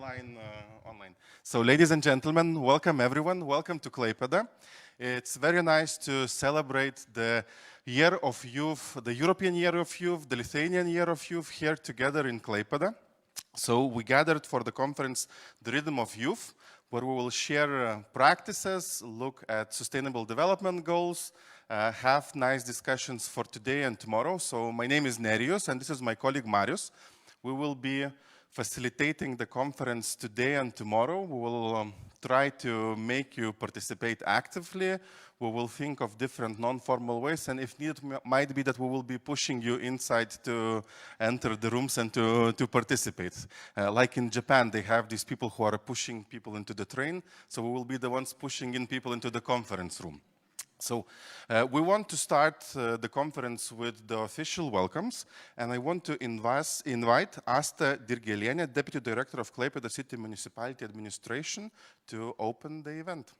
online. So, ladies and gentlemen, welcome everyone. Welcome to Klaipėda. It's very nice to celebrate the Year of Youth, the European Year of Youth, the Lithuanian Year of Youth here together in Klaipėda. So we gathered for the conference, The Rhythm of Youth, where we will share practices, look at sustainable development goals, have nice discussions for today and tomorrow. So my name is Nerijus, and this is my colleague Marius. We will be facilitating the conference today and tomorrow. We will try to make you participate actively. We will think of different non-formal ways, and if needed, might be that we will be pushing you inside to enter the rooms and to participate. Like in Japan, they have these people who are pushing people into the train, so we will be the ones pushing in people into the conference room. So we want to start the conference with the official welcomes, and I want to invite Asta Dirgelienė, Deputy Director of Klaipėda City Municipality Administration, to open the event.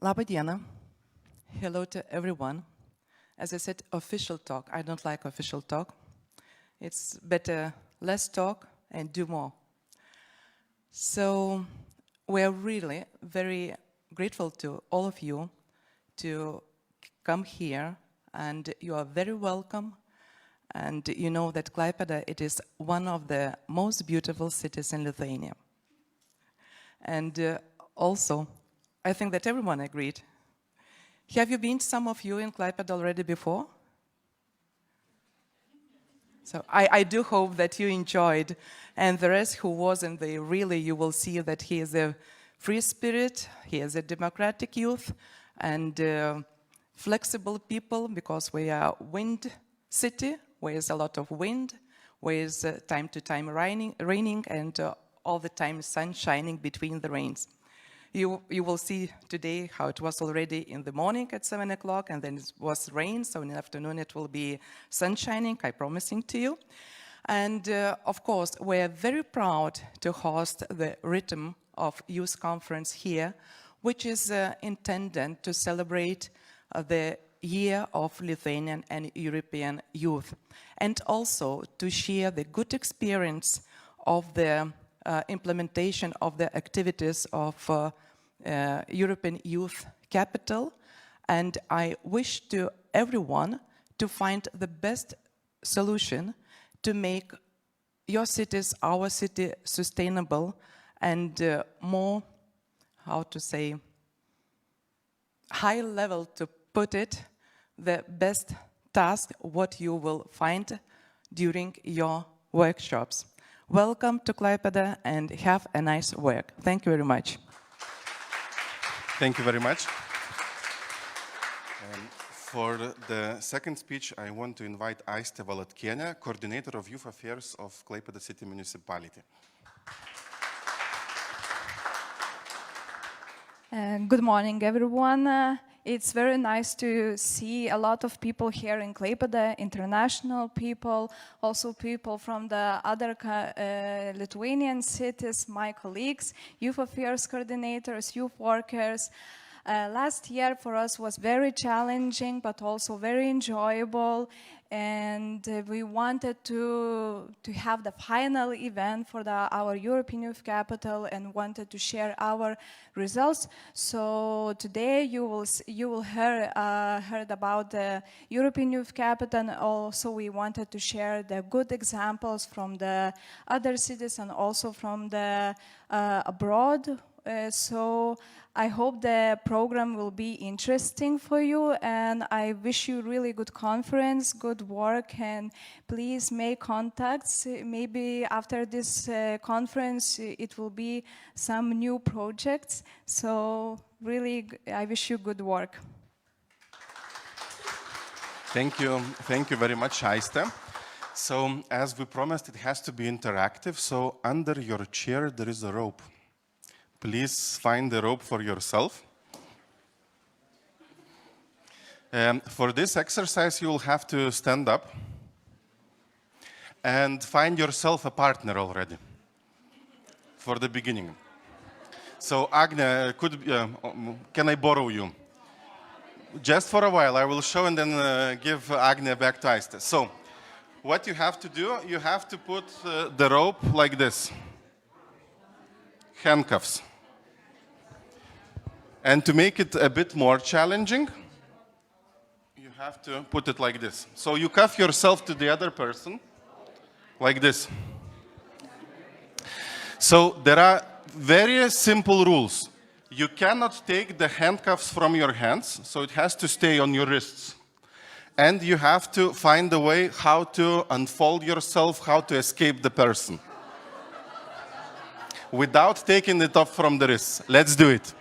Labą dieną. Hello to everyone. As I said, official talk. I don't like official talk. It's better less talk and do more. So we're really very grateful to all of you to come here, and you are very welcome. And you know that Klaipėda, it is one of the most beautiful cities in Lithuania. And also, I think that everyone agreed. Have you been, some of you, in Klaipėda already before? So I do hope that you enjoyed, and the rest who wasn't, you will see that he is a free spirit, he is a democratic youth, and flexible people, because we are wind city, where there's a lot of wind, where is time to time raining, and all the time sun shining between the rains. You will see today how it was already in the morning at 7 o'clock, and then it was rain, so in the afternoon it will be sun shining, I'm promising to you. And of course, we're very proud to host the Rhythm of Youth Conference here, which is intended to celebrate the Year of Lithuanian and European Youth, and also to share the good experience of the implementation of the activities of European Youth Capital. And I wish to everyone to find the best solution to make your cities, our city, sustainable and more, how to say, high level, to put it, the best task what you will find during your workshops. Welcome to Klaipėda and have a nice work. Thank you very much. Thank you very much. For the second speech, I want to invite Aistė Valatkienė, Coordinator of Youth Affairs of Klaipėda City Municipality. Good morning, everyone. It's very nice to see a lot of people here in Klaipėda, international people, also people from the other Lithuanian cities, my colleagues, youth affairs coordinators, youth workers. Last year for us was very challenging, but also very enjoyable. And we wanted to have the final event for our European Youth Capital and wanted to share our results. So today you will heard about the European Youth Capital, and also we wanted to share the good examples from the other cities and also from the abroad. So I hope the program will be interesting for you, and I wish you really good conference, good work, and please make contacts. Maybe after this conference it will be some new projects. So really, I wish you good work. Thank you very much, Aistė. So as we promised, it has to be interactive. So under your chair there is a rope. Please find the rope for yourself. For this exercise, you will have to stand up and find yourself a partner already for the beginning. So, Agne, can I borrow you? Just for a while, I will show and then give Agne back to Aiste. So, what you have to do, you have to put the rope like this. Handcuffs. And to make it a bit more challenging, you have to put it like this. So you cuff yourself to the other person, like this. So there are very simple rules. You cannot take the handcuffs from your hands, so it has to stay on your wrists. And you have to find a way how to unfold yourself, how to escape the person. Without taking it off from the wrists. Let's do it.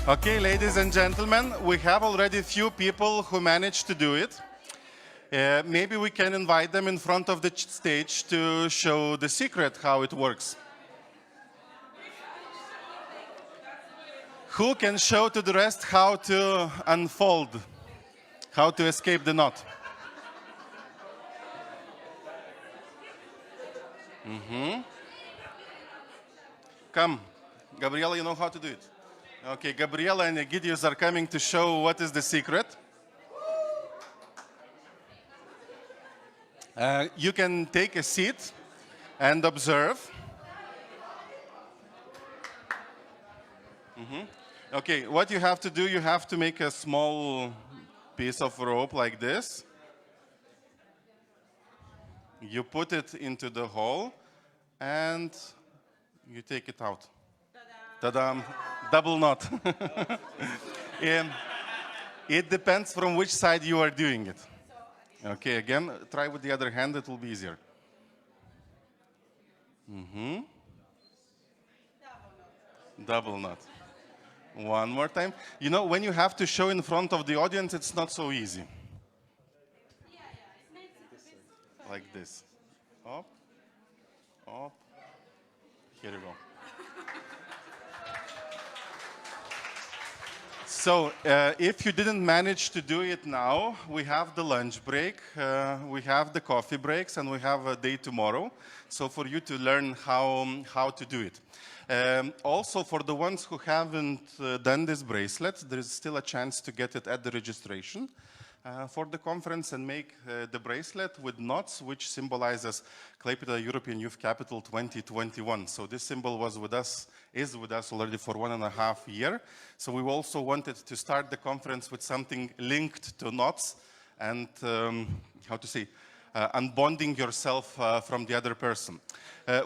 Okay, ladies and gentlemen, we have already few people who managed to do it. Maybe we can invite them in front of the stage to show the secret how it works. Who can show to the rest how to unfold, how to escape the knot? Come, Gabriela, you know how to do it. Okay, Gabriela and Egidius are coming to show what is the secret. You can take a seat and observe. Okay, what you have to do, you have to make a small piece of rope like this. You put it into the hole and you take it out. Ta-da! Double knot. It depends from which side you are doing it. Okay, again, try with the other hand, it will be easier. Double knot. One more time. You know, when you have to show in front of the audience, it's not so easy. Like this. Up, up. Here you go. So, if you didn't manage to do it now, we have the lunch break, we have the coffee breaks, and we have a day tomorrow. So, for you to learn how to do it. Also, for the ones who haven't done this bracelet, there is still a chance to get it at the registration for the conference and make the bracelet with knots, which symbolizes Klaipėda European Youth Capital 2021. So this symbol is with us already for 1.5 years. So we also wanted to start the conference with something linked to knots and, unbonding yourself from the other person.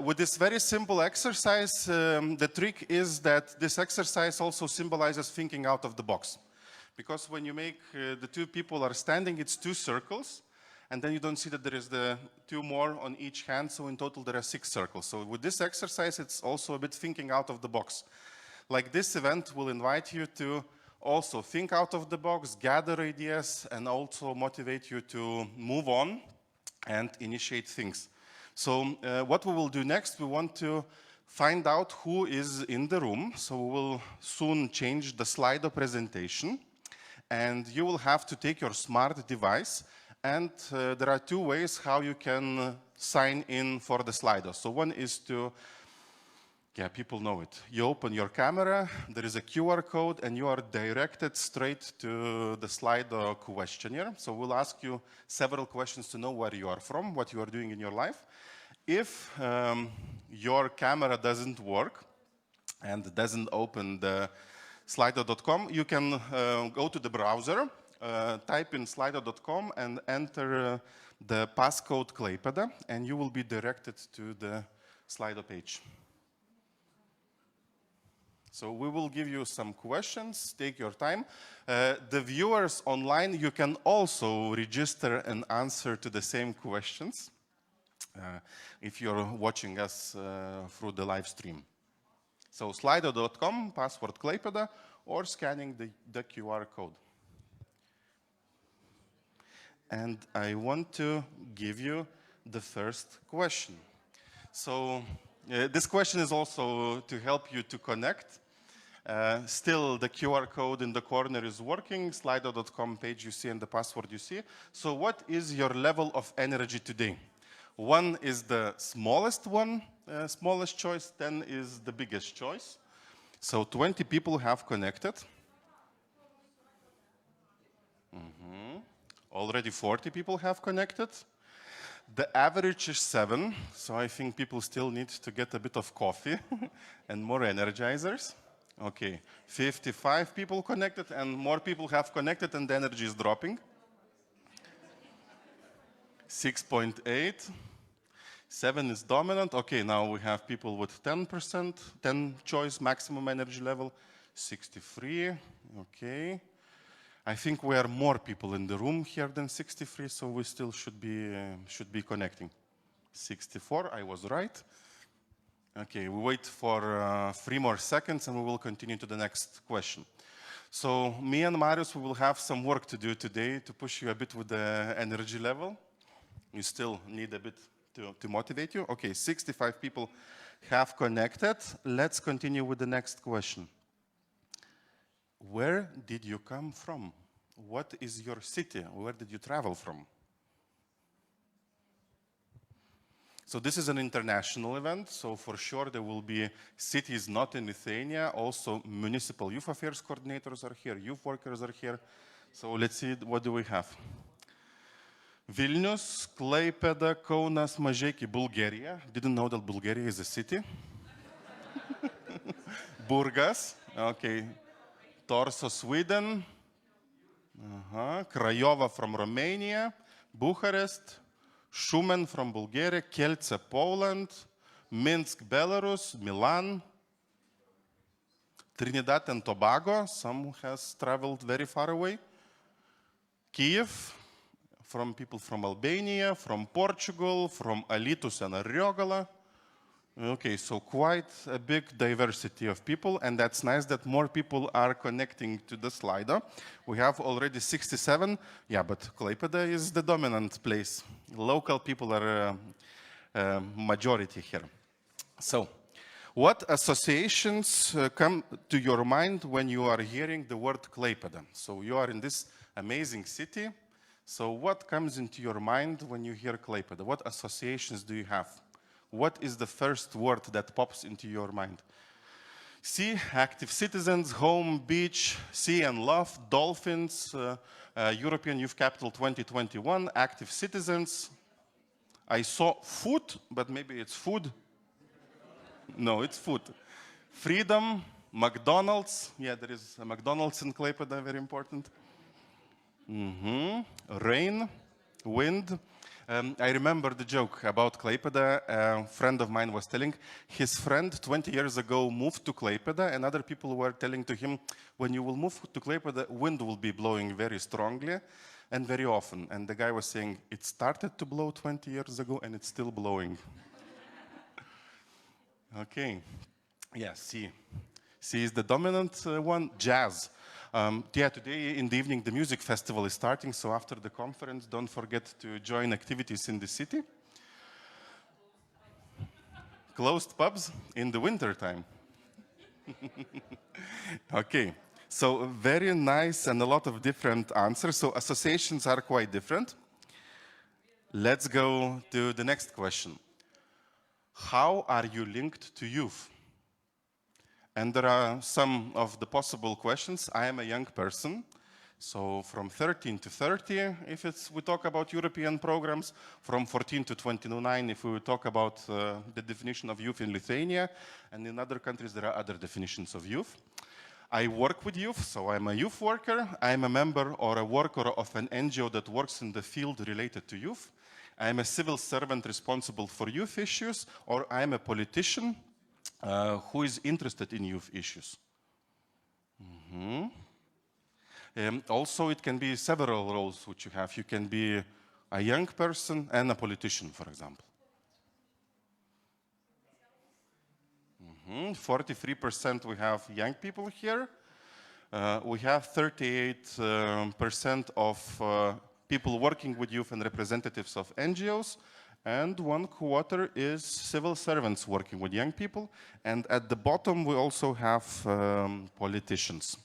With this very simple exercise, the trick is that this exercise also symbolizes thinking out of the box. Because when you make the two people are standing, it's 2 circles, and then you don't see that there is the 2 more on each hand, so in total there are 6 circles. So with this exercise, it's also a bit thinking out of the box. Like this event will invite you to also think out of the box, gather ideas, and also motivate you to move on and initiate things. So what we will do next, we want to find out who is in the room. So we will soon change the Slido presentation. And you will have to take your smart device, and there are 2 ways how you can sign in for the Slido. So one is to, people know it. You open your camera, there is a QR code, and you are directed straight to the Slido questionnaire. So we'll ask you several questions to know where you are from, what you are doing in your life. If your camera doesn't work and doesn't open the Slido.com, you can go to the browser, type in Slido.com and enter the passcode Klaipėda, and you will be directed to the Slido page. So we will give you some questions, take your time. The viewers online, you can also register and answer to the same questions if you're watching us through the live stream. So slido.com, password Klaipėda, or scanning the QR code. And I want to give you the first question. So this question is also to help you to connect. Still, the QR code in the corner is working, slido.com page you see and the password you see. So what is your level of energy today? 1 is the smallest one, smallest choice, 10 is the biggest choice. So 20 people have connected. Already 40 people have connected. The average is 7, so I think people still need to get a bit of coffee and more energizers. Okay, 55 people connected, and more people have connected, and the energy is dropping. 6.8. 7 is dominant. Okay, now we have people with 10%, 10 choice maximum energy level. 63, okay. I think we are more people in the room here than 63, so we still should be connecting. 64, I was right. Okay, we wait for 3 more seconds and we will continue to the next question. So me and Marius, we will have some work to do today to push you a bit with the energy level. You still need a bit to motivate you. Okay, 65 people have connected. Let's continue with the next question. Where did you come from? What is your city? Where did you travel from? So this is an international event, so for sure there will be cities not in Lithuania. Also municipal youth affairs coordinators are here, youth workers are here. So let's see, what do we have? Vilnius, Klaipėda, Kaunas, Mažeikiai, Bulgaria. Didn't know that Bulgaria is a city. Burgas, okay. Torso, Sweden. Craiova from Romania. Bucharest. Shumen from Bulgaria. Kielce, Poland. Minsk, Belarus. Milan. Trinidad and Tobago. Some has traveled very far away. Kyiv. From people from Albania, from Portugal, from Alytus and Ariogalą. Okay, so quite a big diversity of people, and that's nice that more people are connecting to the Slido. We have already 67, yeah, but Klaipėda is the dominant place. Local people are majority here. So, what associations come to your mind when you are hearing the word Klaipėda? So, you are in this amazing city. So, what comes into your mind when you hear Klaipėda? What associations do you have? What is the first word that pops into your mind? Sea, active citizens, home, beach, sea and love, dolphins, European Youth Capital 2021, active citizens. I saw food, but maybe it's food. No, it's food. Freedom, McDonald's. Yeah, there is a McDonald's in Klaipėda, very important. Rain, wind. I remember the joke about Klaipėda. A friend of mine was telling his friend 20 years ago moved to Klaipėda, and other people were telling to him, when you will move to Klaipėda, wind will be blowing very strongly and very often. And the guy was saying, it started to blow 20 years ago and it's still blowing. Okay. Yeah, sea. Sea is the dominant one. Jazz. Yeah, today in the evening the music festival is starting, so after the conference, don't forget to join activities in the city. Closed pubs in the winter time. Okay, so very nice and a lot of different answers. So associations are quite different. Let's go to the next question. How are you linked to youth? And there are some of the possible questions. I am a young person, so from 13 to 30, if we talk about European programs, from 14 to 29, if we talk about the definition of youth in Lithuania, and in other countries there are other definitions of youth. I work with youth, so I'm a youth worker. I'm a member or a worker of an NGO that works in the field related to youth. I'm a civil servant responsible for youth issues, or I'm a politician who is interested in youth issues. Also, it can be several roles which you have. You can be a young person and a politician, for example. 43% we have young people here. We have 38% of people working with youth and representatives of NGOs. And 1/4 is civil servants working with young people. And at the bottom, we also have politicians.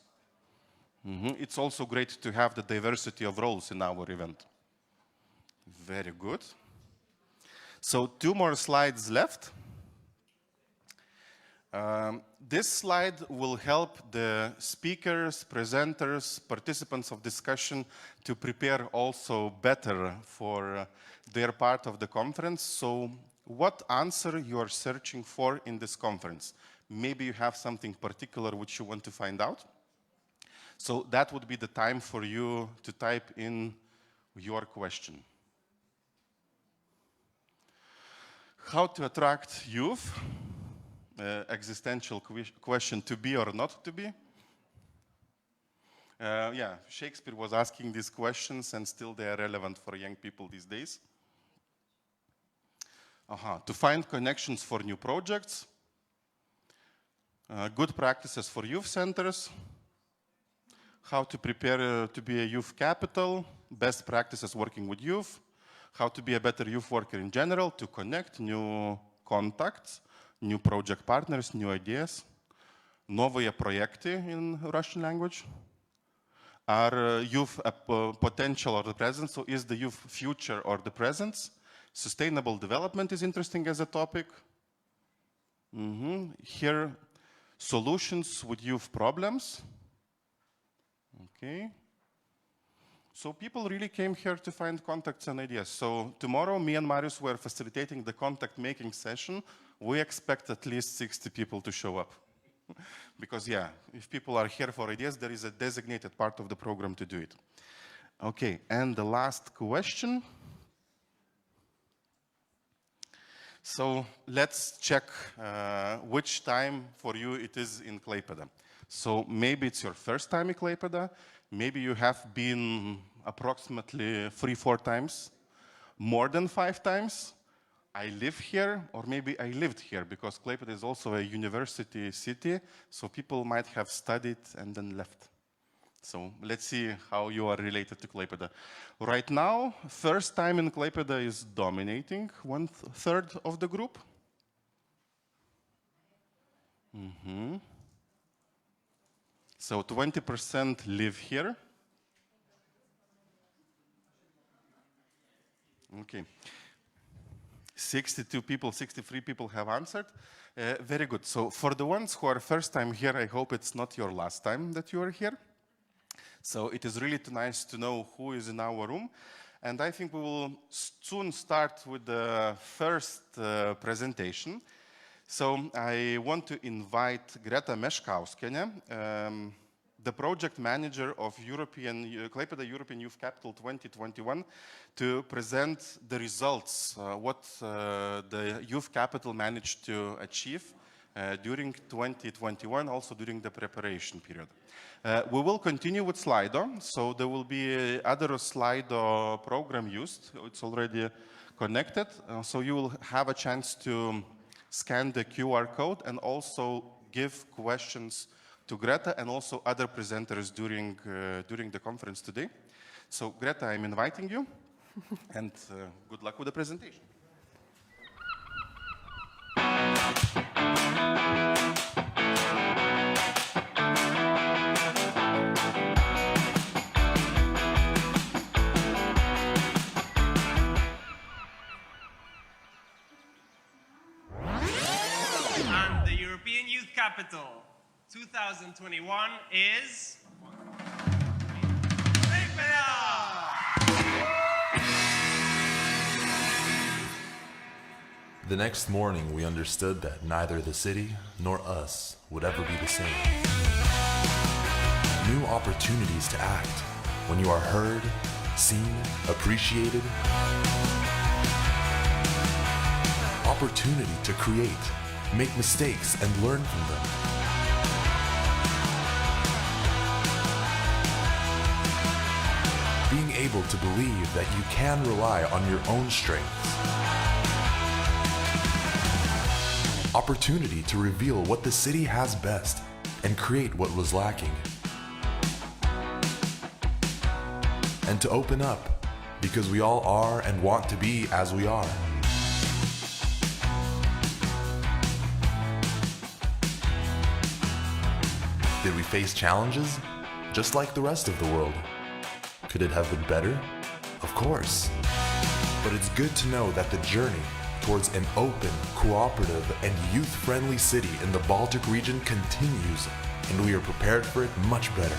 It's also great to have the diversity of roles in our event. Very good. So 2 more slides left. This slide will help the speakers, presenters, participants of discussion to prepare also better for their part of the conference. So what answer you are searching for in this conference? Maybe you have something particular which you want to find out. So that would be the time for you to type in your question. How to attract youth? Existential question, to be or not to be. Yeah, Shakespeare was asking these questions and still they are relevant for young people these days. To find connections for new projects. Good practices for youth centers. How to prepare to be a youth capital. Best practices working with youth. How to be a better youth worker in general. To connect new contacts. New project partners, new ideas. Novoje projekty in Russian language. Are youth a potential or the present? So is the youth future or the present? Sustainable development is interesting as a topic. Here, solutions with youth problems. Okay. So people really came here to find contacts and ideas. So tomorrow, me and Marius were facilitating the contact making session. We expect at least 60 people to show up. Because yeah, if people are here for ideas, there is a designated part of the program to do it. Okay, and the last question. So let's check which time for you it is in Klaipėda. So maybe it's your first time in Klaipėda. Maybe you have been approximately 3-4 times, more than 5 times. I live here, or maybe I lived here, because Klaipėda is also a university city, so people might have studied and then left. So let's see how you are related to Klaipėda. Right now, first time in Klaipėda is dominating 1/3 of the group. So 20% live here. Okay. 62 people, 63 people have answered. Very good. So for the ones who are first time here, I hope it's not your last time that you are here. So it is really nice to know who is in our room. And I think we will soon start with the first presentation. So I want to invite Greta Meškauskienė, the project manager of Klaipėda European Youth Capital 2021, to present the results, what the Youth Capital managed to achieve during 2021, also during the preparation period. We will continue with Slido, so there will be other Slido program used. It's already connected, so you will have a chance to scan the QR code and also give questions to Greta and also other presenters during the conference today. So Greta, I'm inviting you, and good luck with the presentation. And the European Youth Capital 2021 is The next morning, we understood that neither the city nor us would ever be the same. New opportunities to act when you are heard, seen, appreciated. Opportunity to create, make mistakes, and learn from them. Being able to believe that you can rely on your own strengths. Opportunity to reveal what the city has best and create what was lacking. And to open up, because we all are and want to be as we are. Did we face challenges? Just like the rest of the world. Could it have been better? Of course. But it's good to know that the journey towards an open, cooperative, and youth-friendly city in the Baltic region continues, and we are prepared for it much better.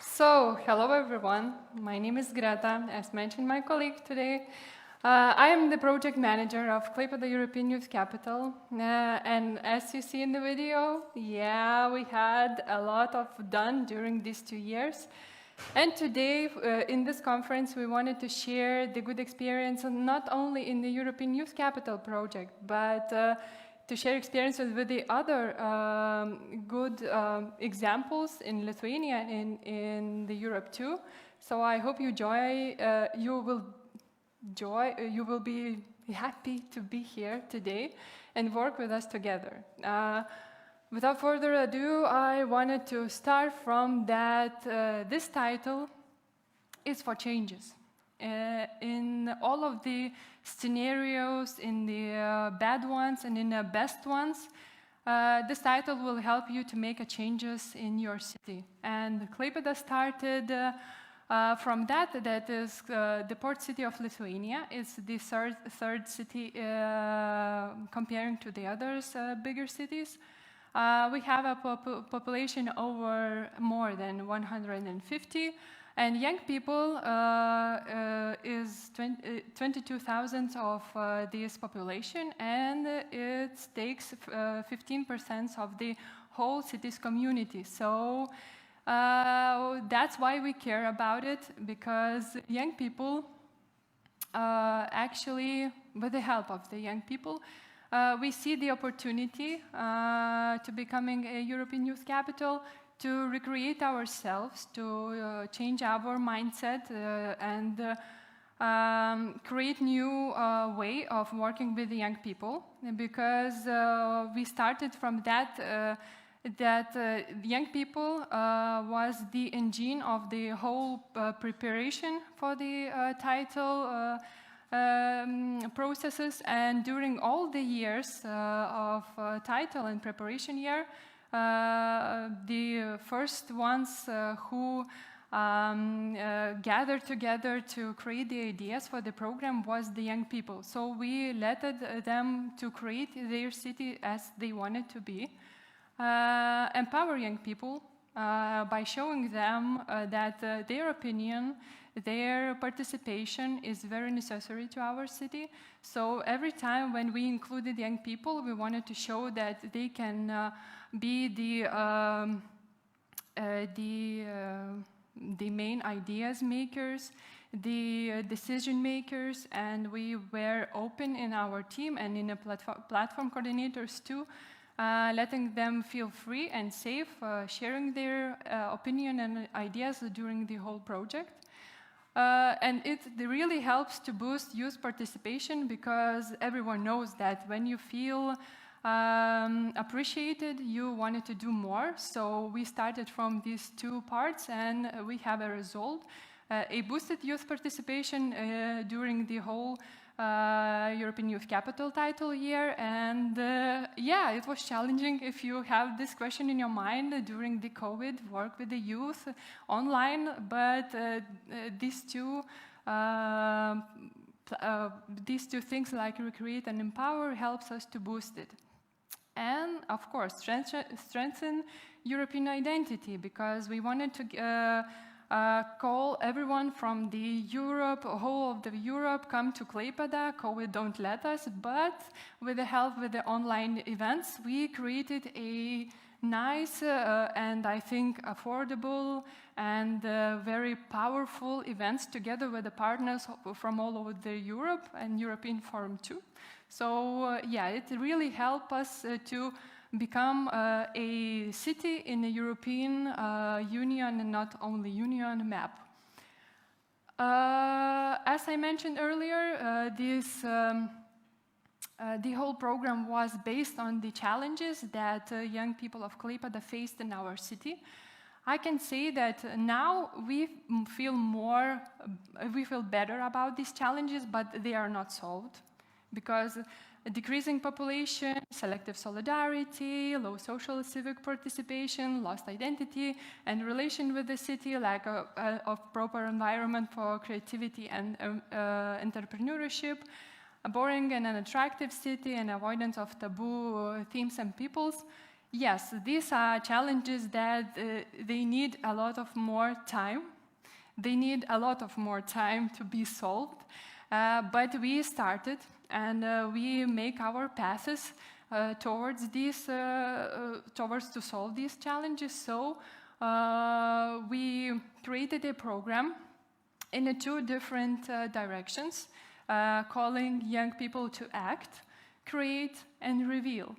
So, hello everyone. My name is Greta, as mentioned my colleague today. I am the project manager of Klaipėda European Youth Capital, and as you see in the video, yeah, we had a lot of done during these 2 years. And today, in this conference, we wanted to share the good experience, not only in the European Youth Capital project, but to share experiences with the other good examples in Lithuania and in the Europe too. So I hope you will be happy to be here today and work with us together. Without further ado, I wanted to start from that this title is for changes. In all of the scenarios, in the bad ones and in the best ones, this title will help you to make changes in your city. And Klaipėda started from that is the port city of Lithuania. It's the third city comparing to the others bigger cities. We have a population over more than 150, and young people is 22,000 of this population, and it takes 15% of the whole city's community. So that's why we care about it, because young people actually, with the help of the young people, we see the opportunity to becoming a European Youth Capital, to recreate ourselves, to change our mindset and create new way of working with the young people, because we started from that young people was the engine of the whole preparation for the title processes, and during all the years of title and preparation year, the first ones who gathered together to create the ideas for the program was the young people. So we let them to create their city as they wanted to be, empower young people by showing them that their opinion, their participation is very necessary to our city. So every time when we included young people, we wanted to show that they can be the main ideas makers, the decision makers, and we were open in our team and in the platform coordinators too, letting them feel free and safe, sharing their opinion and ideas during the whole project. And it really helps to boost youth participation, because everyone knows that when you feel appreciated, you wanted to do more. So we started from these two parts, and we have a result, a boosted youth participation during the whole European Youth Capital title year. And yeah, it was challenging. If you have this question in your mind during the COVID, work with the youth online, but these two things, like recreate and empower, helps us to boost it. And of course, strengthen European identity, because we wanted to call everyone from the whole of the Europe, come to Klaipėda. COVID don't let us, but with the help with the online events, we created a nice and I think affordable and very powerful events together with the partners from all over the Europe and European Forum too. So yeah, it really helped us to become a city in the European Union and not only Union map. As I mentioned earlier, the whole program was based on the challenges that young people of Klaipėda faced in our city. I can say that now we feel better about these challenges, but they are not solved, because decreasing population, selective solidarity, low social civic participation, lost identity and relation with the city, lack of proper environment for creativity and entrepreneurship, a boring and unattractive city, and avoidance of taboo themes and peoples. Yes, these are challenges that they need a lot of more time. They need a lot of more time to be solved, but we started, and we make our passes towards to solve these challenges. So we created a program in two different directions, calling young people to act, create, and reveal.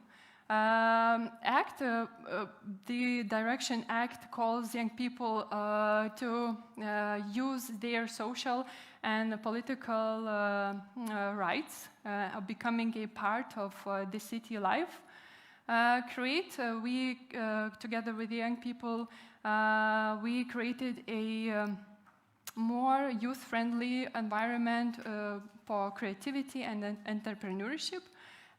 The direction ACT calls young people to use their social and political rights, becoming a part of the city life. Create, we, together with the young people, we created a more youth-friendly environment for creativity and entrepreneurship.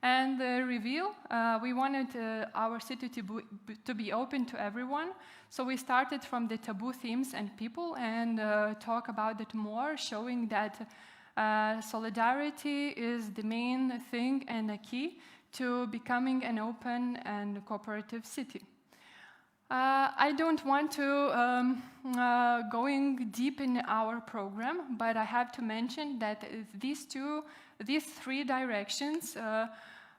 And reveal, we wanted our city to be open to everyone. So we started from the taboo themes and people and talk about it more, showing that solidarity is the main thing and a key to becoming an open and cooperative city. I don't want to going deep in our program, but I have to mention that these three directions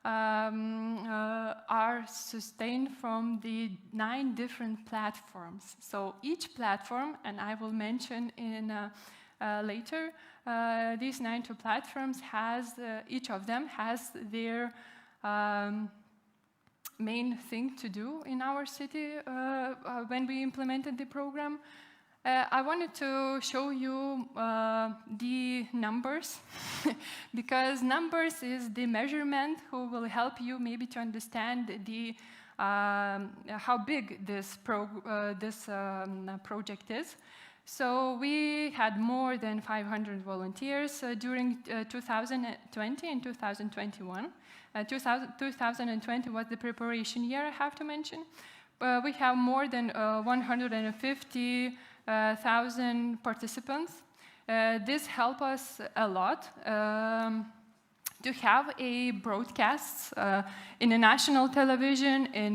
are sustained from the 9 different platforms. So each platform, and I will mention in these 9 platforms, each of them has their main thing to do in our city when we implemented the program. I wanted to show you the numbers because numbers is the measurement who will help you maybe to understand the how big this project is. So we had more than 500 volunteers during 2020 and 2021. 2020 was the preparation year, I have to mention. We have more than 150,000 participants. This helped us a lot to have a broadcasts in a national television, in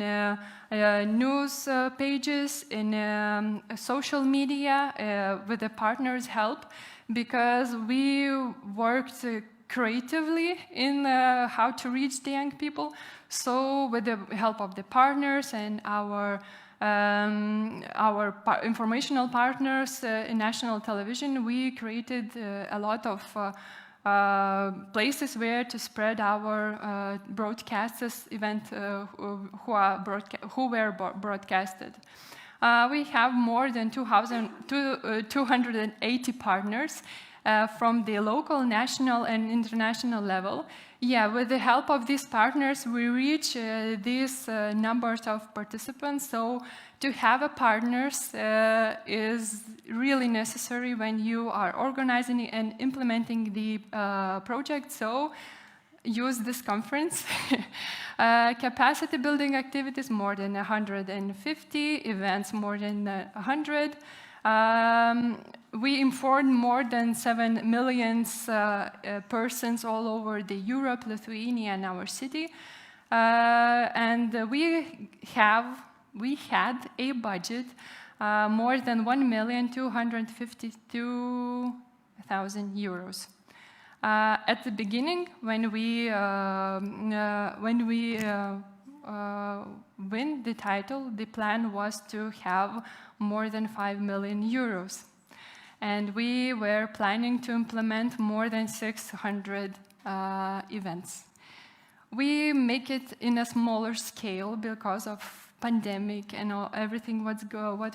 news pages, in social media with the partners' help, because we worked creatively in how to reach the young people. So with the help of the partners and our informational partners in national television, we created a lot of places where to spread our broadcasts event who were broadcasted. We have more than 280 partners from the local, national, and international level. Yeah, with the help of these partners, we reach these numbers of participants. So to have a partners is really necessary when you are organizing and implementing the project. So use this conference. Capacity building activities, more than 150, events more than 100. We informed more than 7 million persons all over the Europe, Lithuania, and our city. And we had a budget more than 1,252,000 euros. At the beginning, when we win the title, the plan was to have more than 5 million euros. And we were planning to implement more than 600 events. We make it in a smaller scale because of pandemic and everything what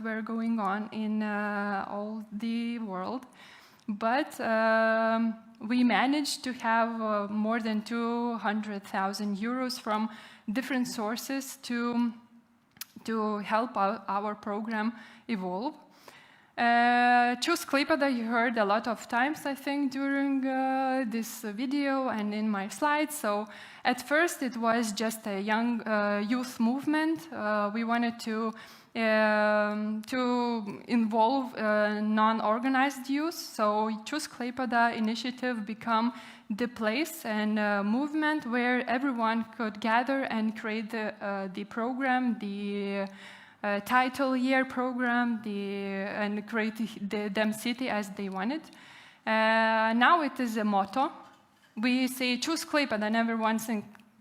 were going on in all the world. But we managed to have more than 200,000 euros from different sources to help our program evolve. Choose Klaipėda, you heard a lot of times, I think, during this video and in my slides. So at first it was just a young youth movement. We wanted to involve non-organized youth. So Choose Klaipėda initiative become the place and movement where everyone could gather and create the program, the title year program, and create them city as they wanted. Now it is a motto. We say Choose Klaipėda, and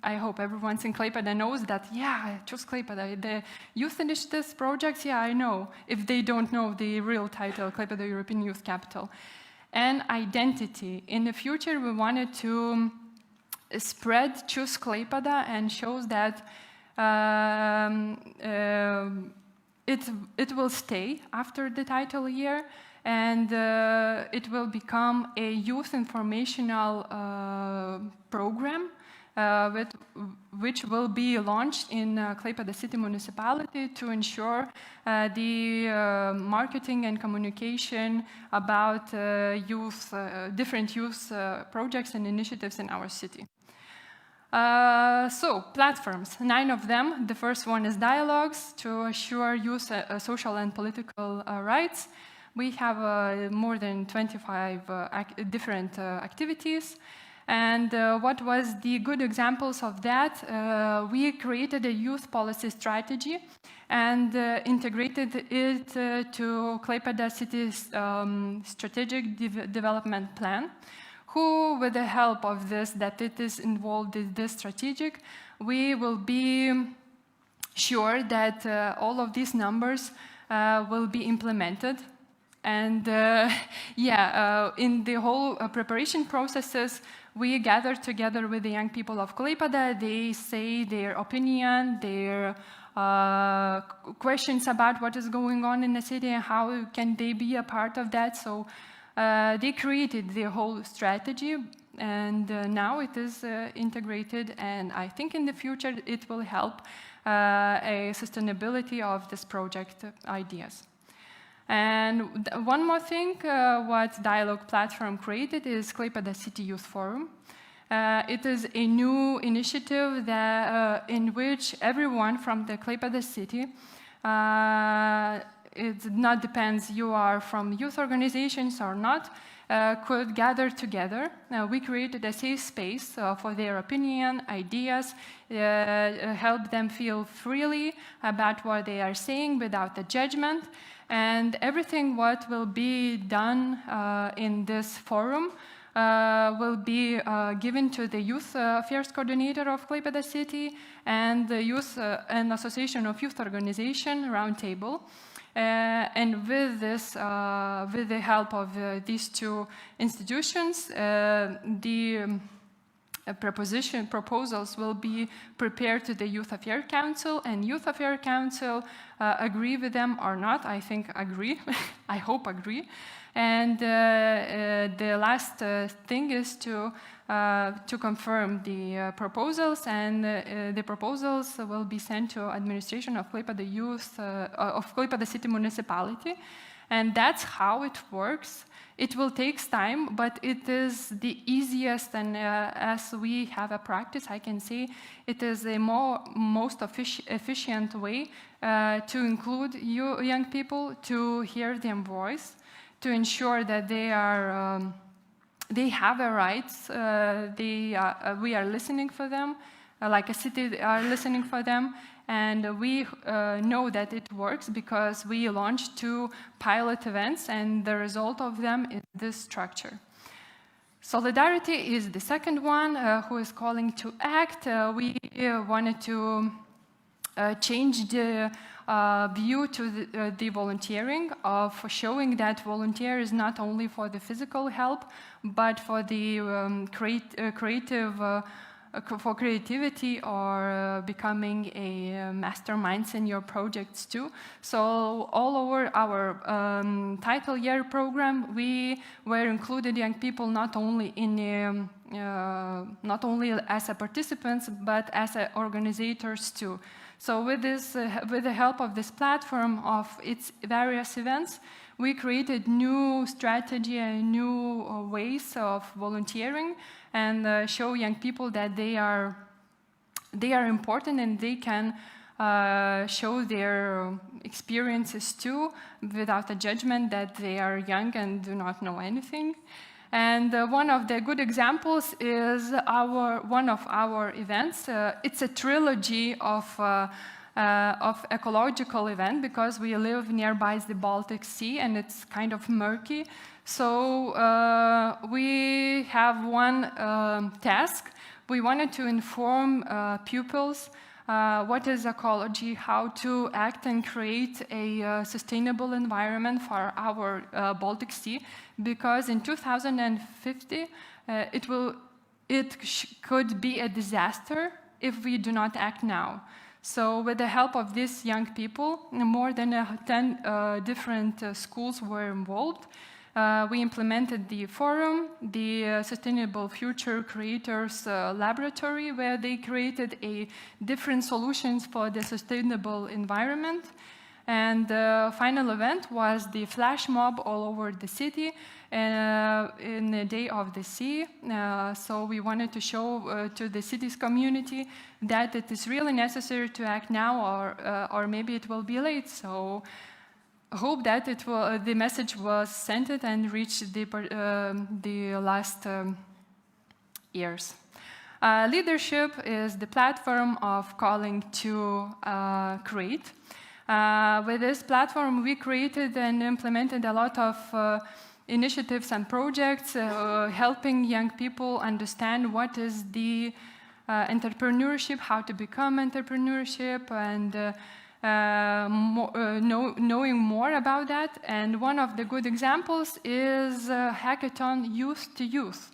I hope everyone in Klaipėda knows that, yeah, Choose Klaipėda, the youth initiatives projects, yeah, I know, if they don't know the real title, Klaipėda European Youth Capital. And identity. In the future, we wanted to spread Choose Klaipėda and shows that it will stay after the title year, and it will become a youth informational program which will be launched in Klaipėda City Municipality to ensure the marketing and communication about different youth projects and initiatives in our city. So, platforms, 9 of them. The first one is dialogues to assure youth social and political rights. We have more than 25 different activities. And what was the good examples of that? We created a youth policy strategy and integrated it to Klaipėda City's strategic development plan. Who, with the help of this, that it is involved in this strategic, we will be sure that all of these numbers will be implemented. And in the whole preparation processes, we gather together with the young people of Klaipėda. They say their opinion, their questions about what is going on in the city and how can they be a part of that. So they created their whole strategy, and now it is integrated, and I think in the future it will help a sustainability of this project ideas. And one more thing, what Dialogue platform created is Klaipėda City Youth Forum. It is a new initiative that, in which everyone from the Klaipėda city, it not depends you are from youth organizations or not, could gather together. We created a safe space for their opinion, ideas, help them feel freely about what they are saying without the judgment. And everything what will be done in this forum will be given to the Youth Affairs Coordinator of Klaipėda City and the Youth and Association of Youth Organization Roundtable. And with this, with the help of these two institutions, the proposals will be prepared to the Youth Affairs Council, and Youth Affairs Council agree with them or not. I think agree. I hope agree. And the last thing is to confirm the proposals, and the proposals will be sent to administration of Klaipėda Youth of Klaipėda City Municipality, and that's how it works. It will take time, but it is the easiest, and as we have a practice, I can say it is a most efficient way to include young people, to hear their voice, to ensure that they are they have a rights. We are listening for them, like a city are listening for them, and we know that it works because we launched 2 pilot events, and the result of them is this structure. Solidarity is the second one, who is calling to act. We wanted to change the view to the volunteering, of showing that volunteer is not only for the physical help, but for the for creativity or becoming a masterminds in your projects too. So all over our title year program, we were included young people not only in not only as a participants, but as a organizers too. So with this, with the help of this platform of its various events, we created new strategy and new ways of volunteering, and show young people that they are important, and they can show their experiences too, without a judgment that they are young and do not know anything. And one of the good examples is one of our events. It's a trilogy of ecological event, because we live nearby the Baltic Sea and it's kind of murky. So we have one task. We wanted to inform pupils what is ecology, how to act and create a sustainable environment for our Baltic Sea, because in 2050 it could be a disaster if we do not act now. So with the help of these young people, more than 10 different schools were involved. We implemented the forum, the Sustainable Future Creators Laboratory, where they created different solutions for the sustainable environment. And the final event was the flash mob all over the city in the Day of the Sea. So we wanted to show to the city's community that it is really necessary to act now, or maybe it will be late. So I hope that the message was sent and reached the last years. Leadership is the platform of calling to create. With this platform, we created and implemented a lot of initiatives and projects, helping young people understand what is the entrepreneurship, how to become entrepreneurship, and knowing more about that. And one of the good examples is hackathon Youth to Youth.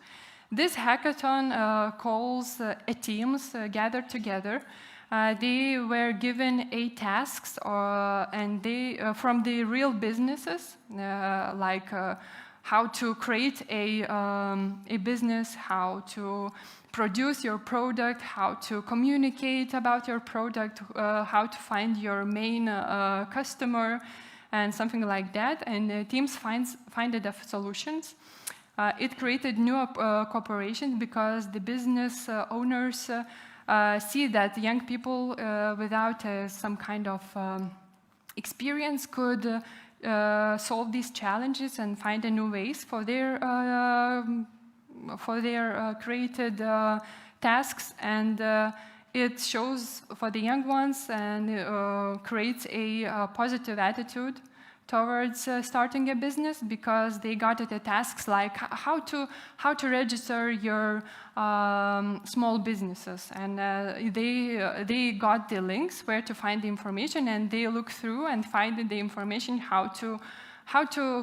This hackathon calls teams gathered together. They were given 8 tasks and they, from the real businesses, like how to create a business, how to produce your product, how to communicate about your product, how to find your main customer, and something like that. And teams find the solutions. It created new cooperations because the business owners see that young people without some kind of experience could solve these challenges and find new ways for their created tasks, and it shows for the young ones and creates a positive attitude towards starting a business, because they got the tasks like how to register your small businesses, and they got the links where to find the information, and they look through and find the information how to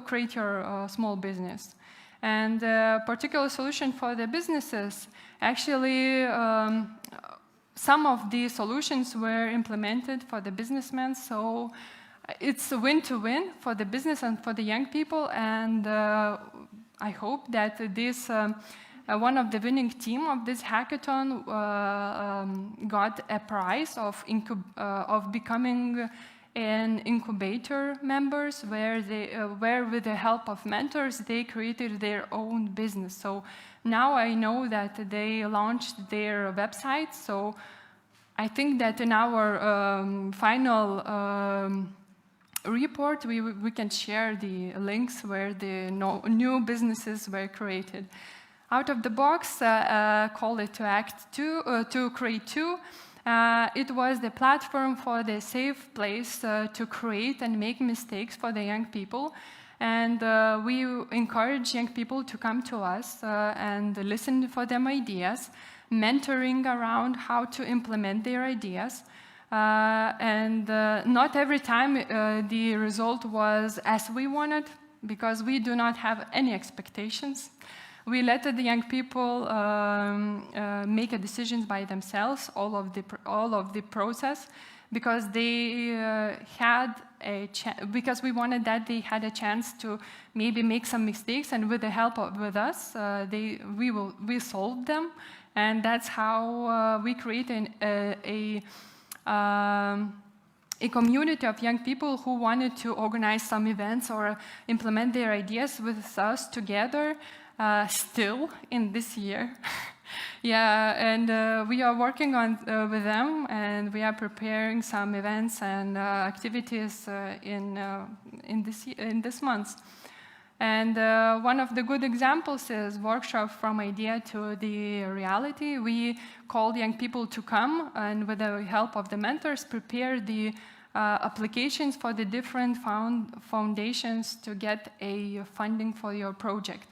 create your small business. And particular solution for the businesses, actually some of the solutions were implemented for the businessmen, so it's a win-to-win for the business and for the young people, and I hope that this one of the winning team of this hackathon got a prize of becoming an incubator members, where with the help of mentors they created their own business. So now I know that they launched their website. So I think that in our final report, we can share the links where the new businesses were created. Out of the box, call it to create two. It was the platform for the safe place to create and make mistakes for the young people. And we encourage young people to come to us and listen for them ideas, mentoring around how to implement their ideas. And not every time the result was as we wanted, because we do not have any expectations. We let the young people make decisions by themselves, all of the process, because they because we wanted that they had a chance to maybe make some mistakes, and with the help with us, we solved them, and that's how we create a community of young people who wanted to organize some events or implement their ideas with us together, still in this year. Yeah, and we are working on with them, and we are preparing some events and activities in this month. And one of the good examples is workshop from idea to the reality. We called young people to come, and with the help of the mentors, prepare the applications for the different foundations to get a funding for your project.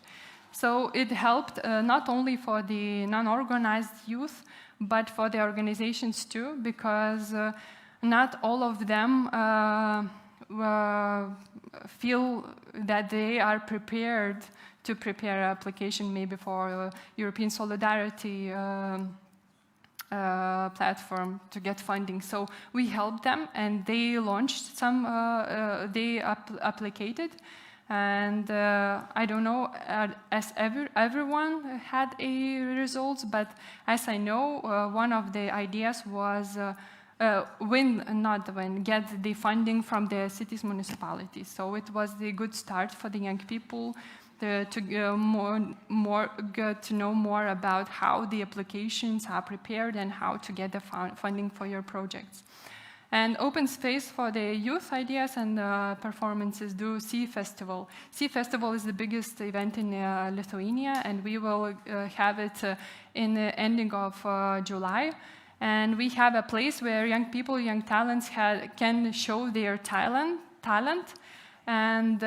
So it helped not only for the non-organized youth, but for the organizations too, because not all of them feel that they are prepared to prepare an application maybe for European Solidarity platform to get funding. So we helped them, and they launched some, they applied. And I don't know as everyone had a results, but as I know, one of the ideas was get the funding from the city's municipalities. So it was the good start for the young people to get to know more about how the applications are prepared and how to get the funding for your projects. And open space for the youth ideas and performances do Sea Festival. Sea Festival is the biggest event in Lithuania, and we will have it in the ending of July. And we have a place where young people, young talents can show their talent. And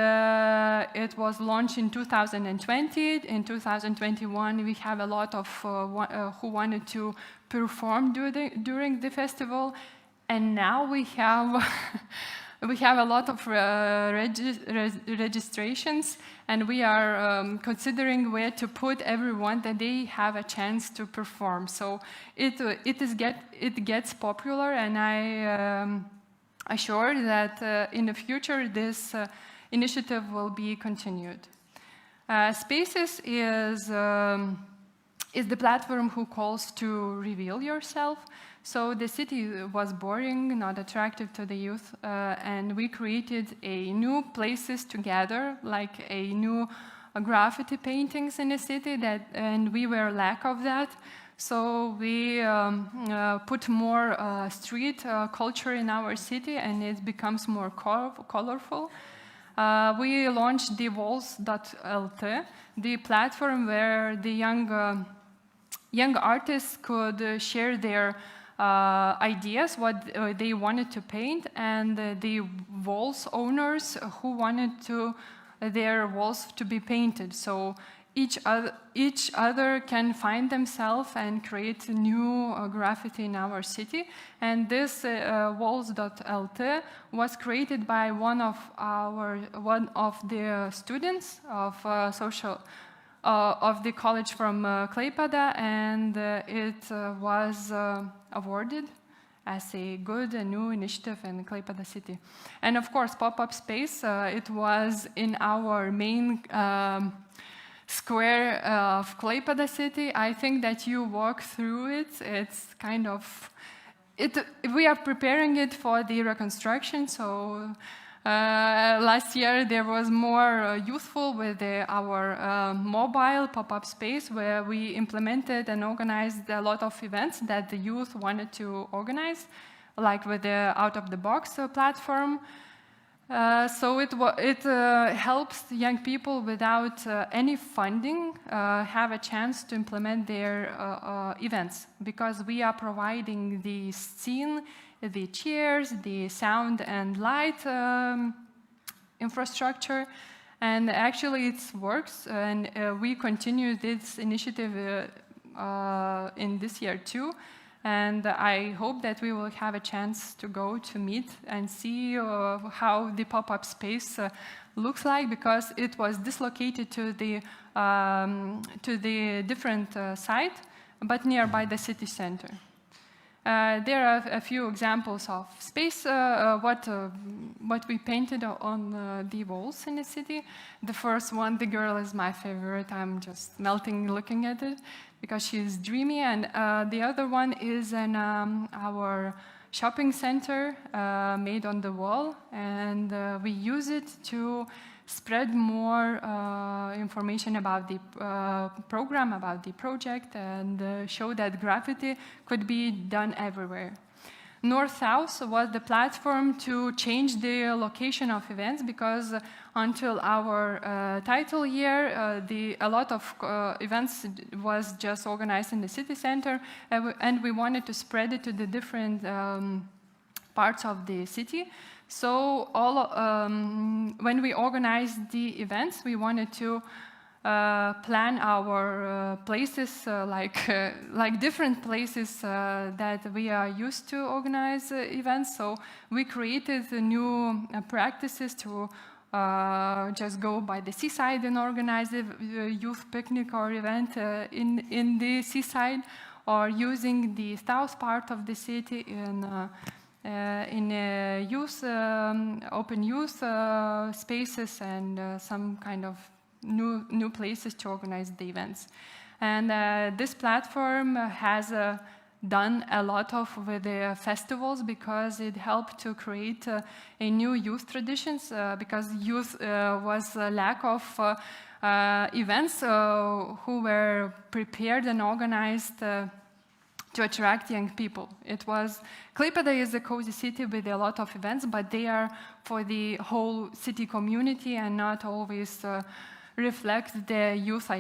it was launched in 2020. In 2021, we have a lot of who wanted to perform during the festival. And now we have we have a lot of registrations, and we are considering where to put everyone that they have a chance to perform. So it gets popular, and I assure that in the future this initiative will be continued. Spaces is the platform who calls to reveal yourself. So the city was boring, not attractive to the youth, and we created a new places to gather, like a new graffiti paintings in the city, and we were lack of that. So we put more street culture in our city, and it becomes more colorful. We launched the walls.lt, the platform where the young artists could share their ideas, what they wanted to paint, and the walls owners who wanted their walls to be painted. So each other can find themselves and create new graffiti in our city. And this walls.lt was created by one of the students of of the college from Klaipėda, and it was awarded as a good and new initiative in Klaipėda city. And of course, pop-up space, it was in our main square of Klaipėda city. I think that you walk through it. It's kind of, we are preparing it for the reconstruction, so last year there was more youthful with our mobile pop-up space, where we implemented and organized a lot of events that the youth wanted to organize, like with the out-of-the-box platform. So it helps young people without any funding have a chance to implement their events, because we are providing the scene, the chairs, the sound and light infrastructure, and actually it works, and we continue this initiative in this year too. And I hope that we will have a chance to go to meet and see how the pop-up space looks like, because it was dislocated to the different site, but nearby the city center. There are a few examples of space, what we painted on the walls in the city. The first one, the girl, is my favorite. I'm just melting looking at it, because she's dreamy. And the other one is in our shopping center made on the wall, and we use it to spread more information about the program, about the project, and show that graffiti could be done everywhere. North-South was the platform to change the location of events, because until our title year, a lot of events was just organized in the city center, and we wanted to spread it to the different parts of the city. So when we organized the events, we wanted to plan our places like different places that we are used to organize events. So we created new practices to just go by the seaside and organize a youth picnic or event in the seaside, or using the south part of the city in open youth spaces, and some kind of new places to organize the events. And this platform has done a lot with the festivals, because it helped to create a new youth traditions, because youth was a lack of events who were prepared and organized to attract young people. Klaipėda is a cozy city with a lot of events, but they are for the whole city community and not always reflect the youth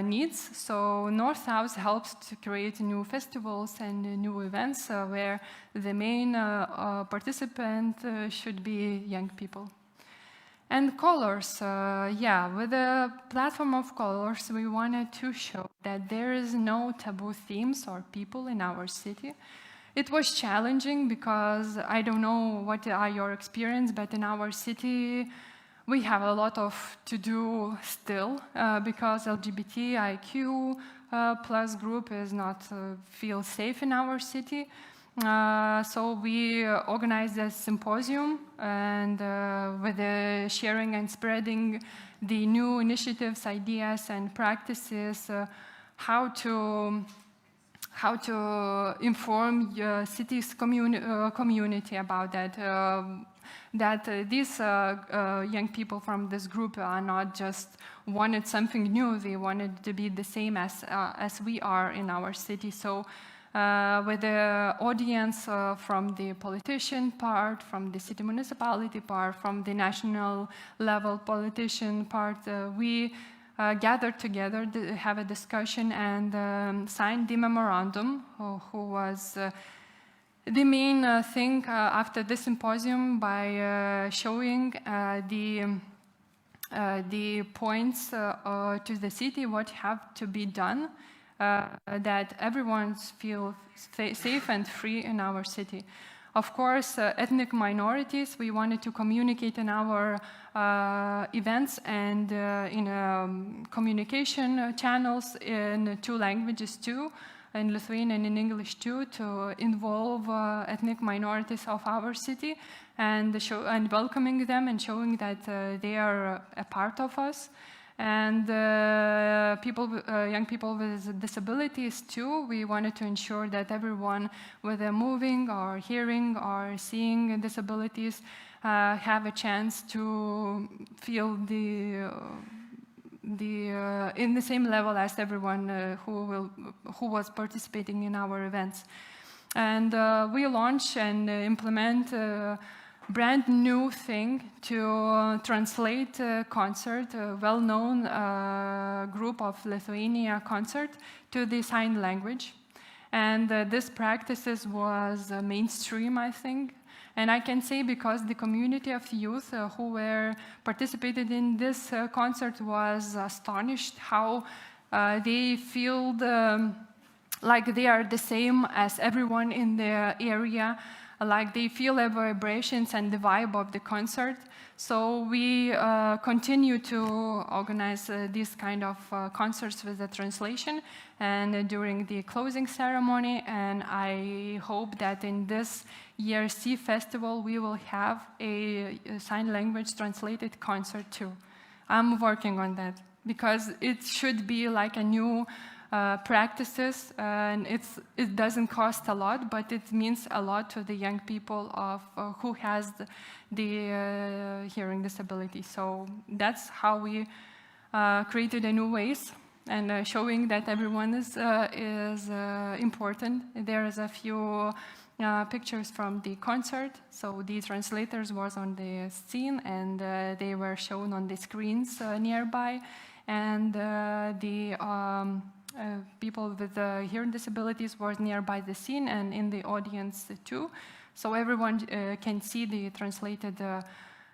needs. So North-South helps to create new festivals and new events where the main participant should be young people. And colors, with the platform of colors, we wanted to show that there is no taboo themes or people in our city. It was challenging because I don't know what are your experience, but in our city we have a lot to do still because LGBTIQ plus group is not feel safe in our city. So we organized a symposium and with the sharing and spreading the new initiatives, ideas and practices, how to inform city's community about that. These young people from this group are not just wanted something new, they wanted to be the same as we are in our city. So with the audience from the politician part, from the city municipality part, from the national level politician part, we gathered together, have a discussion and signed the memorandum, who was the main thing after this symposium by showing the points to the city, what have to be done, that everyone feels safe and free in our city. Of course, ethnic minorities, we wanted to communicate in our events and in communication channels in 2 languages too, in Lithuanian and in English too, to involve ethnic minorities of our city and welcoming them and showing that they are a part of us. And young people with disabilities too, we wanted to ensure that everyone with a moving or hearing or seeing disabilities have a chance to feel in the same level as everyone who was participating in our events. And we launch and implement brand new thing to translate a concert, a well-known group of Lithuania concert, to the sign language. And this practices was mainstream, I think. And I can say because the community of youth who were participated in this concert was astonished how they feel like they are the same as everyone in the area, like they feel the vibrations and the vibe of the concert. So we continue to organize these kind of concerts with the translation and during the closing ceremony. And I hope that in this year's Sea Festival we will have a sign language translated concert too. I'm working on that because it should be like a new practices, and it doesn't cost a lot, but it means a lot to the young people of who has the hearing disability. So that's how we created a new ways and showing that everyone is important. There is a few pictures from the concert. So the translators was on the scene and they were shown on the screens nearby, and the people with hearing disabilities were nearby the scene and in the audience too. So everyone can see the translated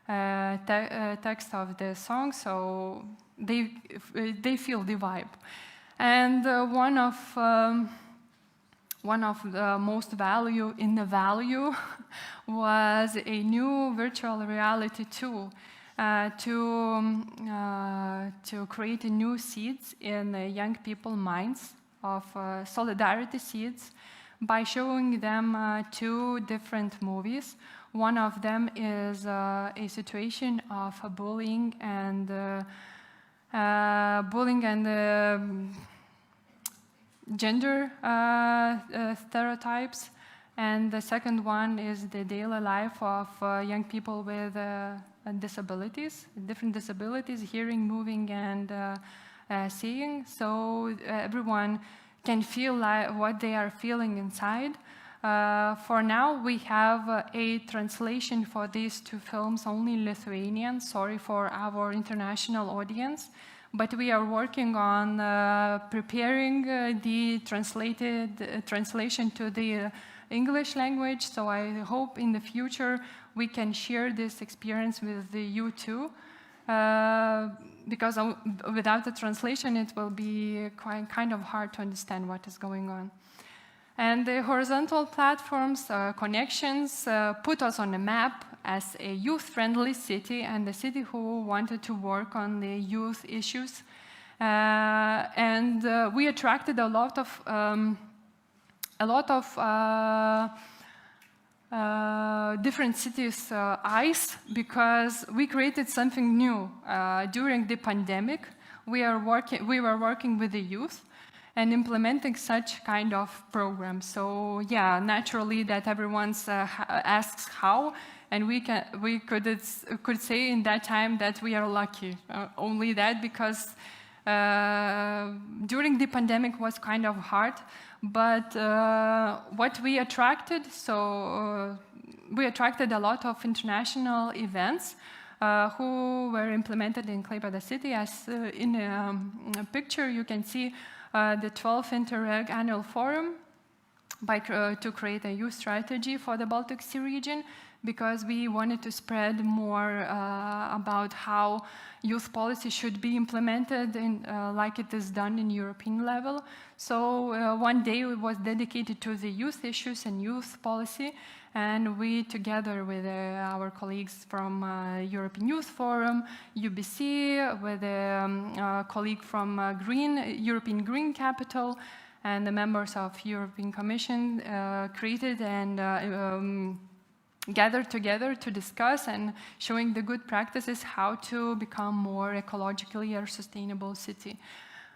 text of the song, so they feel the vibe. And one of the most value was a new virtual reality tool to create new seeds in young people's minds of solidarity seeds by showing them 2 different movies. One of them is a situation of bullying and gender stereotypes. And the second one is the daily life of young people with disabilities, different disabilities, hearing, moving, and seeing. So everyone can feel like what they are feeling inside. For now, we have a translation for these 2 films, only Lithuanian. Sorry for our international audience. But we are working on preparing the translation to the English language, so I hope in the future we can share this experience with you too, because without the translation it will be kind of hard to understand what is going on. And the horizontal platforms, connections, put us on the map as a youth-friendly city and a city who wanted to work on the youth issues. And we attracted a lot of different cities' eyes, because we created something new during the pandemic. We were working with the youth and implementing such kind of programs. So yeah, naturally that everyone asks how, and we could say in that time that we are lucky. Only that, because during the pandemic was kind of hard. But what we attracted, we attracted a lot of international events who were implemented in Klaipėda city. As in a picture, you can see the 12th Interreg Annual Forum to create a youth strategy for the Baltic Sea region, because we wanted to spread more about how youth policy should be implemented like it is done in European level. So one day was dedicated to the youth issues and youth policy, and we, together with our colleagues from European Youth Forum, UBC, with a colleague from European Green Capital, and the members of European Commission, created and gathered together to discuss and showing the good practices how to become more ecologically or sustainable city.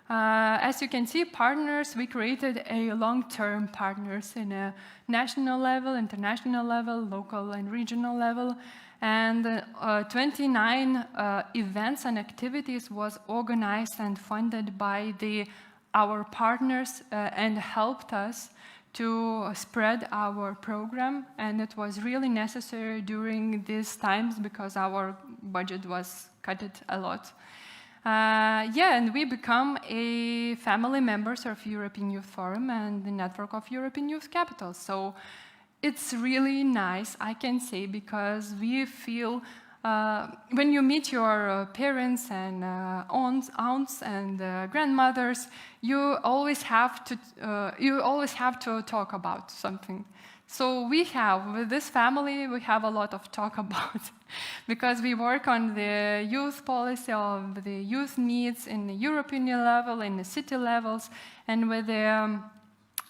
As you can see, partners, we created a long-term partners in a national level, international level, local and regional level, and 29 events and activities was organized and funded by our partners and helped us to spread our program, and it was really necessary during these times because our budget was cut a lot. And we become a family members of European Youth Forum and the network of European Youth Capitals. So it's really nice, I can say, because we feel when you meet your parents and aunts and grandmothers, you always have to talk about something. So with this family, we have a lot of talk about, because we work on the youth policy of the youth needs in the European level, in the city levels, and with the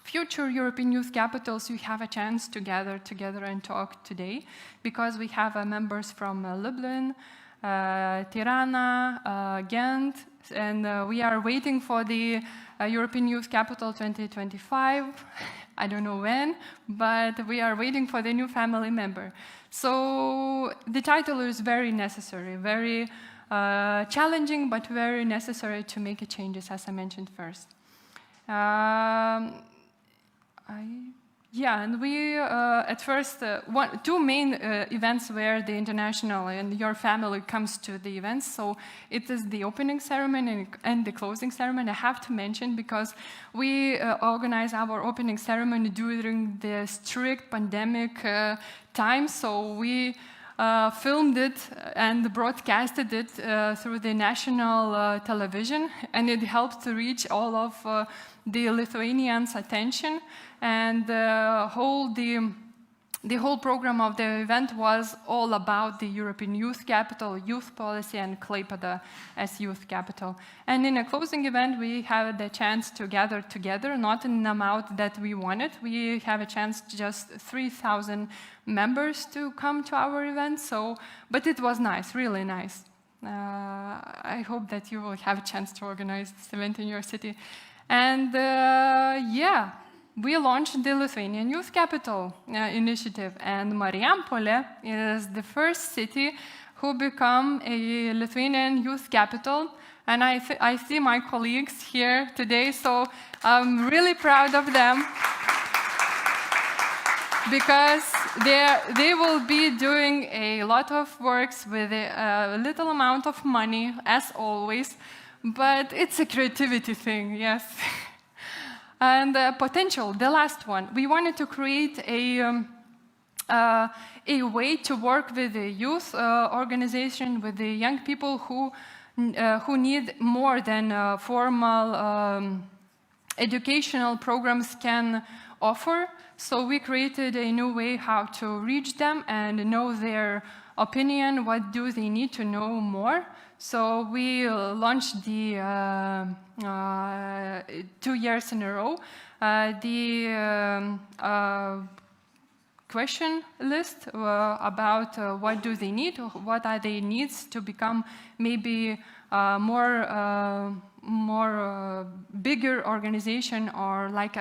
future European Youth Capitals, we have a chance to gather together and talk today, because we have members from Lublin, Tirana, Ghent, and we are waiting for the European Youth Capital 2025. I don't know when, but we are waiting for the new family member. So the title is very necessary, very challenging, but very necessary to make changes, as I mentioned first. And we at first, two main events where the international and your family comes to the events. So it is the opening ceremony and the closing ceremony. I have to mention, because we organize our opening ceremony during the strict pandemic time. So we filmed it and broadcasted it through the national television, and it helped to reach all of the Lithuanians' attention. And the whole program of the event was all about the European Youth Capital, youth policy, and Klaipėda as youth capital. And in a closing event, we had the chance to gather together, not in the amount that we wanted. We have a chance, just 3,000 members to come to our event. But it was nice, really nice. I hope that you will have a chance to organize this event in your city. And we launched the Lithuanian Youth Capital initiative, and Marijampolė is the first city who become a Lithuanian Youth Capital. And I see my colleagues here today, so I'm really proud of them, because they will be doing a lot of works with a little amount of money, as always, but it's a creativity thing, yes. And potential, the last one. We wanted to create a way to work with the youth organization, with the young people who need more than formal educational programs can offer. So we created a new way how to reach them and know their opinion, what do they need to know more. So we launched the 2 years in a row, question list about what do they need, what are their needs to become maybe more bigger organization, or like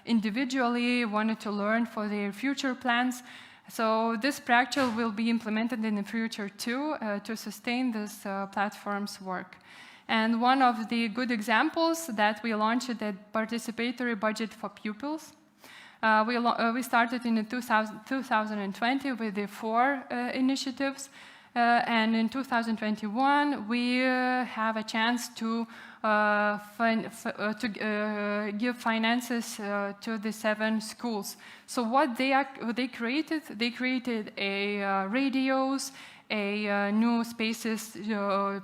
individually wanted to learn for their future plans. So this practice will be implemented in the future too to sustain this platform's work. And one of the good examples that we launched the participatory budget for pupils. We started in 2020 with the 4 initiatives, and in 2021 we have a chance to give finances to the 7 schools. So what they created a radios, new spaces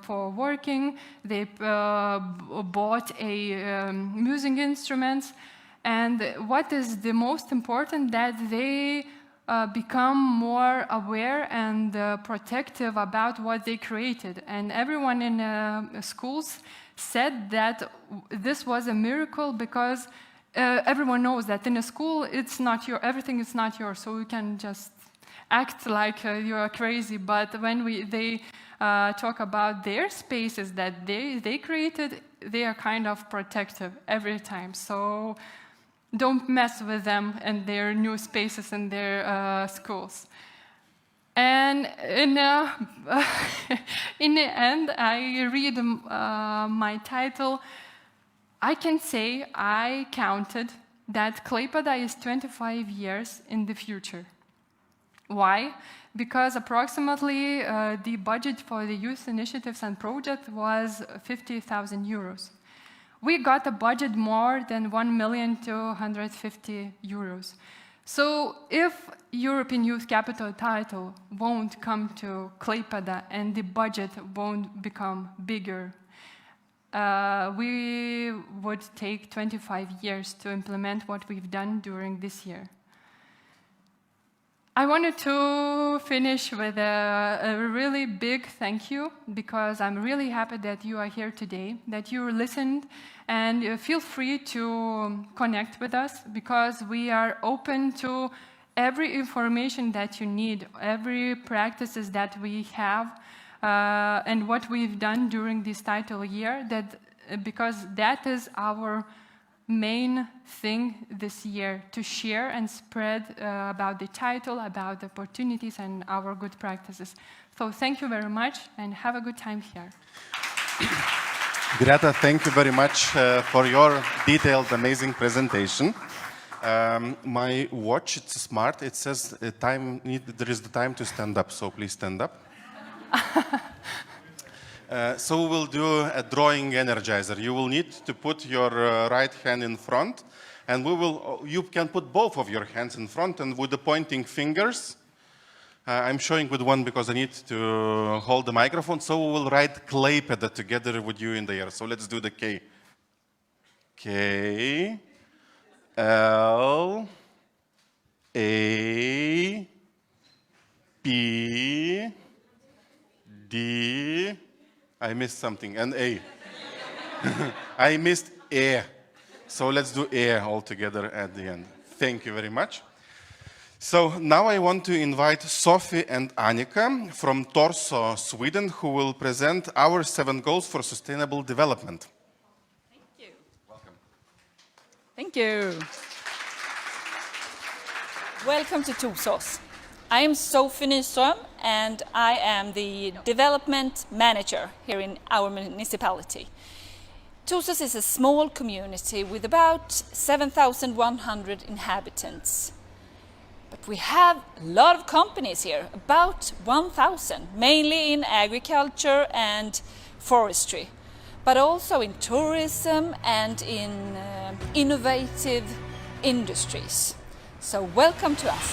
for working. They bought music instruments. And what is the most important, that they become more aware and protective about what they created. And everyone in schools said that this was a miracle, because everyone knows that in a school it's not everything is not yours, so you can just act like you are crazy. But when they talk about their spaces that they created, they are kind of protective every time. So don't mess with them and their new spaces and their schools. And in the end, I read my title. I can say I counted that Klaipėda is 25 years in the future. Why? Because approximately the budget for the youth initiatives and projects was 50,000 euros. We got a budget more than 1,250,000 euros. So if European Youth Capital title won't come to Klaipėda and the budget won't become bigger, we would take 25 years to implement what we've done during this year. I wanted to finish with a really big thank you, because I'm really happy that you are here today, that you listened, and feel free to connect with us, because we are open to every information that you need, every practices that we have, and what we've done during this title year, because that is our main thing this year, to share and spread about the title, about the opportunities and our good practices. So thank you very much and have a good time here. Greta, thank you very much for your detailed, amazing presentation. My watch, it's smart, it says there is the time to stand up, so please stand up. So we'll do a drawing energizer. You will need to put your right hand in front, and you can put both of your hands in front, and with the pointing fingers, I'm showing with one because I need to hold the microphone, so we will write Klaipėda together with you in the air. So let's do the K. K, L, A, P, D, I missed something, and A. I missed E. So let's do E all together at the end. Thank you very much. So now I want to invite Sophie and Annika from Torso, Sweden, who will present our 7 goals for sustainable development. Thank you. Welcome. Thank you. Welcome to Torsos. I am Sophie Nyström, and I am the development manager here in our municipality. Torsos is a small community with about 7,100 inhabitants. But we have a lot of companies here, about 1,000, mainly in agriculture and forestry, but also in tourism and in innovative industries. So welcome to us.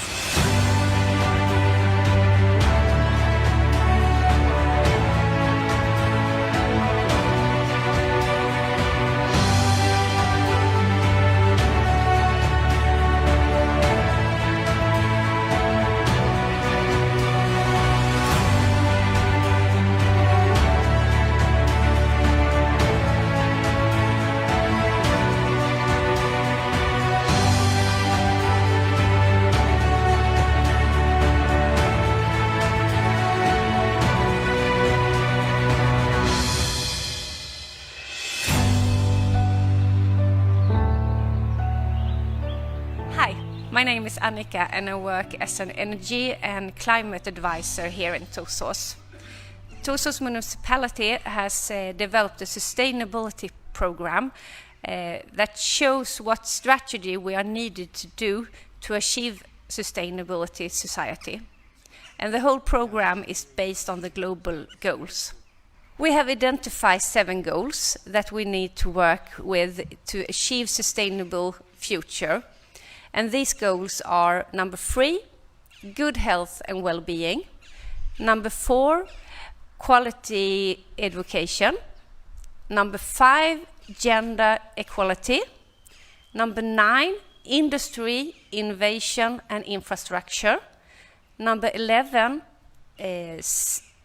My name is Annika and I work as an energy and climate advisor here in Torsås. Torsås municipality has developed a sustainability program that shows what strategy we are needed to do to achieve sustainability society. And the whole program is based on the global goals. We have identified 7 goals that we need to work with to achieve sustainable future. And these goals are number 3, good health and well-being. Number 4, quality education. Number 5, gender equality. Number 9, industry, innovation and infrastructure. Number 11,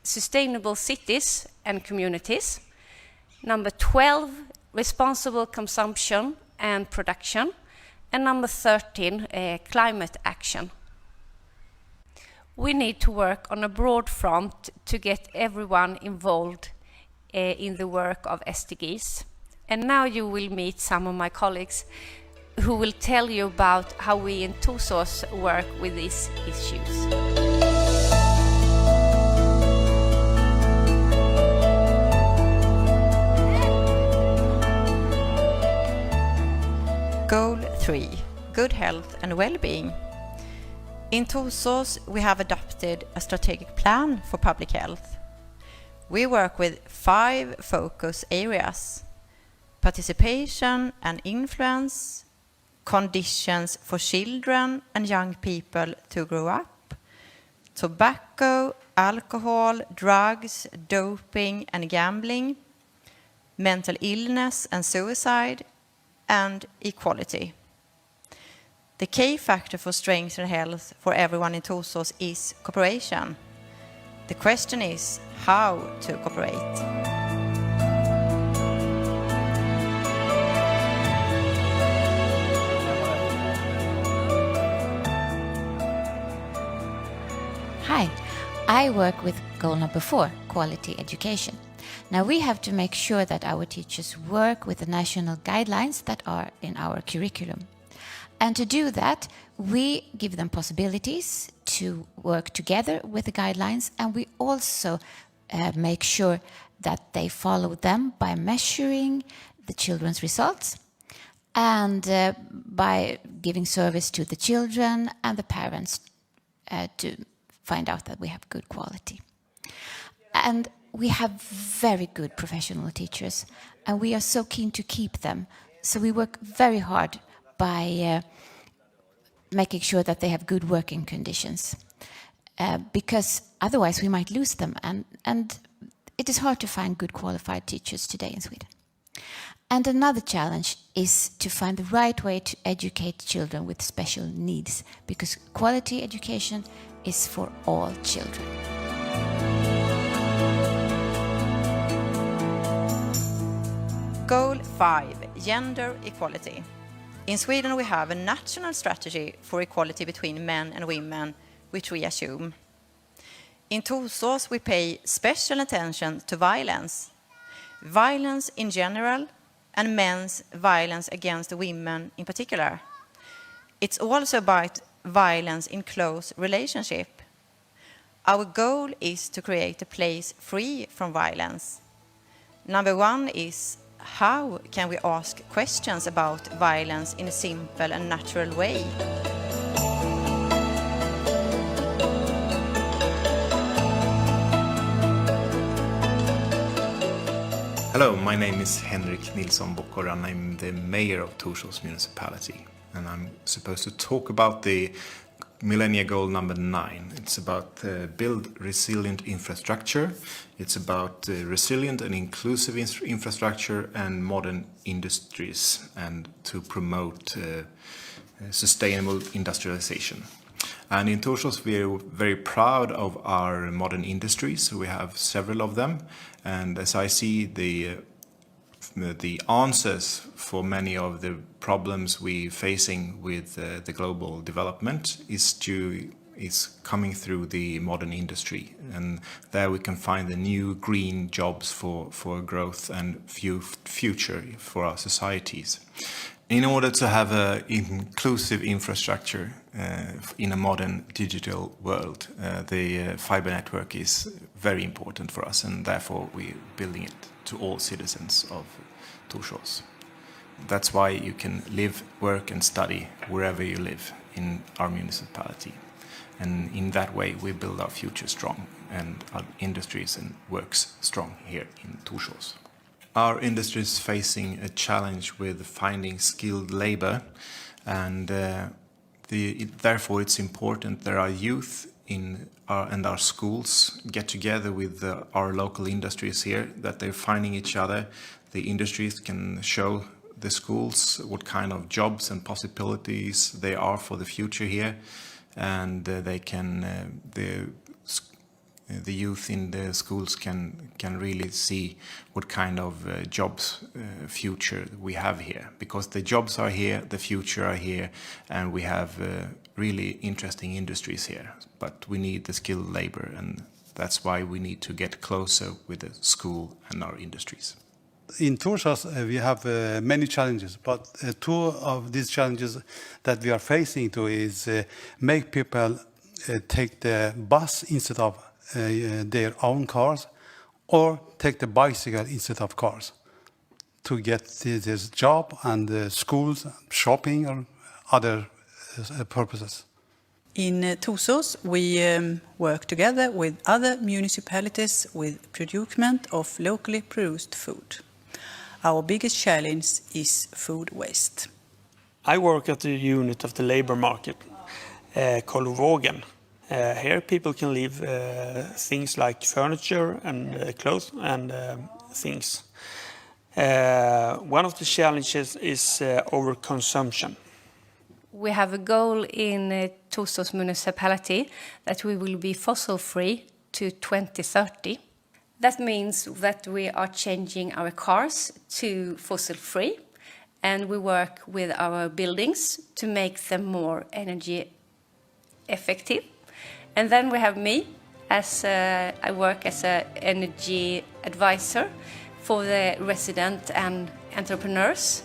sustainable cities and communities. Number 12, responsible consumption and production. And number 13, climate action. We need to work on a broad front to get everyone involved in the work of SDGs. And now you will meet some of my colleagues who will tell you about how we in Torsås work with these issues. Goal 3, good health and well-being. In Torsås, we have adopted a strategic plan for public health. We work with 5 focus areas: participation and influence, conditions for children and young people to grow up, tobacco, alcohol, drugs, doping and gambling, mental illness and suicide, and equality. The key factor for strength and health for everyone in Torsås is cooperation. The question is how to cooperate. Hi, I work with goal number 4, quality education. Now we have to make sure that our teachers work with the national guidelines that are in our curriculum. And to do that, we give them possibilities to work together with the guidelines, and we also make sure that they follow them by measuring the children's results and by giving service to the children and the parents to find out that we have good quality. And we have very good professional teachers, and we are so keen to keep them. So we work very hard by making sure that they have good working conditions, because otherwise we might lose them, and it is hard to find good qualified teachers today in Sweden. And another challenge is to find the right way to educate children with special needs, because quality education is for all children. Goal 5, gender equality. In Sweden we have a national strategy for equality between men and women, which we assume. In Torsås we pay special attention to violence. Violence in general and men's violence against women in particular. It's also about violence in close relationship. Our goal is to create a place free from violence. Number 1 is how can we ask questions about violence in a simple and natural way? Hello, my name is Henrik Nilsson Bokor and I'm the mayor of Torsås municipality. And I'm supposed to talk about the Millennium Goal number 9. It's about build resilient infrastructure. It's about resilient and inclusive infrastructure and modern industries, and to promote sustainable industrialization. And in Torsås we're very proud of our modern industries. We have several of them, and as I see the answers for many of the problems we're facing with the global development is coming through the modern industry, and there we can find the new green jobs for growth and future for our societies. In order to have an inclusive infrastructure in a modern digital world, the fiber network is very important for us, and therefore we're building it to all citizens of Torsås. That's why you can live, work and study wherever you live in our municipality. And in that way we build our future strong and our industries and works strong here in Torsås. Our industry is facing a challenge with finding skilled labor, and therefore it's important that our youth and our schools get together with our local industries here, that they're finding each other. The industries can show the schools what kind of jobs and possibilities there are for the future here, and they can the youth in the schools can really see what kind of jobs future we have here, because the jobs are here, the future are here, and we have really interesting industries here, but we need the skilled labor, and that's why we need to get closer with the school and our industries. In Torsås, we have many challenges, but two of these challenges that we are facing to is make people take the bus instead of their own cars, or take the bicycle instead of cars to get this job and schools, shopping, or other purposes. In Torsås, we work together with other municipalities with procurement of locally produced food. Our biggest challenge is food waste. I work at the unit of the labor market called Vågen. Here people can leave things like furniture and clothes and things. One of the challenges is overconsumption. We have a goal in Torsås municipality that we will be fossil free to 2030. That means that we are changing our cars to fossil free, and we work with our buildings to make them more energy effective. And then we have me, as I work as an energy advisor for the resident and entrepreneurs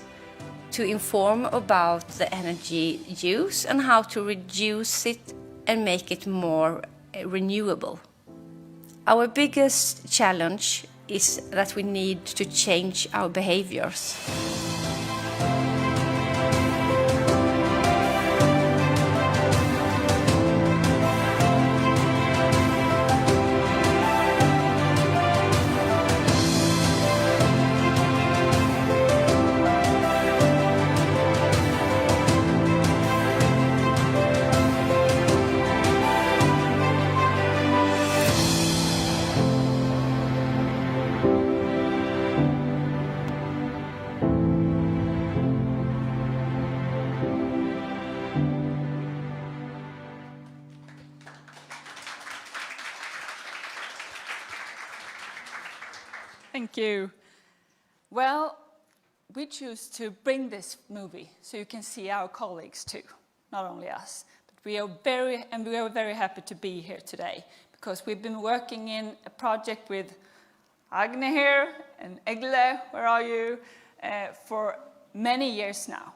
to inform about the energy use and how to reduce it and make it more renewable. Our biggest challenge is that we need to change our behaviors. Thank you. Well, we choose to bring this movie so you can see our colleagues too, not only us. But we are very happy to be here today because we've been working in a project with Agne here and Egle, where are you, for many years now.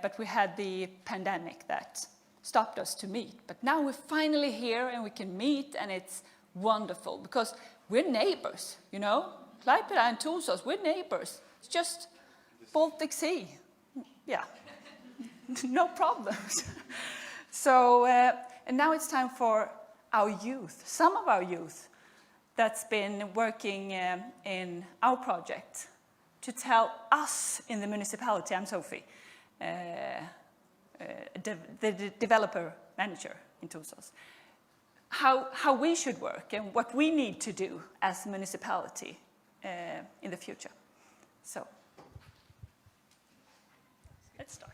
But we had the pandemic that stopped us to meet. But now we're finally here and we can meet, and it's wonderful because we're neighbors, you know? Klaipeda and Torsås, we're neighbors. It's just Baltic Sea. Yeah, no problems. So, and now it's time for our youth, some of our youth that's been working in our project to tell us in the municipality, I'm Sophie, the developer manager in Torsås, how we should work and what we need to do as a municipality in the future. So, let's start.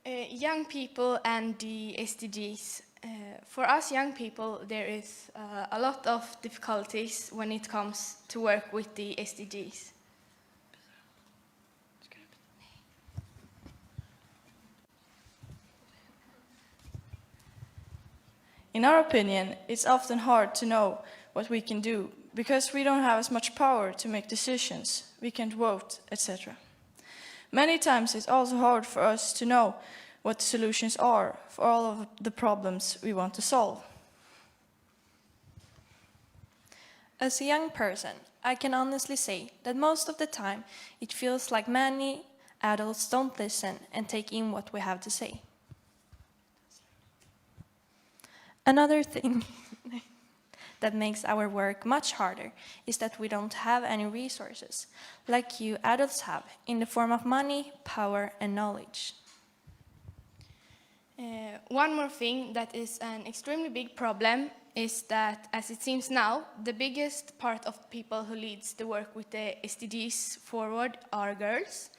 Young people and the SDGs. For us young people, there is a lot of difficulties when it comes to work with the SDGs. In our opinion, it's often hard to know what we can do because we don't have as much power to make decisions, we can't vote, etc. Many times it's also hard for us to know what the solutions are for all of the problems we want to solve. As a young person, I can honestly say that most of the time it feels like many adults don't listen and take in what we have to say. Another thing that makes our work much harder is that we don't have any resources, like you adults have, in the form of money, power, and knowledge. One more thing that is an extremely big problem is that, as it seems now, the biggest part of people who leads the work with the SDGs forward are girls.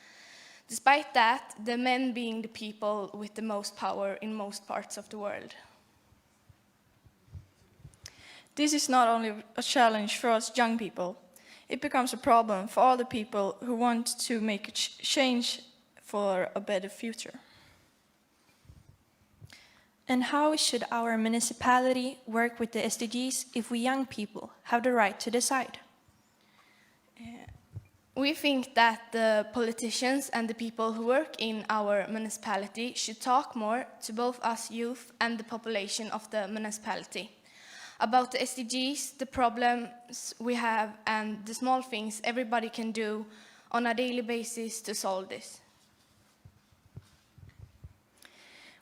Despite that, the men being the people with the most power in most parts of the world. This is not only a challenge for us young people, it becomes a problem for all the people who want to make a change for a better future. And how should our municipality work with the SDGs if we young people have the right to decide? We think that the politicians and the people who work in our municipality should talk more to both us youth and the population of the municipality about the SDGs, the problems we have, and the small things everybody can do on a daily basis to solve this.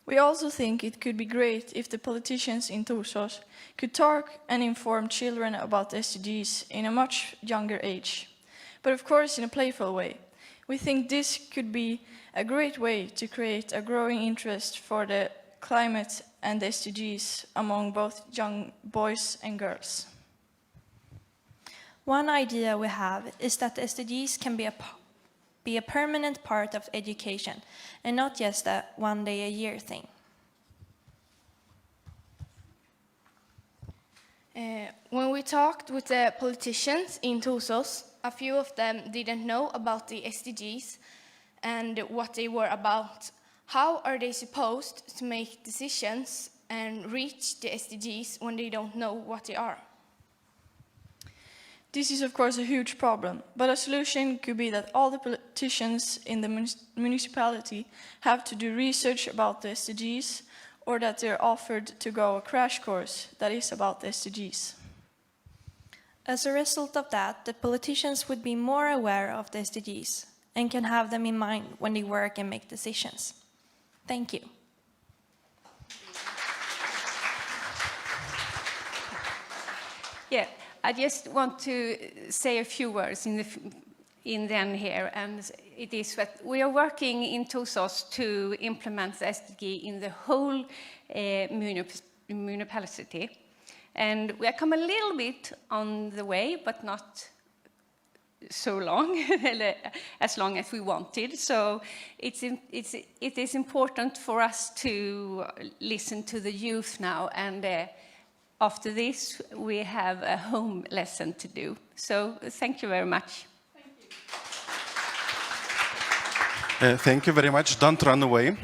We also think it could be great if the politicians in Torsås could talk and inform children about SDGs in a much younger age, but of course in a playful way. We think this could be a great way to create a growing interest for the climate and the SDGs among both young boys and girls. One idea we have is that the SDGs can be a permanent part of education and not just a one-day-a-year thing. When we talked with the politicians in Torsås, a few of them didn't know about the SDGs and what they were about. How are they supposed to make decisions and reach the SDGs when they don't know what they are? This is of course a huge problem, but a solution could be that all the politicians in the municipality have to do research about the SDGs, or that they're offered to go a crash course that is about the SDGs. As a result of that, the politicians would be more aware of the SDGs and can have them in mind when they work and make decisions. Thank you. Yeah, I just want to say a few words in the end here, and it is that we are working in Torsås to implement the SDG in the whole municipality, and we have come a little bit on the way, but not so long, as long as we wanted. So it is important for us to listen to the youth now, and after this we have a home lesson to do. So thank you very much. Thank you very much. Don't run away.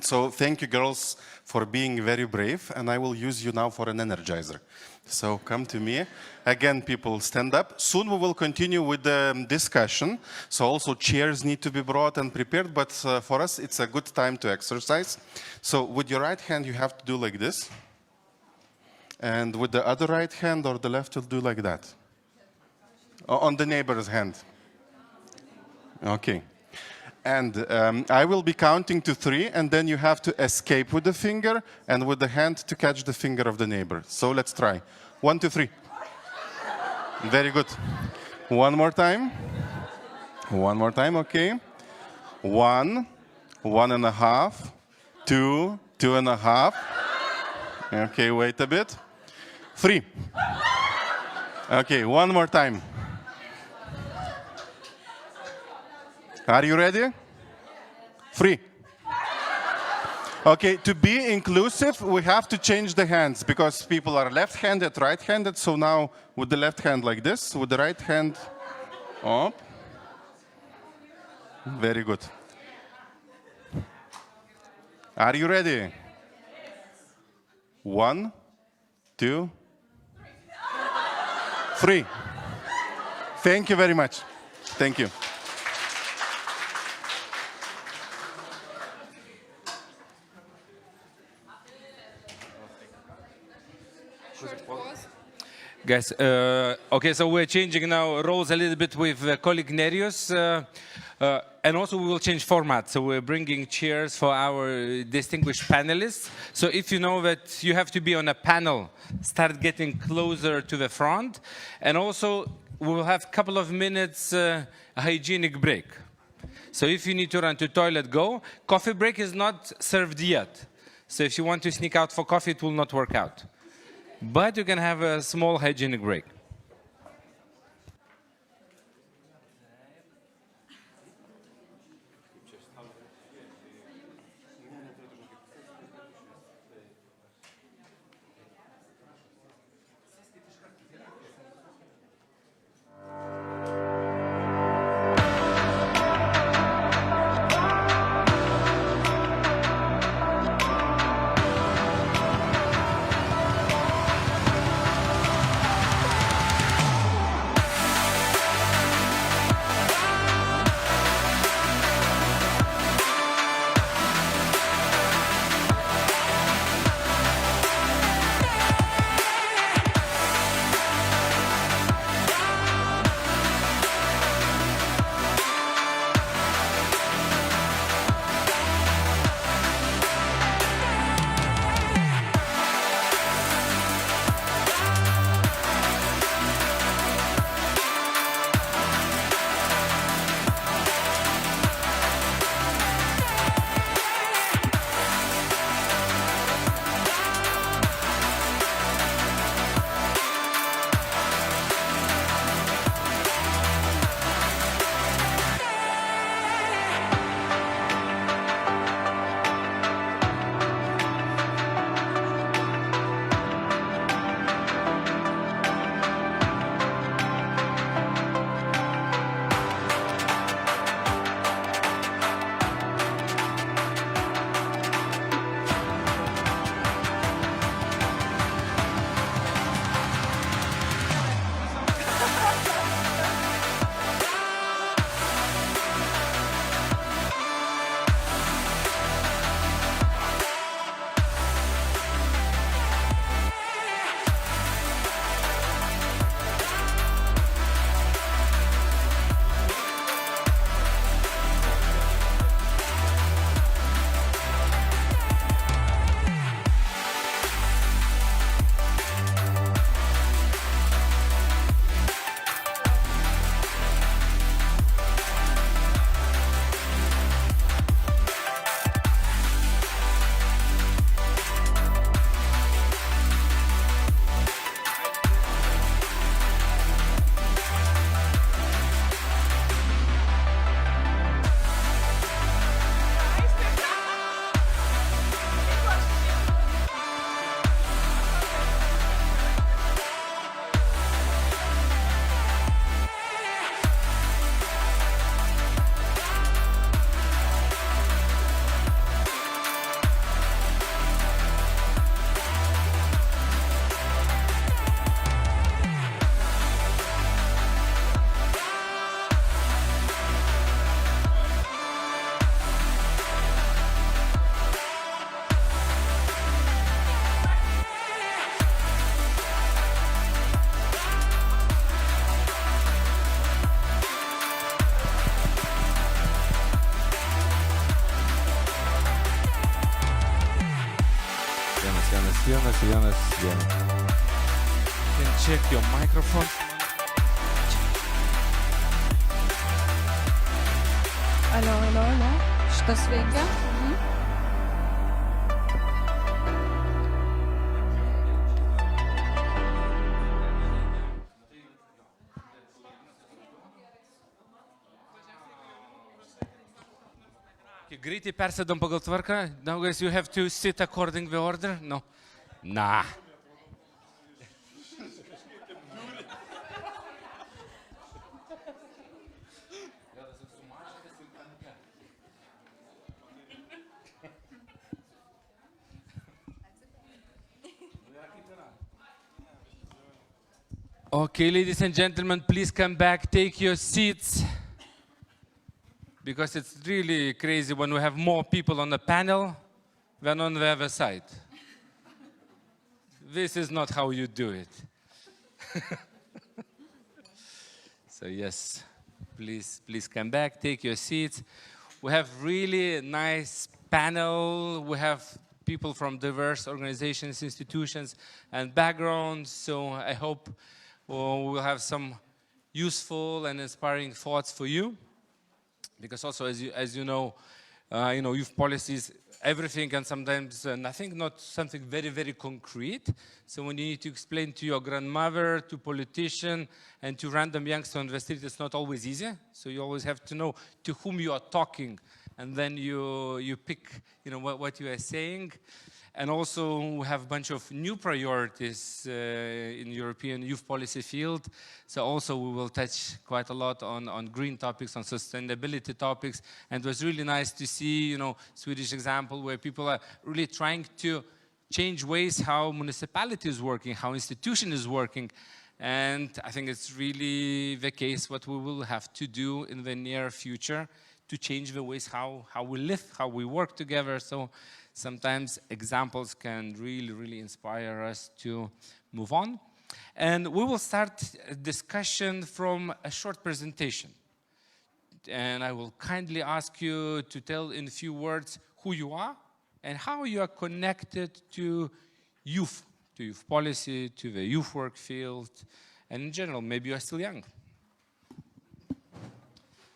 So thank you, girls, for being very brave, and I will use you now for an energizer. So come to me. Again, people, stand up. Soon we will continue with the discussion. So also chairs need to be brought and prepared, but for us it's a good time to exercise. So with your right hand you have to do like this. And with the other right hand or the left, you'll do like that. On the neighbor's hand. Okay. And I will be counting to 3, and then you have to escape with the finger and with the hand to catch the finger of the neighbor. So let's try. 1, 2, 3. Very good. One more time. One more time, okay. 1, 1.5, 2, 2.5. Okay, wait a bit. 3. Okay, one more time. Are you ready? 3. Okay, to be inclusive, we have to change the hands because people are left-handed, right-handed. So now with the left hand like this, with the right hand up. Very good. Are you ready? 1, 2, Free. Thank you very much. Thank you. Guys, okay, so we're changing now roles a little bit with colleague Nerius, and also we will change format. So we're bringing chairs for our distinguished panelists. So if you know that you have to be on a panel, start getting closer to the front. And also we will have a couple of minutes hygienic break. So if you need to run to toilet, go. Coffee break is not served yet. So if you want to sneak out for coffee, it will not work out. But you can have a small hygienic break. vienas. You can check your microphone. Aló. Šitas veikia? Greitai persėdam pagal tvarką. Now guys, you have to sit according the order. No. Nah. Okay, ladies and gentlemen, please come back, take your seats. Because it's really crazy when we have more people on the panel than on the other side. This is not how you do it. So yes, please come back, take your seats. We have really nice panel. We have people from diverse organizations, institutions, and backgrounds. So I hope we'll have some useful and inspiring thoughts for you. Because also, as you know, youth policies, everything and sometimes nothing, not something very, very concrete. So when you need to explain to your grandmother, to politician, and to random youngster on the street, it's not always easy. So you always have to know to whom you are talking, and then you pick, what you are saying. And also we have a bunch of new priorities in European youth policy field. So also we will touch quite a lot on green topics, on sustainability topics. And it was really nice to see, Swedish example where people are really trying to change ways how municipality is working, how institution is working. And I think it's really the case what we will have to do in the near future to change the ways how we live, how we work together. So sometimes examples can really, really inspire us to move on. And we will start a discussion from a short presentation. And I will kindly ask you to tell in a few words who you are and how you are connected to youth policy, to the youth work field, and in general, maybe you are still young.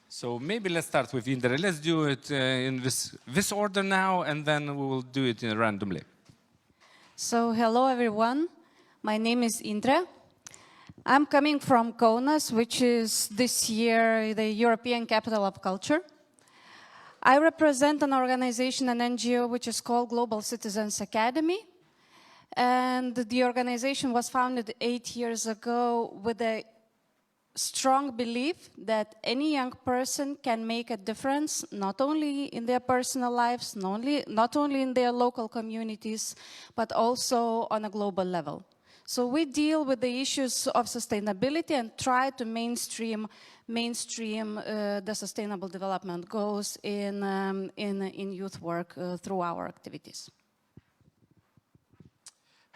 So maybe let's start with Indra. Let's do it in this order now, and then we will do it randomly. So hello everyone, my name is Indra. I'm coming from Kaunas, which is this year the European Capital of Culture. I represent an organization, an NGO, which is called Global Citizens Academy. And the organization was founded 8 years ago with a strong belief that any young person can make a difference, not only in their personal lives, not only in their local communities, but also on a global level. So we deal with the issues of sustainability and try to mainstream the sustainable development goals in youth work through our activities.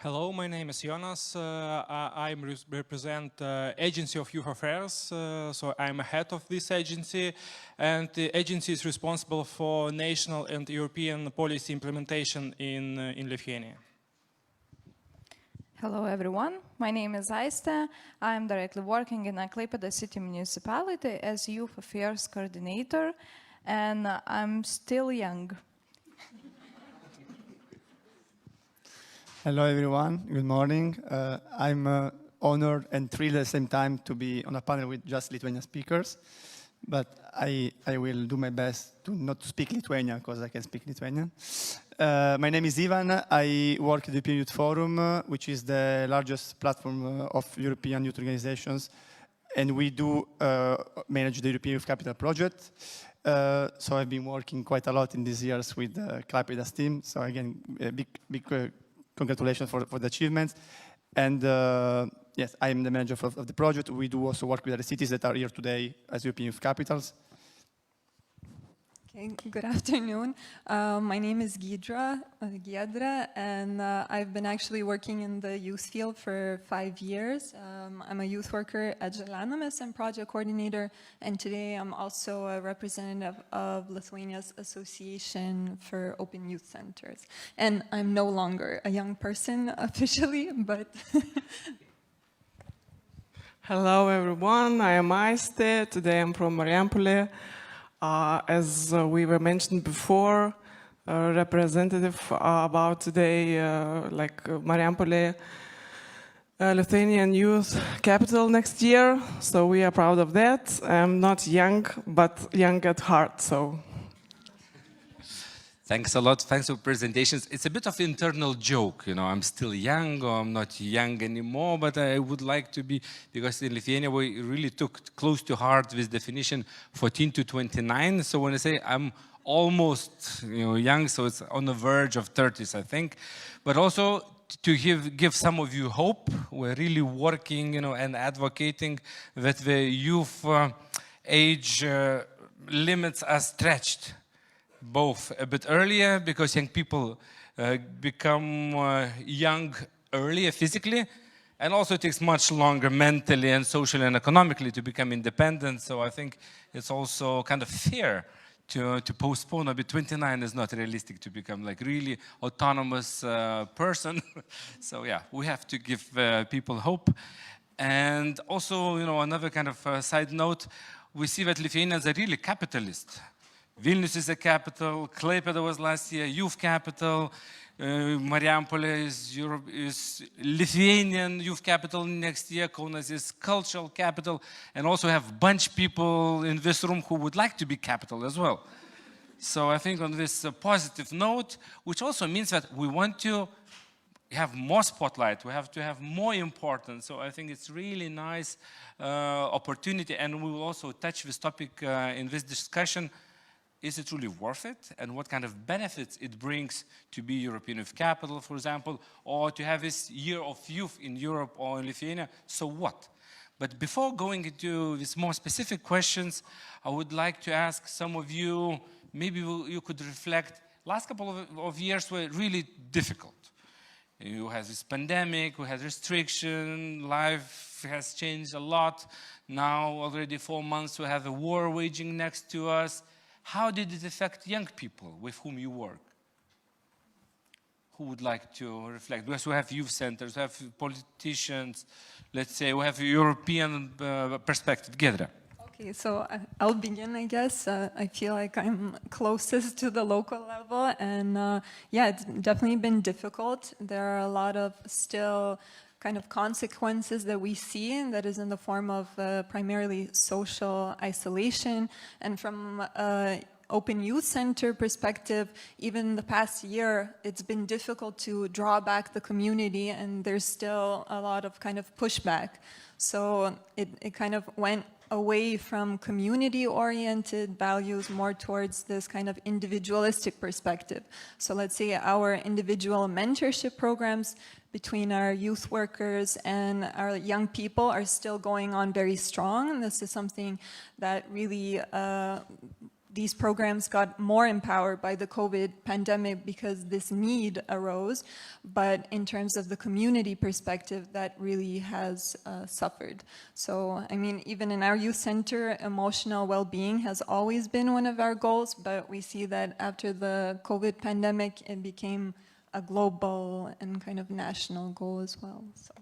Hello, my name is Jonas. I represent Agency of Youth Affairs, so I'm head of this agency, and the agency is responsible for national and European policy implementation in Lithuania. Hello everyone, my name is Aiste. I'm directly working in Klaipėda City Municipality as Youth Affairs Coordinator, and I'm still young. Hello everyone, good morning. I'm honored and thrilled at the same time to be on a panel with just Lithuanian speakers, but I will do my best to not speak Lithuanian because I can speak Lithuanian. My name is Ivan. I work at the European Youth Forum, which is the largest platform of European youth organizations, and we do manage the European Youth Capital project. So I've been working quite a lot in these years with Klaipėda's team. So again, a big congratulations for the achievements. And yes, I'm the manager of the project. We do also work with other cities that are here today as European Youth Capitals. Okay, good afternoon. My name is Giedra, and I've been actually working in the youth field for 5 years. I'm a youth worker at Dalinosi and project coordinator, and today I'm also a representative of Lithuania's Association for Open Youth Centers. And I'm no longer a young person officially, but... Hello everyone, I am Aiste. Today I'm from Marijampolė. As we were mentioned before, representative about today, like Marijampolė, Lithuanian Youth Capital next year. So we are proud of that. I'm not young, but young at heart. So. Thanks a lot. Thanks for presentations. It's a bit of internal joke, I'm still young or I'm not young anymore, but I would like to be, because in Lithuania we really took close to heart this definition 14 to 29. So when I say I'm almost young, so it's on the verge of 30s, I think. But also to give some of you hope. We're really working, and advocating that the youth age limits are stretched, both a bit earlier, because young people become young earlier physically, and also it takes much longer mentally and socially and economically to become independent. So I think it's also kind of fair to postpone. A bit 29 is not realistic to become like really autonomous person. So yeah, we have to give people hope. And also, another kind of side note, we see that Lithuanians are really capitalist. Vilnius is a capital, Klaipėda was last year youth capital, Marijampolė is Lithuanian youth capital next year, Kaunas is cultural capital, and also have bunch of people in this room who would like to be capital as well. So I think on this positive note, which also means that we want to have more spotlight, we have to have more importance. So I think it's really nice opportunity, and we will also touch this topic in this discussion. Is it truly worth it? And what kind of benefits it brings to be European Youth Capital, for example, or to have this year of youth in Europe or in Lithuania? So what? But before going into these more specific questions, I would like to ask some of you, maybe you could reflect, last couple of years were really difficult. You had this pandemic, we had restriction, life has changed a lot. Now already 4 months we have a war waging next to us. How did it affect young people with whom you work? Who would like to reflect? Because we have youth centers, we have politicians, let's say we have a European perspective. Gedra. Okay, so I'll begin, I guess. I feel like I'm closest to the local level, and yeah, it's definitely been difficult. There are a lot of still kind of consequences that we see, and that is in the form of primarily social isolation. And from Open Youth Center perspective, even the past year, it's been difficult to draw back the community, and there's still a lot of kind of pushback. So it kind of went away from community-oriented values more towards this kind of individualistic perspective. So let's say our individual mentorship programs between our youth workers and our young people are still going on very strong. And this is something that really these programs got more empowered by the COVID pandemic because this need arose. But in terms of the community perspective, that really has suffered. So, I mean, even in our youth center, emotional well-being has always been one of our goals, but we see that after the COVID pandemic, it became a global and kind of national goal as well. So.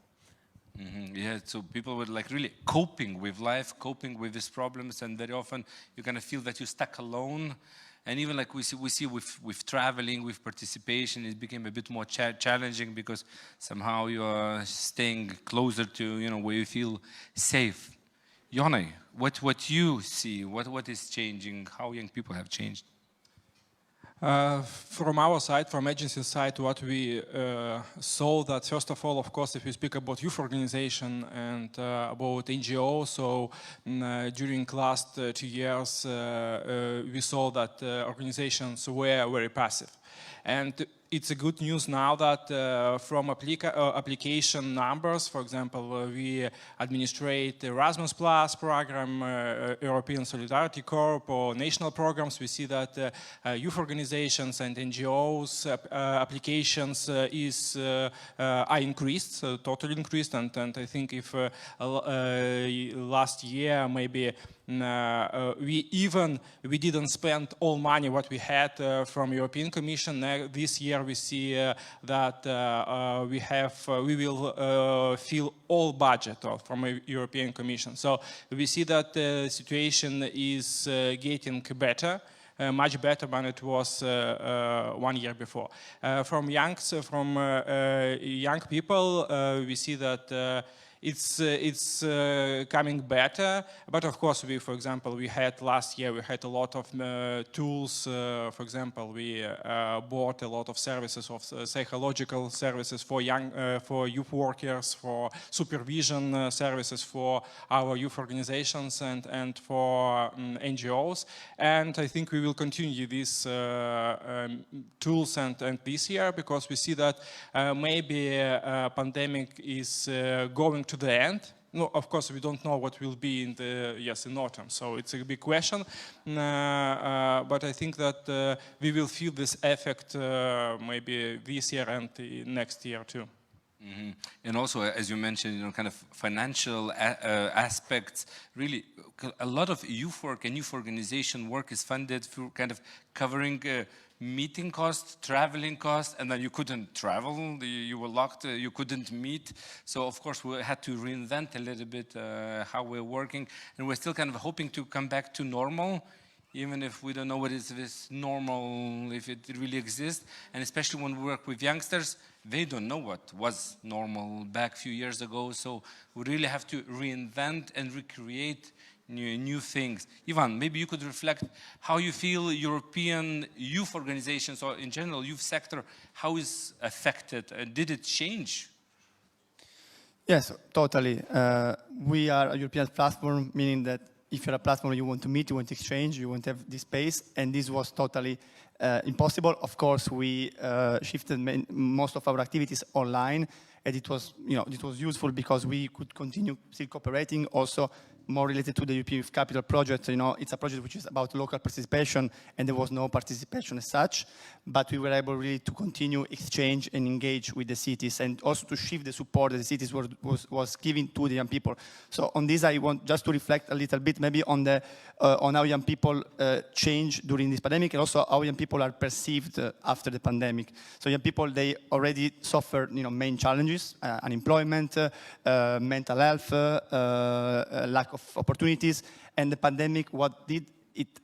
Yeah, so people were like really coping with life, coping with these problems, and very often you kind of feel that you're stuck alone. And even like we see with traveling, with participation, it became a bit more challenging because somehow you are staying closer to where you feel safe. Jonai, what you see, what is changing, how young people have changed? From our side, from agency side, what we saw that first of all, of course, if we speak about youth organization and about NGO, so during last 2 years, we saw that organizations were very passive. And it's a good news now that from application numbers, for example, we administrate the Erasmus Plus program, European Solidarity Corps, or national programs. We see that youth organizations and NGOs applications are increased, so totally increased. And I think if last year maybe we didn't spend all money what we had from European Commission. This year we see that we will fill all budget from a European Commission. So we see that the situation is getting better. Much better than it was 1 year before. From young people, we see that it's coming better. But of course, for example, last year we had a lot of tools. For example, we bought a lot of services of psychological services for youth workers, for supervision services for our youth organizations and for NGOs. And I think we will continue these tools and this year, because we see that maybe pandemic is going to the end. No, of course, we don't know what will be in autumn. So it's a big question. But I think that we will feel this effect maybe this year and next year too. Mm-hmm. And also, as you mentioned, kind of financial aspects. Really, a lot of youth work and youth organization work is funded through kind of covering meeting costs, traveling costs, and then you couldn't travel, you were locked, you couldn't meet. So of course we had to reinvent a little bit how we're working, and we're still kind of hoping to come back to normal, even if we don't know what is this normal, if it really exists. And especially when we work with youngsters, they don't know what was normal back a few years ago. So we really have to reinvent and recreate new things. Ivan, maybe you could reflect how you feel European youth organizations, or in general youth sector, how is affected? Did it change? Yes, totally. We are a European platform, meaning that if you're a platform, you want to meet, you want to exchange, you want to have this space, and this was totally impossible. Of course, we shifted most of our activities online, and it was useful because we could continue still cooperating. Also, more related to the European Youth Capital project, it's a project which is about local participation, and there was no participation as such, but we were able really to continue exchange and engage with the cities, and also to shift the support that the cities was giving to the young people. So on this, I want just to reflect a little bit maybe on how young people change during this pandemic, and also how young people are perceived after the pandemic. So young people, they already suffered main challenges: unemployment, mental health, lack of opportunities, and the pandemic, what did it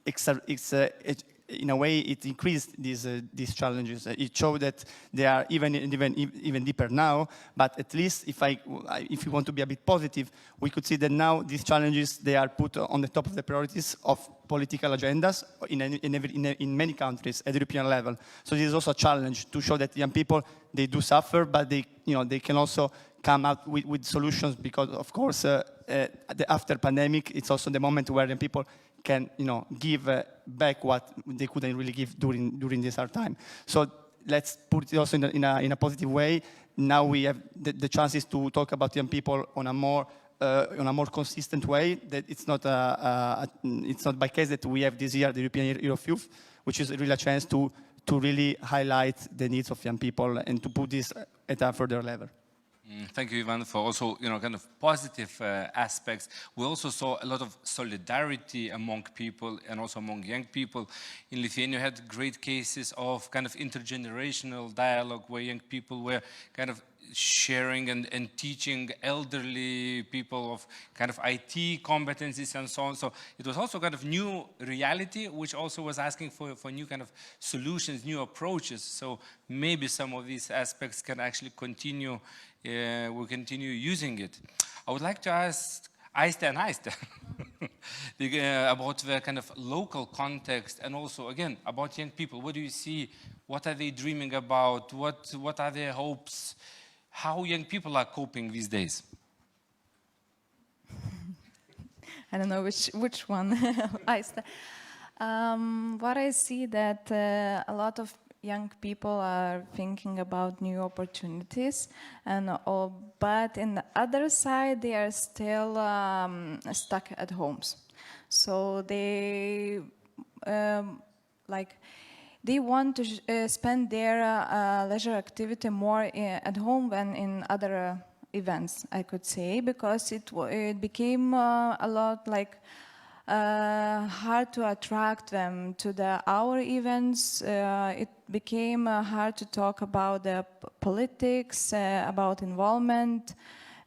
in a way, it increased these challenges. It showed that they are even deeper now. But at least, if we want to be a bit positive, we could see that now these challenges, they are put on the top of the priorities of political agendas in many countries at the European level. So this is also a challenge to show that young people, they do suffer, but they can also come out with solutions, because of course after pandemic, it's also the moment where young people can give back what they couldn't really give during this hard time. So let's put it also in a positive way. Now we have the chances to talk about young people on a more consistent way. That it's not by case that we have this year the European Year of Youth, which is really a chance to really highlight the needs of young people and to put this at a further level. Thank you, Ivan, for also kind of positive aspects. We also saw a lot of solidarity among people and also among young people. In Lithuania, we had great cases of kind of intergenerational dialogue where young people were kind of sharing and teaching elderly people of kind of IT competencies and so on. So it was also kind of new reality, which also was asking for new kind of solutions, new approaches. So maybe some of these aspects can actually continue. We'll continue using it. I would like to ask Aiste about the kind of local context, and also, again, about young people. What do you see? What are they dreaming about? What are their hopes? How young people are coping these days? I don't know which one. What I see that a lot of young people are thinking about new opportunities, but in the other side, they are still stuck at homes. So they they want to spend their leisure activity more at home than in other events, I could say, because it became a lot hard to attract them to our events. It became hard to talk about the politics, about involvement,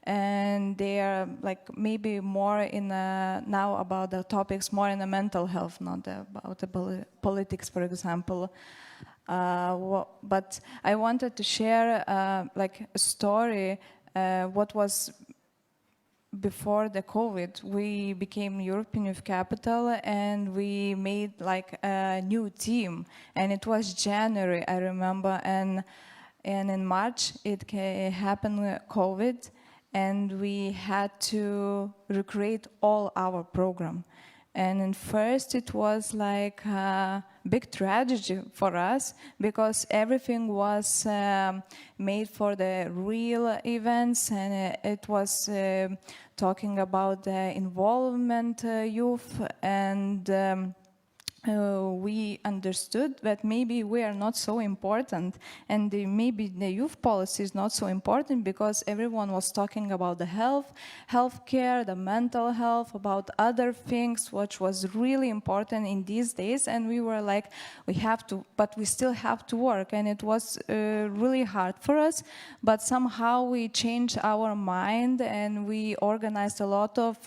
and they are maybe more now about the topics more in the mental health, not about the politics, for example. But I wanted to share a story. What was before the COVID, we became European Youth Capital, and we made like a new team. And it was January, I remember, and in March it happened COVID, and we had to recreate all our program. And at first it was like a big tragedy for us, because everything was made for the real events, and it was talking about the involvement youth, and we understood that maybe we are not so important, and maybe the youth policy is not so important, because everyone was talking about the healthcare, the mental health, about other things, which was really important in these days. And we were like, we have to, but we still have to work. And it was really hard for us, but somehow we changed our mind, and we organized a lot of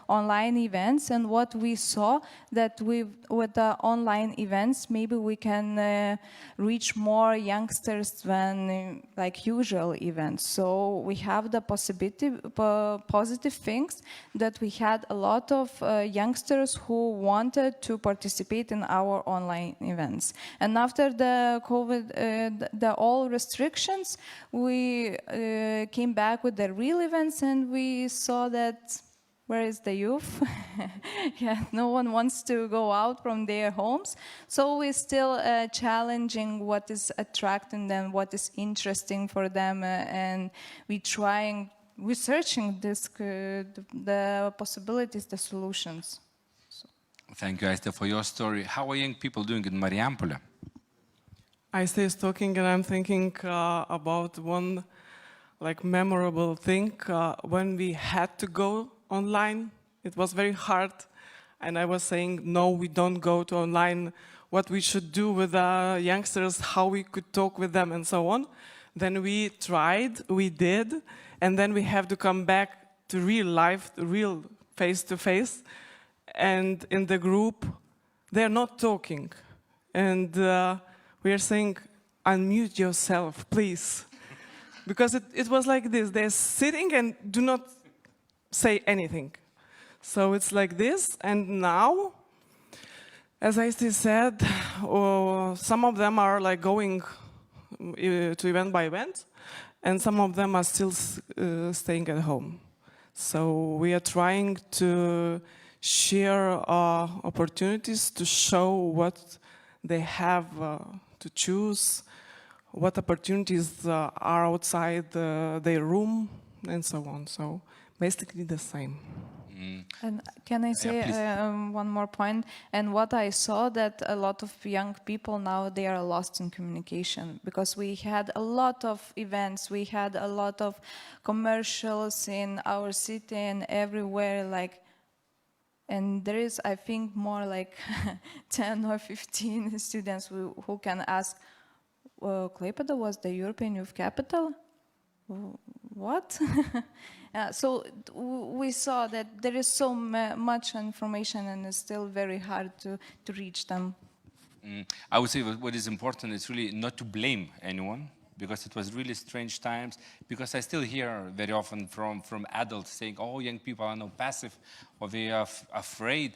online events. And what we saw, that with the online events, maybe we can reach more youngsters than like usual events. So we have the positive things, that we had a lot of youngsters who wanted to participate in our online events. And after the COVID, the all restrictions, we came back with the real events, and we saw that where is the youth? Yeah, no one wants to go out from their homes. So we're still challenging what is attracting them, what is interesting for them, and we're searching the possibilities, the solutions. So. Thank you, Aiste, for your story. How are young people doing in Marijampolė? Aiste is talking, and I'm thinking about one like memorable thing when we had to go online. It was very hard, and I was saying, no, we don't go to online, what we should do with the youngsters, how we could talk with them, and so on. Then we tried, we did, and then we have to come back to real life, real face-to-face, and in the group, they're not talking. And we are saying, unmute yourself, please. Because it was like this, they're sitting and do not say anything. So it's like this, and now, as I still said, some of them are like going to event by event, and some of them are still staying at home. So we are trying to share opportunities to show what they have to choose, what opportunities are outside their room, and so on. So basically the same. And can I say one more point? And what I saw, that a lot of young people now, they are lost in communication, because we had a lot of events, we had a lot of commercials in our city and everywhere, like, and there is, I think, more like 10 or 15 students who can ask, Klaipėda was the European Youth Capital? What? So we saw that there is so much information, and it's still very hard to reach them. I would say what is important is really not to blame anyone, because it was really strange times, because I still hear very often from adults saying, oh, young people are now passive, or they are afraid.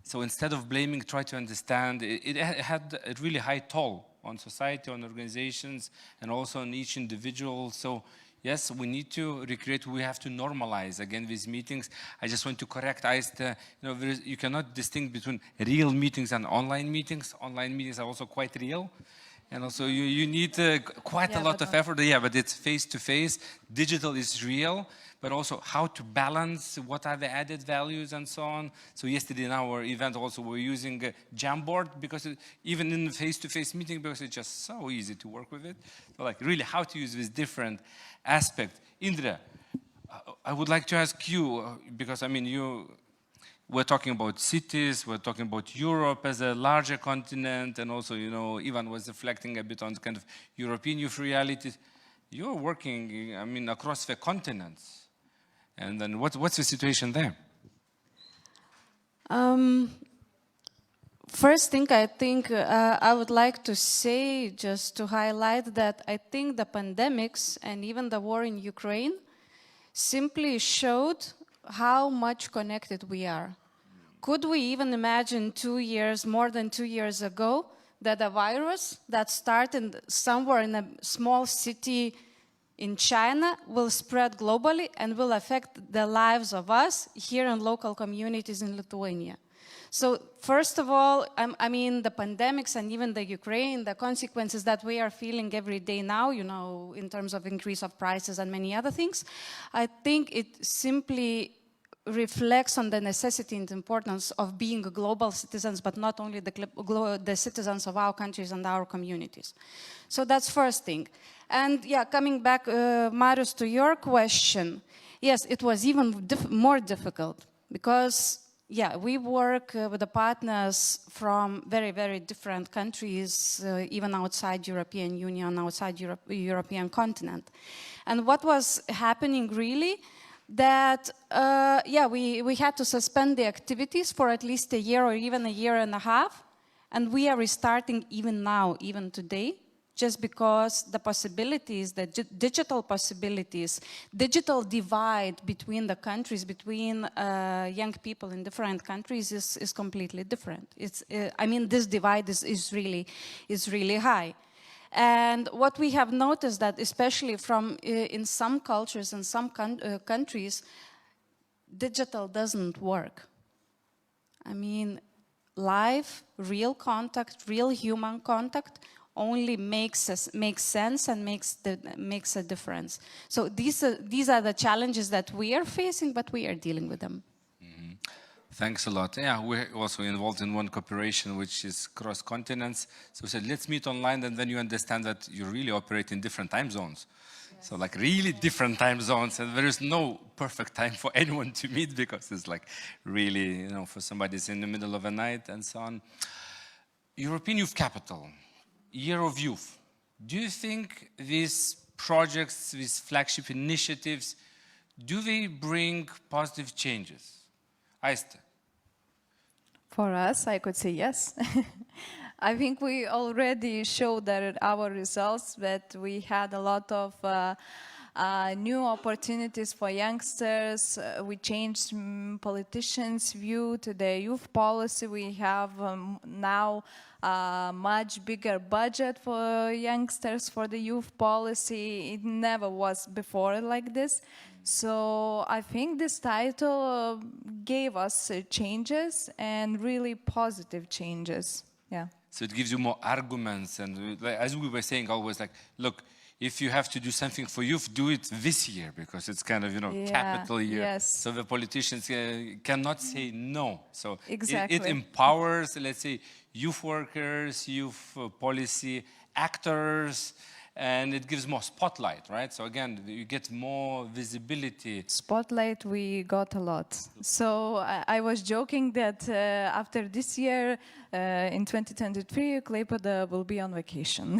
So instead of blaming, try to understand. It had a really high toll on society, on organizations, and also on each individual. So yes, we need to recreate, we have to normalize again these meetings. I just want to correct Aiste, you cannot distinguish between real meetings and online meetings. Online meetings are also quite real. And also you need quite a lot of effort. Yeah, but it's face-to-face. Digital is real, but also how to balance, what are the added values and so on. So yesterday in our event also we're using a Jamboard, because even in the face-to-face meeting, because it's just so easy to work with it. So like really how to use this different aspect. Indra, I would like to ask you, because I mean we're talking about cities, we're talking about Europe as a larger continent, and also, Ivan was reflecting a bit on kind of European youth realities. You're working, I mean, across the continents. And then what's the situation there? First thing I think I would like to say, just to highlight, that I think the pandemics and even the war in Ukraine simply showed how much connected we are. Could we even imagine more than 2 years ago, that a virus that started somewhere in a small city in China will spread globally and will affect the lives of us here in local communities in Lithuania? So first of all, I mean, the pandemics and even the Ukraine, the consequences that we are feeling every day now, you know, in terms of increase of prices and many other things, I think it simply reflects on the necessity and importance of being global citizens, but not only the citizens of our countries and our communities. So that's first thing. And yeah, coming back, Marius, to your question, yes, it was even more difficult because, yeah, we work with the partners from very, very different countries, even outside European Union, outside European continent. And what was happening really, that, yeah, we had to suspend the activities for at least a year or even a year and a half. And we are restarting even now, even today, just because the possibilities, the digital possibilities, digital divide between the countries, between young people in different countries is completely different. It's, I mean, this divide is really high. And what we have noticed that, especially from in some cultures and some countries, digital doesn't work. I mean, live, real contact, real human contact only makes sense and makes a difference. So these are the challenges that we are facing, but we are dealing with them. Thanks a lot. Yeah, we're also involved in one cooperation, which is cross continents. So we said, let's meet online, and then you understand that you really operate in different time zones. Yes. So like really different time zones, and there is no perfect time for anyone to meet because it's like really, you know, for somebody's in the middle of the night and so on. European Youth Capital, Year of Youth. Do you think these projects, these flagship initiatives, do they bring positive changes? Aiste. For us, I could say yes. I think we already showed that our results, that we had a lot of new opportunities for youngsters. We changed politicians' view to the youth policy. We have now a much bigger budget for youngsters for the youth policy. It never was before like this. So I think this title gave us changes and really positive changes. Yeah. So it gives you more arguments, and as we were saying always, like, look, if you have to do something for youth, do it this year because it's kind of, you know, capital year. Yes. So the politicians cannot say no. So exactly. It empowers, let's say, youth workers, youth policy actors, and it gives more spotlight, right? So again, you get more visibility. Spotlight, we got a lot. So I was joking that after this year, in 2023, Klaipėda will be on vacation.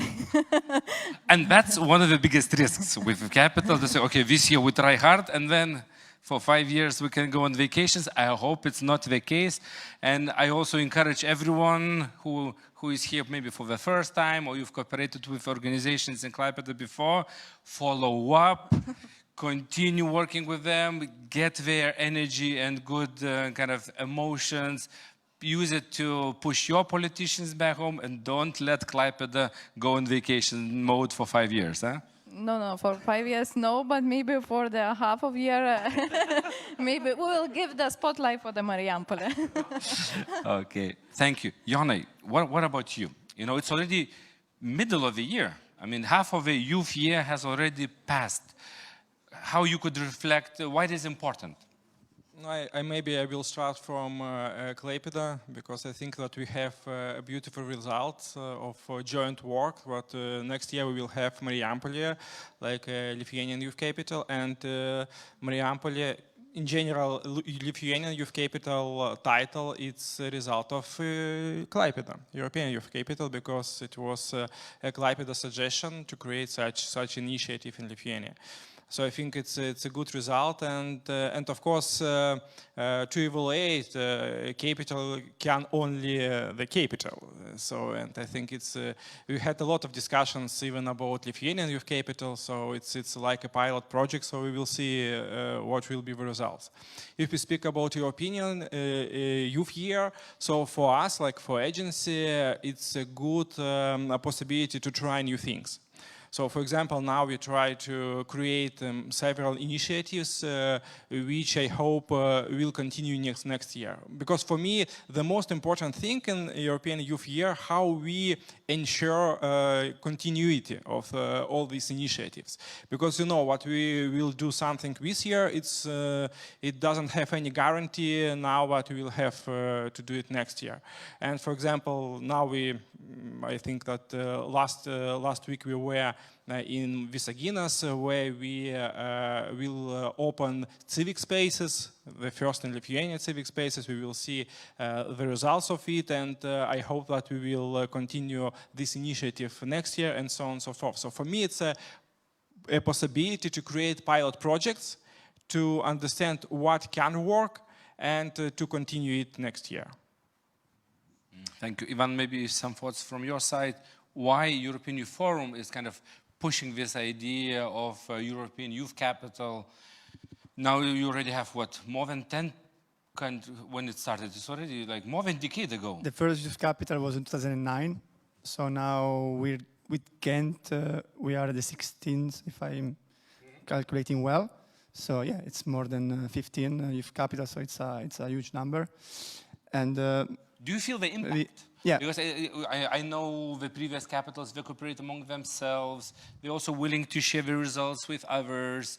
And that's one of the biggest risks with capital, to say, okay, this year we try hard, and then for 5 years we can go on vacations. I hope it's not the case. And I also encourage everyone who is here maybe for the first time, or you've cooperated with organizations in Klaipėda before, follow up, continue working with them, get their energy and good kind of emotions, use it to push your politicians back home, and don't let Klaipėda go in vacation mode for 5 years, huh? No, for 5 years, no, but maybe for the half of year, maybe we will give the spotlight for the Marijampolė. Okay, thank you. Jonai, what about you? You know, it's already middle of the year. I mean, half of the youth year has already passed. How you could reflect, why it is important? Maybe I will start from Klaipėda, because I think that we have a beautiful result of joint work. But next year we will have Marijampolė, like Lithuanian Youth Capital, and Marijampolė, in general, Lithuanian Youth Capital title, it's a result of Klaipėda, European Youth Capital, because it was a Klaipėda suggestion to create such initiative in Lithuania. So I think it's a good result, and of course to evaluate capital can only the capital. So, and I think we had a lot of discussions even about Lithuanian youth capital. So it's like a pilot project. So we will see what will be the results. If we speak about European Youth Year, so for us, like for agency, it's a good possibility to try new things. So, for example, now we try to create several initiatives which I hope will continue next year. Because for me, the most important thing in European Youth Year, how we ensure continuity of all these initiatives. Because, you know, what we will do something this year, it doesn't have any guarantee now what we will have to do it next year. And for example, now I think that last week we were in Visaginas, where we will open civic spaces, the first in Lithuania civic spaces. We will see the results of it, and I hope that we will continue this initiative next year, and so on and so forth. So for me, it's a possibility to create pilot projects, to understand what can work, and to continue it next year. Thank you. Ivan, maybe some thoughts from your side. Why European Youth Forum is kind of pushing this idea of European Youth Capital? Now you already have, what, more than 10 when it started? It's already like more than a decade ago. The first Youth Capital was in 2009. So now with Ghent, we are at the 16th, if I'm calculating well. So yeah, it's more than 15 Youth Capital, so it's a huge number. And do you feel the impact? Yeah. Because I know the previous capitals, they cooperate among themselves. They're also willing to share the results with others.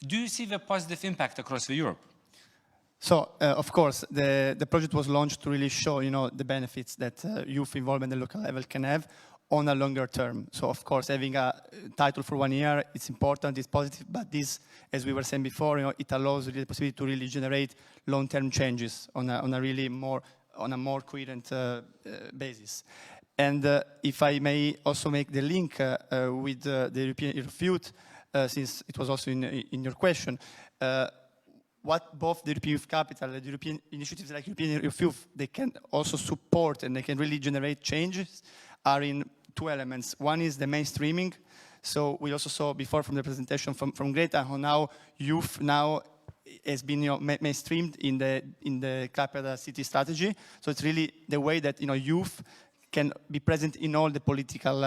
Do you see the positive impact across Europe? So, of course, the project was launched to really show, you know, the benefits that youth involvement at the local level can have on a longer term. So, of course, having a title for 1 year, it's important, it's positive, but this, as we were saying before, you know, it allows really the possibility to really generate long-term changes on a more coherent basis. And if I may also make the link with the European Youth, since it was also in your question, what both the European Youth Capital and the European initiatives like European Youth, they can also support and they can really generate changes are in two elements. One is the mainstreaming. So we also saw before from the presentation from Greta how now youth now has been, you know, mainstreamed in the capital city strategy. So it's really the way that, you know, youth can be present in all the political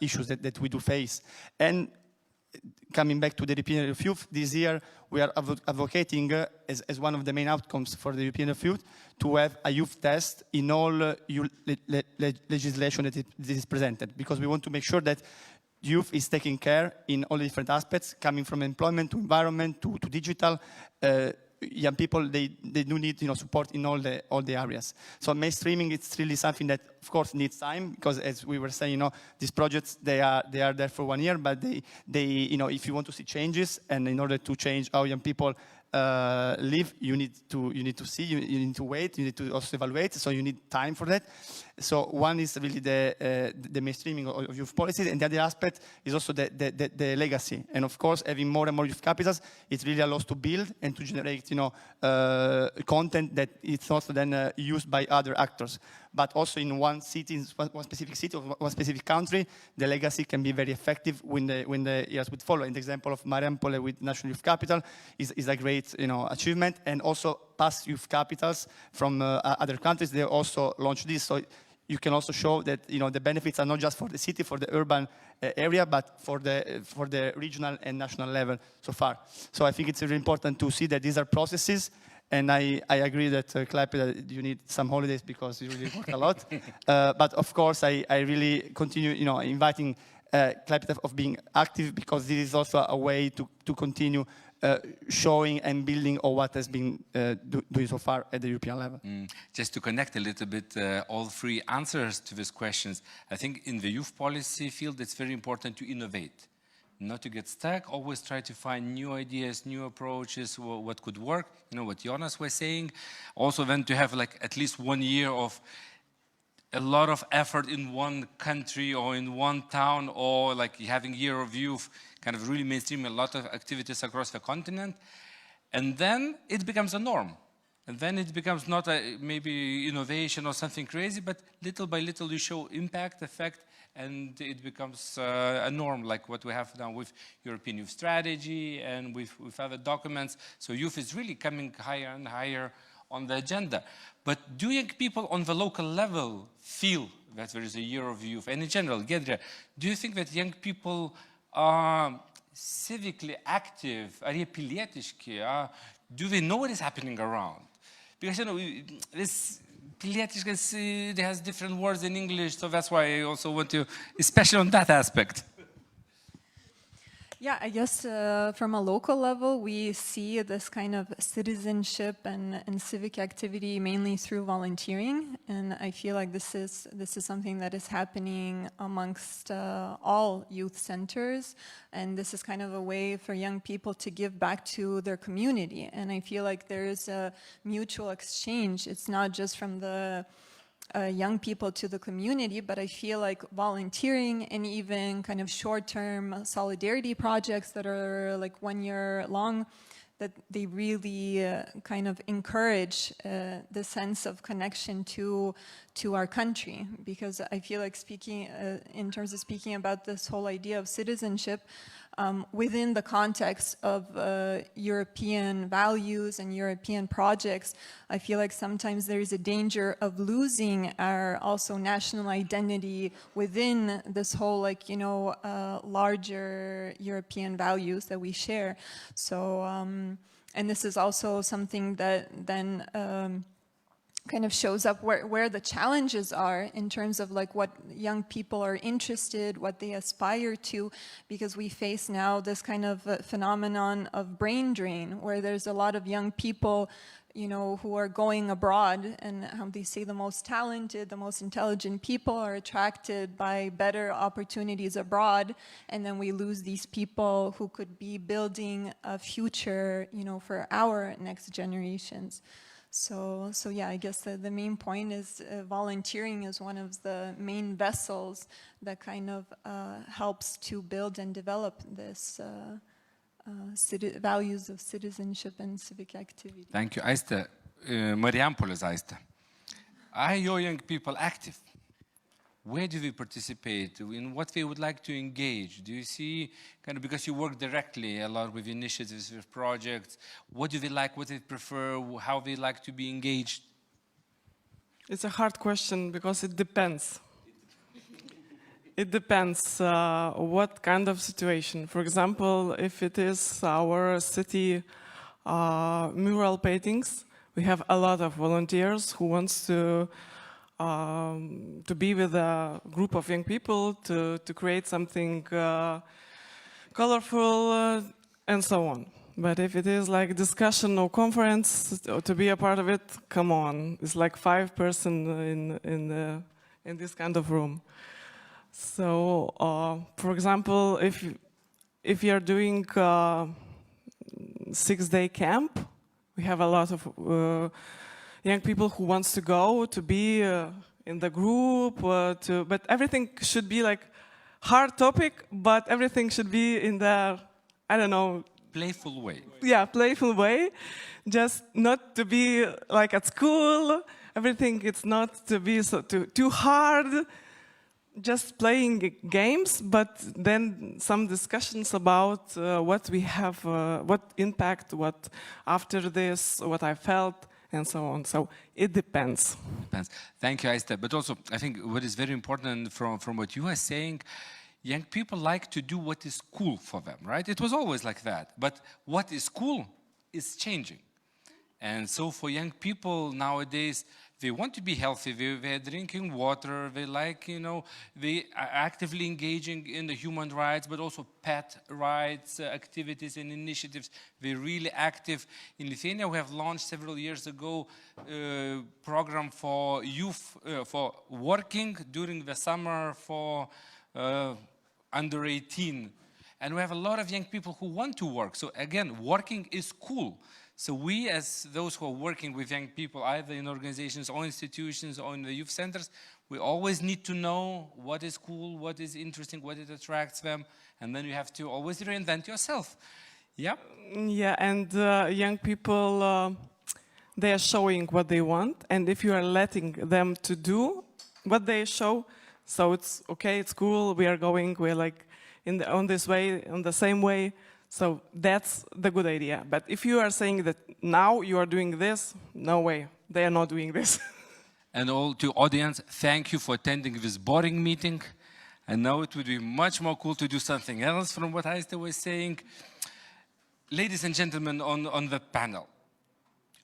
issues that we do face. And coming back to the European Youth, this year we are advocating as one of the main outcomes for the European Youth to have a youth test in all legislation that is presented, because we want to make sure that youth is taken care in all the different aspects, coming from employment to environment to digital. Young people, they do need, you know, support in all the areas. So mainstreaming, it's really something that, of course, needs time, because as we were saying, you know, these projects, they are there for 1 year, but they you know, if you want to see changes, and in order to change how young people live, you need to see, you need to wait, you need to also evaluate, so you need time for that. So one is really the mainstreaming of youth policies, and the other aspect is also the legacy. And of course, having more and more youth capitals, it really allows to build and to generate, you know, content that it's also then used by other actors. But also in one city, one specific city, or one specific country, the legacy can be very effective when the years would follow. And the example of Mariampole with National Youth Capital is a great, you know, achievement. And also past youth capitals from other countries, they also launched this. So you can also show that, you know, the benefits are not just for the city, for the urban area, but for the regional and national level so far. So I think it's really important to see that these are processes. And I agree that, Klaipėda, you need some holidays because you really work a lot. But of course, I really continue, you know, inviting Klaipėda of being active, because this is also a way to continue showing and building on what has been doing so far at the European level. Just to connect a little bit, all three answers to these questions, I think in the youth policy field, it's very important to innovate. Not to get stuck, always try to find new ideas, new approaches, what could work, you know, what Jonas was saying. Also then to have like at least 1 year of a lot of effort in one country or in one town, or like having Year of Youth, kind of really mainstream, a lot of activities across the continent. And then it becomes a norm. And then it becomes not a maybe innovation or something crazy, but little by little you show impact, effect, and it becomes a norm, like what we have now with European Youth Strategy and with other documents. So youth is really coming higher and higher on the agenda. But do young people on the local level feel that there is a Year of Youth? And in general, Giedrė, do you think that young people are civically active? Are jie pilietiški? Do they know what is happening around? Because, this pilietiškas, it has different words in English, so that's why I also want to, especially on that aspect. Yeah, I guess from a local level, we see this kind of citizenship and civic activity mainly through volunteering, and I feel like this is something that is happening amongst all youth centers, and this is kind of a way for young people to give back to their community, and I feel like there is a mutual exchange. It's not just from the young people to the community, but I feel like volunteering and even kind of short-term solidarity projects that are like 1 year long, that they really kind of encourage the sense of connection to our country. Because I feel like speaking, in terms of speaking about this whole idea of citizenship, within the context of European values and European projects, I feel like sometimes there is a danger of losing our also national identity within this whole, like, larger European values that we share. So, and this is also something that then kind of shows up where the challenges are in terms of like what young people are interested, what they aspire to, because we face now this kind of phenomenon of brain drain, where there's a lot of young people, who are going abroad, and how they say the most talented, the most intelligent people are attracted by better opportunities abroad, and then we lose these people who could be building a future, for our next generations. So yeah, I guess the main point is volunteering is one of the main vessels that kind of helps to build and develop this values of citizenship and civic activity. Thank you. Aiste, Marijampolės Aiste. Are your young people active? Where do they participate? In what they would like to engage? Do you see, kind of, because you work directly a lot with initiatives, with projects, what do they like, what they prefer, how they like to be engaged? It's a hard question because it depends. It depends what kind of situation. For example, if it is our city mural paintings, we have a lot of volunteers who wants to be with a group of young people to create something colorful and so on. But if it is like discussion or conference, to be a part of it, come on, it's like 5 persons in this kind of room. So, for example, if you are doing 6-day camp, we have a lot of young people who wants to go to be in the group, but everything should be like hard topic, but everything should be in the, I don't know, playful way. Yeah, playful way. Just not to be like at school. Everything it's not to be so too hard. Just playing games, but then some discussions about what we have, what impact, what after this, what I felt, and so on. So it depends. Depends. Thank you, Aiste. But also, I think what is very important from what you are saying, young people like to do what is cool for them, right? It was always like that. But what is cool is changing. And so for young people nowadays, they want to be healthy, they're drinking water, they like, they are actively engaging in the human rights, but also pet rights activities and initiatives. They're really active. In Lithuania, we have launched several years ago a program for youth, for working during the summer for under 18. And we have a lot of young people who want to work. So again, working is cool. So we, as those who are working with young people, either in organizations or institutions or in the youth centers, we always need to know what is cool, what is interesting, what it attracts them, and then you have to always reinvent yourself. Yeah? Yeah, and young people, they are showing what they want, and if you are letting them to do what they show, so it's okay, it's cool, we're like on this way, on the same way, so that's the good idea. But if you are saying that now you are doing this, no way, they are not doing this. And all to audience, thank you for attending this boring meeting. And now it would be much more cool to do something else from what Aiste was saying. Ladies and gentlemen on the panel,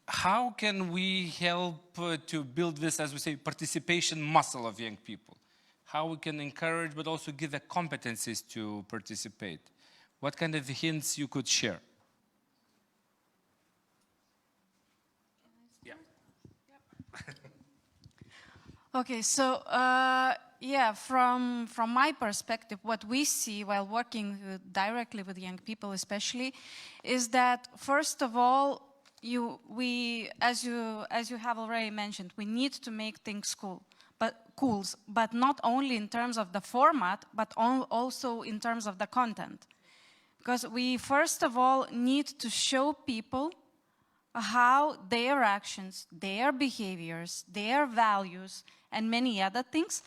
how can we help to build this, as we say, participation muscle of young people? How we can encourage but also give the competencies to participate? What kind of hints you could share? Yeah. Okay, so yeah, from my perspective, what we see while working directly with young people especially, is that first of all, as you have already mentioned, we need to make things cool, but not only in terms of the format, but also in terms of the content. Because we first of all need to show people how their actions, their behaviors, their values, and many other things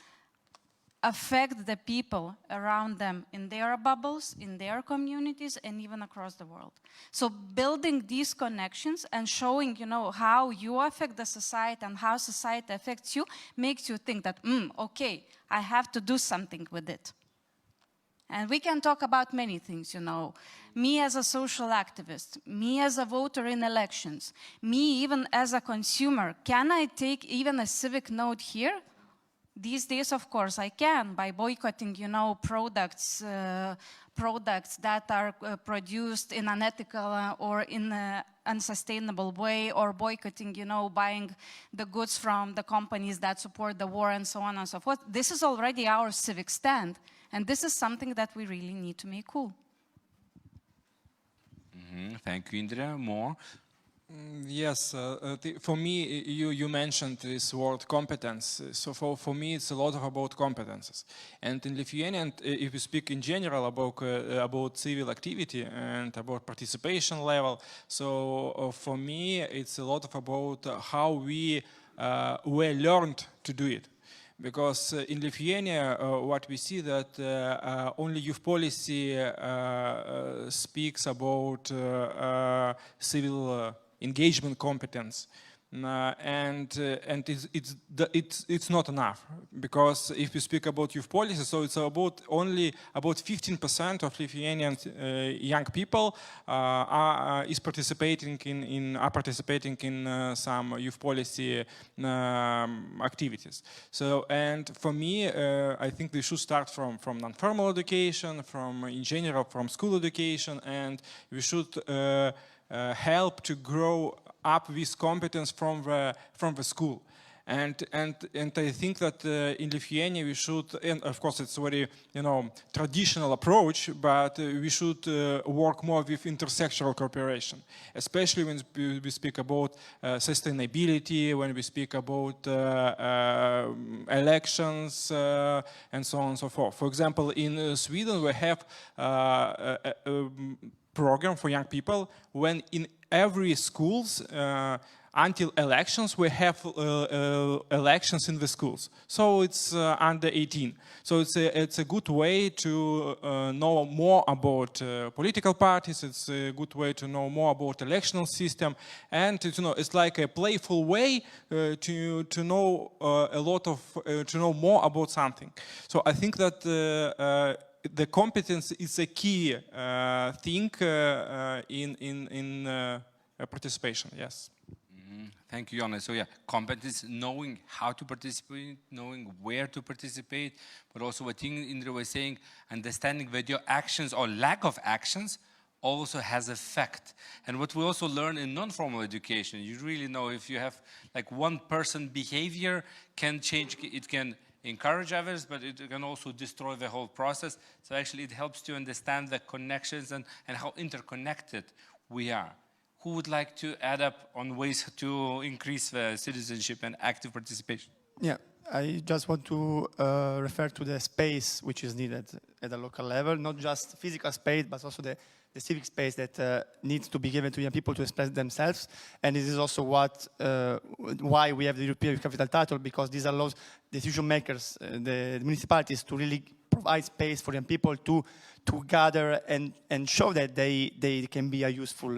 affect the people around them in their bubbles, in their communities, and even across the world. So building these connections and showing, how you affect the society and how society affects you makes you think that, okay, I have to do something with it. And we can talk about many things, me as a social activist, me as a voter in elections, me even as a consumer. Can I take even a civic note here? These days, of course, I can by boycotting, products that are produced in an unethical or in an unsustainable way, or boycotting, buying the goods from the companies that support the war and so on and so forth. This is already our civic stand, and this is something that we really need to make cool. Thank you, Indra. More? Yes, for me, you mentioned this word competence. So for me, it's a lot about competences. And in Lithuania, if we speak in general about civil activity and about participation level, so for me, it's a lot about how we learned to do it. Because in Lithuania, what we see that only youth policy speaks about civil engagement competence, and it's not enough, because if we speak about youth policy, so it's only about 15% of Lithuanian young people are participating in some youth policy activities. So, and for me, I think we should start from non-formal education, in general from school education, and we should help to grow up this competence from the school. And I think that in Lithuania we should, and of course it's a very traditional approach, but we should work more with intersectional cooperation, especially when we speak about sustainability, when we speak about elections, and so on and so forth. For example, in Sweden we have a program for young people when in every schools until elections we have elections in the schools. So it's under 18. So it's a good way to know more about political parties. It's a good way to know more about electional system, and it's like a playful way to know to know more about something. So I think that the competence is a key thing in participation. Yes. Thank you, Jonas. So yeah, competence, knowing how to participate, knowing where to participate, but also what Indra was saying, understanding that your actions or lack of actions also has effect. And what we also learn in non-formal education, you really know if you have like one person behavior can change, it can encourage others, but it can also destroy the whole process. So actually it helps to understand the connections and how interconnected we are. who would like to add up on ways to increase the citizenship and active participation? Yeah, I just want to refer to the space which is needed at the local level, not just physical space, but also the civic space that needs to be given to young people to express themselves. And this is also why we have the European Capital Title, because this allows the decision makers, the municipalities, to really provide space for young people to gather and show that they can be a useful,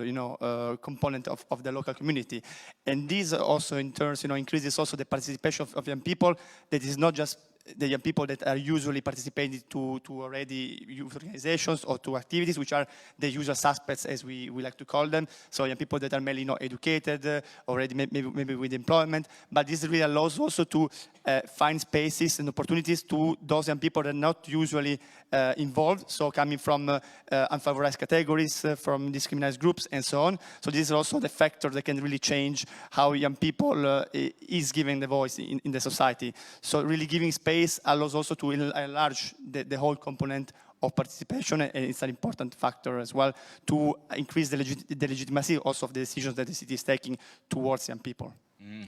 component of the local community. And this also, in turn, increases also the participation of young people. That is not just the young people that are usually participating to already youth organizations or to activities which are the usual suspects, as we like to call them. So young people that are mainly not educated, already maybe with employment. But this really allows also to find spaces and opportunities to those young people that are not usually involved, so coming from unfavorized categories, from discriminated groups, and so on. So this is also the factor that can really change how young people is given the voice in the society. So really giving space allows also to enlarge the whole component of participation, and it's an important factor as well to increase the legitimacy also of the decisions that the city is taking towards young people.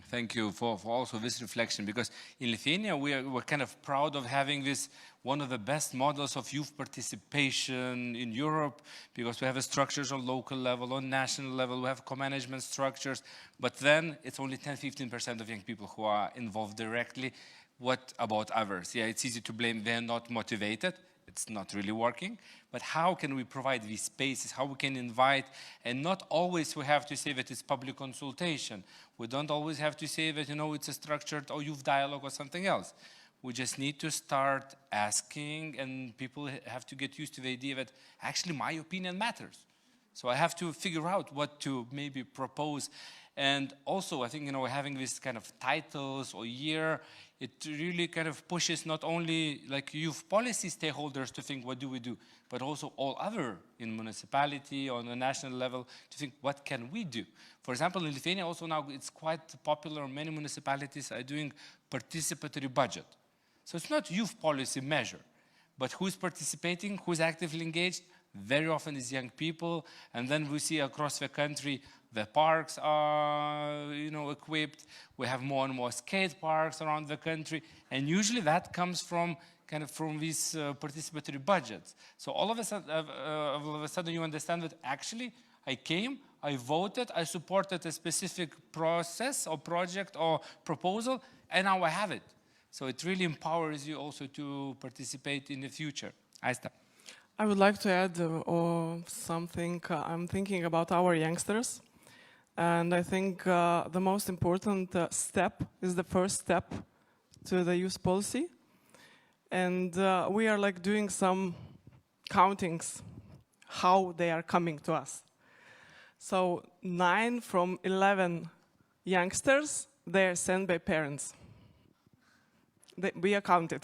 Thank you for also this reflection, because in Lithuania we're kind of proud of having this one of the best models of youth participation in Europe, because we have structures on local level, on national level, we have co-management structures, but then it's only 10-15% of young people who are involved directly. What about others? Yeah, it's easy to blame they're not motivated. It's not really working, but how can we provide these spaces, how we can invite, and not always we have to say that it's public consultation. We don't always have to say that, it's a structured or youth dialogue or something else. We just need to start asking, and people have to get used to the idea that actually my opinion matters. So I have to figure out what to maybe propose. And also, I think, having this kind of titles or year, it really kind of pushes not only like youth policy stakeholders to think, what do we do, but also all other in municipality on a national level to think, what can we do? For example, in Lithuania also now it's quite popular, many municipalities are doing participatory budget. So it's not youth policy measure, but who's participating, who's actively engaged, very often is young people, and then we see across the country the parks are, equipped. We have more and more skate parks around the country, and usually that comes from these participatory budgets. So all of a sudden you understand that actually I came, I voted, I supported a specific process or project or proposal, and now I have it. So it really empowers you also to participate in the future. Aista. I would like to add something. I'm thinking about our youngsters. And I think the most important step is the first step to the youth policy. And we are doing some countings, how they are coming to us. So 9 from 11 youngsters, they are sent by parents. We are counted.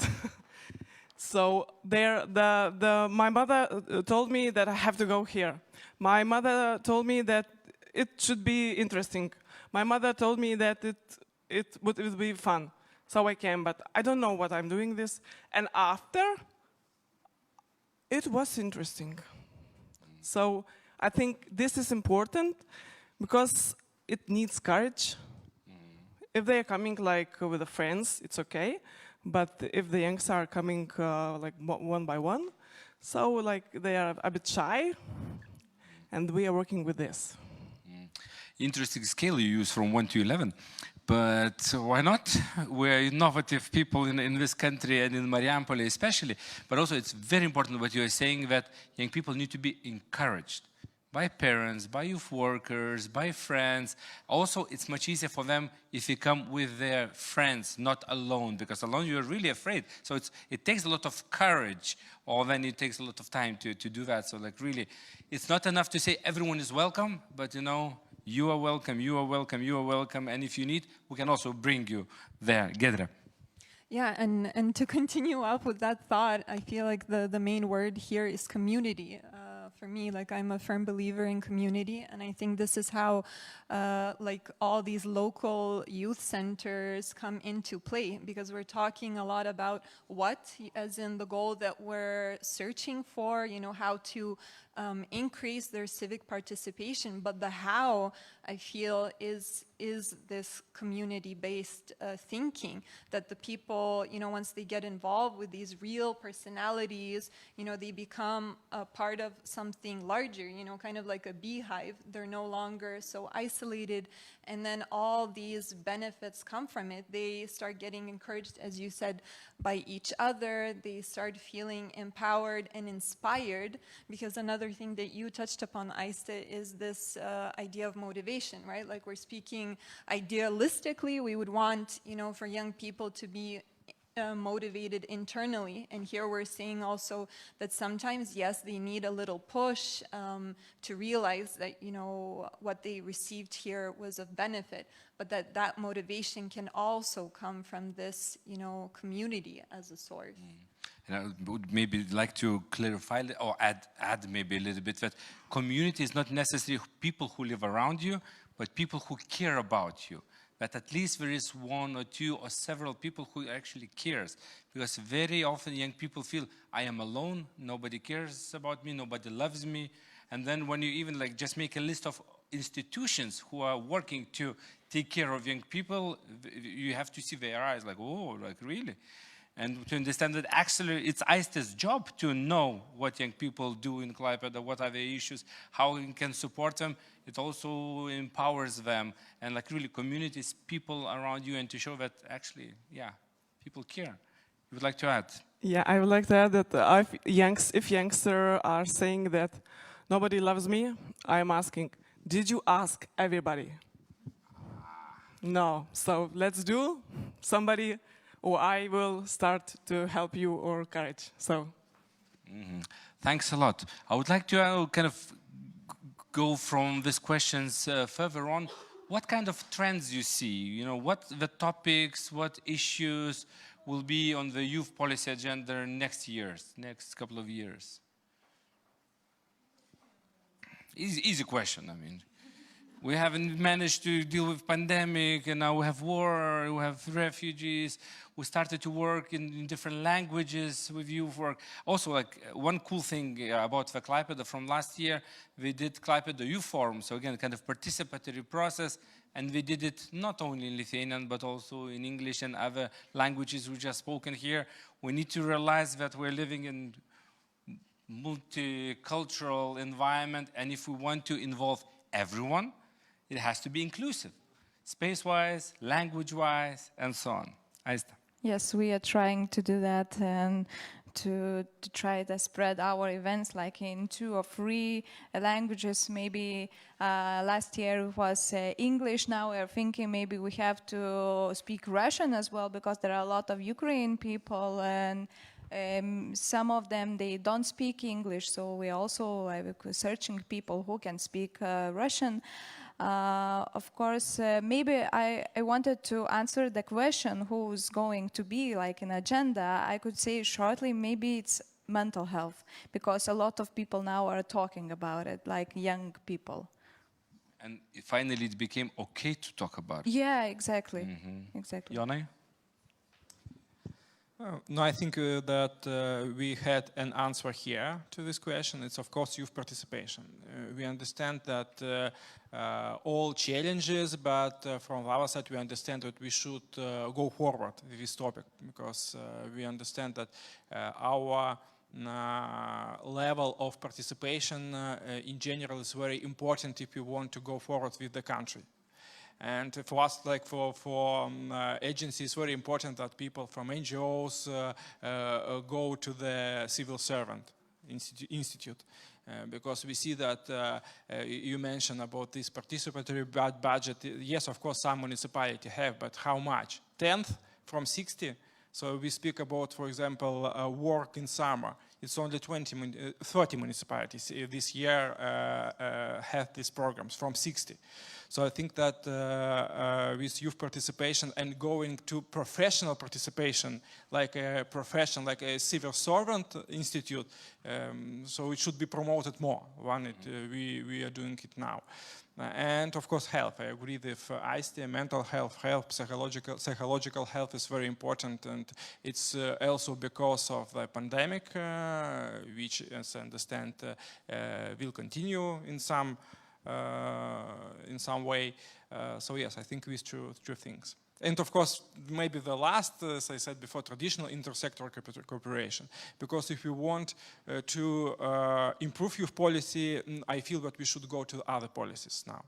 So my mother told me that I have to go here. My mother told me that it should be interesting. My mother told me that it would be fun. So I came, but I don't know what I'm doing this. And after, it was interesting. So I think this is important because it needs courage. If they are coming with the friends, it's okay. But if the youngsters are coming one by one, so they are a bit shy, and we are working with this. Interesting scale you use from 1 to 11, but why not? We're innovative people in this country and in Marijampolė especially, but also it's very important what you're saying, that young people need to be encouraged by parents, by youth workers, by friends. Also, it's much easier for them if you come with their friends, not alone, because alone you're really afraid. So it takes a lot of courage, or then it takes a lot of time to do that. So really, it's not enough to say everyone is welcome, but you are welcome, you are welcome, you are welcome, and if you need, we can also bring you there. Giedrė. Yeah, and to continue up with that thought, I feel like the main word here is community. For me, I'm a firm believer in community, and I think this is how all these local youth centers come into play, because we're talking a lot about what, as in the goal that we're searching for, how to increase their civic participation, but the how, I feel, is this community-based thinking, that the people, once they get involved with these real personalities, they become a part of something larger, kind of like a beehive. They're no longer so isolated, and then all these benefits come from it. They start getting encouraged, as you said, by each other. They start feeling empowered and inspired, because another thing that you touched upon, Aiste, is this idea of motivation, right? Like, we're speaking idealistically, we would want, for young people to be motivated internally, and here we're saying also that sometimes, yes, they need a little push to realize that, what they received here was of benefit, but that motivation can also come from this, community as a source. And I would maybe like to clarify or add maybe a little bit that community is not necessarily people who live around you, but people who care about you. But at least there is one or two or several people who actually cares. Because very often young people feel, I am alone, nobody cares about me, nobody loves me. And then when you even just make a list of institutions who are working to take care of young people, you have to see their eyes like, oh, really? And to understand that actually it's Aiste's job to know what young people do in Klaipėda, what are their issues, how we can support them. It also empowers them, and really communities, people around you, and to show that actually, yeah, people care. You would like to add? Yeah, I would like to add that if youngsters are saying that nobody loves me, I'm asking, did you ask everybody? No, so let's do somebody, or I will start to help you or courage. So, thanks a lot. I would like to kind of go from these questions further on. What kind of trends you see? What the topics, what issues will be on the youth policy agenda next couple of years? Easy question, I mean. We haven't managed to deal with pandemic, and now we have war, we have refugees. We started to work in different languages with youth work. Also, one cool thing about the Klaipėda from last year, we did Klaipėda Youth Forum. So again, kind of participatory process, and we did it not only in Lithuanian, but also in English and other languages we just spoken here. We need to realize that we're living in multicultural environment, and if we want to involve everyone, it has to be inclusive, space-wise, language-wise, and so on. Aiste. Yes, we are trying to do that and to try to spread our events in 2 or 3 languages. Maybe last year it was English. Now we're thinking maybe we have to speak Russian as well, because there are a lot of Ukrainian people, and some of them, they don't speak English. So we also searching people who can speak Russian. Of course, maybe I wanted to answer the question who's going to be an agenda. I could say shortly, maybe it's mental health, because a lot of people now are talking about it, young people. And finally it became okay to talk about it. Yeah, exactly. Exactly. Jonai? No, I think that we had an answer here to this question. It's, of course, youth participation. We understand that all challenges, but from our side, we understand that we should go forward with this topic, because we understand that our level of participation in general is very important if we want to go forward with the country. And for us, for agencies, it's very important that people from NGOs go to the civil servant institute. Because we see that you mentioned about this participatory budget. Yes, of course, some municipalities have, but how much? 10th from 60? So we speak about, for example, work in summer. It's only 30 municipalities this year have these programs from 60. So I think that with youth participation and going to professional participation, like a profession, like a civil servant institute, so it should be promoted more. We are doing it now. And of course, health. I agree with Aiste. Mental health, psychological health is very important, and it's also because of the pandemic, which, as I understand, will continue in some way. So yes, I think these two things. And of course, maybe the last, as I said before, traditional intersectoral cooperation. Because if we want to improve youth policy, I feel that we should go to other policies now.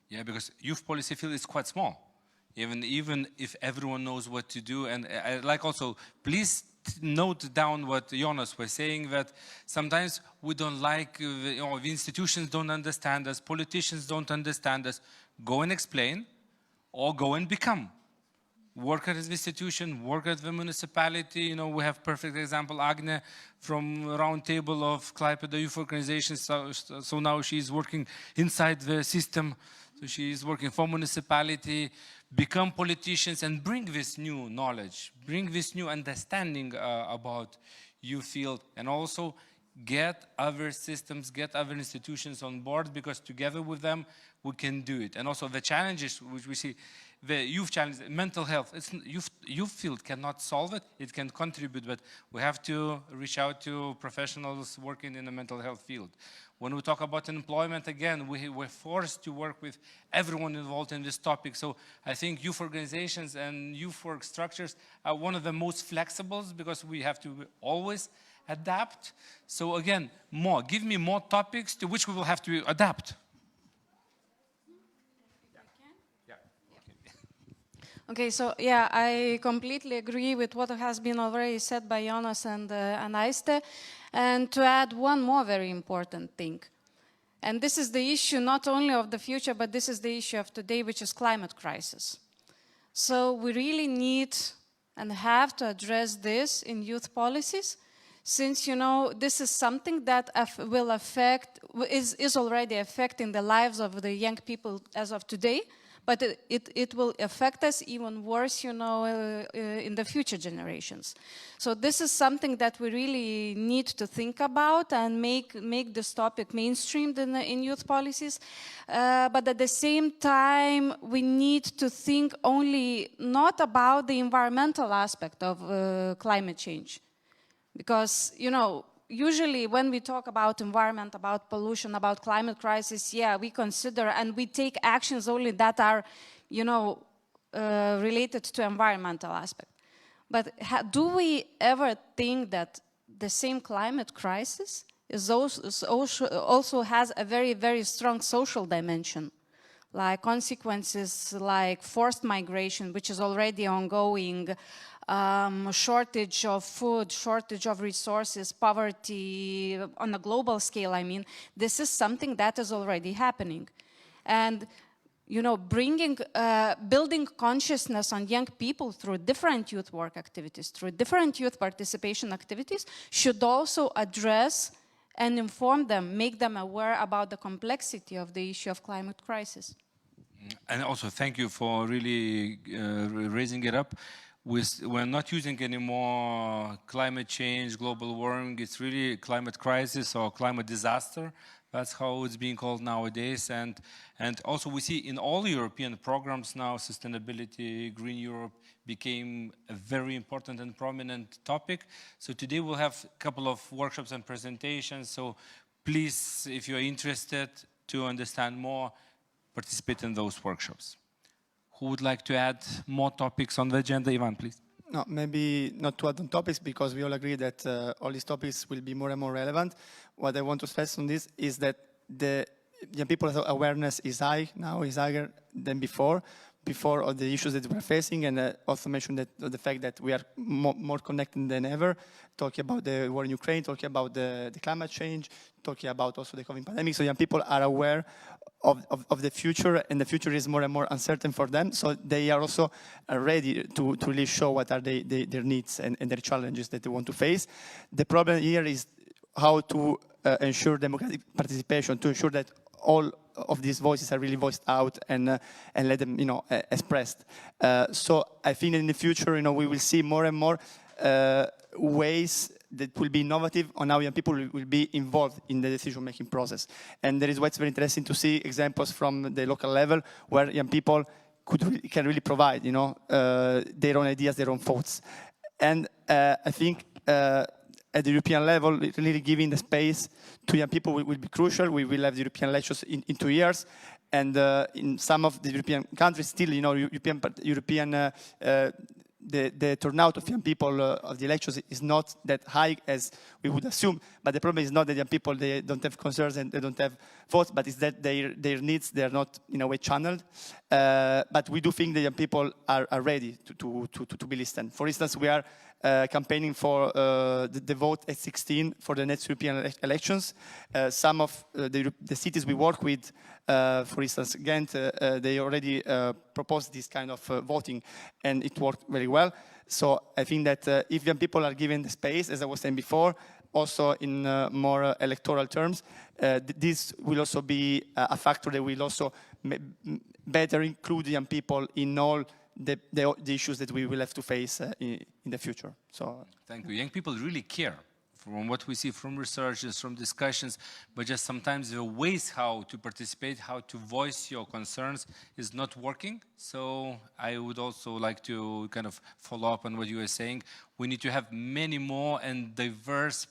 Yeah, because youth policy field is quite small. Even if everyone knows what to do. And I like also, please note down what Jonas was saying, that sometimes we don't like, the institutions don't understand us, politicians don't understand us. Go and explain. Or go and become. Work at the institution, work at the municipality. We have perfect example, Agne from round table of Klaipėda youth organizations. So now she is working inside the system. So she is working for municipality. Become politicians and bring this new knowledge, bring this new understanding about youth field, and also get other systems, get other institutions on board, because together with them we can do it. And also the challenges which we see, the youth challenge, mental health, youth field cannot solve it, it can contribute, but we have to reach out to professionals working in the mental health field. When we talk about employment, again, we're forced to work with everyone involved in this topic. So I think youth organizations and youth work structures are one of the most flexible, because we have to always adapt. So again, give me more topics to which we will have to adapt. Okay, so yeah, I completely agree with what has been already said by Jonas and Aiste. And to add one more very important thing. And this is the issue not only of the future, but this is the issue of today, which is climate crisis. So we really need and have to address this in youth policies, since, this is something that will affect, is already affecting the lives of the young people as of today, but it will affect us even worse, in the future generations. So this is something that we really need to think about and make this topic mainstreamed in youth policies. But at the same time, we need to think only not about the environmental aspect of climate change. Because, usually when we talk about environment, about pollution, about climate crisis, yeah, we consider and we take actions only that are, related to environmental aspect. But do we ever think that the same climate crisis is also has a very, very strong social dimension? Like consequences like forced migration, which is already ongoing, shortage of food, shortage of resources, poverty on a global scale, this is something that is already happening. And, building consciousness on young people through different youth work activities, through different youth participation activities, should also address and inform them, make them aware about the complexity of the issue of climate crisis. And also thank you for really raising it up. We're not using anymore climate change, global warming. It's really climate crisis or climate disaster. That's how it's being called nowadays. And also we see in all European programs now, sustainability, Green Europe became a very important and prominent topic. So today we'll have a couple of workshops and presentations. So please, if you're interested to understand more, participate in those workshops. Who would like to add more topics on the agenda? Ivan, please. No, maybe not to add on topics, because we all agree that all these topics will be more and more relevant. What I want to stress on this is that the young people's awareness is high now, is higher than before of the issues that we're facing, and also mention that the fact that we are more connected than ever, talking about the war in Ukraine, talking about the climate change, talking about also the COVID pandemic. So young people are aware of the future, and the future is more and more uncertain for them. So they are also ready to really show what are their needs and their challenges that they want to face. The problem here is how to ensure democratic participation, to ensure that all of these voices are really voiced out and let them, expressed. So I think in the future, we will see more and more ways that will be innovative on how young people will be involved in the decision-making process. And that is why it's very interesting to see examples from the local level where young people can really provide, their own ideas, their own thoughts. And I think at the European level, really giving the space to young people will be crucial. We will have the European elections in 2 years. And in some of the European countries, still, the turnout of young people of the elections is not that high as we would assume. But the problem is not that young people, they don't have concerns and they don't have votes, but it's that their needs, they are not in a way channeled. But we do think that young people are ready to be listened. For instance, we are campaigning for the vote at 16 for the next European elections. Some of the cities we work with, for instance, Ghent, they already proposed this kind of voting, and it worked very well. So I think that if young people are given the space, as I was saying before, also in more electoral terms, this will also be a factor that will also better include young people in all the issues that we will have to face in the future. So thank you. Young people really care, from what we see from researches, from discussions, but just sometimes the ways how to participate, how to voice your concerns is not working. So I would also like to kind of follow up on what you were saying. We need to have many more and diverse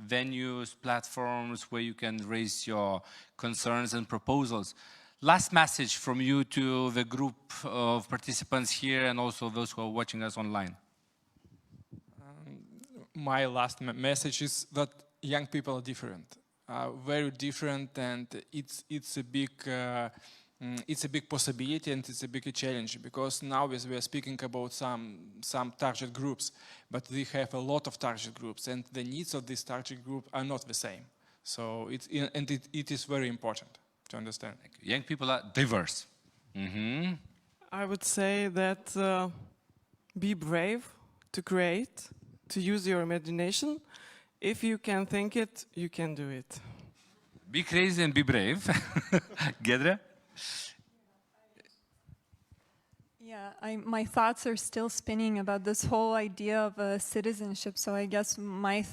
venues, platforms where you can raise your concerns and proposals. Last message from you to the group of participants here and also those who are watching us online. My last message is that young people are different, very different, and it's a big possibility and it's a big challenge, because now we are speaking about some target groups, but we have a lot of target groups, and the needs of this target group are not the same. So it is very important to understand. Young people are diverse. Mm-hmm. I would say that be brave to create, to use your imagination. If you can think it, you can do it. Be crazy and be brave. Giedrė? Yeah, my thoughts are still spinning about this whole idea of citizenship. So I guess my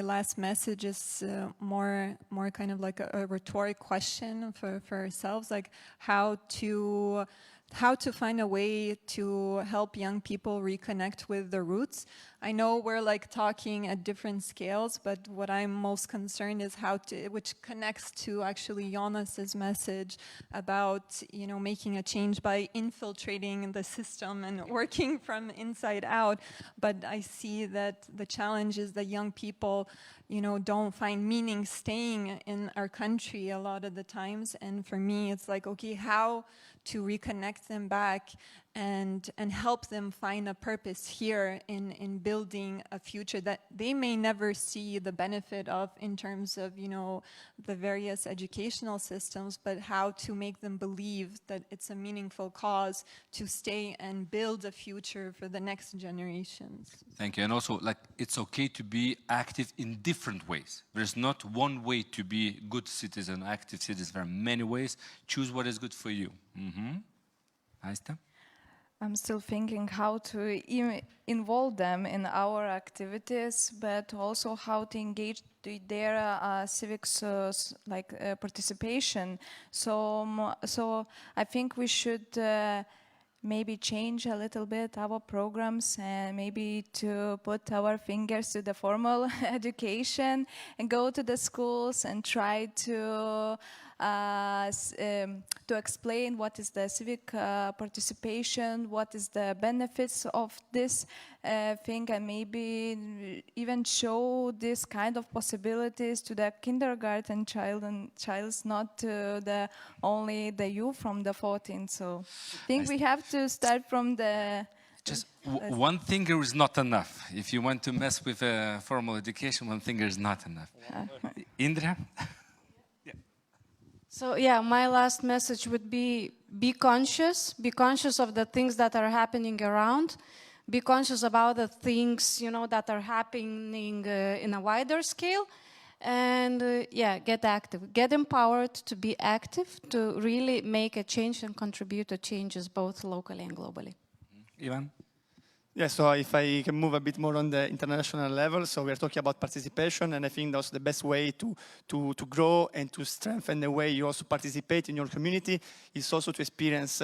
last message is more kind of like a rhetoric question for ourselves, like how to find a way to help young people reconnect with their roots. I know we're like talking at different scales, but what I'm most concerned is which connects to actually Jonas's message about, making a change by infiltrating the system and working from inside out. But I see that the challenge is that young people, don't find meaning staying in our country a lot of the times. And for me, it's like, okay, how to reconnect them back and help them find a purpose here in building a future that they may never see the benefit of in terms of, the various educational systems, but how to make them believe that it's a meaningful cause to stay and build a future for the next generations. Thank you. And also, it's okay to be active in different ways. There's not one way to be a good citizen, active citizen. There are many ways. Choose what is good for you. Mm-hmm. Aista? I'm still thinking how to involve them in our activities, but also how to engage their civics participation. So I think we should maybe change a little bit our programs and maybe to put our fingers to the formal education and go to the schools and try to explain what is the civic participation, what is the benefits of this thing, and maybe even show this kind of possibilities to the kindergarten childs, not to only the youth from the 14. So I think we have to start from the... Just one finger is not enough. If you want to mess with formal education, one finger is not enough. Indra? So yeah, my last message would be conscious of the things that are happening around, be conscious about the things, that are happening in a wider scale, and get active, get empowered to be active, to really make a change and contribute to changes both locally and globally. Ivan? Yeah, so if I can move a bit more on the international level, so we're talking about participation, and I think that's the best way to grow and to strengthen the way you also participate in your community is also to experience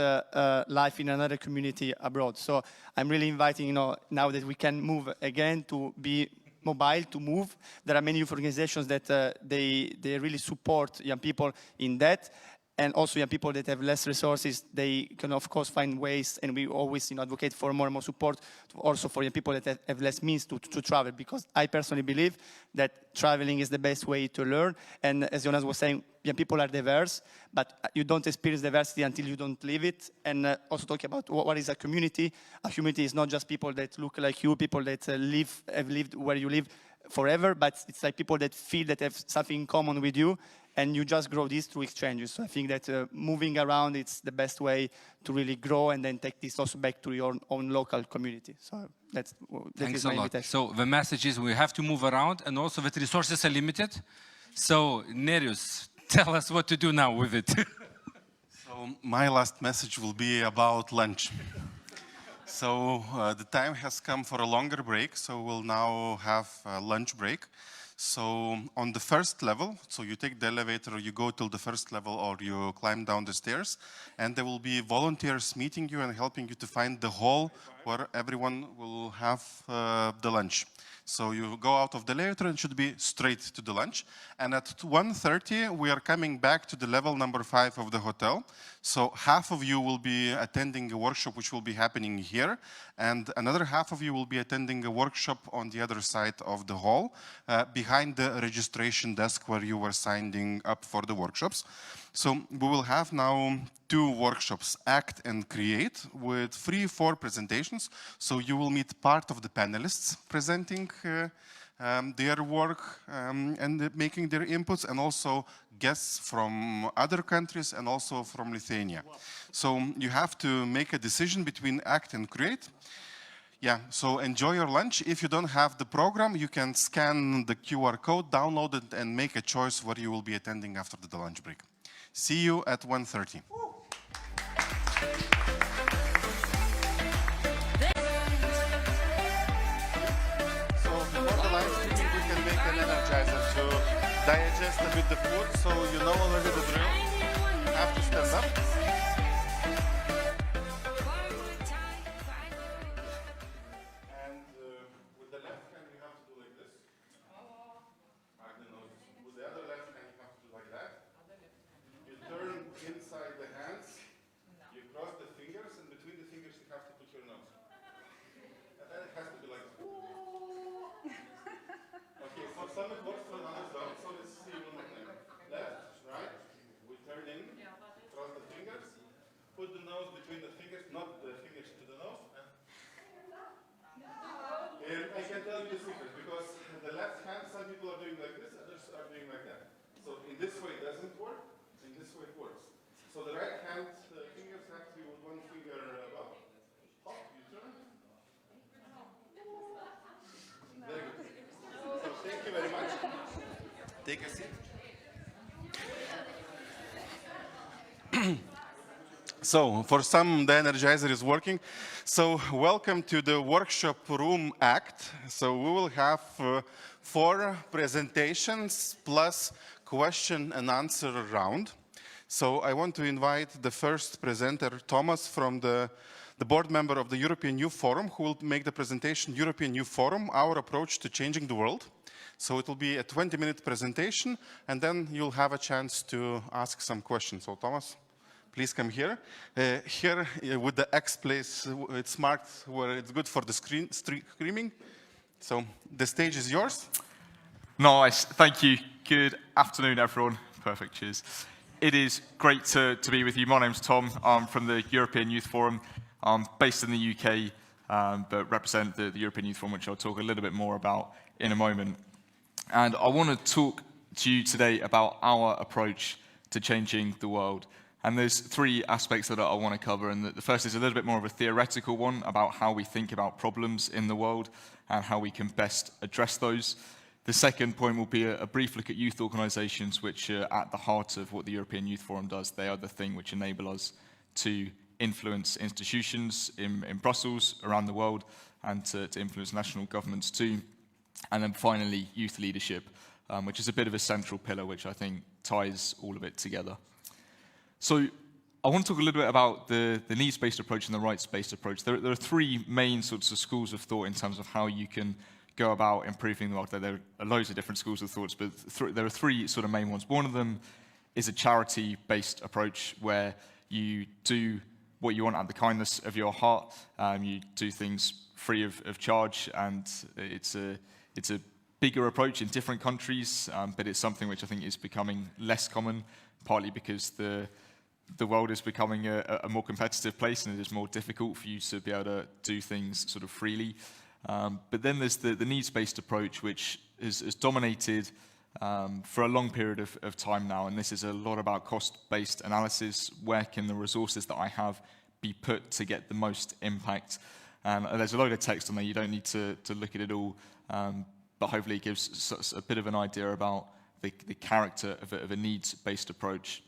life in another community abroad. So I'm really inviting, now that we can move again, to be mobile, to move. There are many youth organizations that they really support young people in that. And also young people that have less resources, they can of course find ways, and we always advocate for more and more support also for young people that have less means to travel, because I personally believe that traveling is the best way to learn. And as Jonas was saying, young people are diverse, but you don't experience diversity until you don't live it. And also talk about what is a community. A community is not just people that look like you, people that have lived where you live forever, but it's like people that feel that have something in common with you, and you just grow this through exchanges. So I think that moving around, it's the best way to really grow and then take this also back to your own local community. So that is my invitation. So the message is we have to move around, and also that resources are limited. So Nerijus, tell us what to do now with it. So my last message will be about lunch. So the time has come for a longer break, so we'll now have a lunch break. So on the first level, so you take the elevator, you go till the first level, or you climb down the stairs, and there will be volunteers meeting you and helping you to find the hall where everyone will have the lunch. So you go out of the elevator and should be straight to the lunch. And at 1:30, we are coming back to the level number 5 of the hotel. So half of you will be attending a workshop which will be happening here, and another half of you will be attending a workshop on the other side of the hall, behind the registration desk where you were signing up for the workshops. So we will have now 2 workshops, Act and Create, with 3-4 presentations. So you will meet part of the panelists presenting their work and making their inputs, and also guests from other countries and also from Lithuania. So you have to make a decision between Act and Create. Yeah, so enjoy your lunch. If you don't have the program, you can scan the QR code, download it, and make a choice where you will be attending after the lunch break. See you at 1:30. So before the live streaming, we can make an energizer to digest a bit the food. So you know already the drill. You have to stand up. And with the left hand, you have to do like this. With the other left hand, you have to do like that. You turn inside the hands, you cross the fingers, and between the fingers you have to put your nose. And then it has to be like this. Okay, for some it works, for others don't. So let's see one more time. Left, right, we turn in, cross the fingers, put the nose between the fingers, not the fingers to the nose. And I can tell you the secret, because the left hand, some people are doing like this, others are doing like that. So in this way it doesn't work. In this way it works. So the right hand fingers have to be with one finger above. Hop, you turn. Very good. So thank you very much. Take a seat. So for some, the energizer is working. So welcome to the workshop room Act. So we will have 4 presentations plus question and answer round. So I want to invite the first presenter, Thomas, from the board member of the European Youth Forum, who will make the presentation, European Youth Forum, Our Approach to Changing the World. So it will be a 20-minute presentation, and then you'll have a chance to ask some questions. So Thomas, please come here. Here with the X place, it's marked where it's good for the screaming. So the stage is yours. Nice, thank you. Good afternoon, everyone. Perfect, cheers. It is great to be with you. My name's Tom. I'm from the European Youth Forum. I'm based in the UK, but represent the European Youth Forum, which I'll talk a little bit more about in a moment. And I want to talk to you today about our approach to changing the world. And there's 3 aspects that I want to cover. And the first is a little bit more of a theoretical one about how we think about problems in the world and how we can best address those. The second point will be a brief look at youth organisations, which are at the heart of what the European Youth Forum does. They are the thing which enable us to influence institutions in Brussels, around the world, and to influence national governments too. And then finally, youth leadership, which is a bit of a central pillar, which I think ties all of it together. So I want to talk a little bit about the needs-based approach and the rights-based approach. There are three main sorts of schools of thought in terms of how you can go about improving the world. There are loads of different schools of thoughts, but there are three sort of main ones. One of them is a charity-based approach where you do what you want out of the kindness of your heart. You do things free of charge, and it's a bigger approach in different countries, but it's something which I think is becoming less common, partly because the world is becoming a more competitive place, and it is more difficult for you to be able to do things sort of freely. But then there's the needs-based approach, which is dominated for a long period of time now, and this is a lot about cost-based analysis. Where can the resources that I have be put to get the most impact? There's a load of text on there, you don't need to look at it all, but hopefully it gives a bit of an idea about the character of a needs-based approach.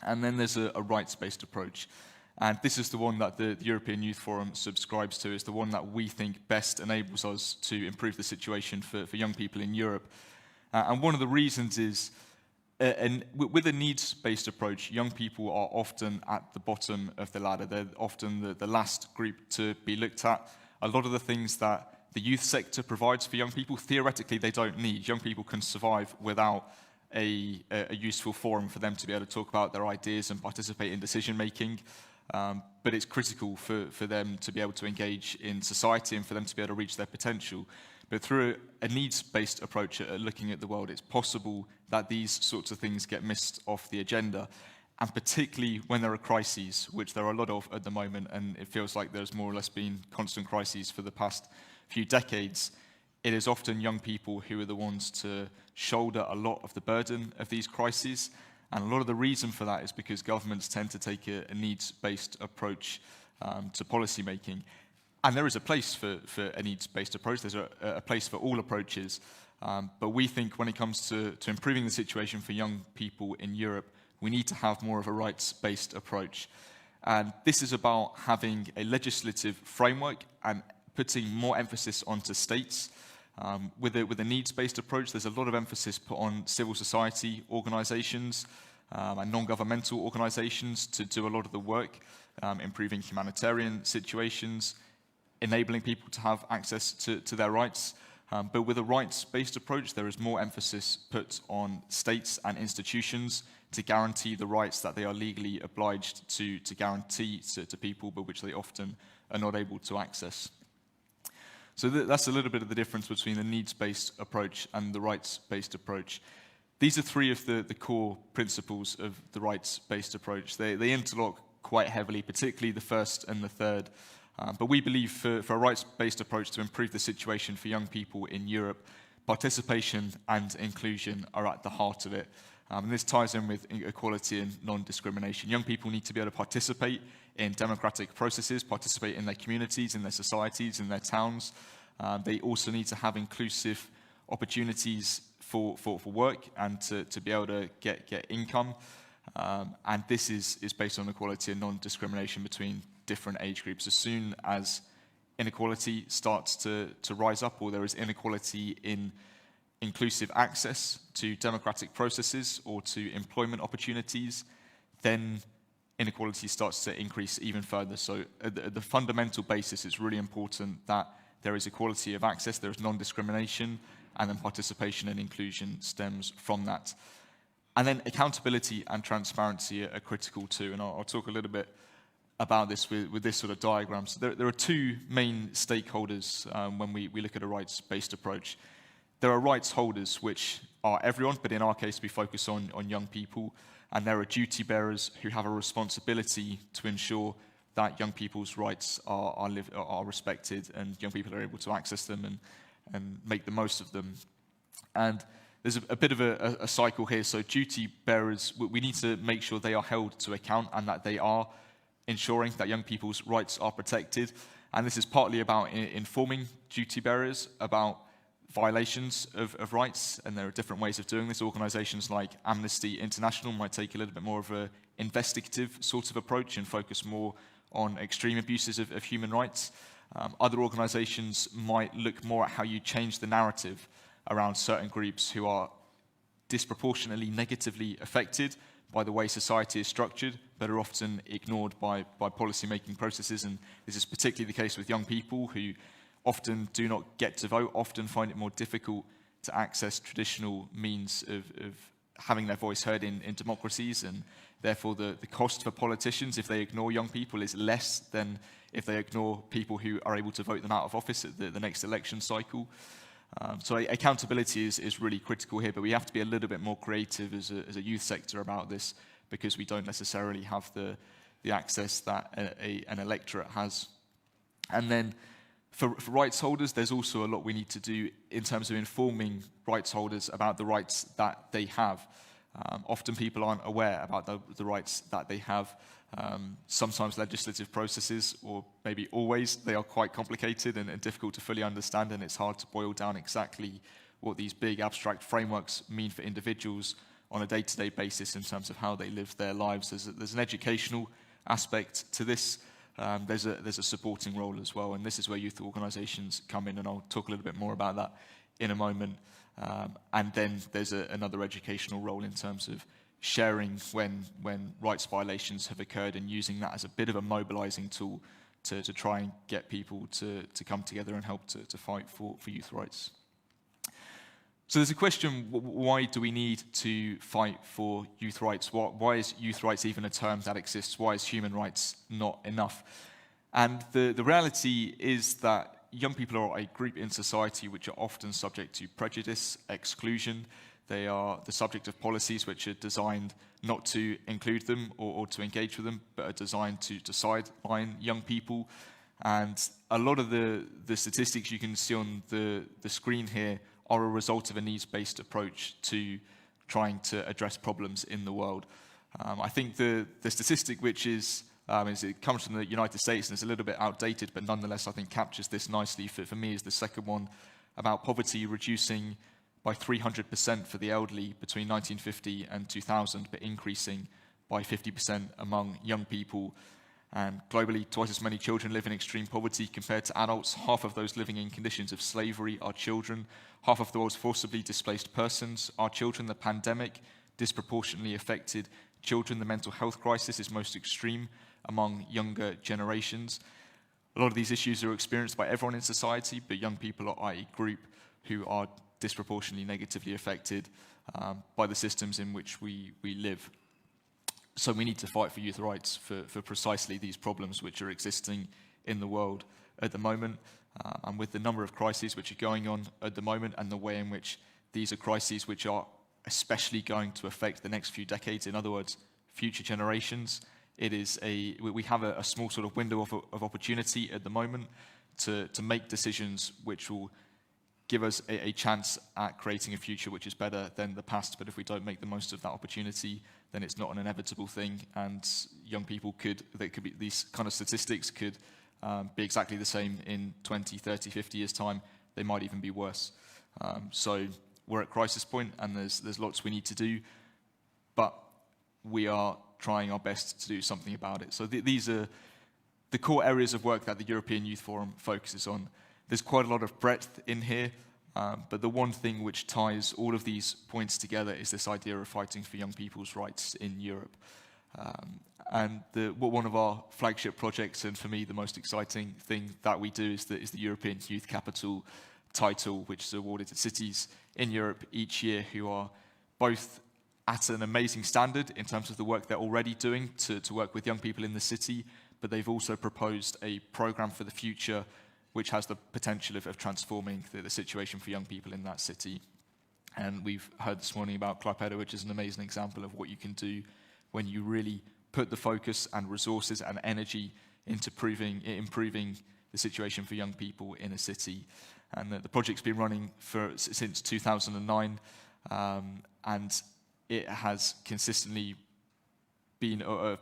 And then there's a rights-based approach. And this is the one that the European Youth Forum subscribes to. It's the one that we think best enables us to improve the situation for young people in Europe. And one of the reasons is, with a needs-based approach, young people are often at the bottom of the ladder. They're often the last group to be looked at. A lot of the things that the youth sector provides for young people, theoretically, they don't need. Young people can survive without a useful forum for them to be able to talk about their ideas and participate in decision-making. But it's critical for them to be able to engage in society and for them to be able to reach their potential. But through a needs-based approach at looking at the world, it's possible that these sorts of things get missed off the agenda. And particularly when there are crises, which there are a lot of at the moment, and it feels like there's more or less been constant crises for the past few decades, it is often young people who are the ones to shoulder a lot of the burden of these crises. And a lot of the reason for that is because governments tend to take a needs-based approach to policy making. And there is a place for a needs-based approach. There's a place for all approaches. But we think when it comes to improving the situation for young people in Europe, we need to have more of a rights-based approach. And this is about having a legislative framework and putting more emphasis onto states. With a needs-based approach, there's a lot of emphasis put on civil society organisations and non-governmental organisations to do a lot of the work, improving humanitarian situations, enabling people to have access to their rights. But with a rights-based approach, there is more emphasis put on states and institutions to guarantee the rights that they are legally obliged to guarantee to people, but which they often are not able to access. So that's a little bit of the difference between the needs-based approach and the rights-based approach. These are three of the core principles of the rights-based approach. They interlock quite heavily, particularly the first and the third. But we believe for a rights-based approach to improve the situation for young people in Europe, participation and inclusion are at the heart of it. And this ties in with equality and non-discrimination. Young people need to be able to participate in democratic processes, participate in their communities, in their societies, in their towns. They also need to have inclusive opportunities for work and to be able to get income. And this is based on equality and non-discrimination between different age groups. As soon as inequality starts to rise up, or there is inequality in inclusive access to democratic processes or to employment opportunities, then inequality starts to increase even further. So at the fundamental basis, it's really important that there is equality of access, there is non-discrimination, and then participation and inclusion stems from that. And then accountability and transparency are critical too, and I'll talk a little bit about this with this sort of diagram. So there are two main stakeholders when we look at a rights-based approach. There are rights holders, which are everyone, but in our case we focus on young people, and there are duty bearers who have a responsibility to ensure that young people's rights are respected and young people are able to access them and make the most of them. And there's a bit of a cycle here. So duty bearers, we need to make sure they are held to account and that they are ensuring that young people's rights are protected. And this is partly about informing duty bearers about violations of rights, and there are different ways of doing this. Organisations like Amnesty International might take a little bit more of an investigative sort of approach and focus more on extreme abuses of human rights. Other organizations might look more at how you change the narrative around certain groups who are disproportionately negatively affected by the way society is structured, but are often ignored by policy-making processes. And this is particularly the case with young people who often do not get to vote, often find it more difficult to access traditional means of having their voice heard in democracies, and therefore the cost for politicians if they ignore young people is less than if they ignore people who are able to vote them out of office at the next election cycle. So accountability is really critical here, but we have to be a little bit more creative as a youth sector about this, because we don't necessarily have the access that an electorate has. And then for rights holders, there's also a lot we need to do in terms of informing rights holders about the rights that they have. Often people aren't aware about the rights that they have. Sometimes legislative processes, or maybe always, they are quite complicated and difficult to fully understand, and it's hard to boil down exactly what these big abstract frameworks mean for individuals on a day-to-day basis in terms of how they live their lives. There's an educational aspect to this. There's a supporting role as well, and this is where youth organisations come in, and I'll talk a little bit more about that in a moment. And then there's another educational role in terms of sharing when rights violations have occurred, and using that as a bit of a mobilising tool to try and get people to come together and help to fight for youth rights. So there's a question, why do we need to fight for youth rights? Why is youth rights even a term that exists? Why is human rights not enough? And the reality is that young people are a group in society which are often subject to prejudice, exclusion. They are the subject of policies which are designed not to include them or to engage with them, but are designed to sideline young people. And a lot of the statistics you can see on the screen here are a result of a needs-based approach to trying to address problems in the world. I think the statistic which is it comes from the United States and it's a little bit outdated, but nonetheless I think captures this nicely for me, is the second one about poverty reducing by 300% for the elderly between 1950 and 2000, but increasing by 50% among young people. And globally, twice as many children live in extreme poverty compared to adults. Half of those living in conditions of slavery are children. Half of the world's forcibly displaced persons are children. The pandemic disproportionately affected children. The mental health crisis is most extreme among younger generations. A lot of these issues are experienced by everyone in society, but young people are a group who are disproportionately negatively affected by the systems in which we live. So we need to fight for youth rights for precisely these problems which are existing in the world at the moment. And with the number of crises which are going on at the moment, and the way in which these are crises which are especially going to affect the next few decades, in other words, future generations, we have a small sort of window of opportunity at the moment to make decisions which will give us a chance at creating a future which is better than the past. But if we don't make the most of that opportunity, then it's not an inevitable thing, and young people these kind of statistics could be exactly the same in 20, 30, 50 years' time. They might even be worse. So we're at crisis point, and there's lots we need to do, but we are trying our best to do something about it. So these are the core areas of work that the European Youth Forum focuses on. There's quite a lot of breadth in here, but the one thing which ties all of these points together is this idea of fighting for young people's rights in Europe. And one of our flagship projects, and for me the most exciting thing that we do, is the European Youth Capital title, which is awarded to cities in Europe each year who are both at an amazing standard in terms of the work they're already doing to work with young people in the city, but they've also proposed a program for the future which has the potential of transforming the situation for young people in that city. And we've heard this morning about Klaipėda, which is an amazing example of what you can do when you really put the focus and resources and energy into improving the situation for young people in a city. And the project's been running since 2009, and it has consistently been a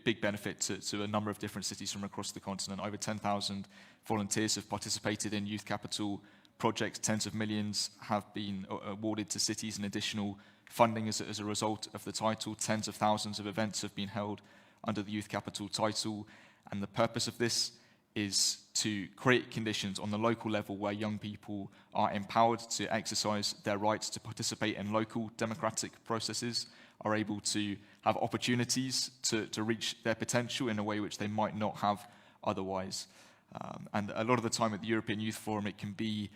big benefit to a number of different cities from across the continent. Over 10,000 volunteers have participated in Youth Capital projects. Tens of millions have been awarded to cities and additional funding as a result of the title. Tens of thousands of events have been held under the Youth Capital title. And the purpose of this is to create conditions on the local level where young people are empowered to exercise their rights to participate in local democratic processes, are able to have opportunities to reach their potential in a way which they might not have otherwise. And a lot of the time at the European Youth Forum, it can be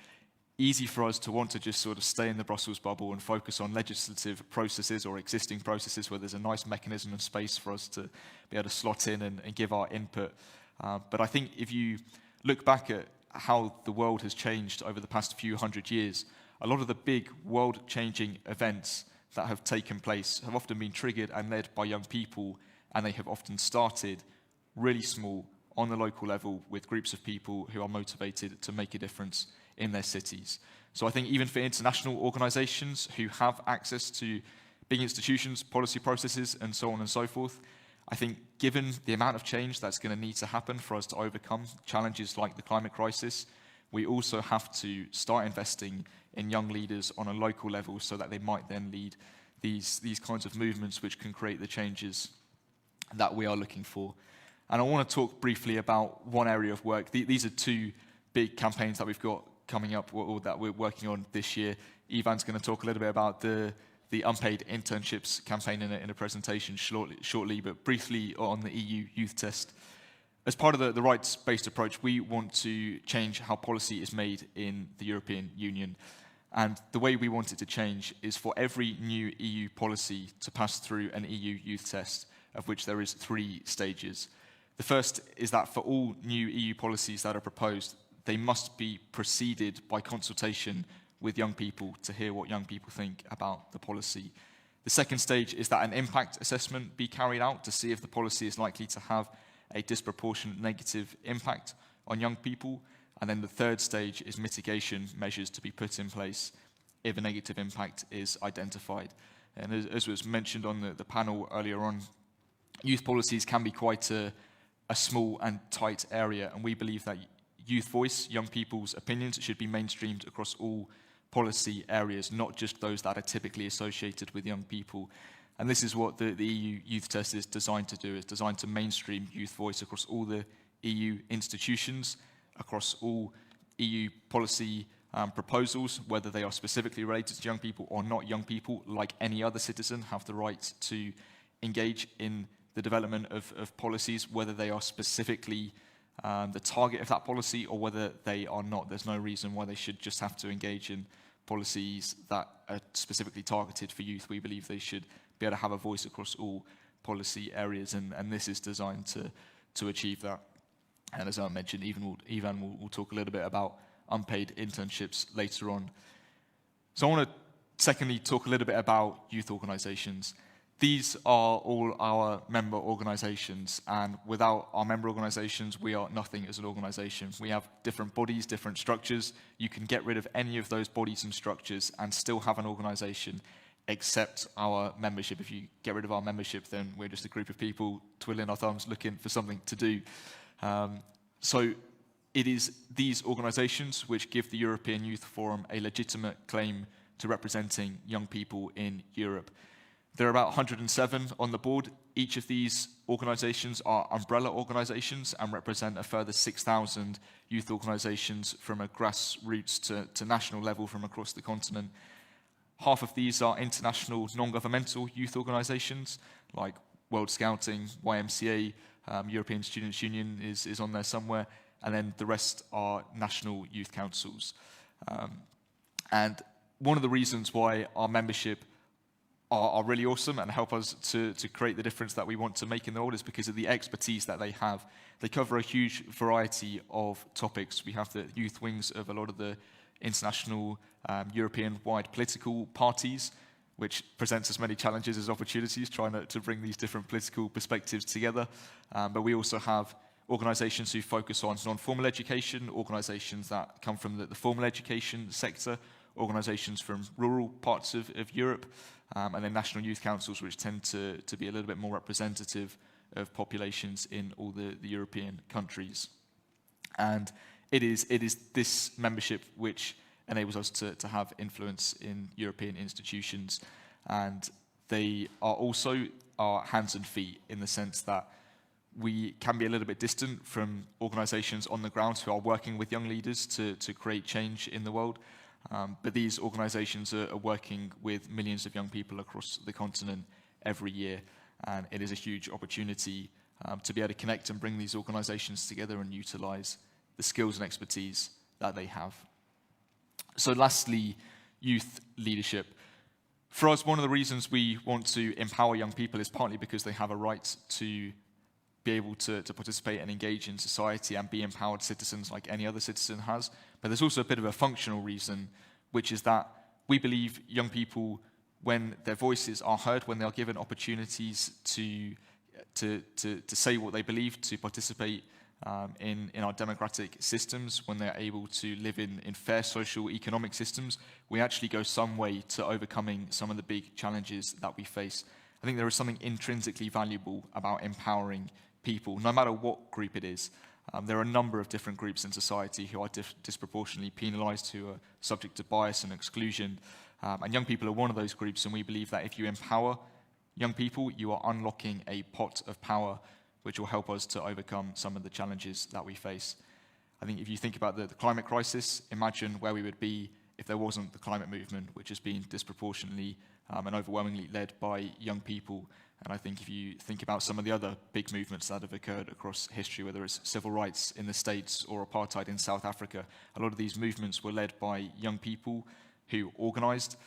easy for us to want to just sort of stay in the Brussels bubble and focus on legislative processes or existing processes where there's a nice mechanism and space for us to be able to slot in and give our input. But I think if you look back at how the world has changed over the past few hundred years, a lot of the big world-changing events that have taken place have often been triggered and led by young people, and they have often started really small on the local level with groups of people who are motivated to make a difference in their cities. So I think even for international organizations who have access to big institutions, policy processes, and so on and so forth, I think given the amount of change that's going to need to happen for us to overcome challenges like the climate crisis, we also have to start investing in young leaders on a local level so that they might then lead these kinds of movements which can create the changes that we are looking for. And I want to talk briefly about one area of work. These are two big campaigns that we've got coming up or that we're working on this year. Ivan's going to talk a little bit about the unpaid internships campaign in a presentation shortly, but briefly on the EU youth test. As part of the rights-based approach, we want to change how policy is made in the European Union. And the way we want it to change is for every new EU policy to pass through an EU youth test, of which there is 3 stages. The first is that for all new EU policies that are proposed, they must be preceded by consultation with young people to hear what young people think about the policy. The second stage is that an impact assessment be carried out to see if the policy is likely to have a disproportionate negative impact on young people. And then the third stage is mitigation measures to be put in place if a negative impact is identified. And as was mentioned on the panel earlier on, youth policies can be quite a small and tight area, and we believe that youth voice, young people's opinions, should be mainstreamed across all policy areas, not just those that are typically associated with young people. And this is what the EU youth test is designed to do. It's designed to mainstream youth voice across all the EU institutions, across all EU policy proposals, whether they are specifically related to young people or not young people, like any other citizen, have the right to engage in the development of policies, whether they are specifically the target of that policy or whether they are not. There's no reason why they should just have to engage in policies that are specifically targeted for youth. We believe they should be able to have a voice across all policy areas, and this is designed to achieve that. And as I mentioned, Ivan will talk a little bit about unpaid internships later on. So I want to secondly talk a little bit about youth organizations. These are all our member organizations, and without our member organizations, we are nothing as an organization. We have different bodies, different structures. You can get rid of any of those bodies and structures and still have an organization, except our membership. If you get rid of our membership, then we're just a group of people twiddling our thumbs looking for something to do. So it is these organizations which give the European Youth Forum a legitimate claim to representing young people in Europe. There are about 107 on the board. Each of these organizations are umbrella organizations and represent a further 6,000 youth organizations from a grassroots to national level from across the continent. Half of these are international non-governmental youth organizations like World Scouting, YMCA, European Students' Union is on there somewhere, and then the rest are national youth councils. And one of the reasons why our membership are really awesome and help us to create the difference that we want to make in the world is because of the expertise that they have. They cover a huge variety of topics. We have the youth wings of a lot of the international European-wide political parties, which presents as many challenges as opportunities, trying to bring these different political perspectives together. But we also have organizations who focus on non-formal education, organizations that come from the formal education sector, organizations from rural parts of Europe, and then national youth councils, which tend to be a little bit more representative of populations in all the European countries. And it is this membership which enables us to have influence in European institutions. And they are also our hands and feet in the sense that we can be a little bit distant from organizations on the ground who are working with young leaders to create change in the world. But these organizations are working with millions of young people across the continent every year. And it is a huge opportunity to be able to connect and bring these organizations together and utilize the skills and expertise that they have. So lastly, youth leadership. For us, one of the reasons we want to empower young people is partly because they have a right to be able to participate and engage in society and be empowered citizens like any other citizen has. But there's also a bit of a functional reason, which is that we believe young people, when their voices are heard, when they are given opportunities to say what they believe, to participate in our democratic systems, when they're able to live in fair social economic systems, we actually go some way to overcoming some of the big challenges that we face. I think there is something intrinsically valuable about empowering people, no matter what group it is. There are a number of different groups in society who are disproportionately penalized, who are subject to bias and exclusion. And young people are one of those groups, and we believe that if you empower young people, you are unlocking a pot of power which will help us to overcome some of the challenges that we face. I think if you think about the climate crisis, imagine where we would be if there wasn't the climate movement, which has been disproportionately and overwhelmingly led by young people. And I think if you think about some of the other big movements that have occurred across history, whether it's civil rights in the States or apartheid in South Africa, a lot of these movements were led by young people who organized,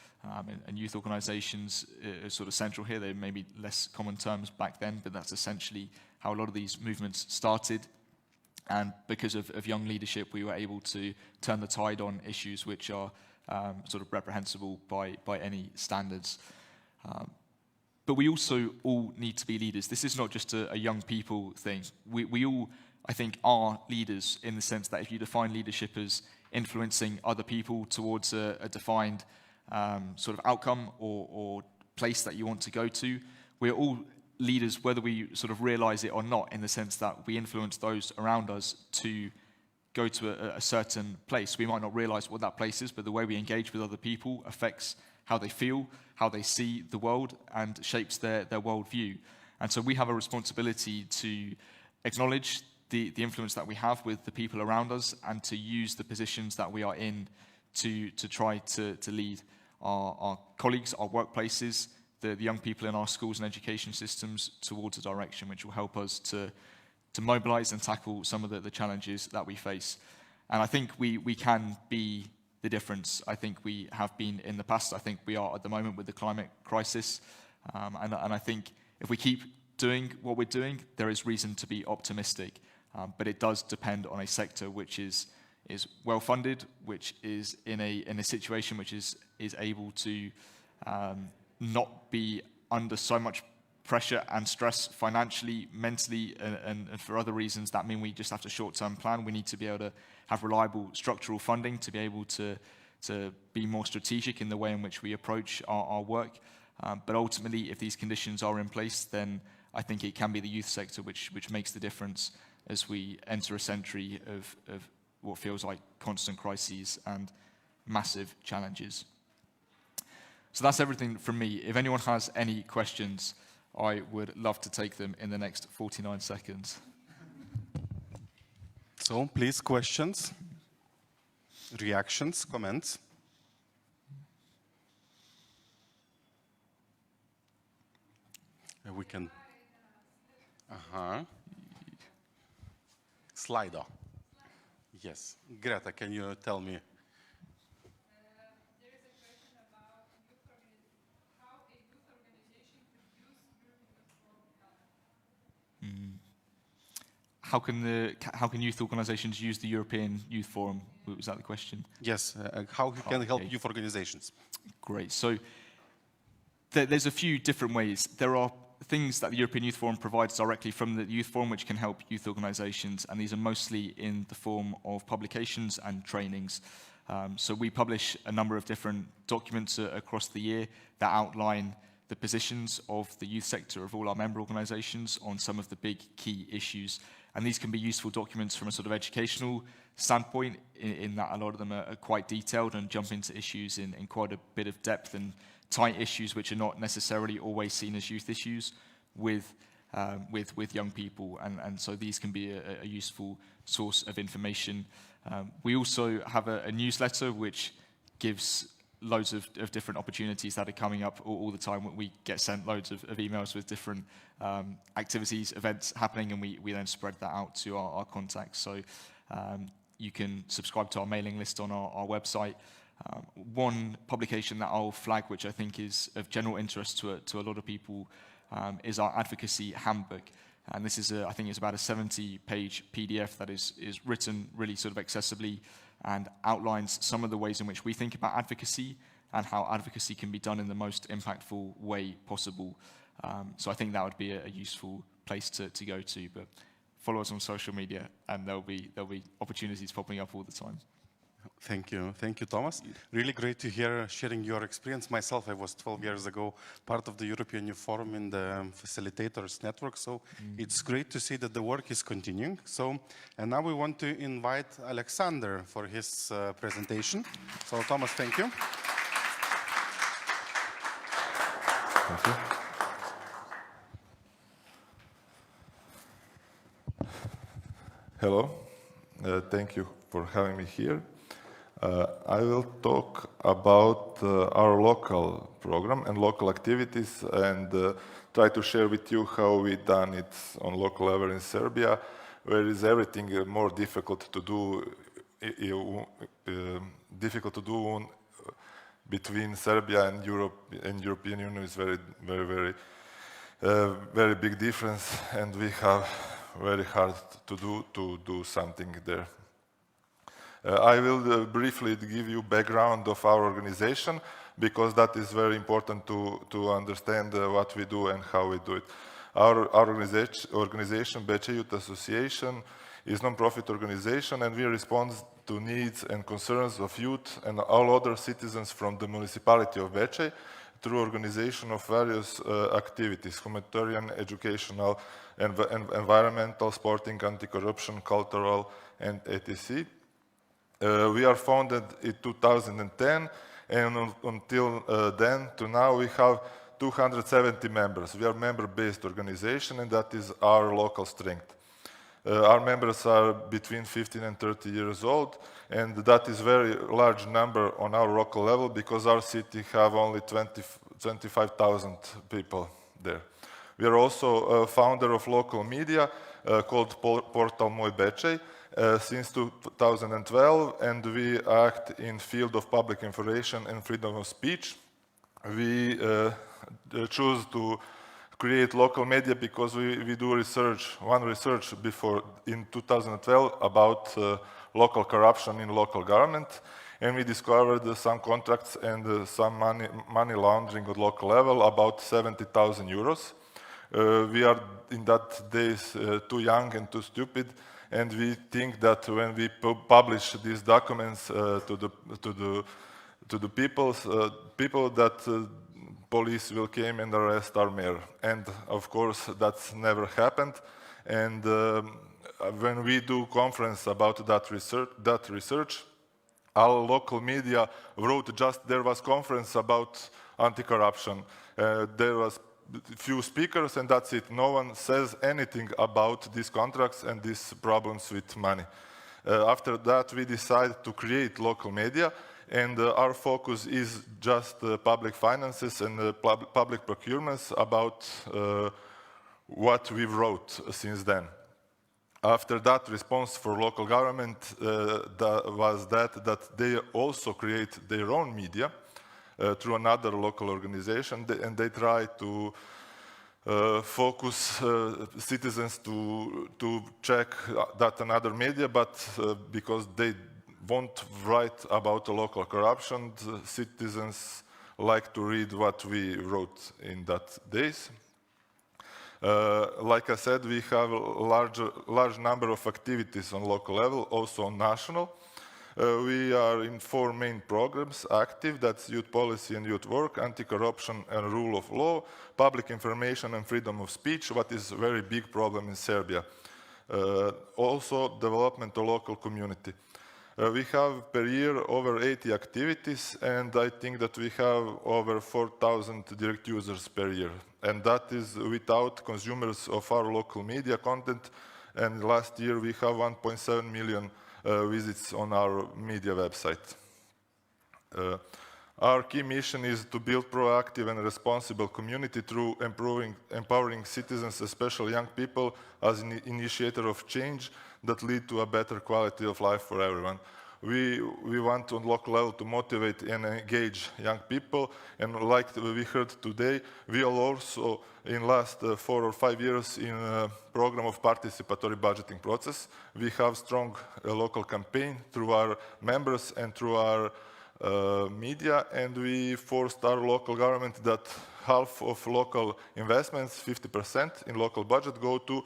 and youth organizations are sort of central here. They may be less common terms back then, but that's essentially how a lot of these movements started. And because of young leadership, we were able to turn the tide on issues which are sort of reprehensible by any standards. But we also all need to be leaders. This is not just a young people thing. We all, I think, are leaders in the sense that if you define leadership as influencing other people towards a defined sort of outcome or place that you want to go to, we're all leaders, whether we sort of realize it or not, in the sense that we influence those around us to go to a certain place. We might not realize what that place is, but the way we engage with other people affects how they feel, how they see the world, and shapes their worldview. And so we have a responsibility to acknowledge the influence that we have with the people around us, and to use the positions that we are in to try to lead our colleagues, our workplaces, the young people in our schools and education systems towards a direction which will help us to mobilize and tackle some of the challenges that we face. And I think we can be the difference. I think we have been in the past. I think we are at the moment with the climate crisis. And I think if we keep doing what we're doing, there is reason to be optimistic. But it does depend on a sector which is well funded, which is in a situation which is able to not be under so much pressure and stress financially, mentally, and for other reasons that mean we just have to short-term plan. We need to be able to have reliable structural funding to be able to be more strategic in the way in which we approach our work. But ultimately, if these conditions are in place, then I think it can be the youth sector which makes the difference as we enter a century of what feels like constant crises and massive challenges. So that's everything from me. If anyone has any questions, I would love to take them in the next 49 seconds. So please, questions, reactions, comments. We can. Slido. Yes. Greta, can you tell me? How can youth organizations use the European Youth Forum? Was that the question? Yes. How can help youth organizations? Great. So there's a few different ways. There are things that the European Youth Forum provides directly from the Youth Forum which can help youth organizations, and these are mostly in the form of publications and trainings. So we publish a number of different documents across the year that outline the positions of the youth sector of all our member organizations on some of the big key issues. And these can be useful documents from a sort of educational standpoint, in that a lot of them are quite detailed and jump into issues in quite a bit of depth, and tight issues which are not necessarily always seen as youth issues, with with young people, and so these can be a useful source of information. We also have a newsletter which gives loads of different opportunities that are coming up all the time. We get sent loads of emails with different activities, events happening, and we then spread that out to our contacts. So you can subscribe to our mailing list on our website. One publication that I'll flag, which I think is of general interest to a lot of people, is our advocacy handbook. And this is, I think it's about a 70-page PDF that is written really sort of accessibly and outlines some of the ways in which we think about advocacy and how advocacy can be done in the most impactful way possible. So I think that would be a useful place to go to. But follow us on social media, and there'll be opportunities popping up all the time. Thank you, Thomas. Really great to hear sharing your experience. Myself, I was 12 years ago part of the European Youth Forum in the Facilitators Network, so it's great to see that the work is continuing. And now we want to invite Alexander for his presentation. So Thomas, thank you. Thank you. Hello, thank you for having me here. I will talk about our local program and local activities, and try to share with you how we've done it on local level in Serbia, where is everything more difficult to do between Serbia and Europe and European Union is very big difference, and we have very hard to do something there. I will briefly give you background of our organization, because that is very important to understand what we do and how we do it. Our organization, Bečej Youth Association, is a non-profit organization, and we respond to needs and concerns of youth and all other citizens from the municipality of Bečej through organization of various activities: humanitarian, educational, environmental, sporting, anti-corruption, cultural, and etc. We are founded in 2010, and until then to now we have 270 members. We are a member-based organization, and that is our local strength. Our members are between 15 and 30 years old, and that is a very large number on our local level, because our city have only 25,000 people there. We are also a founder of local media called Portal Moj Bečej since 2012, and we act in field of public information and freedom of speech. We choose to create local media because we do research before in 2012 about local corruption in local government, and we discovered some contracts and some money laundering at local level, about 70,000 euros. We are in that days too young and too stupid, and we think that when we publish these documents to the people that police will come and arrest our mayor. And of course that's never happened. And when we do conference about that research, our local media wrote there was conference about anti-corruption. There was few speakers, and that's it. No one says anything about these contracts and these problems with money. After that, we decided to create local media, and our focus is just public finances and public procurements about what we wrote since then. After that, response for local government was that they also create their own media through another local organization, and they try to focus citizens to check that another media, but because they won't write about the local corruption, the citizens like to read what we wrote in that days. Like I said, we have a large number of activities on local level, also on national. We are in 4 main programs active, that's youth policy and youth work, anti-corruption and rule of law, public information and freedom of speech, what is a very big problem in Serbia. Also development of local community. We have per year over 80 activities, and I think that we have over 4,000 direct users per year. and that is without consumers of our local media content. And last year we have 1.7 million visits on our media website. Our key mission is to build proactive and responsible community through empowering citizens, especially young people, as an initiator of change that lead to a better quality of life for everyone. We want on local level to motivate and engage young people, and like we heard today, we are also in last 4 or 5 years in a program of participatory budgeting process. We have strong local campaign through our members and through our media, and we forced our local government that half of local investments, 50% in local budget, go to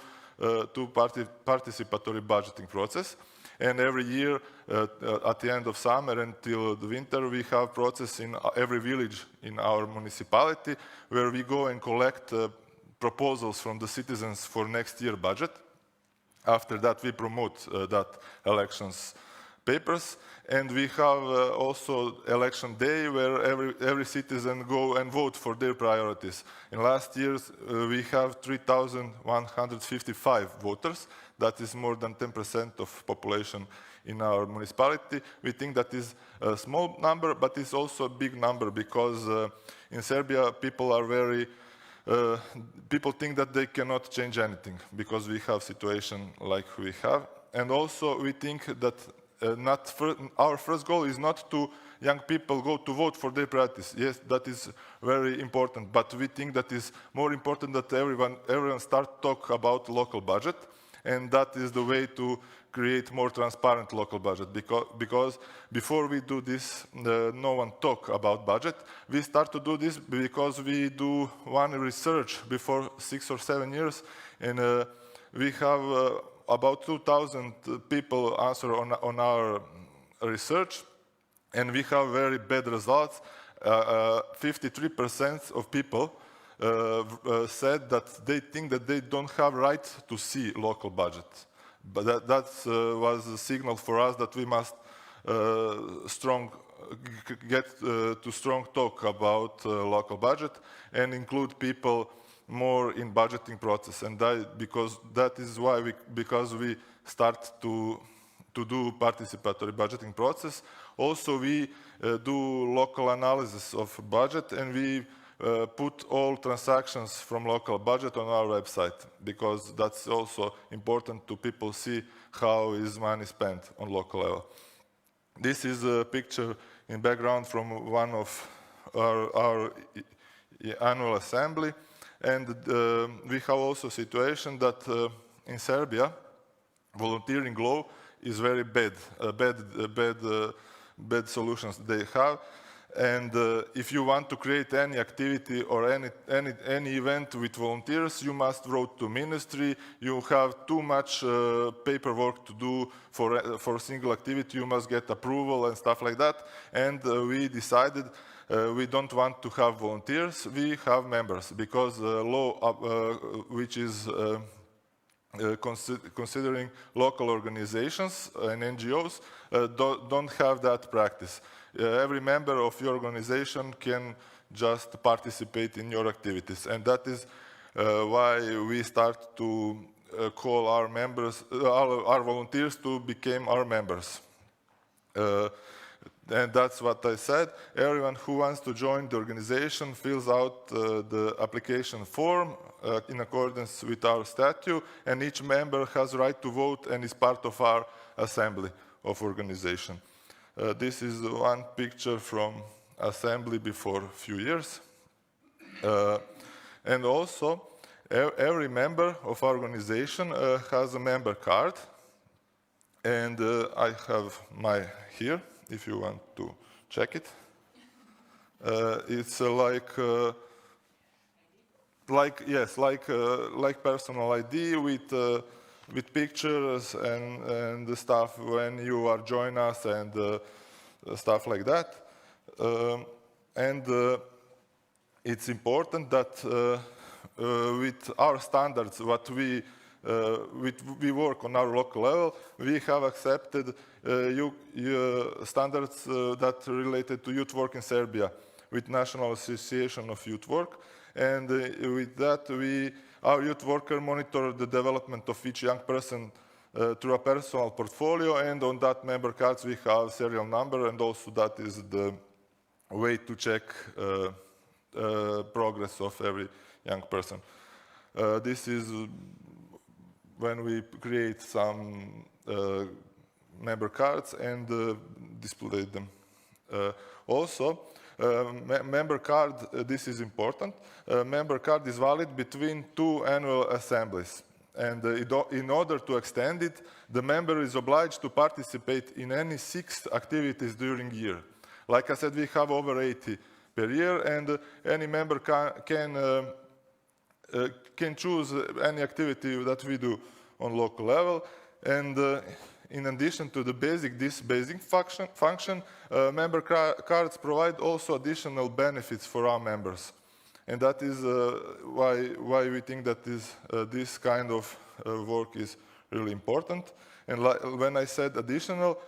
participatory budgeting process. And every year, at the end of summer until the winter, we have process in every village in our municipality where we go and collect proposals from the citizens for next year budget. After that, we promote that elections papers, and we have also election day where every citizen go and vote for their priorities. In last years, we have 3,155 voters. That is more than 10% of population in our municipality. We think that is a small number, but it's also a big number because in Serbia people are very people think that they cannot change anything because we have situation like we have, and also we think that our first goal is not to young people go to vote for their priorities. Yes, that is very important, but we think that is more important that everyone start talk about local budget, and that is the way to create more transparent local budget, because before we do this, no one talk about budget. We start to do this because we do one research before 6 or 7 years, and we have about 2,000 people answer on our research, and we have very bad results. 53% of people said that they think that they don't have right to see local budget. But that was a signal for us that we must get to strong talk about local budget and include people more in budgeting process, and because that is why we start to do participatory budgeting process. Also, we do local analysis of budget, and we put all transactions from local budget on our website, because that's also important to people see how is money spent on local level. This is a picture in background from one of our annual assembly. And we have also a situation that in Serbia, volunteering law is very bad solutions they have. And if you want to create any activity or any event with volunteers, you must write to ministry. You have too much paperwork to do for a single activity. You must get approval and stuff like that. And we decided we don't want to have volunteers, we have members, because the law which is considering local organizations and NGOs don't have that practice. Every member of your organization can just participate in your activities, and that is why we start to call our members, our volunteers to become our members. And that's what I said. Everyone who wants to join the organization fills out the application form in accordance with our statute, and each member has the right to vote and is part of our assembly of organization. This is one picture from assembly before a few years. And also, every member of our organization has a member card, and I have my here, if you want to check it. It's like personal ID with pictures and the stuff when you are join us and stuff like that. It's important that with our standards, what we work on our local level, we have accepted standards that related to youth work in Serbia with National Association of Youth Work, And with that, our youth worker monitor the development of each young person through a personal portfolio, and on that member cards we have serial number, and also that is the way to check progress of every young person. This is when we create some member cards and display them. Also, member card, this is important, member card is valid between 2 annual assemblies. And in order to extend it, the member is obliged to participate in any 6 activities during the year. Like I said, we have over 80 per year, and any member can choose any activity that we do on local level. And in addition to this basic function, member cards provide also additional benefits for our members. And that is why we think that this kind of work is really important. And when I said additional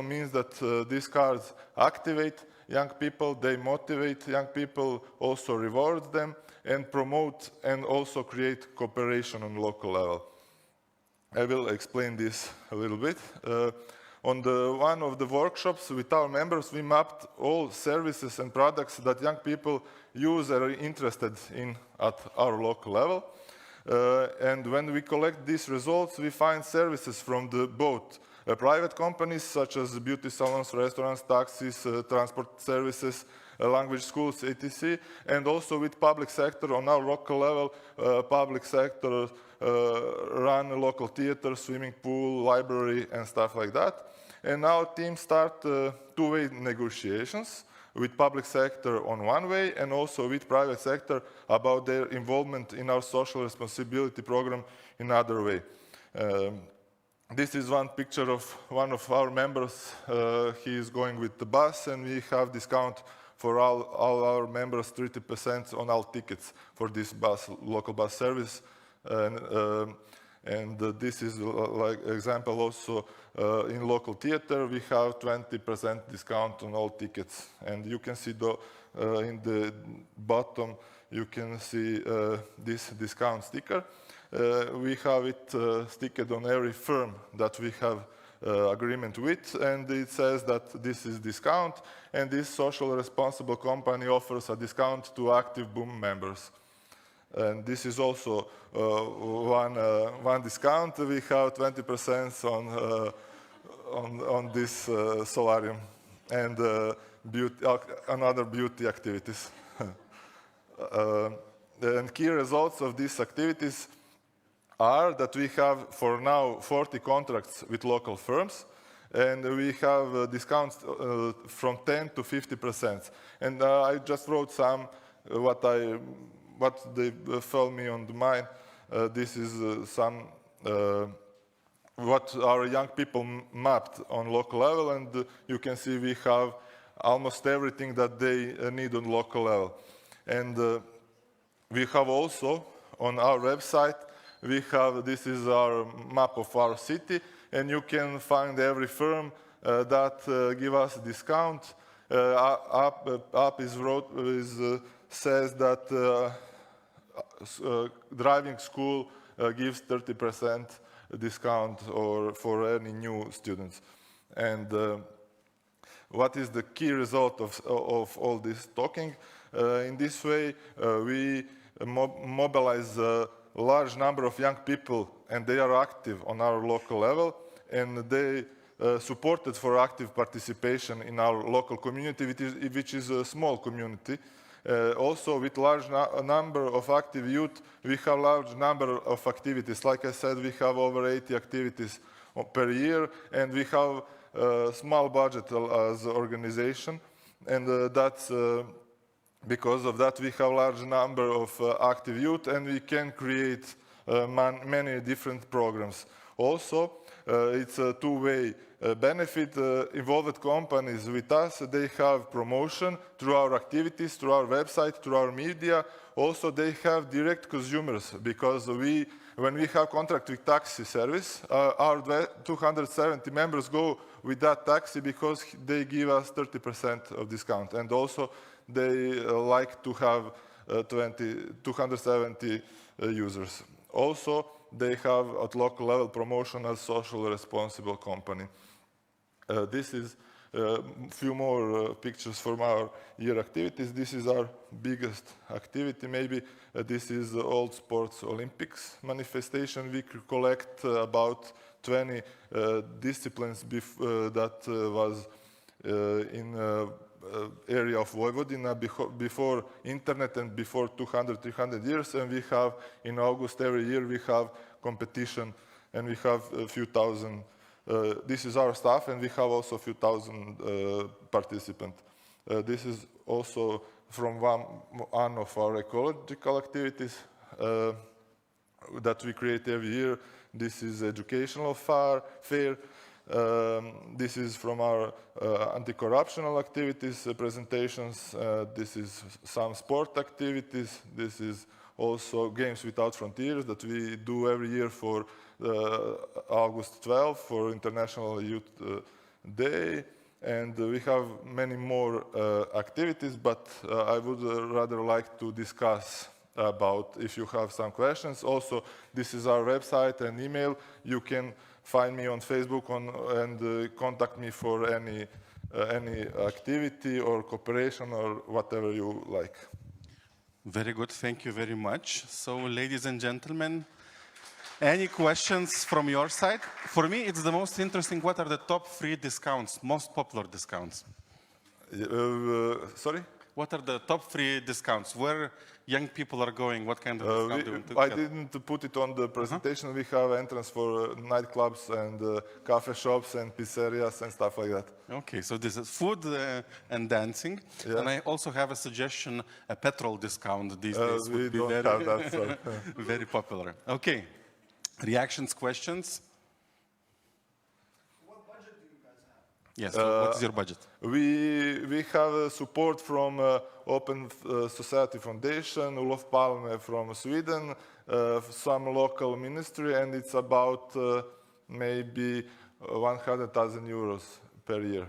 means that these cards activate young people, they motivate young people, also reward them, and promote and also create cooperation on local level. I will explain this a little bit. On one of the workshops with our members, we mapped all services and products that young people use or are interested in at our local level. And when we collect these results, we find services from both private companies such as beauty salons, restaurants, taxis, transport services, language schools, etc. And also with public sector on our local level, public sector run a local theater, swimming pool, library, and stuff like that. And our team start two-way negotiations with public sector on one way and also with private sector about their involvement in our social responsibility program in another way. This is one picture of one of our members. He is going with the bus, and we have discount for all our members, 30% on all tickets for this local bus service. And this is like example also in local theater, we have 20% discount on all tickets. And you can see in the bottom, you can see this discount sticker. We have it sticked on every firm that we have agreement with, and it says that this is discount, and this social responsible company offers a discount to active BOOM members. And this is also one discount. We have 20% on this solarium and another beauty activities. And key results of these activities are that we have for now 40 contracts with local firms, and we have discounts from 10 to 50%. And I just wrote some what they fell me on the mind. This is some what our young people mapped on local level, and you can see we have almost everything that they need on local level. And we have also on our website, this is our map of our city, and you can find every firm that give us a discount. Up says that driving school gives 30% discount for any new students. And what is the key result of all this talking? In this way, we mobilize a large number of young people, and they are active on our local level, and they supported for active participation in our local community, which is a small community. Also, with large number of active youth, we have large number of activities. Like I said, we have over 80 activities per year, and we have a small budget as an organization, and that's because of that we have large number of active youth, and we can create many different programs. Also, it's a two-way benefit. Involved companies with us, they have promotion through our activities, through our website, through our media. Also, they have direct consumers, because we when we have contract with taxi service, our 270 members go with that taxi because they give us 30% of discount. And also they like to have 270 users. Also, they have at local level promotion as socially responsible company. This is a few more pictures from our year activities. This is our biggest activity. Maybe this is the Old Sports Olympics manifestation. We collect about 20 disciplines that was in area of Vojvodina before internet and before 200-300 years. And we have, in August every year, we have competition and we have a few thousand. This is our staff, and we have also a few thousand participants. This is also from one of our ecological activities that we create every year. This is educational fair. This is from our anti-corruptional activities presentations. This is some sport activities. This is also Games Without Frontiers that we do every year for August 12th for International Youth Day. And we have many more activities, but I would rather like to discuss about if you have some questions. Also, this is our website and email. You can find me on Facebook and contact me for any activity or cooperation or whatever you like. Very good, thank you very much. So, ladies and gentlemen, any questions from your side? For me, it's the most interesting. What are the top 3 discounts, most popular discounts? Sorry? What are the top 3 discounts? Where young people are going? What kind of discount do you want to I get? didn't put it on the presentation. We have entrance for nightclubs and cafe shops and pizzerias and stuff like that. Okay, so this is food and dancing. Yeah. And I also have a suggestion, a petrol discount these days We would be don't very, have that, sorry. very popular. Okay, reactions, questions? Yes, so what is your budget? We have support from Open Society Foundation, Olof Palme from Sweden, some local ministry, and it's about maybe 100,000 euros per year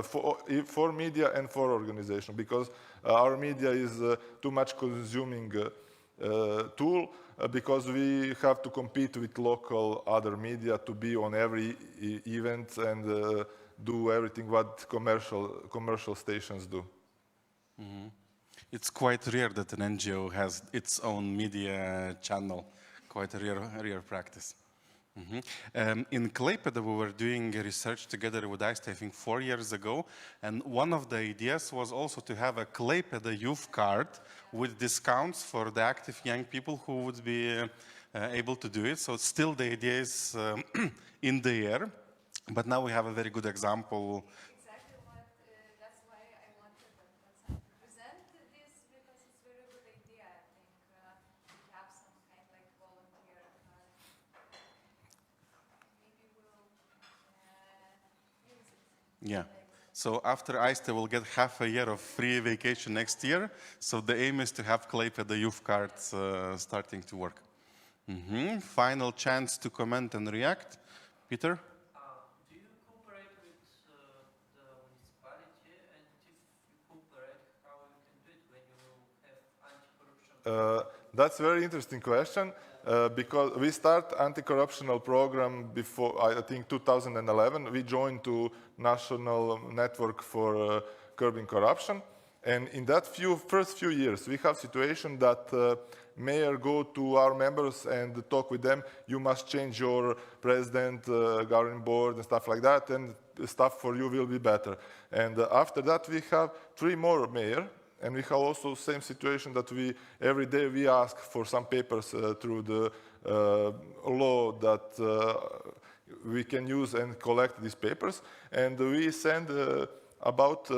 for media and for organization, because our media is too much consuming tool. Because we have to compete with local other media to be on every event and do everything what commercial stations do. Mm-hmm. It's quite rare that an NGO has its own media channel, quite a rare practice. Mm-hmm. In Klaipėda, we were doing research together with ISTA, I think 4 years ago, and one of the ideas was also to have a Klaipėda youth card with discounts for the active young people who would be able to do it. So still the idea is in the air, but now we have a very good example. Exactly what, that's why I wanted to present this, because it's a very good idea. I think we have some kind of like volunteer. Maybe we'll use it. Yeah. So after ISTA, we'll get half a year of free vacation next year. So the aim is to have Klaipėda youth cards starting to work. Mm-hmm. Final chance to comment and react. Peter? Do you cooperate with the municipality? And if you cooperate, how you can do it when you have anti-corruption? That's a very interesting question. Because we start anti-corruptional program before, I think, 2011. We joined to National Network for Curbing Corruption. And in that first few years, we have situation that mayor go to our members and talk with them. You must change your president, governing board, and stuff like that, and stuff for you will be better. And after that, we have 3 more mayors. And we have also same situation that every day we ask for some papers through the law that we can use and collect these papers. And we send about,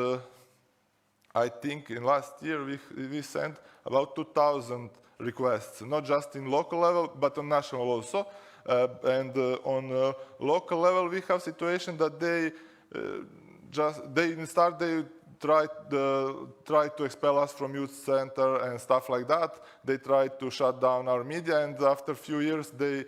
I think in last year we sent about 2,000 requests, not just in local level, but on national also. And on local level we have situation that they tried to expel us from youth center and stuff like that. They tried to shut down our media, and after a few years, they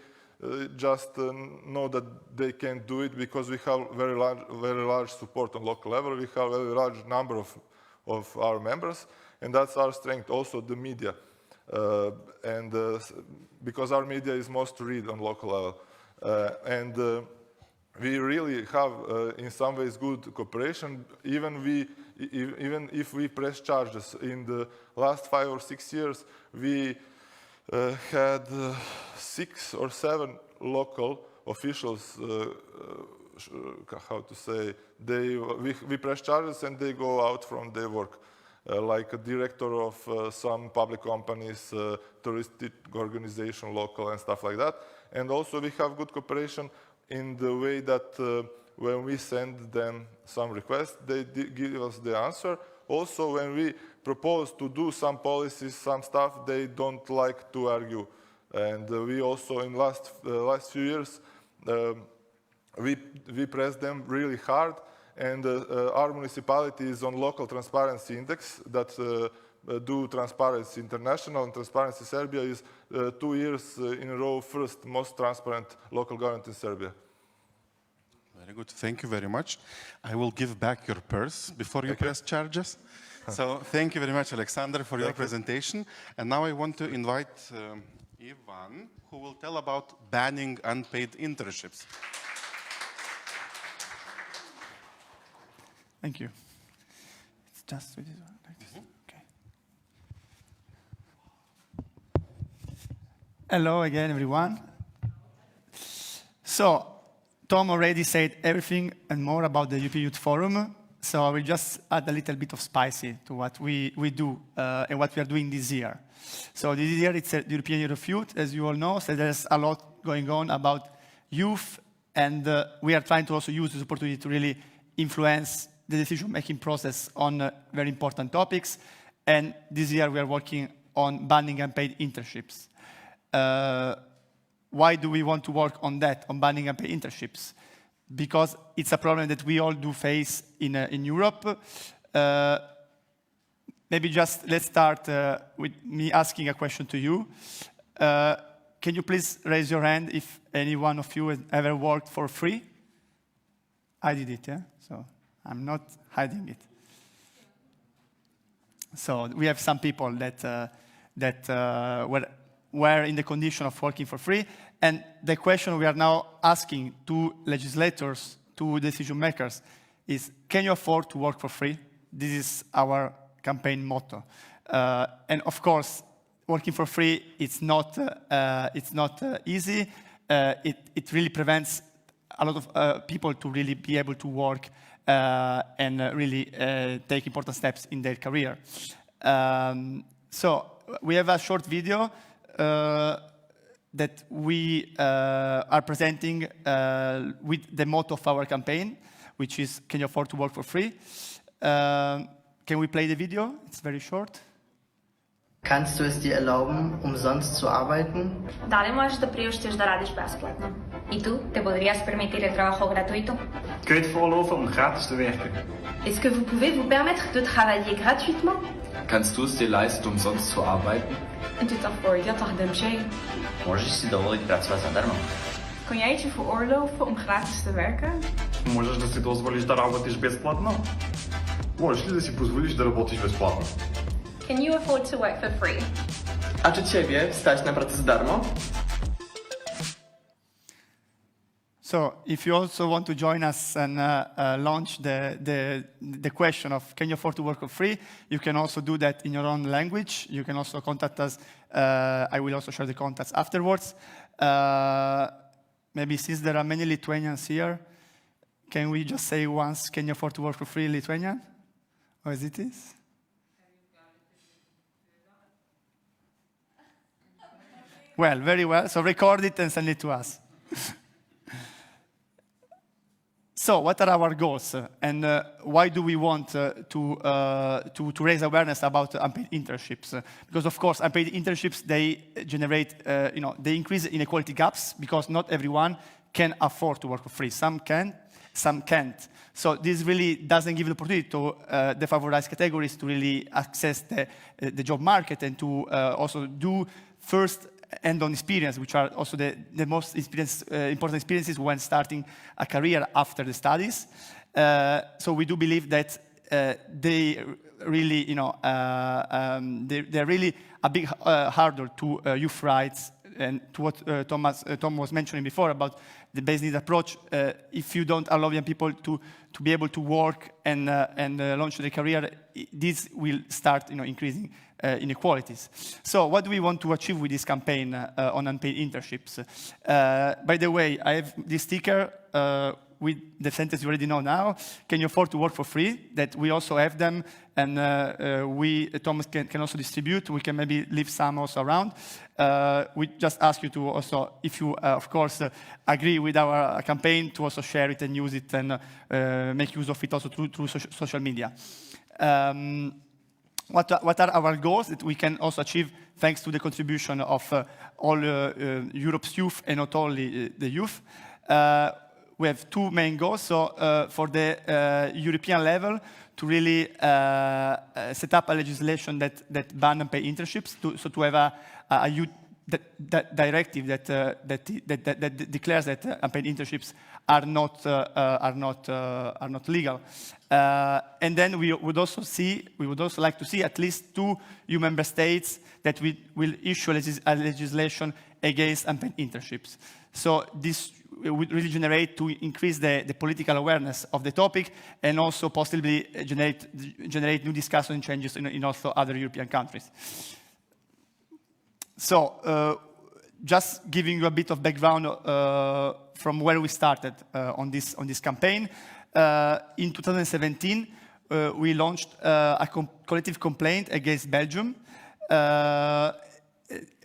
just know that they can't do it because we have very large support on local level. We have a very large number of our members, and that's our strength, also the media. Because our media is most read on local level. We really have, in some ways, good cooperation. Even if we press charges, in the last 5 or 6 years, we had 6 or 7 local officials, how to say, we press charges and they go out from their work. Like a director of some public companies, touristic organization, local and stuff like that. And also we have good cooperation in the way that when we send them some request, they give us the answer. Also, when we propose to do some policies, some stuff, they don't like to argue. And we also, in last few years, we press them really hard. And our municipality is on local transparency index that do Transparency International, and Transparency Serbia is 2 years in a row first most transparent local government in Serbia. Very good, thank you very much. I will give back your purse before you press charges. So thank you very much, Alexander, for your presentation. And now I want to invite Ivan, who will tell about banning unpaid internships. Thank you. It's just with this one, like this. Okay. Hello again, everyone. So, Tom already said everything and more about the European Youth Forum. So I will just add a little bit of spicy to what we do and what we are doing this year. So this year it's the European Year of Youth, as you all know. So there's a lot going on about youth, and we are trying to also use this opportunity to really influence the decision-making process on very important topics. And this year we are working on banning unpaid internships. Why do we want to work on that, on banning unpaid internships? Because it's a problem that we all do face in Europe. Maybe just let's start with me asking a question to you. Can you please raise your hand if any one of you has ever worked for free? I did it, yeah? So I'm not hiding it. So we have some people that were in the condition of working for free. And the question we are now asking to legislators, to decision makers, is can you afford to work for free? This is our campaign motto. And of course, working for free, it's not easy. It really prevents a lot of people to really be able to work and really take important steps in their career. So we have a short video that we are presenting with the motto of our campaign, which is, can you afford to work for free? Can we play the video? It's very short. Kannst du es dir erlauben, umsonst zu arbeiten? Da li možeš da priuštiš da radiš besplatno? I tu te podrías permitir el trabajo gratuito? Kun je het veroorloven om gratis te werken? Est-ce que vous pouvez vous permettre de travailler gratuitement? Kannst du es dir leisten, umsonst zu arbeiten? أنت تفضل تخدم شيء. Możesz si dovoliť pracovať zadarmo? Kon jij het je veroorloven om gratis te werken? Можеш да си дозволиш да работиш безплатно? Можеш ли да си позволиш да работиш безплатно? Can you afford to work for free? A czy ciebie stać na pracę za darmo? So, if you also want to join us and launch the question of can you afford to work for free, you can also do that in your own language. You can also contact us. I will also share the contacts afterwards. Maybe since there are many Lithuanians here, can we just say once, can you afford to work for free in Lithuanian? Or is it this? Well, very well. So record it and send it to us. So what are our goals, and why do we want to raise awareness about unpaid internships? Because of course, unpaid internships, they generate, they increase inequality gaps because not everyone can afford to work for free. Some can, some can't. So this really doesn't give the opportunity to defavorized categories to really access the job market and to also do first hand-on experience, which are also the most important experiences when starting a career after the studies. So we do believe that they really, they're really a big hurdle to youth rights and to what Tom was mentioning before about the basic needs approach. If you don't allow young people to be able to work and launch their career, this will start increasing inequalities. So what do we want to achieve with this campaign on unpaid internships? By the way, I have this sticker with the sentence you already know now. Can you afford to work for free? That we also have them, and Thomas can also distribute. We can maybe leave some also around. We just ask you to also, if you of course agree with our campaign, to also share it and use it and make use of it also through social media. What are our goals that we can also achieve thanks to the contribution of all Europe's youth and not only the youth? We have two main goals. So for the European level, to really set up a legislation that ban unpaid internships, so to have a youth directive that declares that unpaid internships are not legal. And then we would also like to see at least 2 EU member states that will issue a legislation against unpaid internships. So this would really generate to increase the political awareness of the topic and also possibly generate new discussion and changes in also other European countries. So just giving you a bit of background from where we started on this campaign. In 2017, we launched a collective complaint against Belgium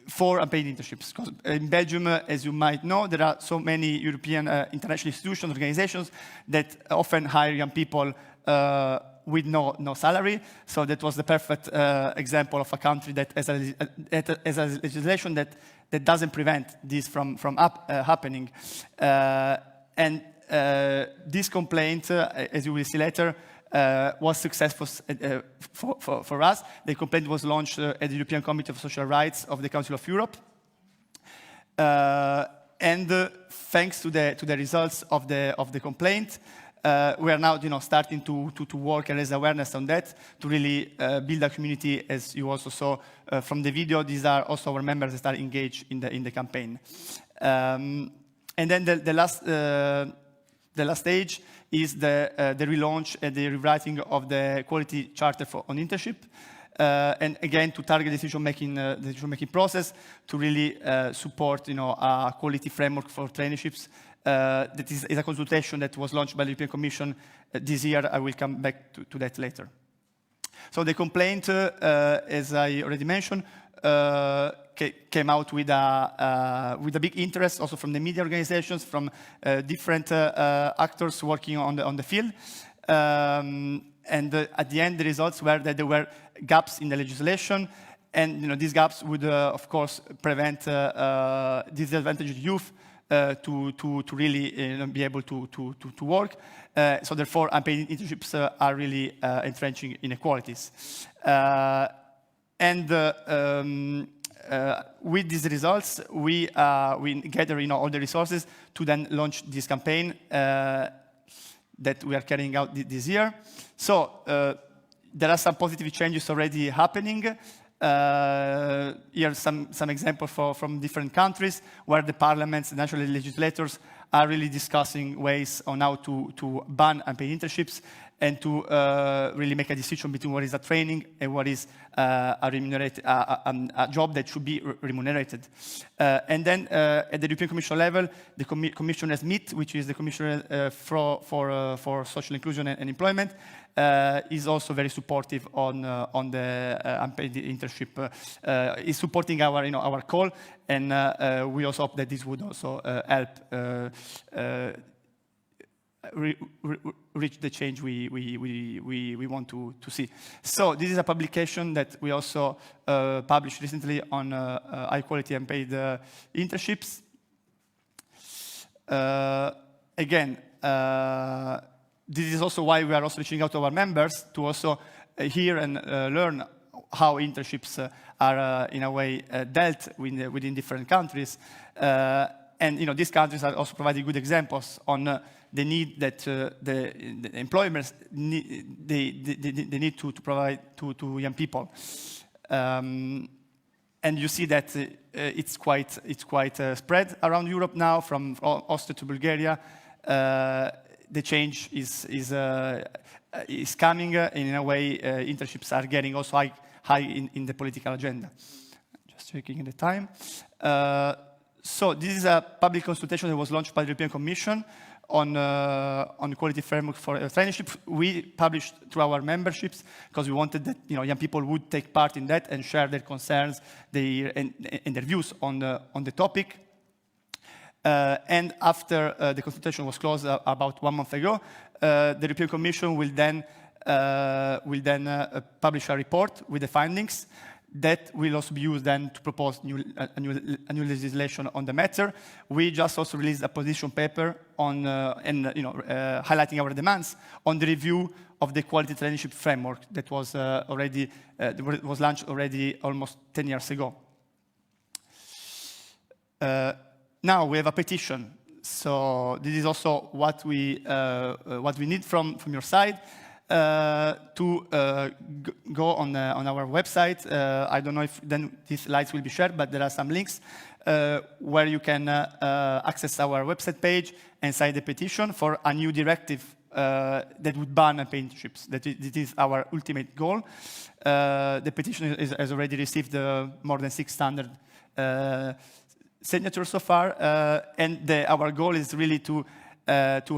for unpaid internships. Because in Belgium, as you might know, there are so many European international institutions, organizations that often hire young people with no salary. So that was the perfect example of a country that has a legislation that doesn't prevent this from happening. And this complaint, as you will see later, was successful for us. The complaint was launched at the European Committee of Social Rights of the Council of Europe. And thanks to the results of the complaint, we are now starting to work and raise awareness on that, to really build a community. As you also saw from the video, these are also our members that are engaged in the campaign. And then the last stage is the relaunch and the rewriting of the quality charter on internship. And again, to target the decision-making process, to really support a quality framework for traineeships. That is a consultation that was launched by the European Commission this year. I will come back to that later. So the complaint, as I already mentioned, came out with a big interest also from the media organizations, from different actors working on the field. And at the end, the results were that there were gaps in the legislation, and these gaps would, of course, prevent disadvantaged youth to really be able to work. So therefore, unpaid internships are really entrenching inequalities. And with these results, we gather all the resources to then launch this campaign that we are carrying out this year. So there are some positive changes already happening. Here are some examples from different countries where the parliaments and national legislators are really discussing ways on how to ban unpaid internships and to really make a decision between what is a training and what is a job that should be remunerated. And then at the European Commission level, the Commissioners meet, which is the Commissioner for Social Inclusion and Employment, is also very supportive on the unpaid internship. Is supporting our call, and we also hope that this would also help reach the change we want to see. So this is a publication that we also published recently on high quality unpaid internships. Again, this is also why we are also reaching out to our members to also hear and learn how internships are, in a way, dealt within different countries. And these countries are also providing good examples on the need that the employers need, they need to provide to young people. And you see that it's quite spread around Europe now, from Austria to Bulgaria. The change is coming, and in a way, internships are getting also high in the political agenda. Just checking the time. So this is a public consultation that was launched by the European Commission on quality framework for traineeship. We published through our memberships because we wanted that young people would take part in that and share their concerns, and their views on the topic. And after the consultation was closed about 1 month ago, the European Commission will then publish a report with the findings that will also be used then to propose a new legislation on the matter. We just also released a position paper on highlighting our demands on the review of the quality traineeship framework that was was launched already almost 10 years ago. Now we have a petition. So this is also what we need from your side. To go on our website. I don't know if then these slides will be shared, but there are some links where you can access our website page and sign the petition for a new directive that would ban unpaid internships. That is our ultimate goal. The petition has already received more than 600 signatures so far, and our goal is really to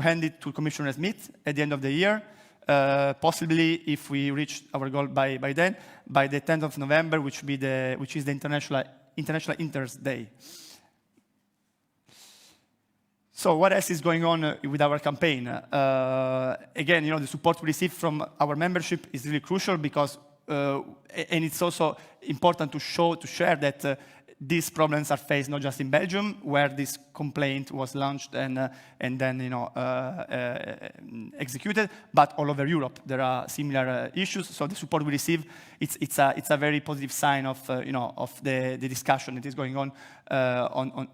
hand it to Commissioner Smith at the end of the year. Possibly, if we reach our goal by then, by the 10th of November, which is the International Interns Day. So what else is going on with our campaign? Again, the support we receive from our membership is really crucial because, and it's also important to share that these problems are faced not just in Belgium, where this complaint was launched and then executed, but all over Europe. There are similar issues. So the support we receive, it's a very positive sign of the discussion that is going on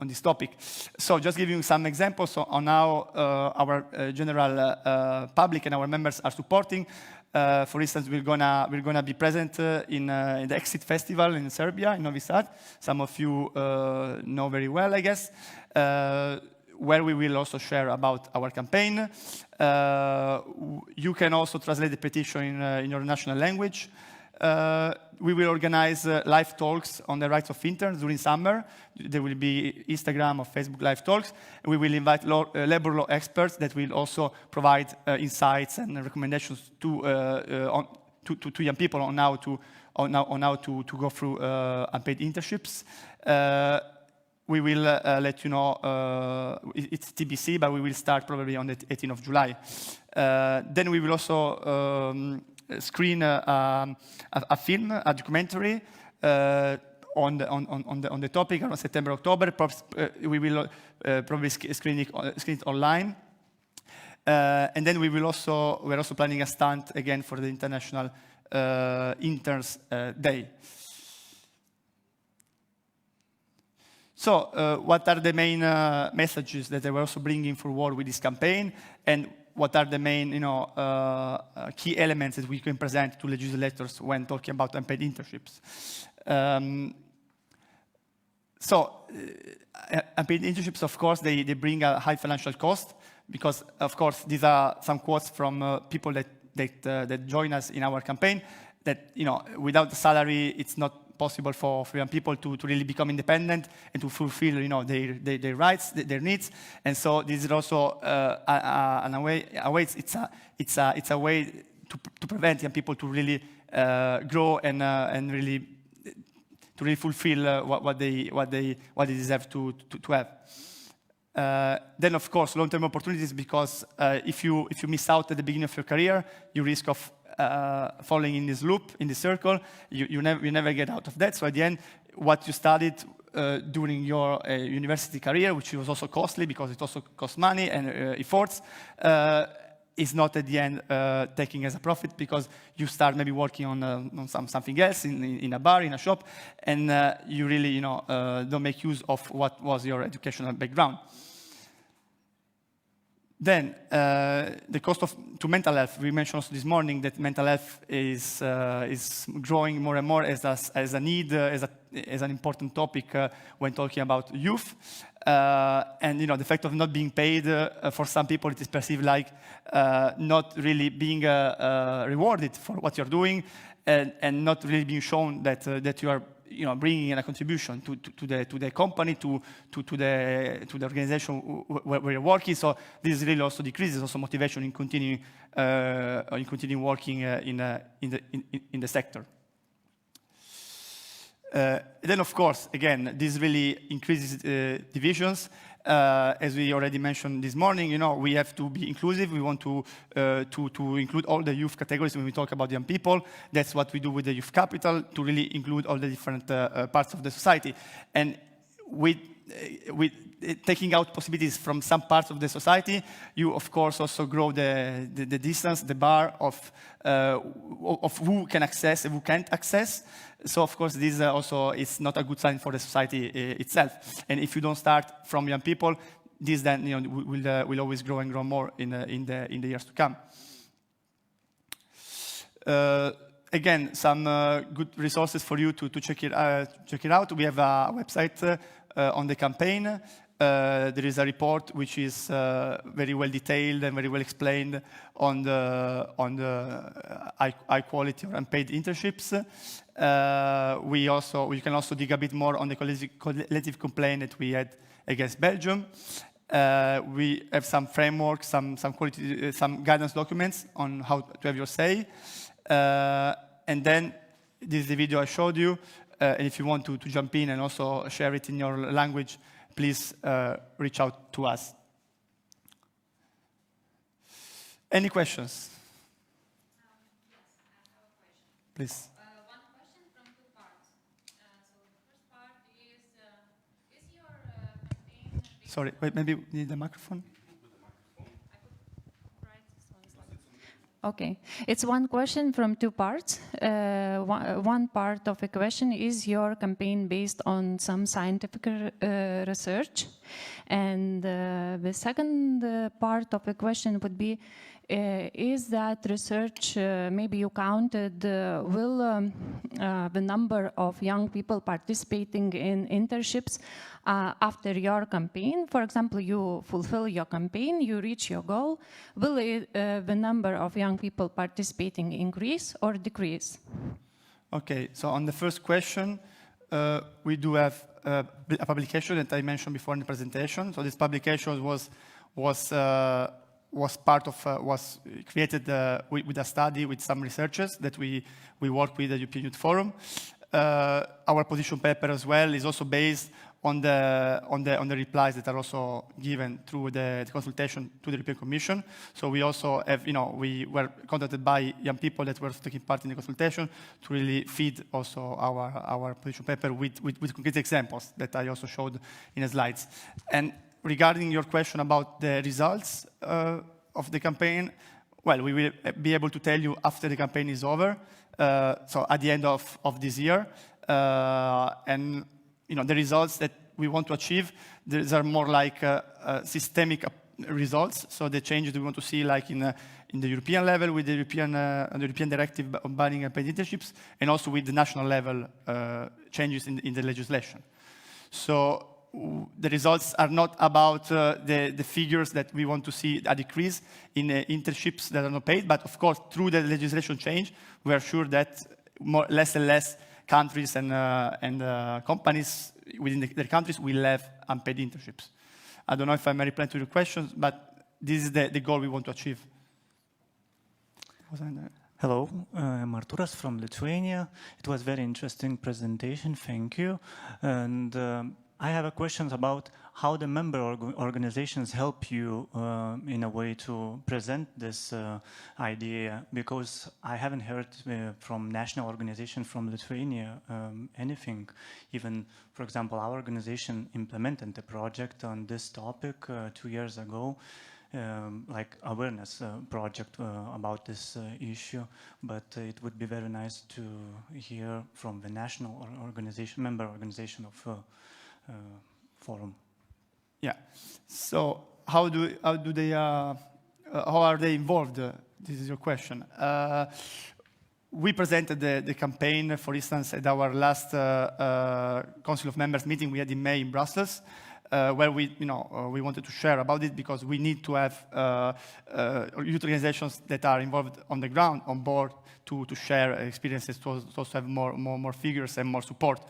this topic. So just giving you some examples on how our general public and our members are supporting. For instance, we're gonna be present in the Exit Festival in Serbia, in Novi Sad. Some of you know very well, I guess, where we will also share about our campaign. You can also translate the petition in your national language. We will organize live talks on the rights of interns during summer. There will be Instagram or Facebook live talks. We will invite labor law experts that will also provide insights and recommendations to young people on how to go through unpaid internships. We will let you know, it's TBC, but we will start probably on the 18th of July. Then we will also screen a film, a documentary on the topic around September, October. We will probably screen it online. And then we're also planning a stunt again for the International Interns Day. So what are the main messages that they were also bringing forward with this campaign, and what are the main key elements that we can present to legislators when talking about unpaid internships? Unpaid internships, of course, they bring a high financial cost because, of course, these are some quotes from people that join us in our campaign. That without the salary, it's not possible for young people to really become independent and to fulfill their rights, their needs. And so this is also a way. It's a way to prevent young people to really grow and really fulfill what they deserve to have. Then, of course, long-term opportunities, because if you miss out at the beginning of your career, you risk of falling in this loop, in this circle. You never get out of that. So at the end, what you studied during your university career, which was also costly because it also costs money and efforts, is not at the end taking as a profit, because you start maybe working on something else in a bar, in a shop, and you really don't make use of what was your educational background. Then the cost to mental health. We mentioned also this morning that mental health is growing more and more as a need, as an important topic when talking about youth. And the fact of not being paid, for some people it is perceived like not really being rewarded for what you're doing, and not really being shown that you are bringing in a contribution to the company, to the organization where you're working. So this really also decreases also motivation in continuing working in the sector. Then, of course, again, this really increases divisions. As we already mentioned this morning, we have to be inclusive. We want to include all the youth categories when we talk about young people. That's what we do with the youth capital, to really include all the different parts of the society. And with taking out possibilities from some parts of the society, you of course also grow the distance, the bar of who can access and who can't access. So of course this also is not a good sign for the society itself. And if you don't start from young people, this then will always grow and grow more in the years to come. Again, some good resources for you to check it out. We have a website on the campaign. There is a report which is very well detailed and very well explained on the high quality or unpaid internships. We can also dig a bit more on the collective complaint that we had against Belgium. We have some frameworks, some guidance documents on how to have your say. And then this is the video I showed you. And if you want to jump in and also share it in your language, please reach out to us. Any questions? Yes, I have a question. Please. One question from two parts. So the first part is your campaign... Sorry, wait, maybe we need the microphone. Okay, it's one question from two parts. One part of the question is your campaign based on some scientific research, and the second part of the question would be, is that research, maybe you counted, will the number of young people participating in internships after your campaign, for example, you fulfill your campaign, you reach your goal, will the number of young people participating increase or decrease? Okay, so on the first question, we do have a publication that I mentioned before in the presentation. So this publication was created with a study with some researchers that we work with the European Youth Forum. Our position paper as well is also based on the replies that are also given through the consultation to the European Commission. So we also have, we were contacted by young people that were taking part in the consultation to really feed also our position paper with concrete examples that I also showed in the slides. And regarding your question about the results of the campaign, well, we will be able to tell you after the campaign is over, so at the end of this year. And the results that we want to achieve, these are more like systemic results. So the changes we want to see, like in the European level with the European directive on banning unpaid internships, and also with the national level changes in the legislation. So the results are not about the figures that we want to see a decrease in internships that are not paid, but of course through the legislation change, we are sure that less and less countries and companies within their countries will have unpaid internships. I don't know if I may reply to your questions, but this is the goal we want to achieve. Hello, I'm Arturas from Lithuania. It was a very interesting presentation, thank you. And I have a question about how the member organizations help you in a way to present this idea, because I haven't heard from national organization from Lithuania anything. Even, for example, our organization implemented a project on this topic 2 years ago, like awareness project about this issue, but it would be very nice to hear from the national organization, member organization of forum. Yeah. So how are they involved? This is your question. We presented the campaign, for instance, at our last Council of Members meeting we had in May in Brussels, where we wanted to share about it because we need to have youth organizations that are involved on the ground, on board, to share experiences, to also have more figures and more support.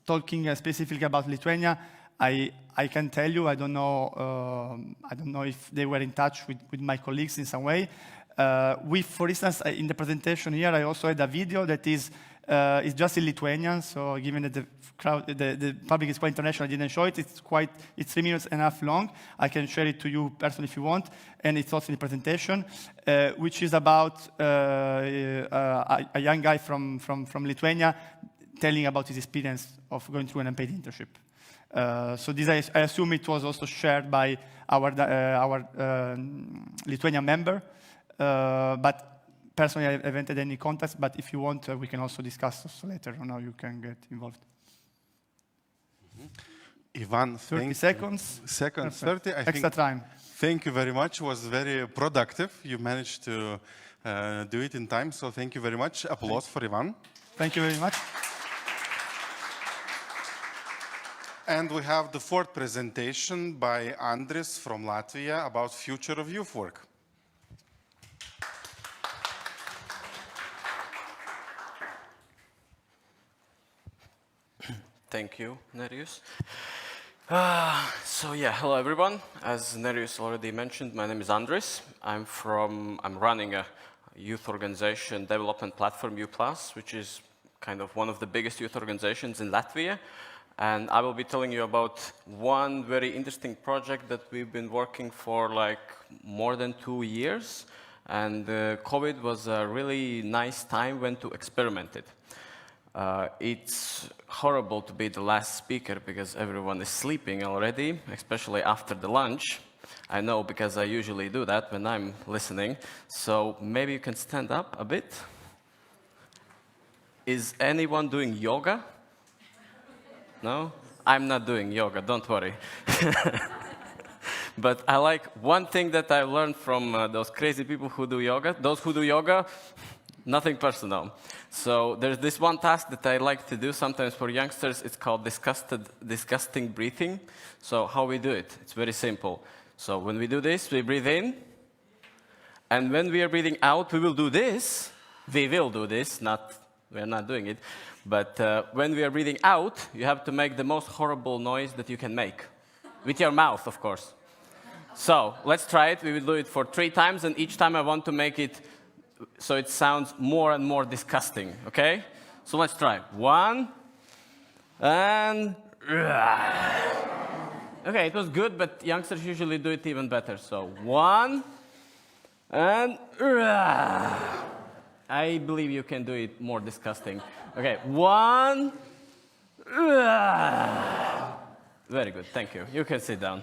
Talking specifically about Lithuania, I can tell you, I don't know if they were in touch with my colleagues in some way. For instance, in the presentation here, I also had a video that is just in Lithuanian. So given that the public is quite international, I didn't show it. It's 3.5 minutes long. I can share it to you personally if you want. And it's also in the presentation, which is about a young guy from Lithuania telling about his experience of going through an unpaid internship. So this, I assume it was also shared by our Lithuanian member, but personally I haven't had any contacts, but if you want, we can also discuss also later on how you can get involved. Ivan, 30 seconds. 30, I Extra think. time. Thank you very much. It was very productive. You managed to do it in time, so thank you very much. Applause for Ivan. Thank you very much. And we have the fourth presentation by Andris from Latvia about future of youth work. Thank you, Nerijus. Hello everyone. As Nerijus already mentioned, my name is Andris. I'm running a youth organization development platform, U+, which is kind of one of the biggest youth organizations in Latvia. And I will be telling you about one very interesting project that we've been working for like more than 2 years. And COVID was a really nice time when to experiment it. It's horrible to be the last speaker because everyone is sleeping already, especially after the lunch. I know because I usually do that when I'm listening. So maybe you can stand up a bit. Is anyone doing yoga? No? I'm not doing yoga, don't worry. But I like one thing that I learned from those crazy people who do yoga. Those who do yoga, nothing personal. So there's this one task that I like to do sometimes for youngsters. It's called disgusting breathing. So how we do it? It's very simple. So when we do this, we breathe in. And when we are breathing out, we will do this. We will do this, we're not doing it. But when we are breathing out, you have to make the most horrible noise that you can make. With your mouth, of course. So let's try it. We will do it for 3 times, and each time I want to make it so it sounds more and more disgusting, okay? So let's try. 1, and... Okay, it was good, but youngsters usually do it even better. So 1, and... I believe you can do it more disgusting. Okay, 1. Very good, thank you. You can sit down.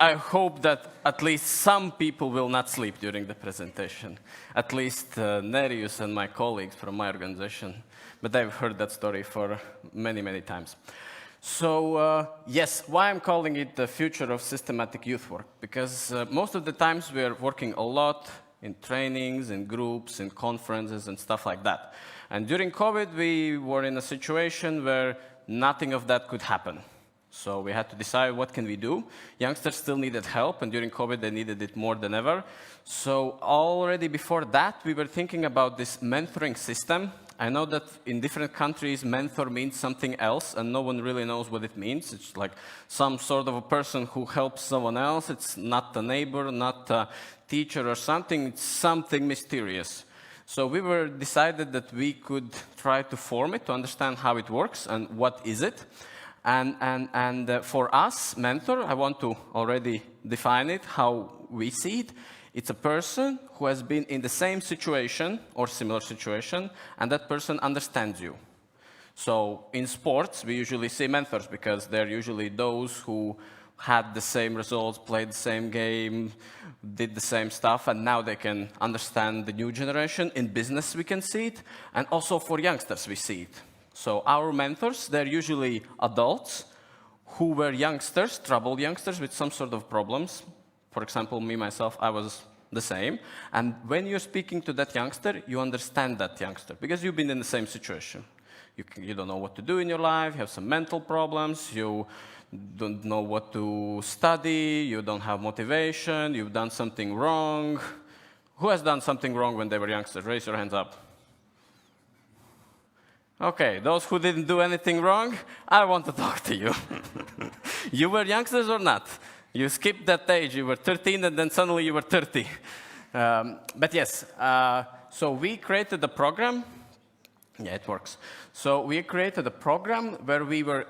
I hope that at least some people will not sleep during the presentation. At least Nerijus and my colleagues from my organization. But I've heard that story for many, many times. So, yes, why I'm calling it the future of systematic youth work? Because most of the times we are working a lot in trainings, in groups, in conferences, and stuff like that. And during COVID, we were in a situation where nothing of that could happen. So we had to decide what can we do. Youngsters still needed help, and during COVID, they needed it more than ever. So already before that, we were thinking about this mentoring system. I know that in different countries, mentor means something else, and no one really knows what it means. It's like some sort of a person who helps someone else. It's not a neighbor, not a teacher or something. It's something mysterious. So we were decided that we could try to form it, to understand how it works and what is it. And for us, mentor, I want to already define it, how we see it. It's a person who has been in the same situation or similar situation, and that person understands you. So in sports, we usually see mentors because they're usually those who had the same results, played the same game, did the same stuff, and now they can understand the new generation. In business, we can see it, and also for youngsters, we see it. So our mentors, they're usually adults who were youngsters, troubled youngsters with some sort of problems. For example, me, myself, I was the same. And when you're speaking to that youngster, you understand that youngster because you've been in the same situation. You don't know what to do in your life, you have some mental problems, you don't know what to study, you don't have motivation, you've done something wrong. Who has done something wrong when they were youngsters? Raise your hands up. Okay, those who didn't do anything wrong, I want to talk to you. You were youngsters or not? You skipped that age, you were 13 and then suddenly you were 30. But yes, so we created a program. Yeah, it works. So we created a program where we were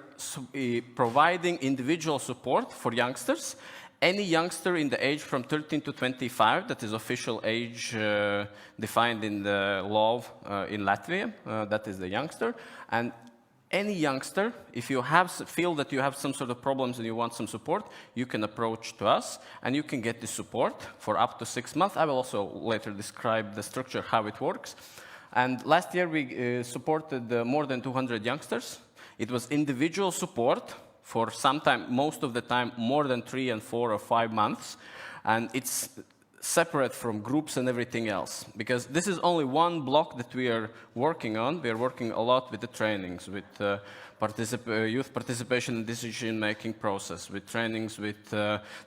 providing individual support for youngsters. Any youngster in the age from 13 to 25, that is official age defined in the law in Latvia, that is the youngster. And any youngster, if you feel that you have some sort of problems and you want some support, you can approach to us and you can get the support for up to 6 months. I will also later describe the structure, how it works. And last year we supported more than 200 youngsters. It was individual support for most of the time, more than 3 and 4 or 5 months. And it's separate from groups and everything else. Because this is only one block that we are working on. We are working a lot with the trainings, with youth participation in decision-making process, with trainings with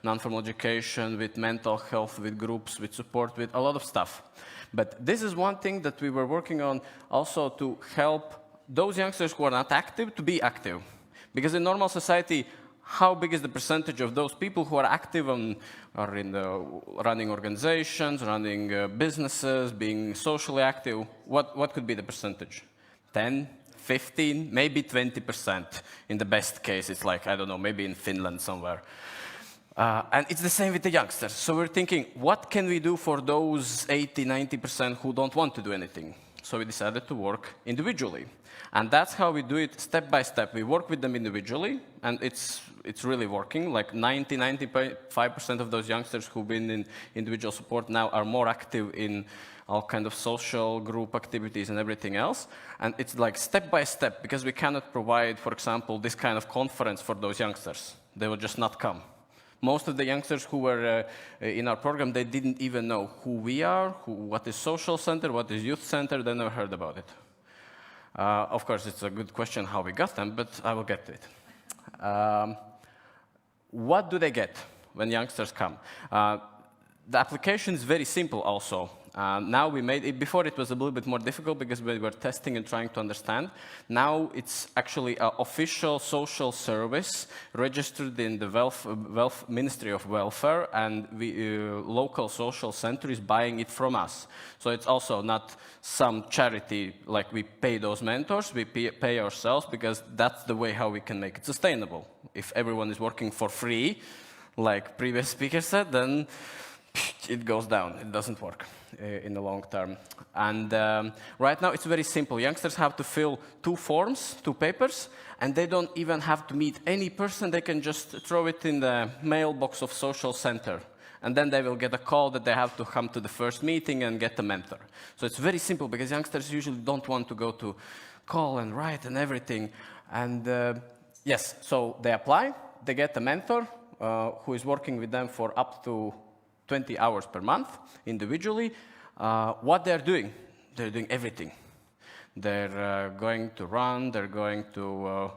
non-formal education, with mental health, with groups, with support, with a lot of stuff. But this is one thing that we were working on also to help those youngsters who are not active to be active. Because in normal society, how big is the percentage of those people who are active and are in the running organizations, running businesses, being socially active? What could be the percentage? 10, 15, maybe 20%. In the best case, it's like, I don't know, maybe in Finland somewhere. And it's the same with the youngsters. So we're thinking, what can we do for those 80, 90% who don't want to do anything? So we decided to work individually. And that's how we do it step by step. We work with them individually, and it's really working. Like 90, 95% of those youngsters who've been in individual support now are more active in all kind of social group activities and everything else. And it's like step by step, because we cannot provide, for example, this kind of conference for those youngsters. They will just not come. Most of the youngsters who were in our program, they didn't even know who we are, what is social center, what is youth center. They never heard about it. Of course, it's a good question how we got them, but I will get to it. What do they get when youngsters come? The application is very simple also. Now we made it, before it was a little bit more difficult because we were testing and trying to understand. Now it's actually an official social service registered in the Ministry of Welfare, and local social center is buying it from us. So it's also not some charity like we pay those mentors, we pay ourselves because that's the way how we can make it sustainable. If everyone is working for free, like previous speaker said, then it goes down, it doesn't work in the long term. And right now it's very simple. Youngsters have to fill 2 forms, 2 papers, and they don't even have to meet any person. They can just throw it in the mailbox of social center. And then they will get a call that they have to come to the first meeting and get a mentor. So it's very simple because youngsters usually don't want to go to call and write and everything. And yes, so they apply, they get a mentor who is working with them for up to 20 hours per month, individually. What they're doing everything. They're going to run, they're going to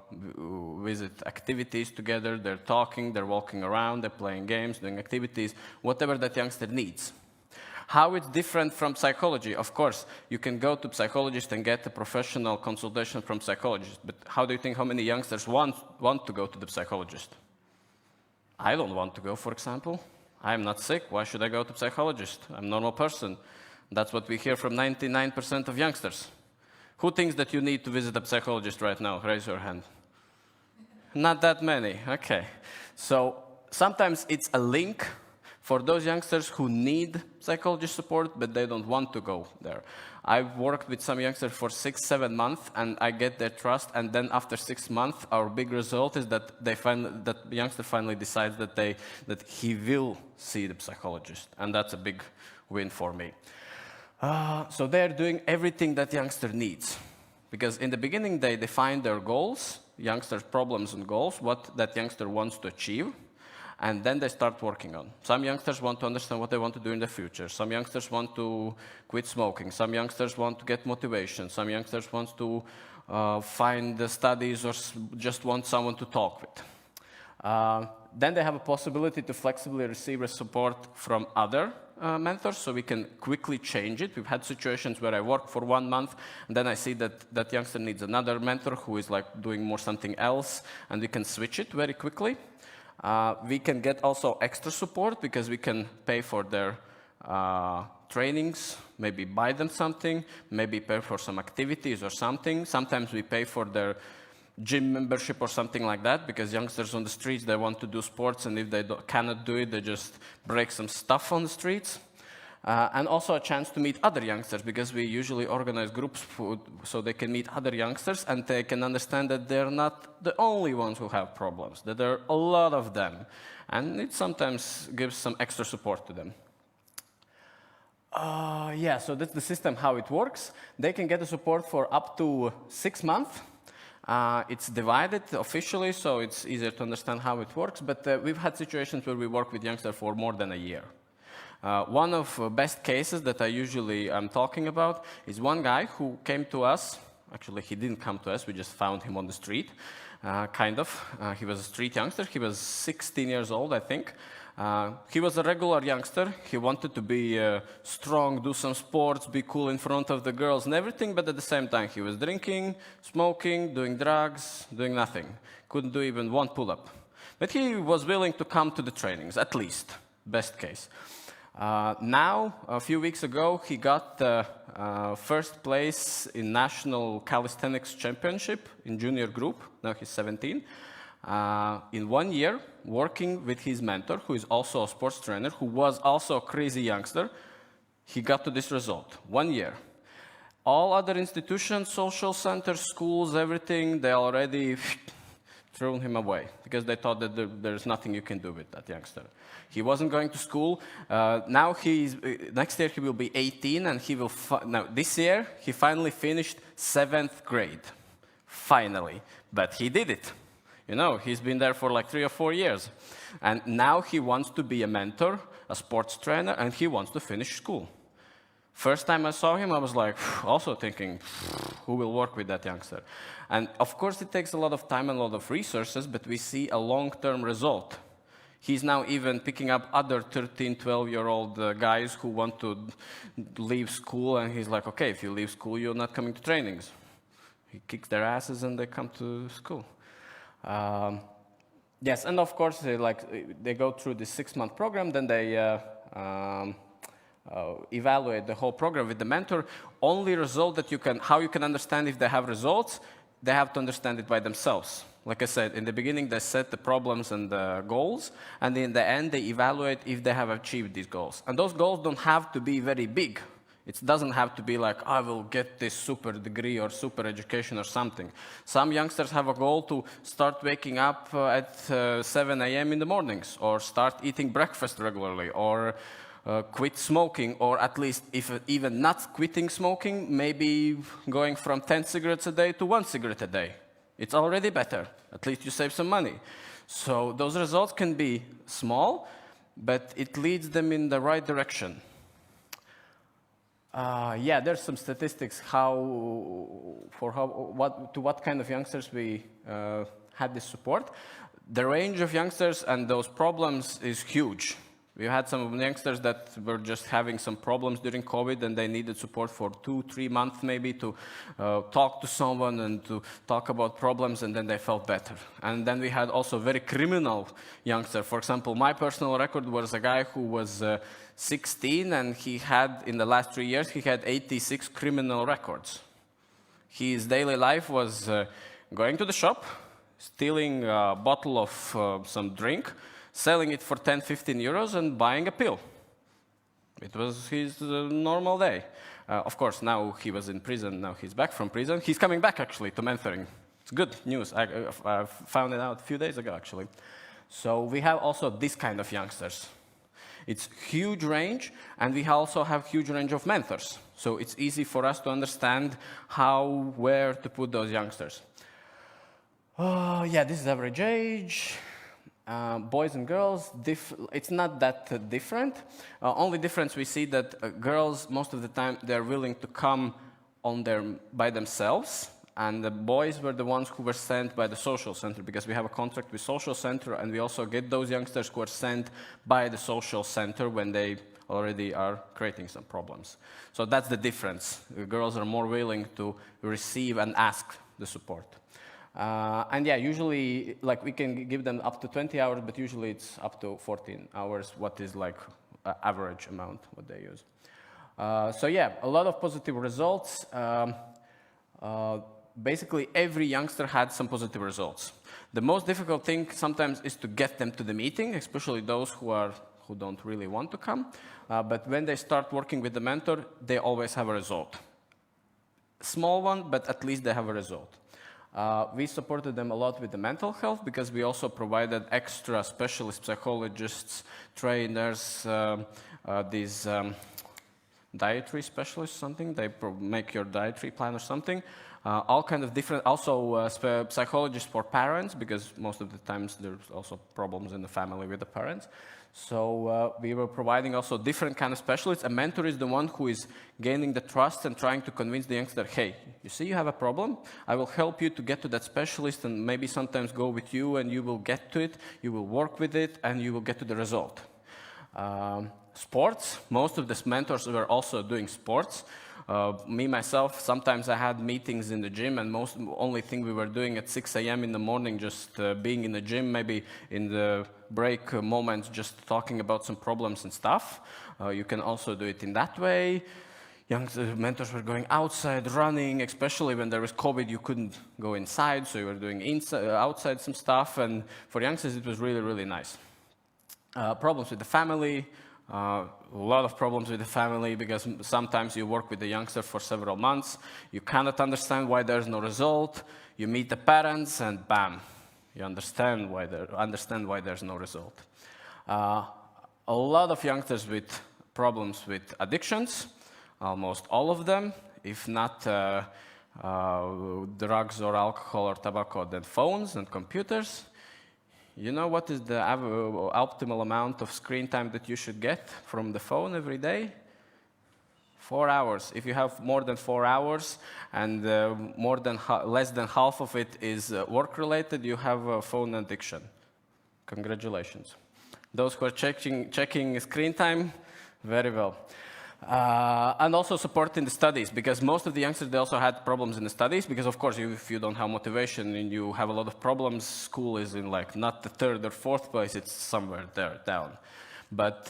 visit activities together, they're talking, they're walking around, they're playing games, doing activities, whatever that youngster needs. How it's different from psychology? Of course, you can go to a psychologist and get a professional consultation from psychologist, but how do you think how many youngsters want to go to the psychologist? I don't want to go, for example. I'm not sick. Why should I go to a psychologist? I'm a normal person. That's what we hear from 99% of youngsters. Who thinks that you need to visit a psychologist right now? Raise your hand. Not that many, okay. So sometimes it's a link for those youngsters who need psychologist support, but they don't want to go there. I've worked with some youngsters for 6-7 months, and I get their trust, and then after 6 months, our big result is that that youngster finally decides that he will see the psychologist, and that's a big win for me. So they're doing everything that youngster needs, because in the beginning they define their goals, youngster's problems and goals, what that youngster wants to achieve, and then they start working on. Some youngsters want to understand what they want to do in the future. Some youngsters want to quit smoking. Some youngsters want to get motivation. Some youngsters want to find the studies or just want someone to talk with. Then they have a possibility to flexibly receive support from other mentors, so we can quickly change it. We've had situations where I work for 1 month, and then I see that that youngster needs another mentor who is like doing more something else, and we can switch it very quickly. We can get also extra support because we can pay for their trainings, maybe buy them something, maybe pay for some activities or something. Sometimes we pay for their gym membership or something like that, because youngsters on the streets, they want to do sports, and if they cannot do it, they just break some stuff on the streets. And also a chance to meet other youngsters, because we usually organize groups so they can meet other youngsters and they can understand that they're not the only ones who have problems, that there are a lot of them. And it sometimes gives some extra support to them. Yeah, so that's the system, how it works. They can get the support for up to 6 months. It's divided officially, so it's easier to understand how it works, but we've had situations where we work with youngsters for more than a year. One of the best cases that I usually am talking about is one guy who came to us. Actually, he didn't come to us, we just found him on the street, kind of. He was a street youngster. He was 16 years old, I think. He was a regular youngster. He wanted to be strong, do some sports, be cool in front of the girls and everything, but at the same time he was drinking, smoking, doing drugs, doing nothing. Couldn't do even one pull-up. But he was willing to come to the trainings, at least, best case. Now, a few weeks ago, he got first place in National Calisthenics Championship in junior group. Now he's 17. In 1 year, working with his mentor, who is also a sports trainer, who was also a crazy youngster, he got to this result. 1 year. All other institutions, social centers, schools, everything, they already thrown him away because they thought that there's nothing you can do with that youngster. He wasn't going to school. Now next year he will be 18, and he will. Now this year he finally finished 7th grade, finally. But he did it. You know, he's been there for like 3 or 4 years, and now he wants to be a mentor, a sports trainer, and he wants to finish school. First time I saw him, I was like, also thinking, who will work with that youngster? And of course, it takes a lot of time and a lot of resources, but we see a long-term result. He's now even picking up other 13, 12-year-old guys who want to leave school, and he's like, okay, if you leave school, you're not coming to trainings. He kicks their asses and they come to school. Yes, and of course, they go through this 6-month program, then they evaluate the whole program with the mentor. Only result that how you can understand if they have results, they have to understand it by themselves. Like I said, in the beginning, they set the problems and the goals, and in the end, they evaluate if they have achieved these goals. And those goals don't have to be very big. It doesn't have to be like, I will get this super degree or super education or something. Some youngsters have a goal to start waking up at 7 a.m. in the mornings, or start eating breakfast regularly, or quit smoking, or at least, if even not quitting smoking, maybe going from 10 cigarettes a day to 1 cigarette a day. It's already better. At least you save some money. So those results can be small, but it leads them in the right direction. Yeah, there's some statistics to what kind of youngsters we had this support. The range of youngsters and those problems is huge. We had some youngsters that were just having some problems during COVID and they needed support for 2-3 months maybe to talk to someone and to talk about problems, and then they felt better. And then we had also very criminal youngsters. For example, my personal record was a guy who was 16 and he had, in the last 3 years, he had 86 criminal records. His daily life was going to the shop, stealing a bottle of some drink, selling it for 10-15 euros and buying a pill. It was his normal day. Of course, now he was in prison, now he's back from prison. He's coming back, actually, to mentoring. It's good news. I found it out a few days ago, actually. So we have also this kind of youngsters. It's huge range, and we also have huge range of mentors. So it's easy for us to understand how, where to put those youngsters. Yeah, this is average age. Boys and girls, it's not that different. Only difference we see that girls, most of the time, they're willing to come by themselves, and the boys were the ones who were sent by the social center, because we have a contract with social center, and we also get those youngsters who are sent by the social center when they already are creating some problems. So that's the difference. The girls are more willing to receive and ask the support. And yeah, usually, like, we can give them up to 20 hours, but usually it's up to 14 hours, what is like average amount what they use. So yeah, a lot of positive results. Basically, every youngster had some positive results. The most difficult thing sometimes is to get them to the meeting, especially those who don't really want to come. But when they start working with the mentor, they always have a result. Small one, but at least they have a result. We supported them a lot with the mental health, because we also provided extra specialist psychologists, trainers, these dietary specialists, something. They make your dietary plan or something. All kind of different, also psychologists for parents, because most of the times there's also problems in the family with the parents. So we were providing also different kind of specialists. A mentor is the one who is gaining the trust and trying to convince the youngster, hey, you see you have a problem, I will help you to get to that specialist and maybe sometimes go with you and you will get to it, you will work with it, and you will get to the result. Sports, most of the mentors were also doing sports. Me, myself, sometimes I had meetings in the gym, and only thing we were doing at 6 a.m. in the morning, just being in the gym, maybe in the break moments, just talking about some problems and stuff. You can also do it in that way. Young mentors were going outside, running, especially when there was COVID, you couldn't go inside, so you were doing outside some stuff, and for youngsters it was really, really nice. Problems with the family. A lot of problems with the family, because sometimes you work with the youngster for several months, you cannot understand why there's no result, you meet the parents, and bam, you understand why there's no result. A lot of youngsters with problems with addictions, almost all of them, if not drugs or alcohol or tobacco, then phones and computers. You know what is the optimal amount of screen time that you should get from the phone every day? 4 hours. If you have more than 4 hours and less than half of it is work-related, you have a phone addiction. Congratulations. Those who are checking screen time, very well. And also support in the studies, because most of the youngsters, they also had problems in the studies, because of course if you don't have motivation and you have a lot of problems, school is in like not the 3rd or 4th place, it's somewhere there down. But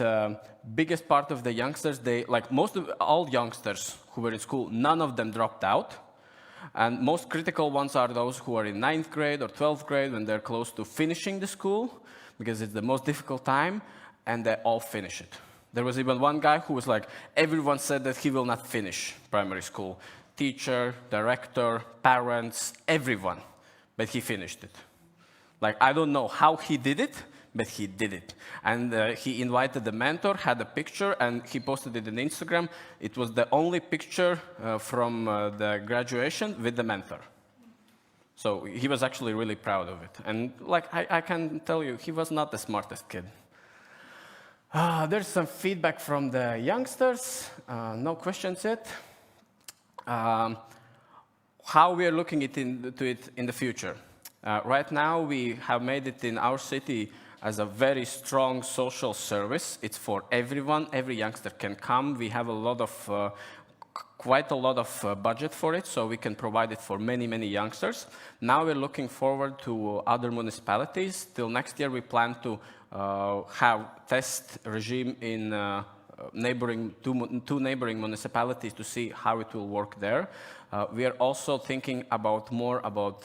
biggest part of the youngsters, all youngsters who were in school, none of them dropped out. And most critical ones are those who are in 9th grade or 12th grade when they're close to finishing the school, because it's the most difficult time, and they all finish it. There was even one guy who was like, everyone said that he will not finish primary school. Teacher, director, parents, everyone. But he finished it. Like, I don't know how he did it, but he did it. And he invited the mentor, had a picture, and he posted it on Instagram. It was the only picture from the graduation with the mentor. So he was actually really proud of it. And like, I can tell you, he was not the smartest kid. There's some feedback from the youngsters. No questions yet. How we are looking into it in the future. Right now, we have made it in our city as a very strong social service. It's for everyone. Every youngster can come. We have a lot of quite a lot of budget for it, so we can provide it for many, many youngsters. Now we're looking forward to other municipalities. Till next year, we plan to have test regime in two neighboring municipalities to see how it will work there. We are also thinking more about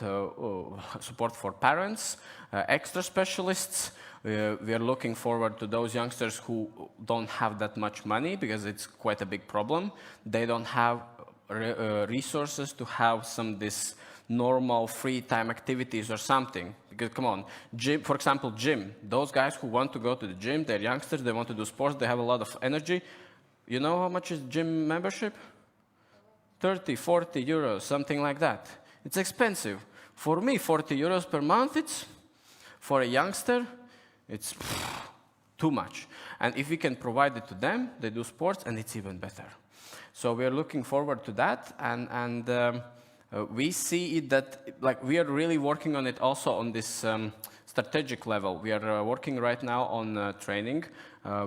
support for parents, extra specialists. We are looking forward to those youngsters who don't have that much money, because it's quite a big problem. They don't have resources to have this normal free time activities or something. Because come on, gym, for example, gym. Those guys who want to go to the gym, they're youngsters, they want to do sports, they have a lot of energy. You know how much is gym membership? 30, 40 euros, something like that. It's expensive. For me, 40 euros per month, for a youngster, it's too much. And if we can provide it to them, they do sports, and it's even better. So we are looking forward to that, and we see it that, like, we are really working on it also on this strategic level. We are working right now on training.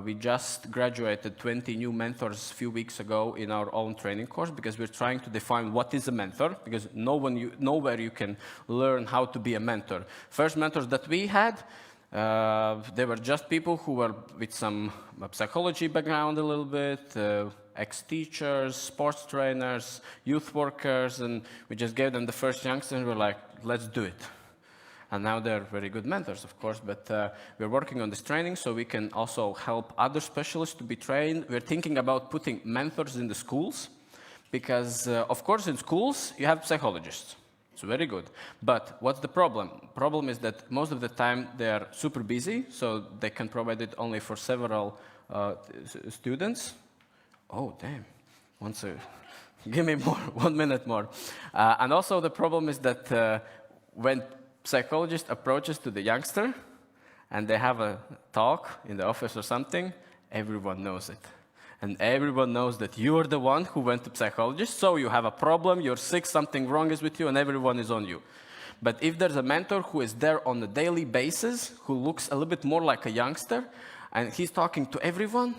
We just graduated 20 new mentors a few weeks ago in our own training course, because we're trying to define what is a mentor, because nowhere you can learn how to be a mentor. First mentors that we had, they were just people who were with some psychology background a little bit, ex-teachers, sports trainers, youth workers, and we just gave them the first youngster and we're like, let's do it. And now they're very good mentors, of course, but we're working on this training so we can also help other specialists to be trained. We're thinking about putting mentors in the schools, because, of course, in schools you have psychologists. It's very good. But what's the problem? The problem is that most of the time they're super busy, so they can provide it only for several students. Oh, damn. Give me more, 1 minute more. And also the problem is that when psychologist approaches to the youngster and they have a talk in the office or something, everyone knows it. And everyone knows that you're the one who went to psychologist, so you have a problem, you're sick, something wrong is with you, and everyone is on you. But if there's a mentor who is there on a daily basis, who looks a little bit more like a youngster, and he's talking to everyone,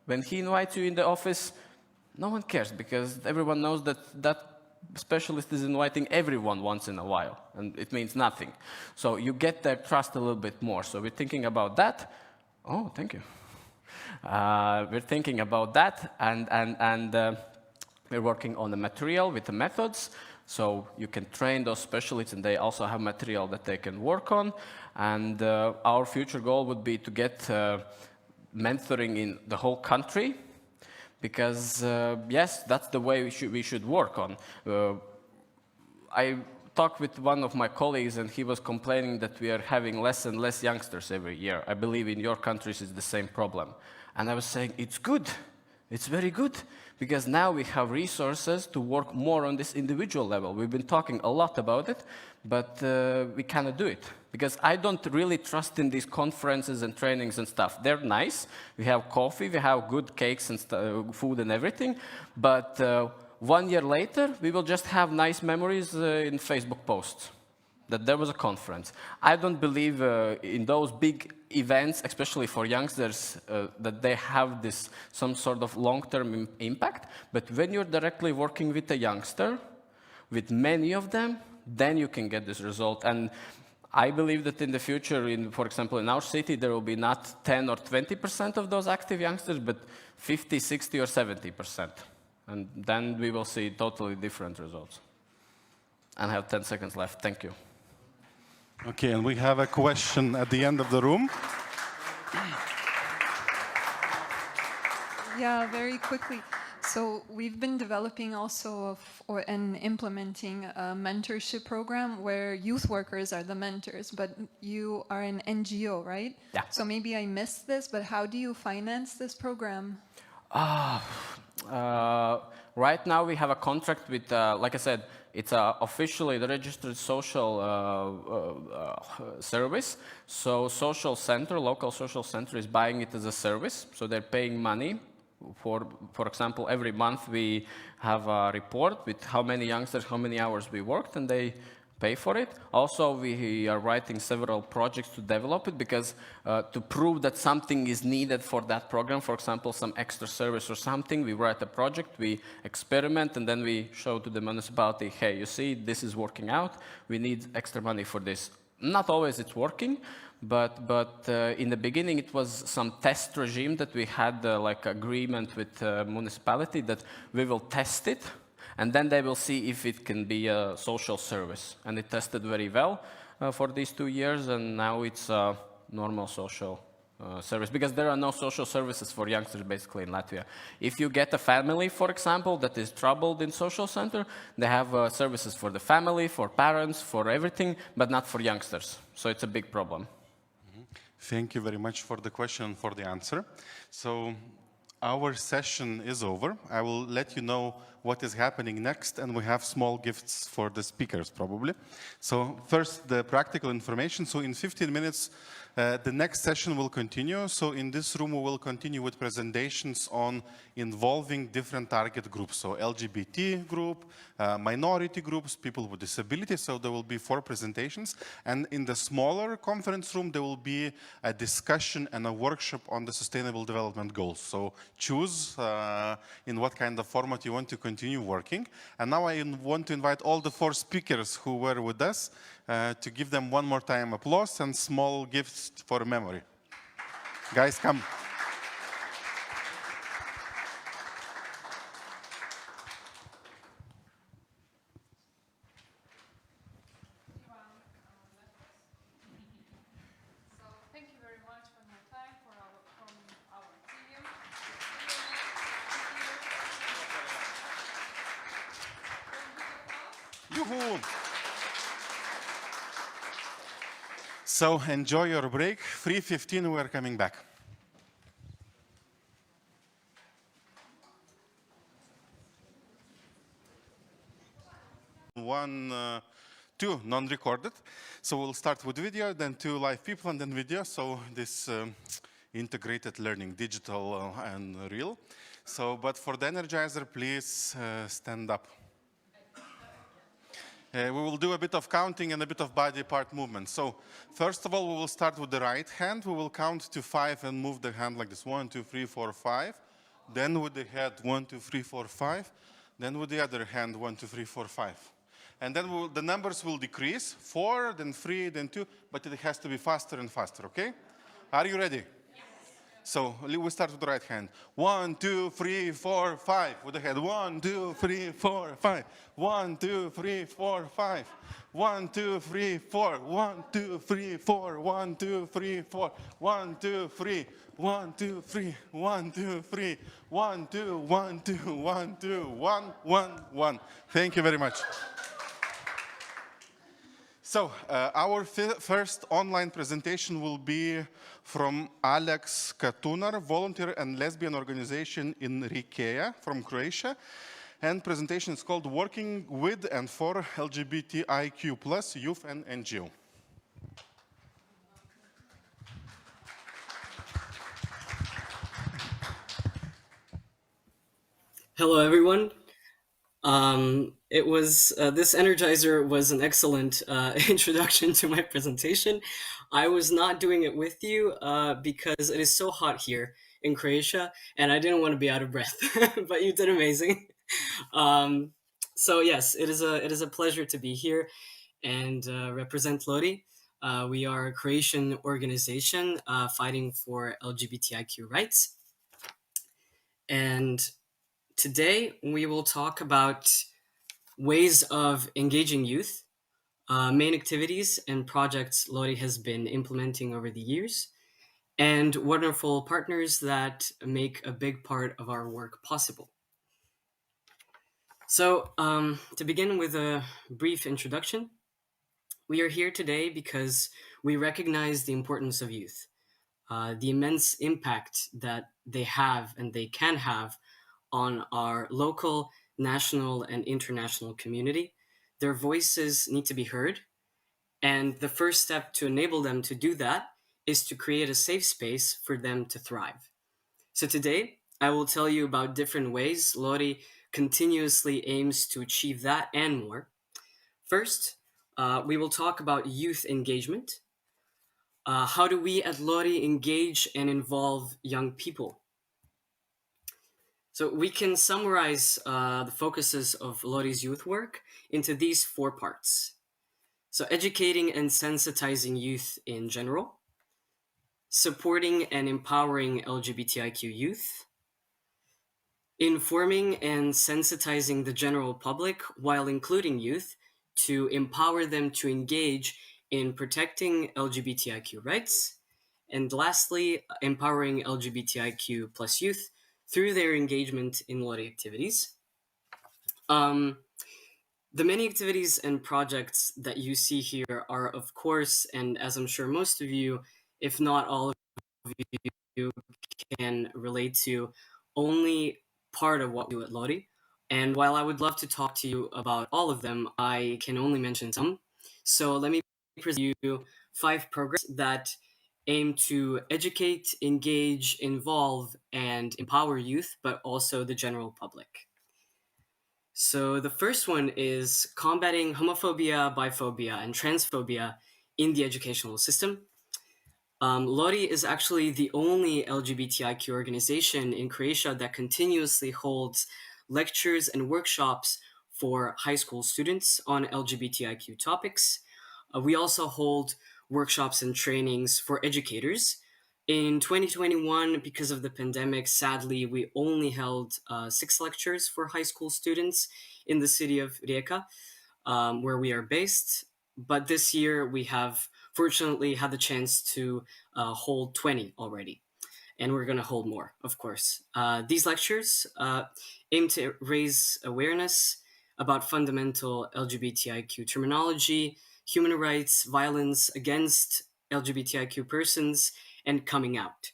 when he invites you in the office, no one cares, because everyone knows that that specialist is inviting everyone once in a while, and it means nothing. So you get their trust a little bit more. So we're thinking about that. Oh, thank you. We're thinking about that, and we're working on the material with the methods, so you can train those specialists, and they also have material that they can work on. And our future goal would be to get mentoring in the whole country, because yes, that's the way we should work on. I talked with one of my colleagues, and he was complaining that we are having less and less youngsters every year. I believe in your countries it's the same problem. And I was saying, it's good. It's very good, because now we have resources to work more on this individual level. We've been talking a lot about it, but we cannot do it, because I don't really trust in these conferences and trainings and stuff. They're nice. We have coffee, we have good cakes and food and everything, but 1 year later, we will just have nice memories in Facebook posts that there was a conference. I don't believe in those big events, especially for youngsters, that they have some sort of long-term impact. But when you're directly working with a youngster, with many of them, then you can get this result. And I believe that in the future, for example, in our city, there will be not 10 or 20% of those active youngsters, but 50, 60, or 70%. And then we will see totally different results. And I have 10 seconds left. Thank you. Okay, and we have a question at the end of the room. Yeah, very quickly. So we've been developing also and implementing a mentorship program where youth workers are the mentors, but you are an NGO, right? Yeah. So maybe I missed this, but how do you finance this program? Right now we have a contract with, like I said, it's officially the registered social service. So social center, local social center is buying it as a service. So they're paying money. For example, every month we have a report with how many youngsters, how many hours we worked, and they pay for it. Also, we are writing several projects to develop it because to prove that something is needed for that program, for example, some extra service or something, we write a project, we experiment, and then we show to the municipality, hey, you see, this is working out, we need extra money for this. Not always it's working, but in the beginning it was some test regime that we had like agreement with municipality that we will test it, and then they will see if it can be a social service. And it tested very well for these 2 years, and now it's a normal social service, because there are no social services for youngsters basically in Latvia. If you get a family, for example, that is troubled in social center, they have services for the family, for parents, for everything, but not for youngsters. So it's a big problem. Thank you very much for the question, for the answer. So our session is over. I will let you know what is happening next, and we have small gifts for the speakers probably. So first, the practical information. So in 15 minutes, the next session will continue. So in this room, we will continue with presentations on involving different target groups. So LGBT group, minority groups, people with disabilities. So there will be 4 presentations. And in the smaller conference room, there will be a discussion and a workshop on the Sustainable Development Goals. So choose in what kind of format you want to continue working. And now I want to invite all the 4 speakers who were with us to give them one more time applause and small gifts for memory. Guys, come. Thank you very much for your time, from our team. Yoo-hoo! So enjoy your break. 3:15, we are coming back. Two non-recorded. So we'll start with video, then 2 live people, and then video. So this integrated learning, digital and real. So, but for the Energizer, please stand up. We will do a bit of counting and a bit of body part movement. So first of all, we will start with the right hand. We will count to 5 and move the hand like this. 1, 2, 3, 4, 5. Then with the head, 1, 2, 3, 4, 5. Then with the other hand, 1, 2, 3, 4, 5. And then the numbers will decrease. 4, then 3, then 2. But it has to be faster and faster, okay? Are you ready? So we start with the right hand. 1, 2, 3, 4, 5. With the head. 1, 2, 3, 4, 5. 1, 2, 3, 4, 5. 1, 2, 3, 4. 1, 2, 3, 4. 1, 2, 3, 4. 1, 2, 3. 1, 2, 3. 1, 2, 3. 1, 2, 1, 2, 1, 2, 1, 1, 1. Thank you very much. So our first online presentation will be from Alex Katunar, volunteer and lesbian organization in Rikeja from Croatia. And presentation is called Working with and for LGBTIQ+ Youth and NGO. Hello, everyone. This Energizer was an excellent introduction to my presentation. I was not doing it with you because it is so hot here in Croatia, and I didn't want to be out of breath, but you did amazing. So yes, it is a pleasure to be here and represent Lori. We are a Croatian organization fighting for LGBTIQ rights. And today we will talk about ways of engaging youth, main activities and projects Lori has been implementing over the years, and wonderful partners that make a big part of our work possible. So to begin with a brief introduction, we are here today because we recognize the importance of youth, the immense impact that they have and they can have on our local, national, and international community. Their voices need to be heard, and the first step to enable them to do that is to create a safe space for them to thrive. So today, I will tell you about different ways Lori continuously aims to achieve that and more. First, We will talk about youth engagement. How do we at Lori engage and involve young people? So we can summarize the focuses of Lori's youth work into these 4 parts. So educating and sensitizing youth in general, supporting and empowering LGBTIQ youth, informing and sensitizing the general public while including youth to empower them to engage in protecting LGBTIQ rights, and lastly, empowering LGBTIQ plus youth through their engagement in Lori activities. The many activities and projects that you see here are, of course, and as I'm sure most of you, if not all of you, can relate to, only part of what we do at Lori. And while I would love to talk to you about all of them, I can only mention some. So let me present you 5 programs that aim to educate, engage, involve, and empower youth, but also the general public. So the first one is combating homophobia, biphobia, and transphobia in the educational system. Lori is actually the only LGBTIQ organization in Croatia that continuously holds lectures and workshops for high school students on LGBTIQ topics. We also hold workshops and trainings for educators. In 2021, because of the pandemic, sadly, we only held 6 lectures for high school students in the city of Rijeka, where we are based. But this year, we have fortunately had the chance to hold 20 already. And we're going to hold more, of course. These lectures aim to raise awareness about fundamental LGBTIQ terminology, human rights, violence against LGBTIQ persons, and coming out.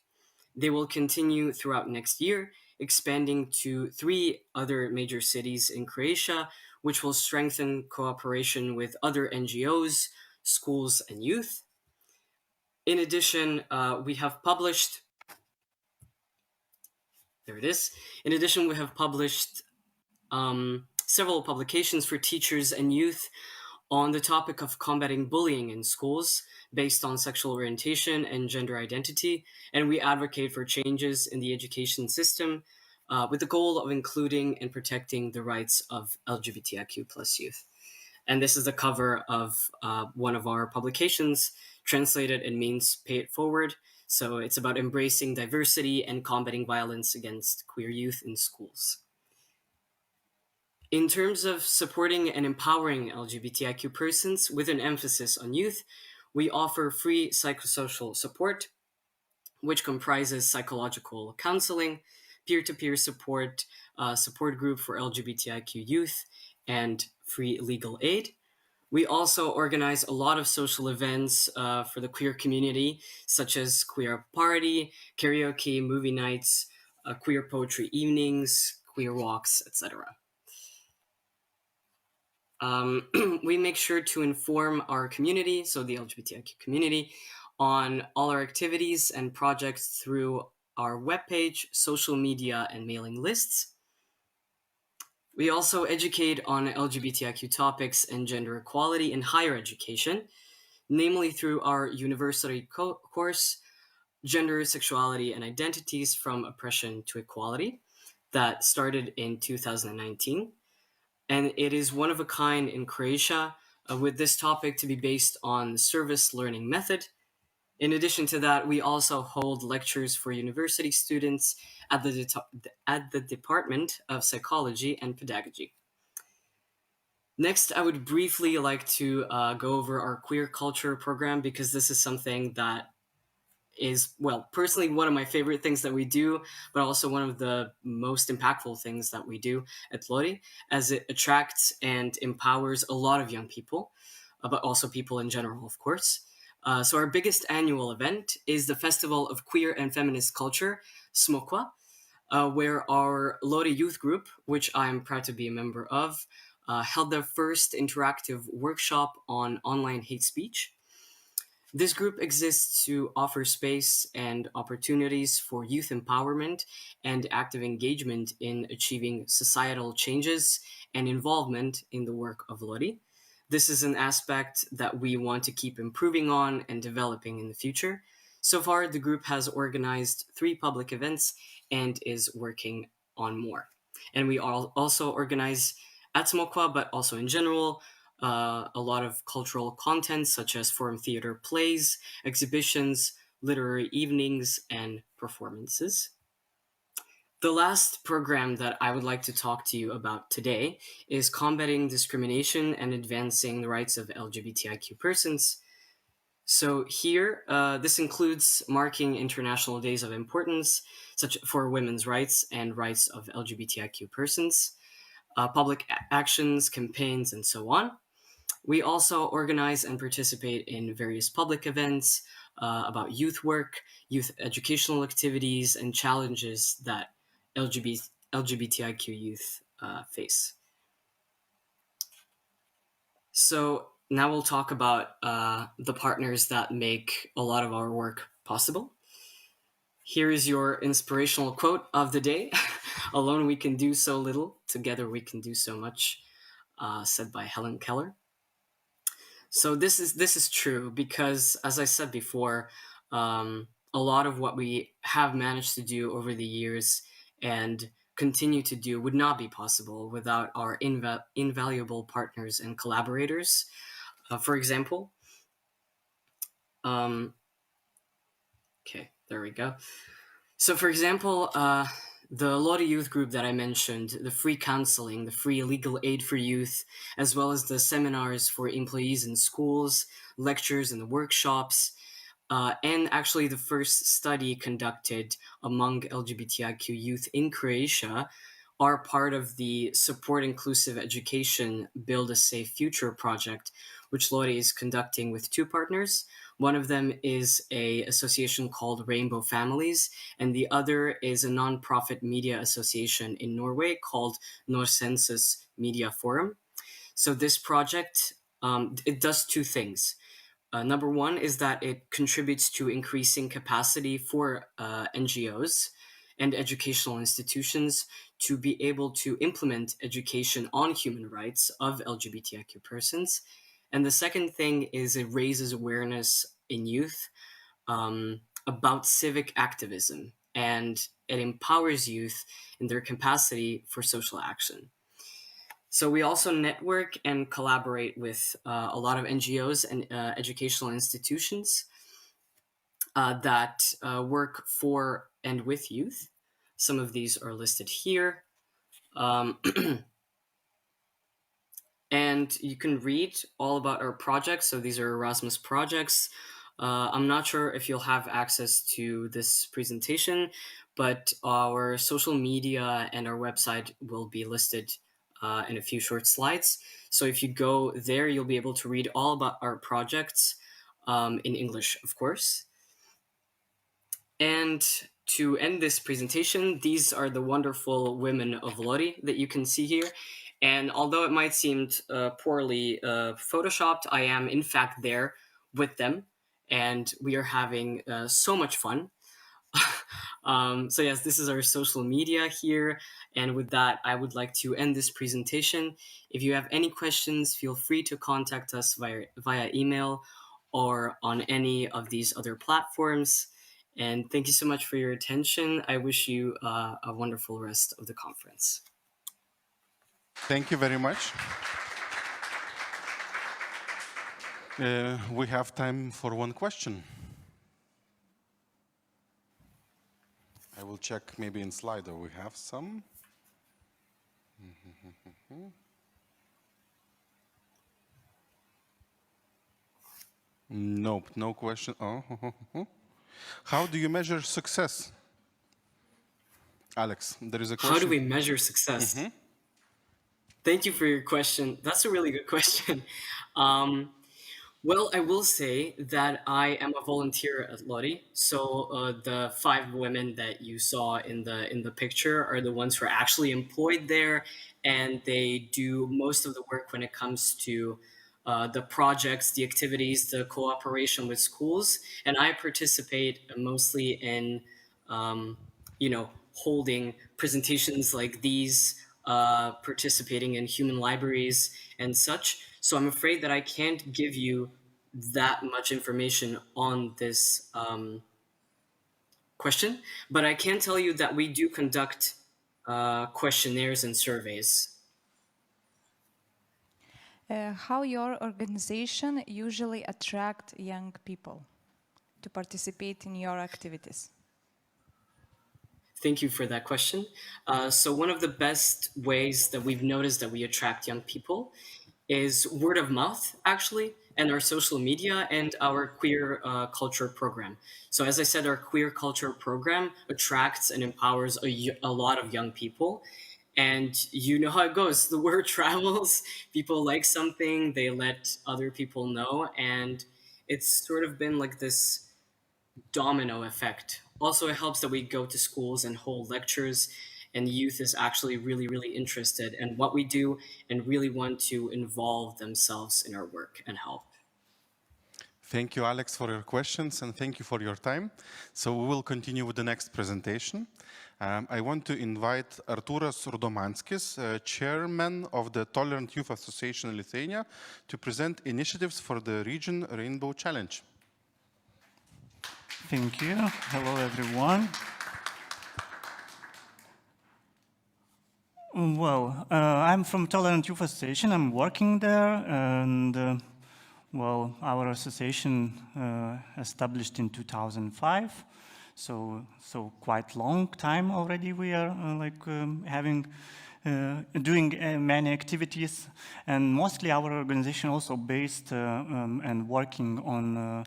They will continue throughout next year, expanding to 3 other major cities in Croatia, which will strengthen cooperation with other NGOs, schools, and youth. In addition, we have published, there it is. In addition, we have published several publications for teachers and youth on the topic of combating bullying in schools based on sexual orientation and gender identity, and we advocate for changes in the education system with the goal of including and protecting the rights of LGBTIQ plus youth. And this is the cover of one of our publications, translated in means Pay It Forward. So it's about embracing diversity and combating violence against queer youth in schools. In terms of supporting and empowering LGBTIQ persons with an emphasis on youth, we offer free psychosocial support, which comprises psychological counseling, peer-to-peer support, support group for LGBTIQ youth, and free legal aid. We also organize a lot of social events for the queer community, such as queer party, karaoke, movie nights, queer poetry evenings, queer walks, etc. We make sure to inform our community, so the LGBTIQ community, on all our activities and projects through our webpage, social media, and mailing lists. We also educate on LGBTIQ topics and gender equality in higher education, namely through our university course, Gender, Sexuality, and Identities from Oppression to Equality, that started in 2019. And it is one of a kind in Croatia, with this topic to be based on the service learning method. In addition to that, we also hold lectures for university students at the Department of Psychology and Pedagogy. Next, I would briefly like to go over our queer culture program, because this is something that is, well, personally one of my favorite things that we do, but also one of the most impactful things that we do at Lori, as it attracts and empowers a lot of young people, but also people in general, of course. So our biggest annual event is the Festival of Queer and Feminist Culture, Smokwa, where our Lori youth group, which I'm proud to be a member of, held their first interactive workshop on online hate speech. This group exists to offer space and opportunities for youth empowerment and active engagement in achieving societal changes and involvement in the work of Lori. This is an aspect that we want to keep improving on and developing in the future. So far, the group has organized 3 public events and is working on more. And we also organize at Smokwa, but also in general, a lot of cultural content such as forum theater plays, exhibitions, literary evenings, and performances. The last program that I would like to talk to you about today is combating discrimination and advancing the rights of LGBTIQ persons. So here, this includes marking international days of importance, such for women's rights and rights of LGBTIQ persons, public actions, campaigns, and so on. We also organize and participate in various public events about youth work, youth educational activities, and challenges that LGBTIQ youth face. So now we'll talk about the partners that make a lot of our work possible. Here is your inspirational quote of the day. Alone we can do so little, together we can do so much, said by Helen Keller. So this is true because, as I said before, a lot of what we have managed to do over the years and continue to do would not be possible without our invaluable partners and collaborators. For example, okay, there we go. So for example, the Lottie Youth Group that I mentioned, the free counseling, the free legal aid for youth, as well as the seminars for employees in schools, lectures and the workshops, and actually the first study conducted among LGBTIQ youth in Croatia are part of the Support Inclusive Education Build a Safe Future project, which Lottie is conducting with 2 partners. One of them is an association called Rainbow Families, and the other is a nonprofit media association in Norway called Norsensus Media Forum. So this project, it does 2 things. Number one is that it contributes to increasing capacity for NGOs and educational institutions to be able to implement education on human rights of LGBTIQ persons. And the second thing is it raises awareness in youth about civic activism, and it empowers youth in their capacity for social action. So we also network and collaborate with a lot of NGOs and educational institutions that work for and with youth. Some of these are listed here. And you can read all about our projects. So these are Erasmus projects. I'm not sure if you'll have access to this presentation, but our social media and our website will be listed in a few short slides. So if you go there, you'll be able to read all about our projects in English, of course. And to end this presentation, these are the wonderful women of Lottie that you can see here. And although it might seem poorly photoshopped, I am in fact there with them, and we are having so much fun. So yes, this is our social media here. And with that, I would like to end this presentation. If you have any questions, feel free to contact us via email or on any of these other platforms. And thank you so much for your attention. I wish you a wonderful rest of the conference. Thank you very much. We have time for one question. I will check maybe in Slido we have some. Nope, no question. Oh. How do you measure success? Alex, there is a question. How do we measure success? Thank you for your question. That's a really good question. Well, I will say that I am a volunteer at Lottie. So the 5 women that you saw in the picture are the ones who are actually employed there, and they do most of the work when it comes to the projects, the activities, the cooperation with schools. And I participate mostly in, holding presentations like these participating in human libraries and such. So I'm afraid that I can't give you that much information on this question, but I can tell you that we do conduct questionnaires and surveys. How your organization usually attract young people to participate in your activities? Thank you for that question. So one of the best ways that we've noticed that we attract young people is word of mouth, actually, and our social media and our queer culture program. So as I said, our queer culture program attracts and empowers a lot of young people. And you know how it goes. The word travels, people like something, they let other people know, and it's sort of been like this domino effect. Also, it helps that we go to schools and hold lectures, and the youth is actually really, really interested in what we do and really want to involve themselves in our work and help. Thank you, Alex, for your questions, and thank you for your time. So we will continue with the next presentation. I want to invite Artūras Rudomanskis, chairman of the Tolerant Youth Association in Lithuania, to present initiatives for the region Rainbow Challenge. Thank you. Hello, everyone. Well, I'm from Tolerant Youth Association. I'm working there, and well, our association established in 2005, so quite long time already. We are doing many activities, and mostly our organization also based and working on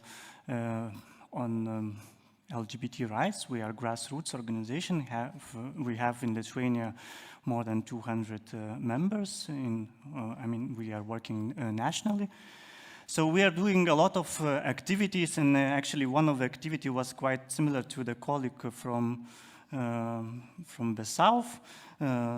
LGBT rights. We are a grassroots organization. We have in Lithuania more than 200 members. We are working nationally. So we are doing a lot of activities, and actually one of the activity was quite similar to the colleague from the south.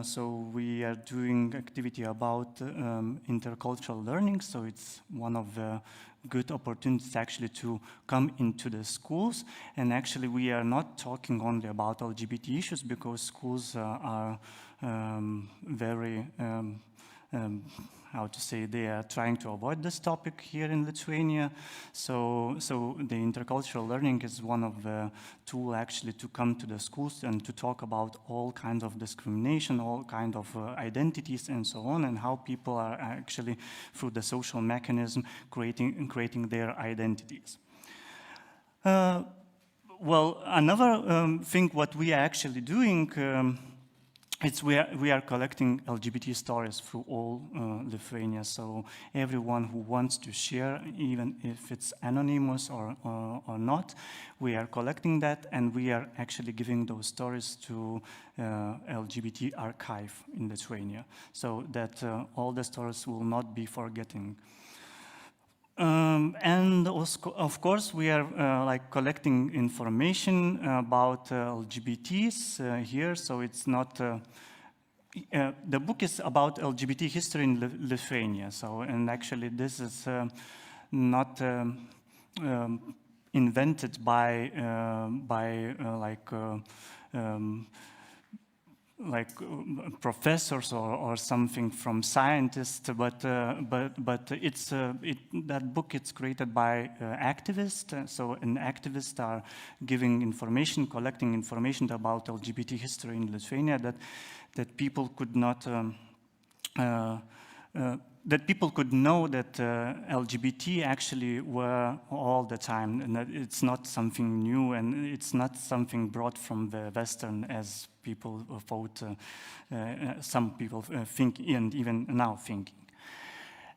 So we are doing activity about intercultural learning. So it's one of the good opportunities actually to come into the schools. And actually we are not talking only about LGBT issues, because schools are very how to say, they are trying to avoid this topic here in Lithuania. So the intercultural learning is one of the tools actually to come to the schools and to talk about all kinds of discrimination, all kinds of identities and so on, and how people are actually, through the social mechanism, creating their identities. Well, another thing what we are actually doing, we are collecting LGBT stories through all Lithuania. So everyone who wants to share, even if it's anonymous or not, we are collecting that, and we are actually giving those stories to LGBT archive in Lithuania, so that all the stories will not be forgotten. And also, of course, we are collecting information about LGBTs here. So it's not the book is about LGBT history in Lithuania. So, and actually, this is not invented by professors or something from scientists, but it's that book is created by activists. So an activists are giving information, collecting information about LGBT history in Lithuania that people could not. That people could know that LGBT actually were all the time, and that it's not something new, and it's not something brought from the Western, as people thought, some people think, and even now thinking.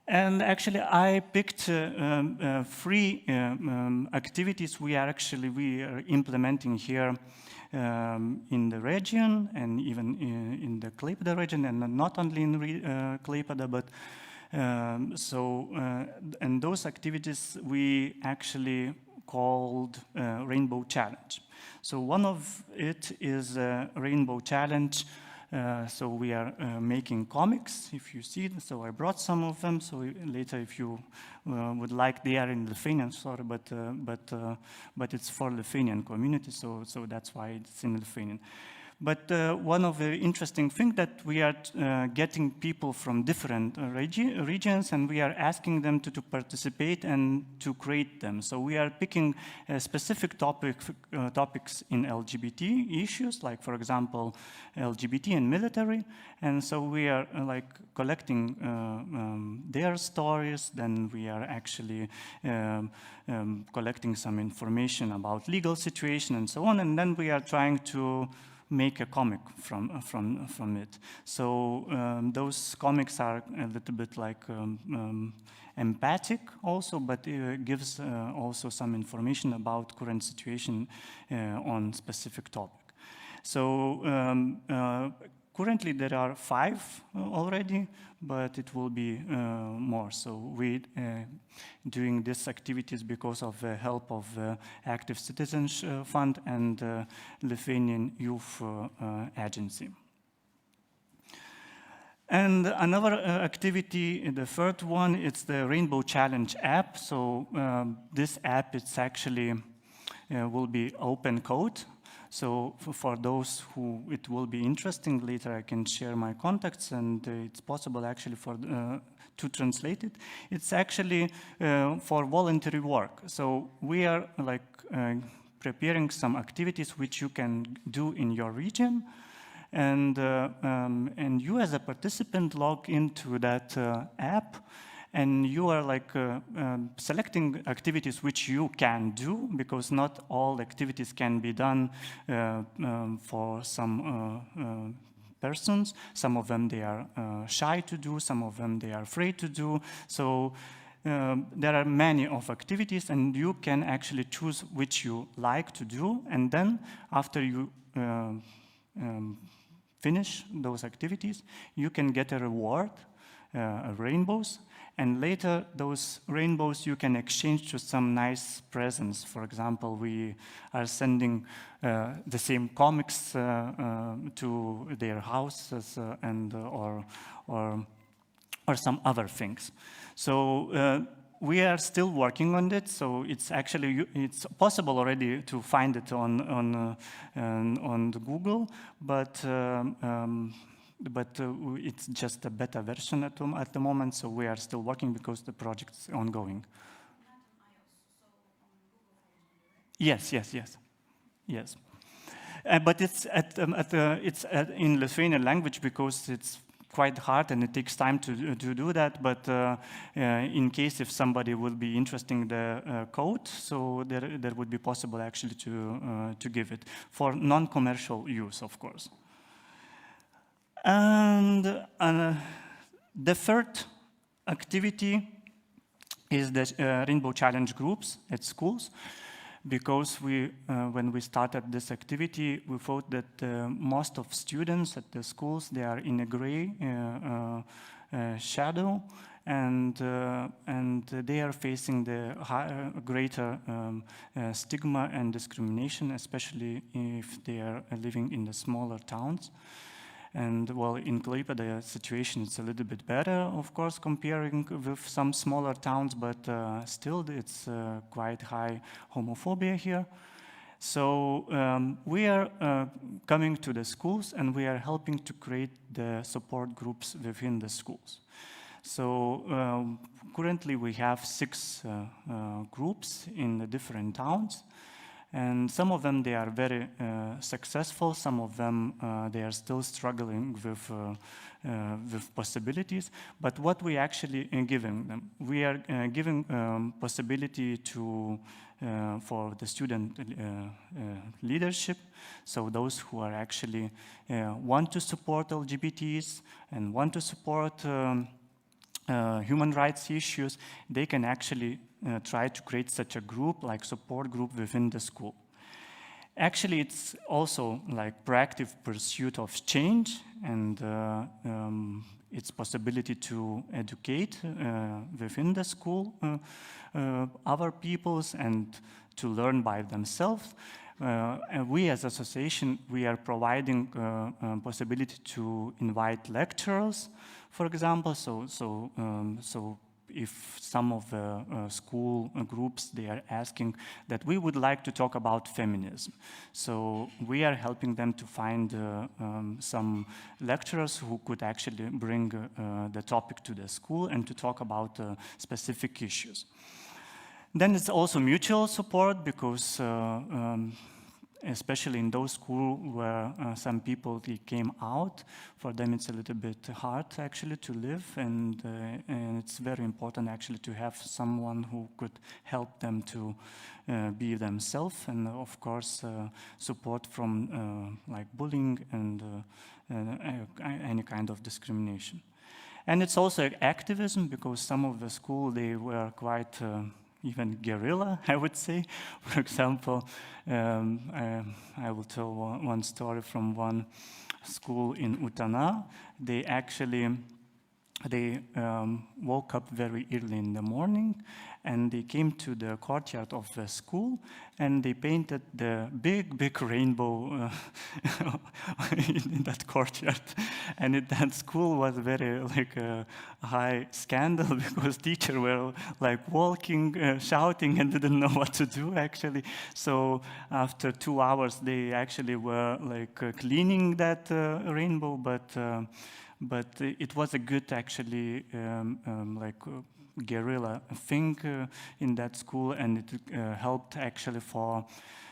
And actually, I picked 3 activities we are implementing here in the region, and even in the Klaipėda region, and not only in Klaipėda, but and those activities we actually called Rainbow Challenge. So one of it is a Rainbow Challenge. So we are making comics, if you see. So I brought some of them. So later, if you would like, they are in Lithuanian, sorry, but it's for Lithuanian community. So that's why it's in Lithuanian. But one of the interesting things that we are getting people from different regions, and we are asking them to participate and to create them. So we are picking specific topics in LGBT issues, like for example, LGBT and military. And so we are like collecting their stories. Then we are actually collecting some information about legal situation and so on. And then we are trying to make a comic from it. So those comics are a little bit like empathic also, but it gives also some information about current situation on specific topic. So currently there are 5 already, but it will be more. So we doing these activities because of the help of the Active Citizens Fund and Lithuanian Youth Agency. And another activity, the third one, it's the Rainbow Challenge app. So this app, it's actually will be open code. So for those who it will be interesting, later I can share my contacts, and it's possible actually for to translate it. It's actually for voluntary work. So we are like preparing some activities which you can do in your region, and you as a participant log into that app. And you are like selecting activities which you can do, because not all activities can be done for some persons. Some of them they are shy to do, some of them they are afraid to do. So there are many of activities, and you can actually choose which you like to do. And then after you finish those activities, you can get a reward, rainbows. And later, those rainbows you can exchange to some nice presents. For example, we are sending the same comics to their houses and or some other things. So we are still working on it. So it's actually possible already to find it on the Google, but it's just a beta version at the moment, so we are still working because the project is ongoing. Yes. But it's in Lithuanian language because it's quite hard and it takes time to do that. But in case if somebody will be interested in the code, so there would be possible actually to give it for non-commercial use, of course. And the third activity is the Rainbow Challenge groups at schools, because when we started this activity, we thought that most of students at the schools, they are in a gray shadow, and they are facing the greater stigma and discrimination, especially if they are living in the smaller towns. And well, in Klaipėda, the situation is a little bit better, of course, comparing with some smaller towns, but still it's quite high homophobia here. So we are coming to the schools and we are helping to create the support groups within the schools. So currently we have 6 groups in the different towns. And some of them, they are very successful. Some of them, they are still struggling with possibilities. But what we actually giving them, we are giving possibility to for the student leadership. So those who are actually want to support LGBTs and want to support human rights issues, they can actually try to create such a group, like support group within the school. Actually, it's also like proactive pursuit of change, and its possibility to educate within the school other peoples and to learn by themselves. And we as association, we are providing possibility to invite lecturers, for example. So if some of the school groups, they are asking that we would like to talk about feminism. So we are helping them to find some lecturers who could actually bring the topic to the school and to talk about specific issues. Then it's also mutual support, because especially in those schools where some people they came out, for them it's a little bit hard actually to live, and it's very important actually to have someone who could help them to be themselves, and of course support from like bullying and any kind of discrimination. And it's also activism, because some of the schools, they were quite even guerrilla, I would say. For example, I will tell one story from one school in Utana. They actually woke up very early in the morning, and they came to the courtyard of the school, and they painted the big rainbow in that courtyard. And that school was very like a high scandal, because teachers were like walking, shouting, and didn't know what to do actually. So after 2 hours, they actually were like cleaning that rainbow, but it was a good actually guerrilla thing in that school, and it helped actually for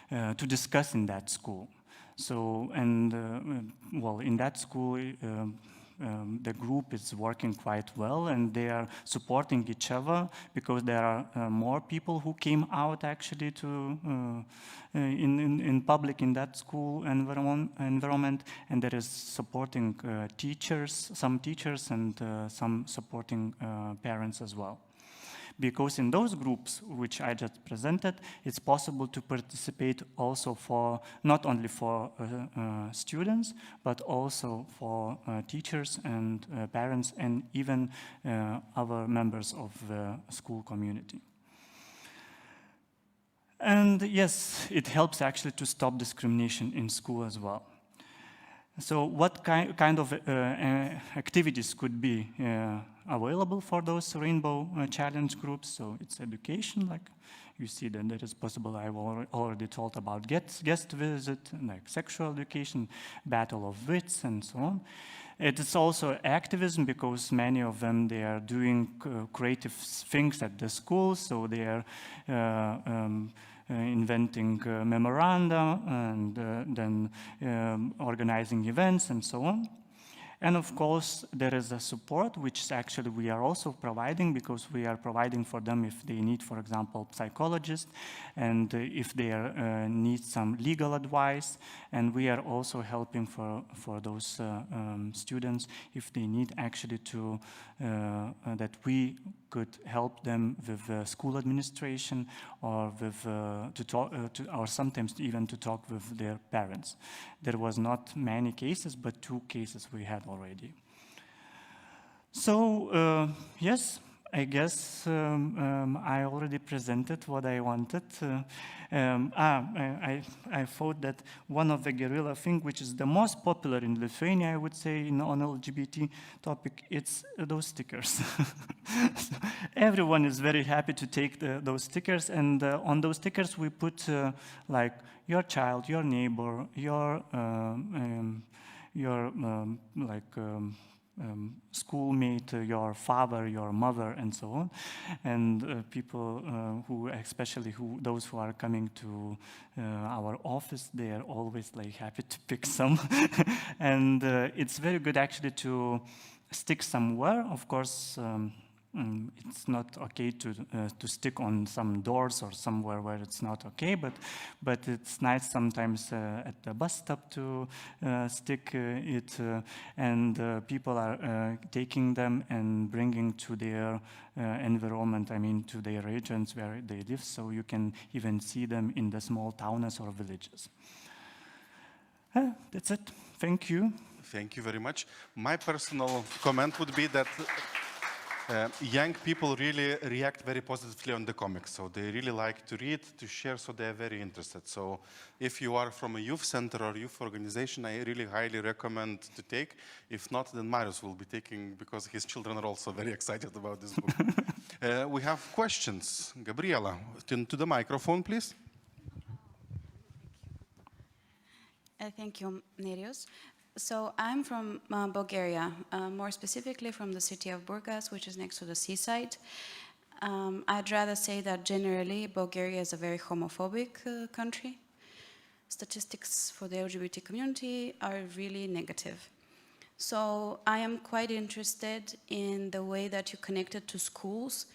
to discuss in that school. So, and well, in that school, the group is working quite well, and they are supporting each other, because there are more people who came out actually to in public in that school environment, and there is supporting teachers, some teachers, and some supporting parents as well. Because in those groups which I just presented, it's possible to participate also for, not only for students, but also for teachers and parents, and even other members of the school community. And yes, it helps actually to stop discrimination in school as well. So what kind of activities could be available for those Rainbow Challenge groups? So it's education, like you see that it is possible. I've already told about guest visit, like sexual education, battle of wits, and so on. It is also activism, because many of them, they are doing creative things at the schools, so they are inventing memoranda, and then organizing events and so on. And of course, there is a support, which actually we are also providing, because we are providing for them if they need, for example, psychologists, and if they need some legal advice. And we are also helping for those students if they need actually to, that we could help them with school administration, or with to talk, or sometimes even to talk with their parents. There was not many cases, but 2 cases we had already. So yes, I guess I already presented what I wanted. I thought that one of the guerrilla thing, which is the most popular in Lithuania, I would say, on LGBT topic, it's those stickers. So everyone is very happy to take those stickers, and on those stickers we put like your child, your neighbor, your schoolmate, your father, your mother, and so on. And people who, especially those who are coming to our office, they are always like happy to pick some. And it's very good actually to stick somewhere. Of course, it's not okay to stick on some doors or somewhere where it's not okay, but it's nice sometimes at the bus stop to stick it, and people are taking them and bringing to their environment, I mean to their regions where they live, so you can even see them in the small towns or villages. That's it. Thank you. Thank you very much. My personal comment would be that young people really react very positively on the comics. So they really like to read, to share, so they're very interested. So if you are from a youth center or youth organization, I really highly recommend to take. If not, then Marius will be taking, because his children are also very excited about this book. We have questions. Gabriela, to the microphone, please. Thank you, Nereus. So I'm from Bulgaria, more specifically from the city of Burgas, which is next to the seaside. I'd rather say that generally Bulgaria is a very homophobic country. Statistics for the LGBT community are really negative. So I am quite interested in the way that you connected to schools.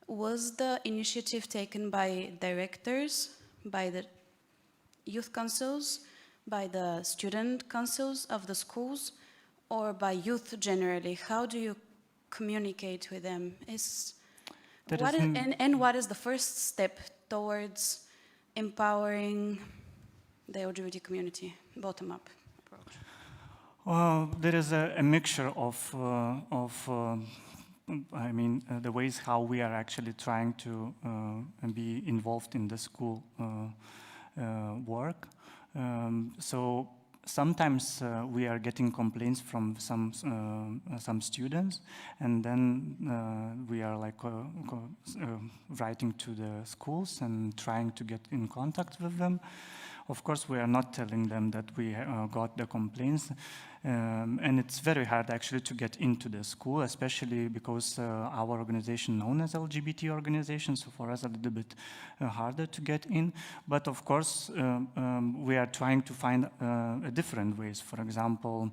Was the initiative taken by directors, by the youth councils, by the student councils of the schools, or by youth generally? How do you communicate with them? What is the first step towards empowering the LGBT community, bottom-up approach? Well, there is a mixture of the ways how we are actually trying to be involved in the school work. So sometimes we are getting complaints from some students, and then we are like writing to the schools and trying to get in contact with them. Of course, we are not telling them that we got the complaints, and it's very hard actually to get into the school, especially because our organization known as LGBT organization, so for us a little bit harder to get in. But of course, we are trying to find different ways. For example,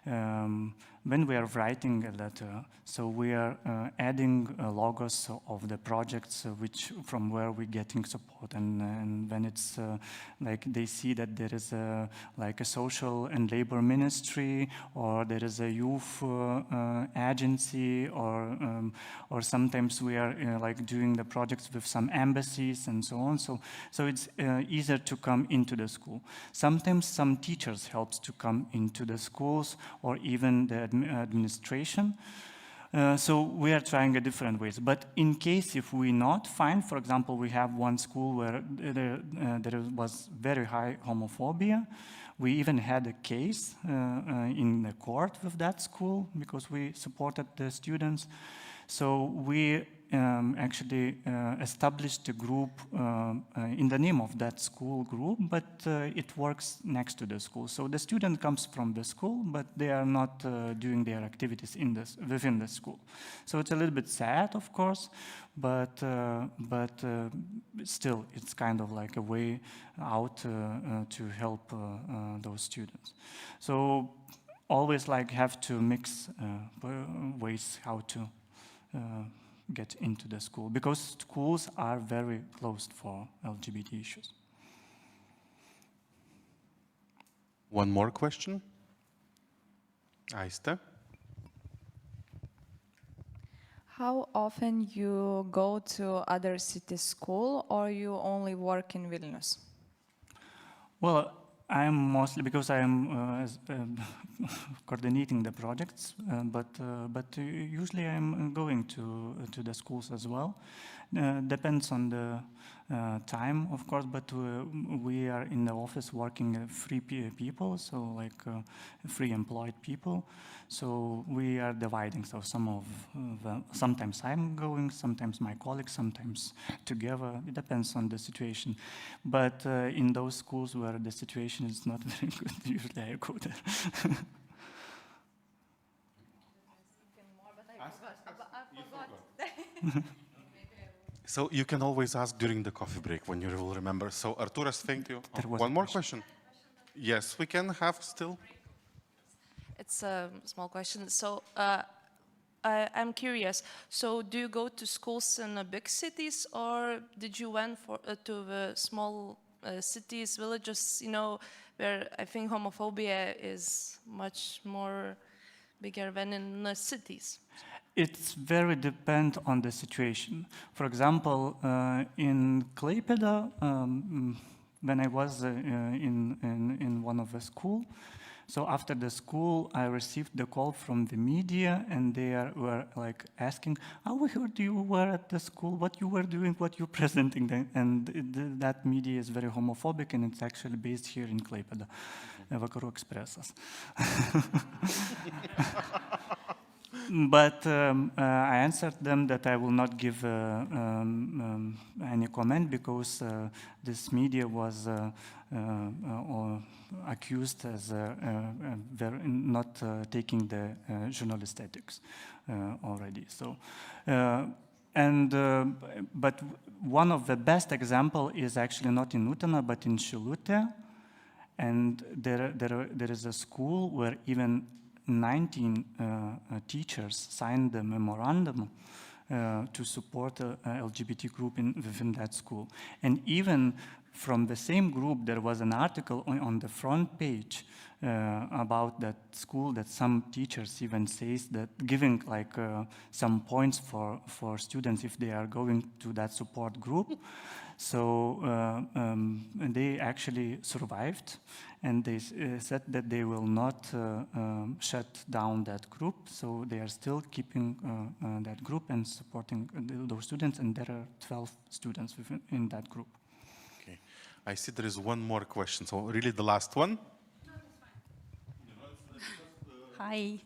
when we are writing a letter, so we are adding logos of the projects from where we're getting support, and when it's like they see that there is a social and labor ministry, or there is a youth agency, or sometimes we are like doing the projects with some embassies and so on. So it's easier to come into the school. Sometimes some teachers helps to come into the schools, or even the administration. So we are trying different ways. But in case if we not find, for example, we have one school where there was very high homophobia. We even had a case in the court with that school because we supported the students. So we actually established a group in the name of that school group, but it works next to the school. So the student comes from the school, but they are not doing their activities within the school. So it's a little bit sad, of course, but still it's kind of like a way out to help those students. So always like have to mix ways how to get into the school, because schools are very closed for LGBT issues. One more question. Aiste. How often you go to other city school, or you only work in Vilnius? Well, I'm mostly, because I'm coordinating the projects, but usually I'm going to the schools as well. Depends on the time, of course, but we are in the office working free people, so like free employed people. So we are dividing. So sometimes I'm going, sometimes my colleagues, sometimes together. It depends on the situation. But in those schools where the situation is not very good, usually I go there. So you can always ask during the coffee break when you will remember. So Arturas, thank you. One more question. Yes, we can have still. It's a small question. So I'm curious. So do you go to schools in big cities, or did you went to the small cities, villages, where I think homophobia is much more bigger than in the cities? It's very depend on the situation. For example, in Klaipėda, when I was in one of the school, So after the school, I received the call from the media, and they were like asking, "Oh, we heard you were at the school. What you were doing? What you presenting?" And that media is very homophobic, and it's actually based here in Klaipėda, Vakarų Expressas. But I answered them that I will not give any comment because this media was accused as not taking the journalist ethics already. So, but one of the best example is actually not in Utena but in Šilutė, and there is a school where even 19 teachers signed the memorandum to support a LGBT group within that school. And even from the same group, there was an article on the front page about that school that some teachers even says that giving like some points for students if they are going to that support group. So they actually survived, and they said that they will not shut down that group. So they are still keeping that group and supporting those students, and there are 12 students in that group. Okay, I see there is one more question. So really the last one. Hi.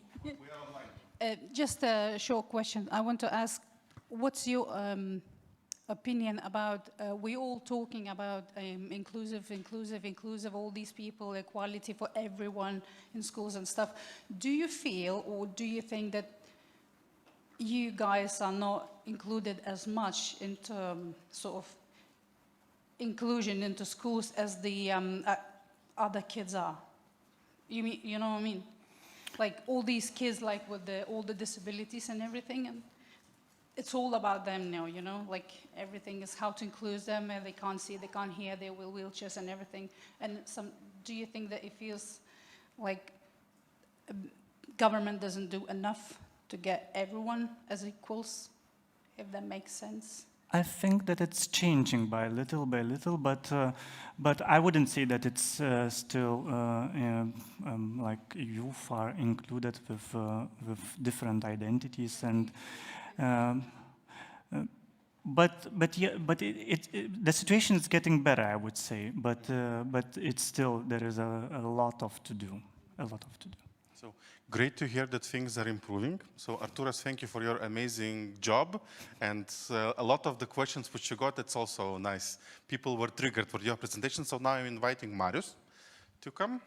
Just a short question. I want to ask, what's your opinion about, we all talking about inclusive, all these people, equality for everyone in schools and stuff. Do you feel, or do you think that you guys are not included as much into sort of inclusion into schools as the other kids are? You know what I mean? Like all these kids, like with all the disabilities and everything, and it's all about them now, you know, like everything is how to include them, and they can't see, they can't hear, they're with wheelchairs and everything. And do you think that it feels like government doesn't do enough to get everyone as equals, if that makes sense? I think that it's changing by little, but I wouldn't say that it's still like youth are included with different identities and. But the situation is getting better, I would say. But it's still there is a lot to do. So great to hear that things are improving. So Artūras, thank you for your amazing job, and a lot of the questions which you got, it's also nice. People were triggered for your presentation. So now I'm inviting Marius to come.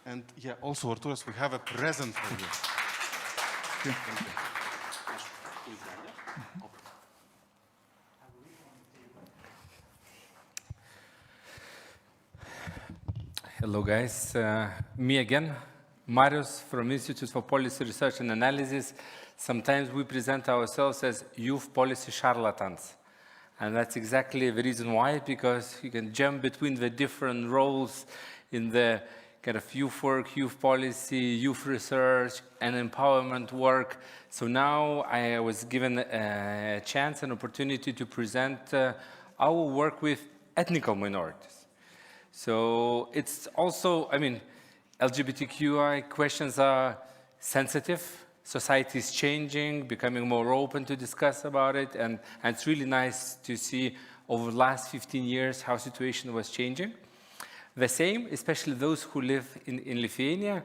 And yeah, also Artūras, we have a present for you. Thank you. Hello guys, me again, Marius from Institute for Policy Research and Analysis. Sometimes we present ourselves as youth policy charlatans. And that's exactly the reason why, because you can jump between the different roles in the kind of youth work, youth policy, youth research, and empowerment work. So now I was given a chance, an opportunity to present our work with ethnic minorities. So it's also, I mean, LGBTQI questions are sensitive. Society is changing, becoming more open to discuss about it. And it's really nice to see over the last 15 years how the situation was changing. The same, especially those who live in Lithuania,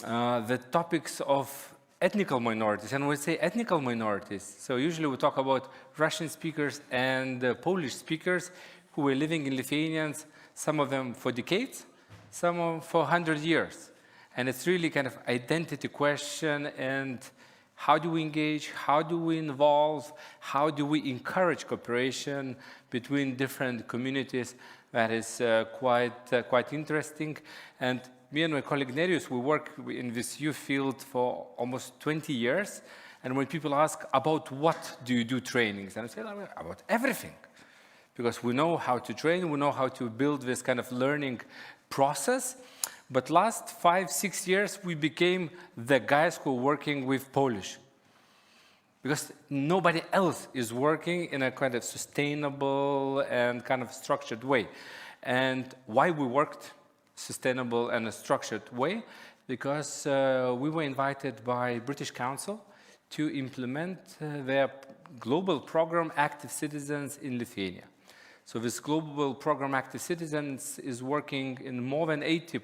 the topics of ethnic minorities. And when we say ethnic minorities, so usually we talk about Russian speakers and Polish speakers who were living in Lithuanians, some of them for decades, some of them for 100 years. And it's really kind of identity question, and how do we engage, how do we involve, how do we encourage cooperation between different communities? That is quite interesting. And me and my colleague Nerijus, we work in this youth field for almost 20 years. And when people ask about what do you do trainings, and I say about everything. Because we know how to train, we know how to build this kind of learning process. But last 5-6 years, we became the guys who are working with Polish. Because nobody else is working in a kind of sustainable and kind of structured way. And why we worked sustainable and a structured way, because we were invited by British Council to implement their global program Active Citizens in Lithuania. So this global program Active Citizens is working in more than 80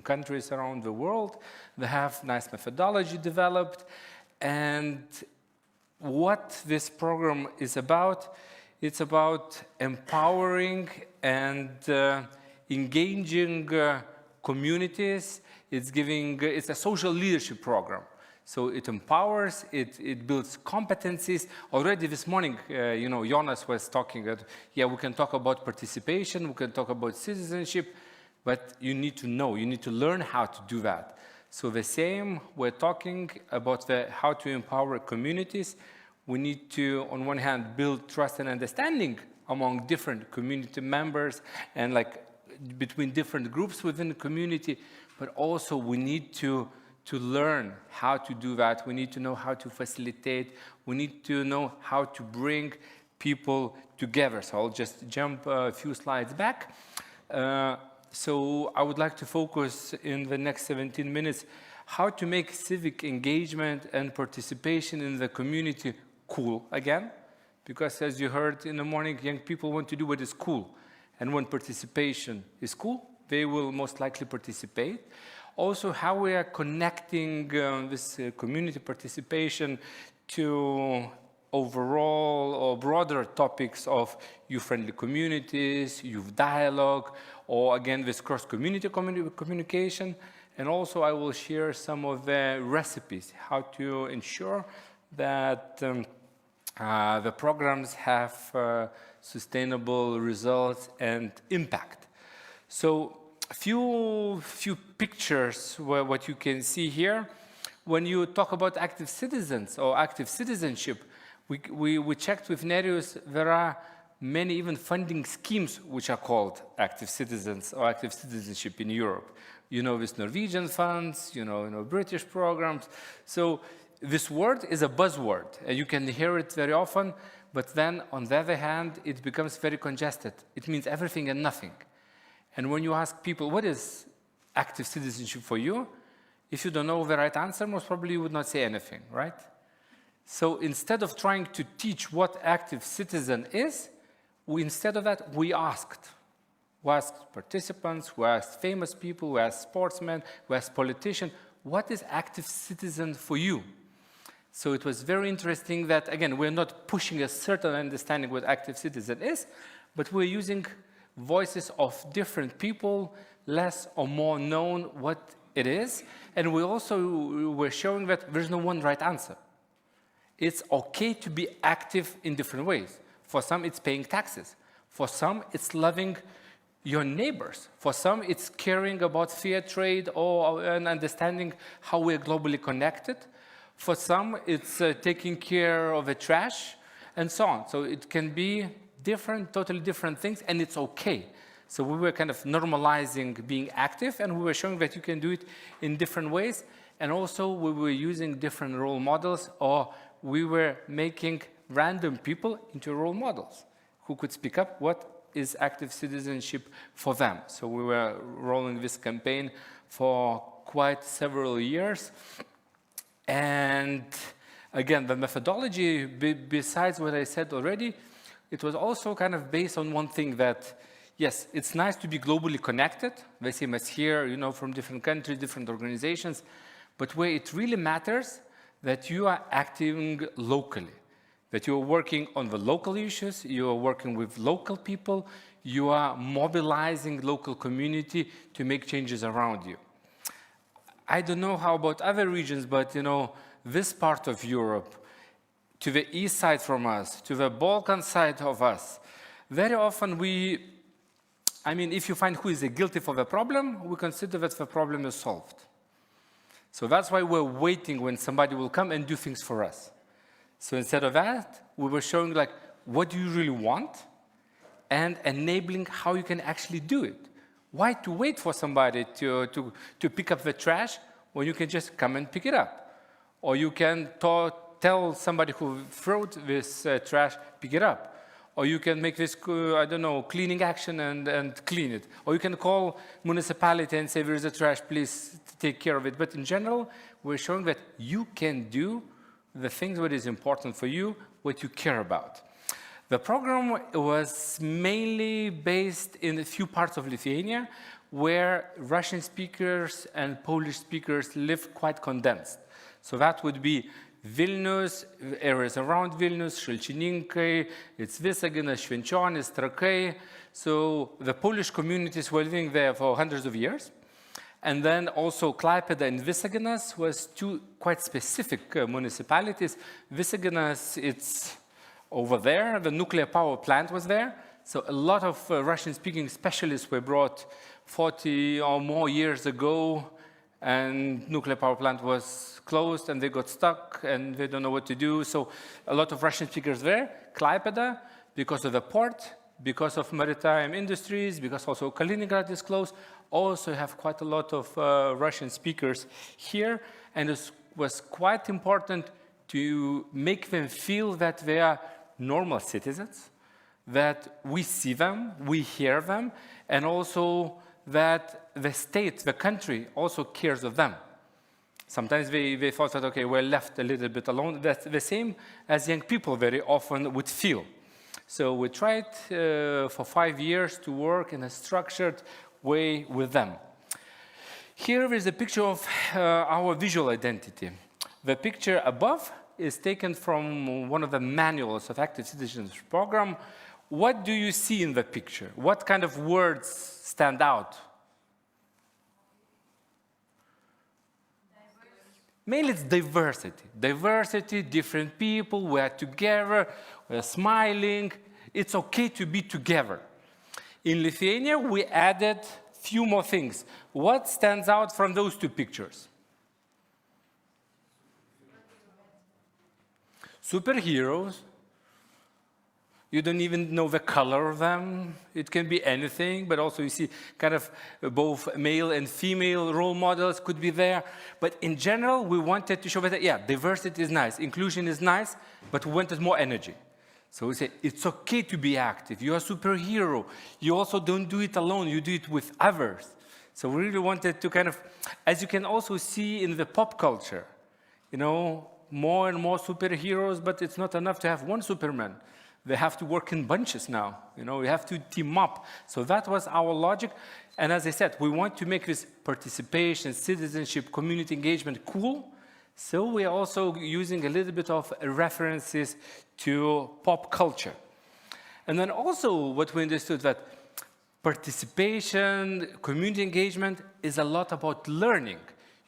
countries around the world. They have nice methodology developed, and what this program is about, it's about empowering and engaging communities. It's a social leadership program. So it empowers, it builds competencies. Already this morning, Jonas was talking that, yeah, we can talk about participation, we can talk about citizenship, but you need to know, you need to learn how to do that. So the same, we're talking about how to empower communities. We need to, on one hand, build trust and understanding among different community members and between different groups within the community, but also we need to learn how to do that. We need to know how to facilitate. We need to know how to bring people together. So I'll just jump a few slides back. So I would like to focus in the next 17 minutes how to make civic engagement and participation in the community cool again. Because as you heard in the morning, young people want to do what is cool. And when participation is cool, they will most likely participate. Also, how we are connecting this community participation to overall or broader topics of youth-friendly communities, youth dialogue, or again, this cross-community communication. And also, I will share some of the recipes, how to ensure that the programs have sustainable results and impact. So, a few pictures where what you can see here. When you talk about active citizens or active citizenship, we checked with Nerijus, there are many even funding schemes which are called active citizens or active citizenship in Europe. You know, with Norwegian funds, you know, British programs. So this word is a buzzword, and you can hear it very often, but then on the other hand, it becomes very congested. It means everything and nothing. And when you ask people, what is active citizenship for you? If you don't know the right answer, most probably you would not say anything, right? So instead of trying to teach what active citizen is, instead of that, we asked. We asked participants, we asked famous people, we asked sportsmen, we asked politicians, what is active citizen for you? So it was very interesting that, again, we're not pushing a certain understanding what active citizen is, but we're using voices of different people, less or more known what it is. And we also were showing that there's no one right answer. It's okay to be active in different ways. For some, it's paying taxes. For some, it's loving your neighbors. For some, it's caring about fair trade or and understanding how we're globally connected. For some, it's taking care of the trash and so on. So it can be different, totally different things, and it's okay. So we were kind of normalizing being active, and we were showing that you can do it in different ways. And also, we were using different role models, or we were making random people into role models who could speak up what is active citizenship for them. So we were rolling this campaign for quite several years. And again, the methodology, besides what I said already, it was also kind of based on one thing that, yes, it's nice to be globally connected, the same as here, you know, from different countries, different organizations, but where it really matters that you are acting locally, that you are working on the local issues, you are working with local people, you are mobilizing local community to make changes around you. I don't know how about other regions, but, you know, this part of Europe, to the east side from us, to the Balkan side of us, very often if you find who is guilty for the problem, we consider that the problem is solved. So that's why we're waiting when somebody will come and do things for us. So instead of that, we were showing what do you really want and enabling how you can actually do it. Why to wait for somebody to pick up the trash when you can just come and pick it up? Or you can tell somebody who threw this trash, pick it up. Or you can make this, I don't know, cleaning action and clean it. Or you can call municipality and say, there is a trash, please take care of it. But in general, we're showing that you can do the things that is important for you, what you care about. The program was mainly based in a few parts of Lithuania, where Russian speakers and Polish speakers live quite condensed. So that would be Vilnius, areas around Vilnius, Šalčininkai, it's Visaginas, Švenčionys, Trakai. So the Polish communities were living there for hundreds of years. And then also Klaipėda and Visaginas was two quite specific municipalities. Visaginas, it's over there, the nuclear power plant was there. So a lot of Russian-speaking specialists were brought 40 or more years ago, and nuclear power plant was closed and they got stuck and they don't know what to do. So a lot of Russian speakers there. Klaipėda, because of the port, because of maritime industries, because also Kaliningrad is closed, also have quite a lot of Russian speakers here. And it was quite important to make them feel that they are normal citizens, that we see them, we hear them, and also that the state, the country, also cares of them. Sometimes they thought that, okay, we're left a little bit alone. That's the same as young people very often would feel. So we tried for 5 years to work in a structured way with them. Here is a picture of our visual identity. The picture above is taken from one of the manuals of Active Citizenship Program. What do you see in the picture? What kind of words stand out? Mainly it's diversity. Diversity, different people, we are together, we are smiling. It's okay to be together. In Lithuania, we added few more things. What stands out from those two pictures? Superheroes. You don't even know the color of them. It can be anything, but also you see kind of both male and female role models could be there. But in general, we wanted to show that, yeah, diversity is nice, inclusion is nice, but we wanted more energy. So we say, it's okay to be active. You're a superhero. You also don't do it alone. You do it with others. So we really wanted to kind of, as you can also see in the pop culture, you know, more and more superheroes, but it's not enough to have one Superman. They have to work in bunches now. You know, we have to team up. So that was our logic. And as I said, we want to make this participation, citizenship, community engagement cool. So we are also using a little bit of references to pop culture. And then also what we understood that participation, community engagement is a lot about learning.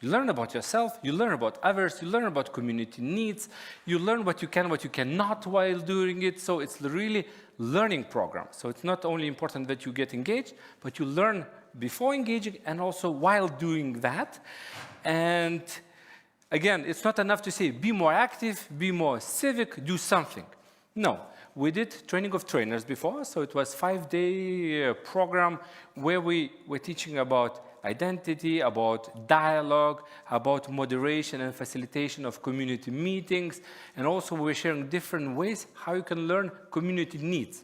You learn about yourself, you learn about others, you learn about community needs, you learn what you can, what you cannot while doing it. So it's really learning program. So it's not only important that you get engaged, but you learn before engaging and also while doing that. And again, it's not enough to say, be more active, be more civic, do something. No, we did training of trainers before, so it was a 5-day program where we were teaching about identity, about dialogue, about moderation and facilitation of community meetings, and also we're sharing different ways how you can learn community needs.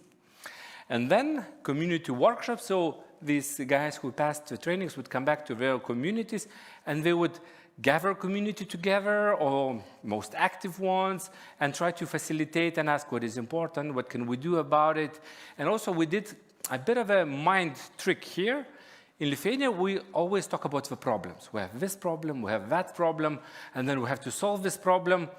And then community workshops, so these guys who passed the trainings would come back to their communities and they would gather community together, or most active ones, and try to facilitate and ask what is important, what can we do about it. And also we did a bit of a mind trick here. In Lithuania, we always talk about the problems. We have this problem, we have that problem, and then we have to solve this problem,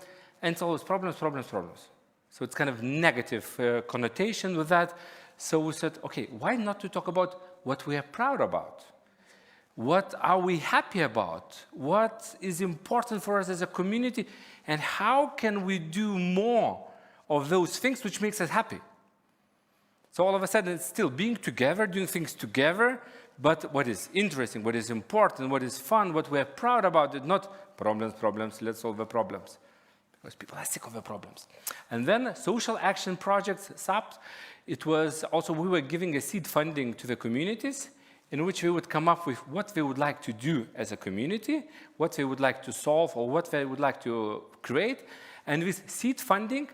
and it's always problems, problems, problems. So it's kind of negative connotation with that. So we said, okay, why not to talk about what we are proud about? What are we happy about? What is important for us as a community? And how can we do more of those things which makes us happy? So all of a sudden, it's still being together, doing things together, but what is interesting, what is important, what is fun, what we are proud about, it's not problems, problems, let's solve the problems. Because people are sick of the problems. And then social action projects, SAP, it was also, we were giving a seed funding to the communities in which we would come up with what they would like to do as a community, what they would like to solve, or what they would like to create. And with seed funding,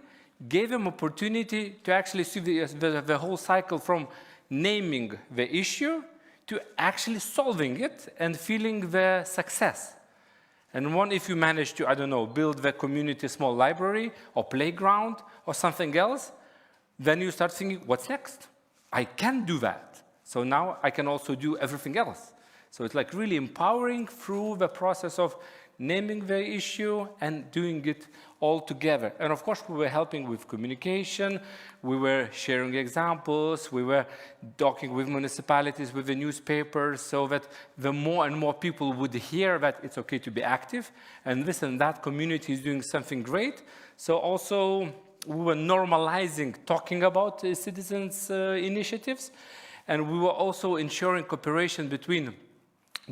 gave them opportunity to actually see the whole cycle from naming the issue to actually solving it and feeling the success. And if you manage to, I don't know, build the community small library or playground or something else, then you start thinking, what's next? I can do that. So now I can also do everything else. So it's like really empowering through the process of naming the issue and doing it all together. And of course, we were helping with communication, we were sharing examples, we were talking with municipalities, with the newspapers, so that the more and more people would hear that it's okay to be active, and this and that community is doing something great. So also, we were normalizing talking about citizens' initiatives, and we were also ensuring cooperation between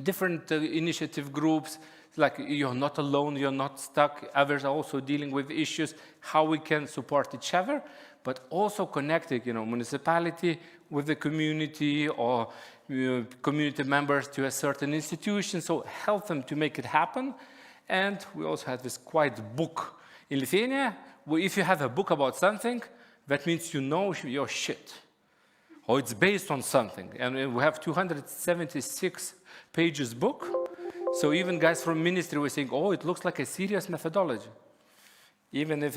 different initiative groups, like you're not alone, you're not stuck, others are also dealing with issues, how we can support each other, but also connecting, municipality with the community or community members to a certain institution, so help them to make it happen. And we also had this quiet book in Lithuania, where if you have a book about something, that means you know your shit, or it's based on something. And we have 276 pages book. So even guys from ministry were saying, oh, it looks like a serious methodology. Even if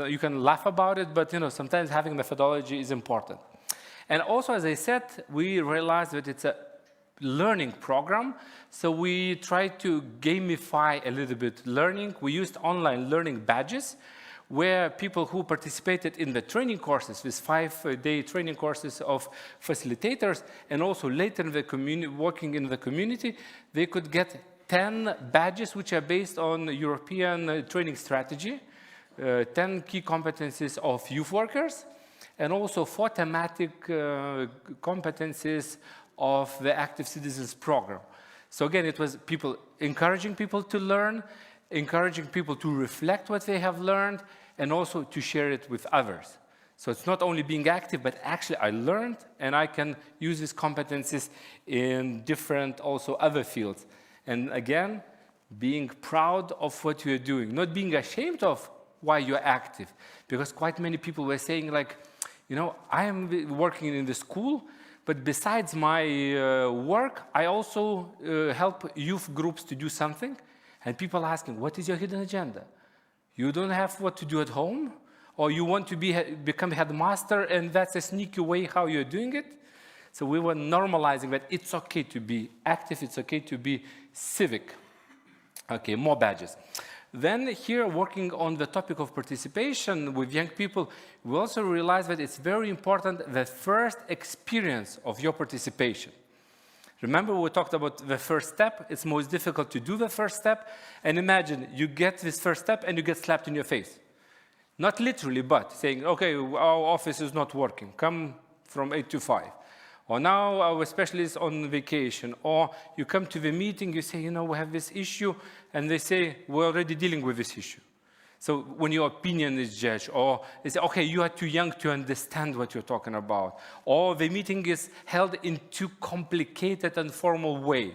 you can laugh about it, but sometimes having methodology is important. And also, as I said, we realized that it's a learning program. So we tried to gamify a little bit learning. We used online learning badges, where people who participated in the training courses, with 5-day training courses of facilitators, and also later in the community, working in the community, they could get 10 badges which are based on European training strategy, 10 key competencies of youth workers, and also 4 thematic competencies of the Active Citizens program. So again, it was encouraging people to learn, encouraging people to reflect what they have learned, and also to share it with others. So it's not only being active, but actually I learned, and I can use these competencies in different also other fields. And again, being proud of what you're doing, not being ashamed of why you're active. Because quite many people were saying like, I am working in the school, but besides my work, I also help youth groups to do something. And people asking, what is your hidden agenda? You don't have what to do at home? Or you want to become headmaster and that's a sneaky way how you're doing it? So we were normalizing that it's okay to be active, it's okay to be civic. Okay, more badges. Then here, working on the topic of participation with young people, we also realized that it's very important the first experience of your participation. Remember we talked about the first step, it's most difficult to do the first step, and imagine you get this first step and you get slapped in your face. Not literally, but saying, okay, our office is not working, come from 8 to 5. Or now our specialist on vacation, or you come to the meeting, you say, we have this issue, and they say, we're already dealing with this issue. So when your opinion is judged, or they say, okay, you are too young to understand what you're talking about, or the meeting is held in too complicated and formal way.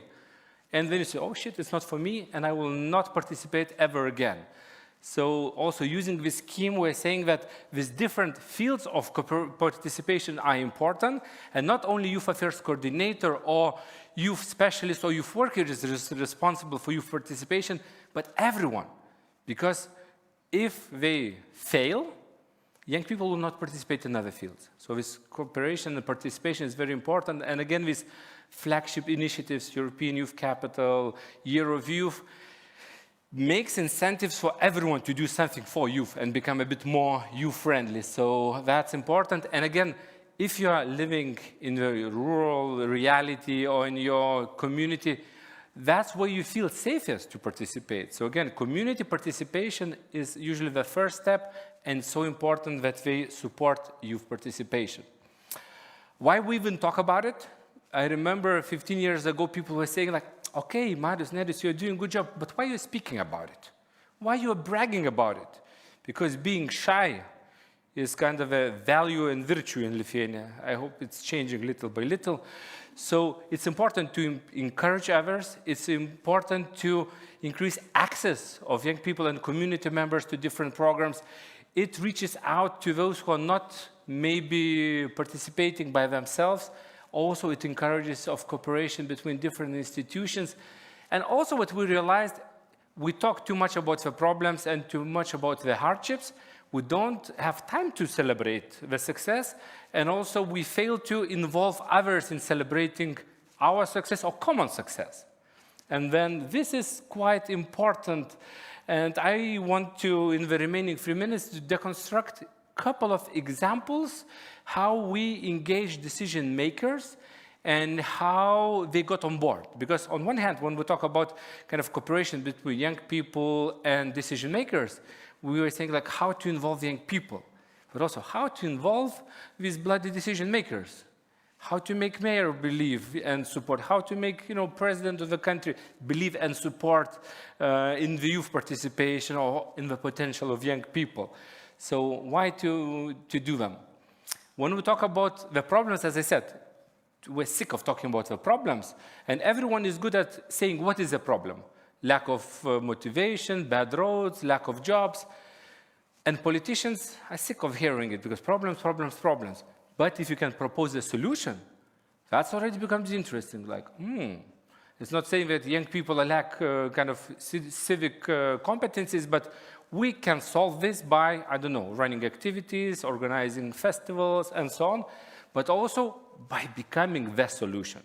And then you say, oh shit, it's not for me, and I will not participate ever again. So also using this scheme, we're saying that these different fields of participation are important, and not only youth affairs coordinator or youth specialist or youth worker is responsible for youth participation, but everyone. Because if they fail, young people will not participate in other fields. So this cooperation and participation is very important. And again, these flagship initiatives, European Youth Capital, Year of Youth, makes incentives for everyone to do something for youth and become a bit more youth-friendly. So that's important. And again, if you are living in the rural reality or in your community, that's where you feel safest to participate. So again, community participation is usually the first step, and so important that they support youth participation. Why we even talk about it? I remember 15 years ago, people were saying like, okay, Marius, Neris, you're doing a good job, but why are you speaking about it? Why are you bragging about it? Because being shy is kind of a value and virtue in Lithuania. I hope it's changing little by little. So it's important to encourage others. It's important to increase access of young people and community members to different programs. It reaches out to those who are not maybe participating by themselves. Also, it encourages of cooperation between different institutions. And also what we realized, we talk too much about the problems and too much about the hardships. We don't have time to celebrate the success. And also we fail to involve others in celebrating our success or common success. And then this is quite important. And I want to, in the remaining 3 minutes, to deconstruct a couple of examples how we engage decision makers and how they got on board. Because on one hand, when we talk about kind of cooperation between young people and decision makers, we were saying like how to involve young people, but also how to involve these bloody decision makers, how to make mayor believe and support, how to make president of the country believe and support in the youth participation or in the potential of young people. So why to do them? When we talk about the problems, as I said, we're sick of talking about the problems, and everyone is good at saying what is the problem. Lack of motivation, bad roads, lack of jobs. And politicians are sick of hearing it because problems, problems, problems. But if you can propose a solution, that's already becomes interesting. Like, it's not saying that young people lack kind of civic competencies, but we can solve this by, I don't know, running activities, organizing festivals, and so on, but also by becoming the solution.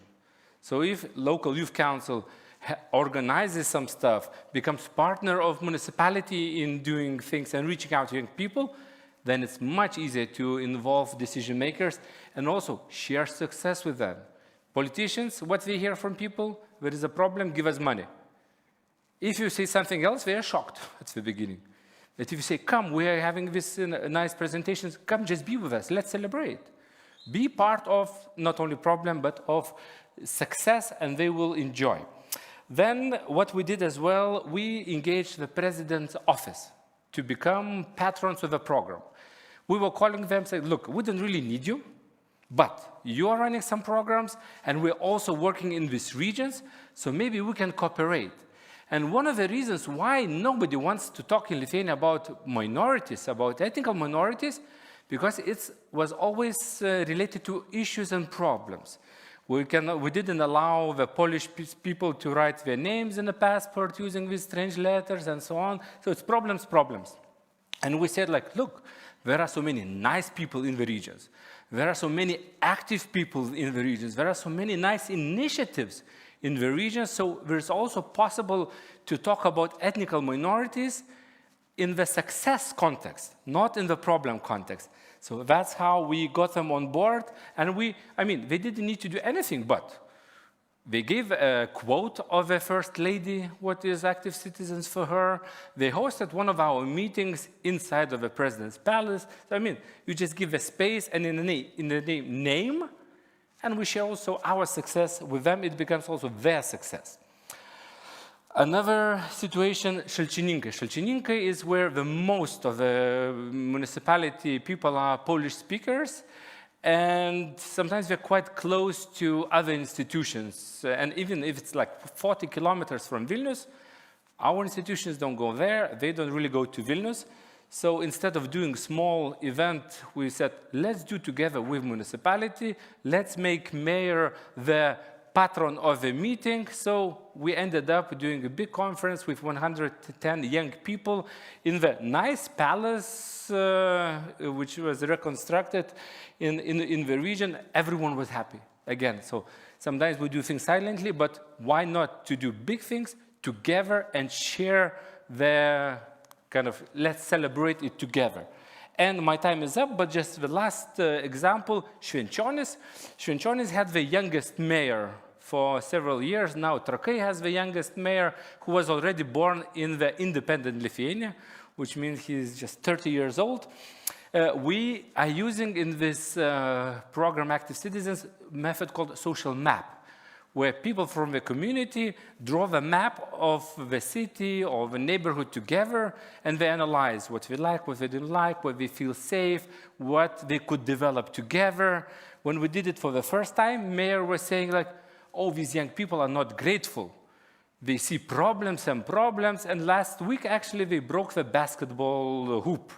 So if local youth council organizes some stuff, becomes partner of municipality in doing things and reaching out to young people, then it's much easier to involve decision makers and also share success with them. Politicians, what they hear from people, there is a problem, give us money. If you say something else, they are shocked at the beginning. But if you say, come, we are having this nice presentations, come just be with us, let's celebrate. Be part of not only problem, but of success, and they will enjoy. Then what we did as well, we engaged the president's office to become patrons of the program. We were calling them, saying, look, we don't really need you, but you are running some programs, and we're also working in these regions, so maybe we can cooperate. And one of the reasons why nobody wants to talk in Lithuania about minorities, about ethnic minorities, because it was always related to issues and problems. We didn't allow the Polish people to write their names in the passport using these strange letters and so on. So it's problems, problems. And we said, like, look, there are so many nice people in the regions. There are so many active people in the regions. There are so many nice initiatives in the regions. So there's also possible to talk about ethnic minorities in the success context, not in the problem context. So that's how we got them on board. And they didn't need to do anything, but they gave a quote of the First Lady, what is active citizens for her. They hosted one of our meetings inside of the President's Palace. So, you just give a space and in the name, and we share also our success with them. It becomes also their success. Another situation, Šalčininkai. Šalčininkai is where the most of the municipality people are Polish speakers, and sometimes they're quite close to other institutions. And even if it's like 40 kilometers from Vilnius, our institutions don't go there. They don't really go to Vilnius. So instead of doing small event, we said, let's do together with municipality. Let's make mayor the patron of the meeting. So we ended up doing a big conference with 110 young people in the nice palace, which was reconstructed in the region. Everyone was happy. Again, so sometimes we do things silently, but why not to do big things together and share the kind of, let's celebrate it together. And my time is up, but just the last example, Švenčionis. Švenčionis had the youngest mayor for several years. Now Trakai has the youngest mayor, who was already born in the independent Lithuania, which means he's just 30 years old. We are using in this program Active Citizens method called social map, where people from the community draw the map of the city or the neighborhood together, and they analyze what they like, what they didn't like, what they feel safe, what they could develop together. When we did it for the first time, mayor was saying like, oh, these young people are not grateful. They see problems, and last week actually they broke the basketball hoop.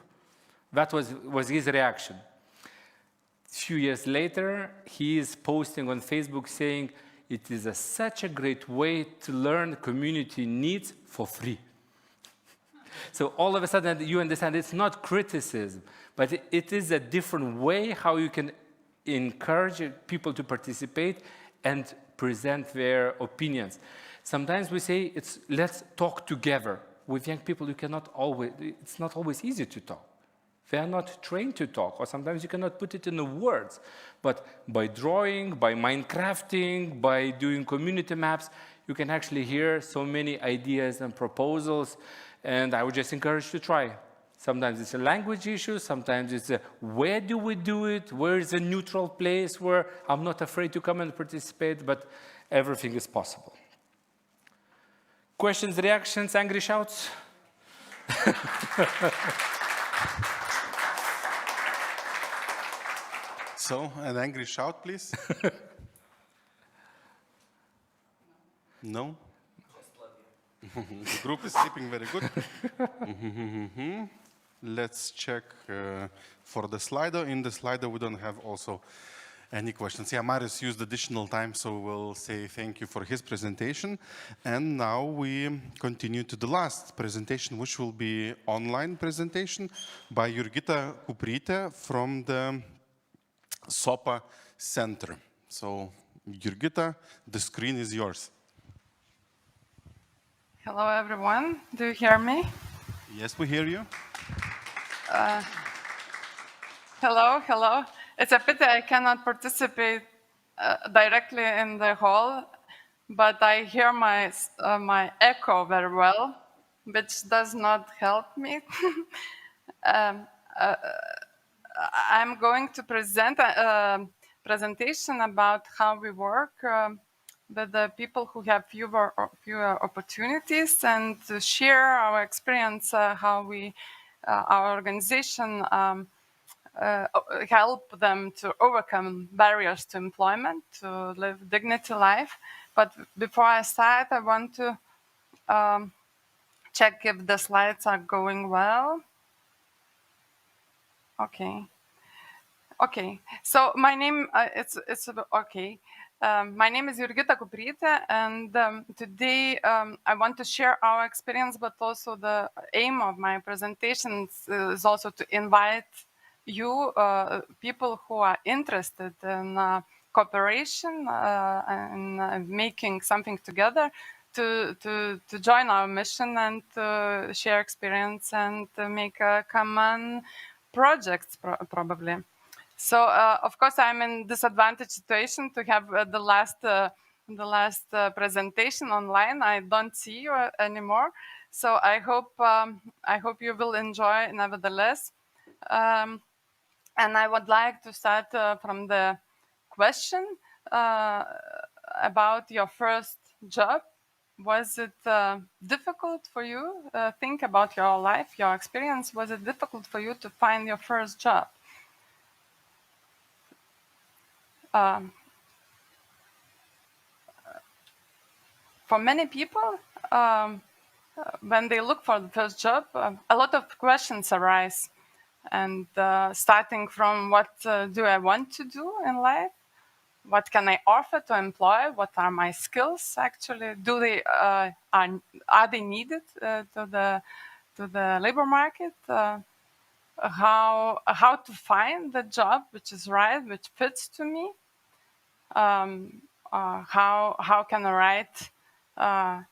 That was his reaction. A few years later, he is posting on Facebook saying, it is such a great way to learn community needs for free. So all of a sudden, you understand it's not criticism, but it is a different way how you can encourage people to participate and present their opinions. Sometimes we say, let's talk together. With young people, it's not always easy to talk. They are not trained to talk, or sometimes you cannot put it in the words. But by drawing, by Minecrafting, by doing community maps, you can actually hear so many ideas and proposals, and I would just encourage you to try. Sometimes it's a language issue, sometimes it's where do we do it, where is a neutral place where I'm not afraid to come and participate, but everything is possible. Questions, reactions, angry shouts? So, an angry shout, please. No? The group is sleeping very good. Let's check for the Slido. In the Slido, we don't have also any questions. Yeah, Marius used additional time, so we'll say thank you for his presentation. And now we continue to the last presentation, which will be online presentation by Jurgita Kuprytė from the SOPA Center. So, Jurgita, the screen is yours. Hello, everyone. Do you hear me? Yes, we hear you. Hello. It's a pity I cannot participate directly in the hall, but I hear my echo very well, which does not help me. I'm going to present a presentation about how we work with the people who have fewer opportunities, and to share our experience, how our organization help them to overcome barriers to employment, to live dignity life. But before I start, I want to check if the slides are going well. Okay. So my name my name is Jurgita Kuprytė, and today I want to share our experience, but also the aim of my presentation is also to invite you, people who are interested in cooperation and making something together, to join our mission and to share experience and to make a common projects probably. So of course I'm in disadvantaged situation to have the last presentation online. I don't see you anymore, so I hope you will enjoy nevertheless. And I would like to start from the question about your first job. Was it difficult for you? Think about your life, your experience. Was it difficult for you to find your first job? For many people, when they look for the first job, a lot of questions arise. And starting from what do I want to do in life? What can I offer to employer? What are my skills actually? Do they are they needed to the labor market? How to find the job which is right, which fits to me? How can I write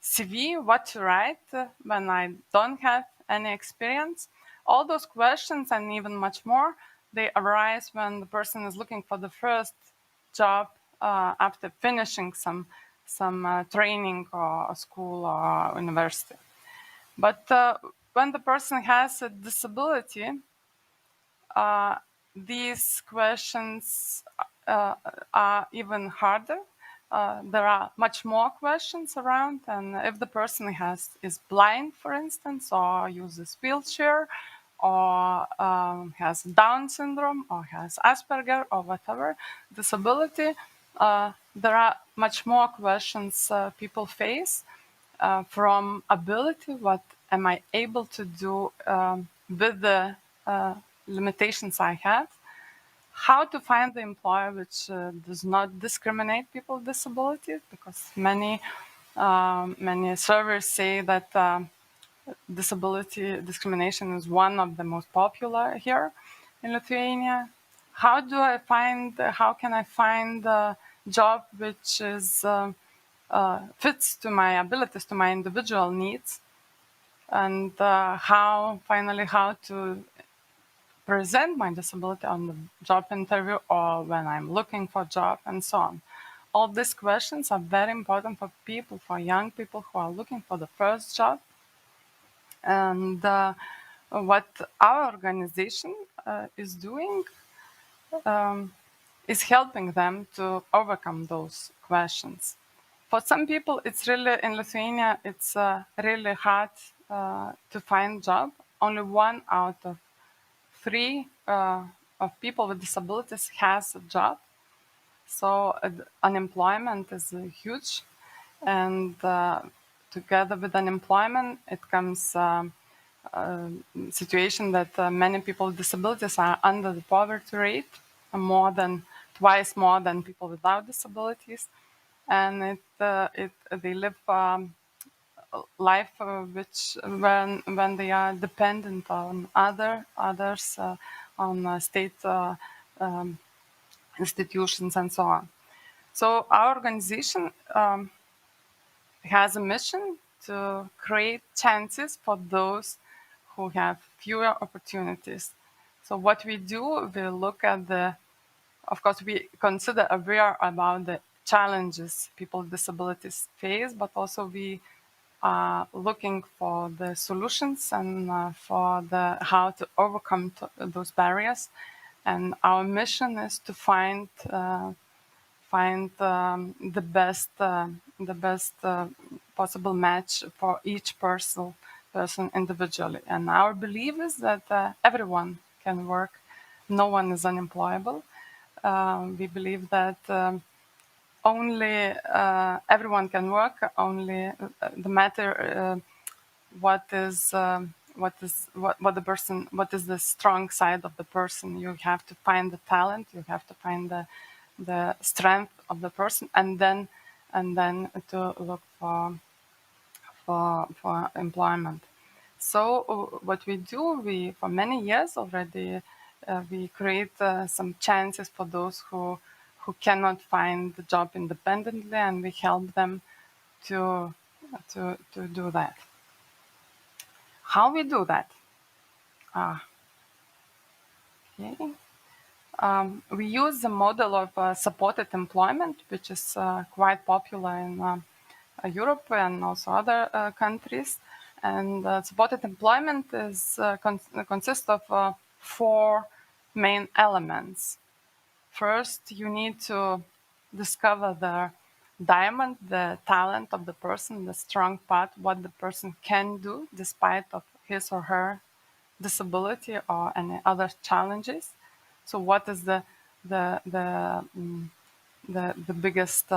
CV? What to write when I don't have any experience? All those questions and even much more, they arise when the person is looking for the first job after finishing some training or school or university. But when the person has a disability, these questions are even harder. There are much more questions around, and if the person is blind, for instance, or uses wheelchair, or has Down syndrome, or has Asperger, or whatever disability, there are much more questions people face from ability. What am I able to do with the limitations I have, how to find the employer which does not discriminate people with disabilities, because many surveys say that disability discrimination is one of the most popular here in Lithuania. How can I find a job which is fits to my abilities, to my individual needs, and how to present my disability on the job interview or when I'm looking for a job, and so on. All these questions are very important for people, for young people who are looking for the first job. And what our organization is doing is helping them to overcome those questions. For some people, it's really, in Lithuania, it's really hard to find a job. Only 1 out of 3 of people with disabilities has a job. So unemployment is huge. And together with unemployment, it comes situation that many people with disabilities are under the poverty rate, twice more than people without disabilities. And they live life which when they are dependent on others, on state institutions and so on. So our organization has a mission to create chances for those who have fewer opportunities. So what we do, we look at of course, we consider aware about the challenges people with disabilities face, but also we are looking for the solutions and for how to overcome those barriers. And our mission is to find the best possible match for each person individually. And our belief is that everyone can work. No one is unemployable. We believe that only everyone can work. Only the matter what is the strong side of the person. You have to find the talent. You have to find the strength of the person, and then to look for employment. So what we do, for many years already, we create some chances for those who cannot find the job independently, and we help them to do that. How we do that? Okay. We use the model of supported employment, which is quite popular in Europe and also other countries. And supported employment consists of 4 main elements. First, you need to discover the diamond, the talent of the person, the strong part, what the person can do despite of his or her disability or any other challenges. So what is the biggest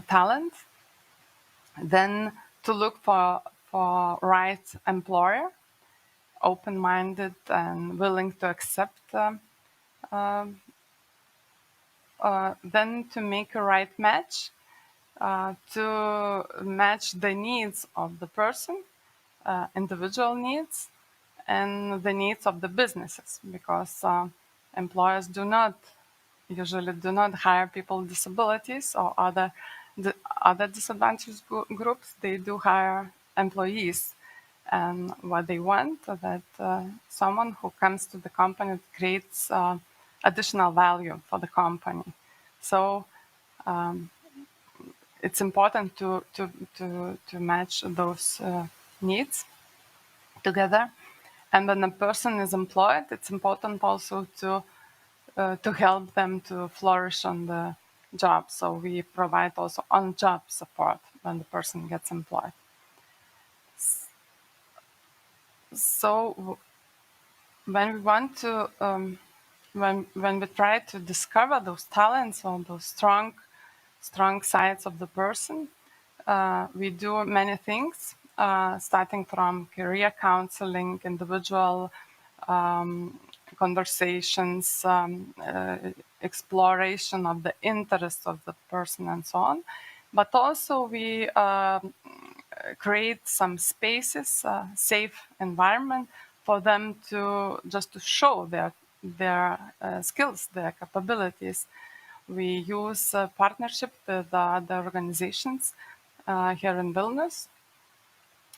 talent? Then to look for right employer, open-minded and willing to accept. Then to make a right match, to match the needs of the person, individual needs, and the needs of the businesses, because employers usually do not hire people with disabilities or other disadvantaged groups. They do hire employees, and what they want is that someone who comes to the company creates additional value for the company. So it's important to match those needs together. And when a person is employed, it's important also to help them to flourish on the job. So we provide also on-job support when the person gets employed. So when we want to, when we try to discover those talents or those strong sides of the person, we do many things, starting from career counseling, individual conversations, exploration of the interests of the person and so on. But also we create some spaces, safe environment for them to just to show their skills, their capabilities. We use partnership with other organizations here in Vilnius,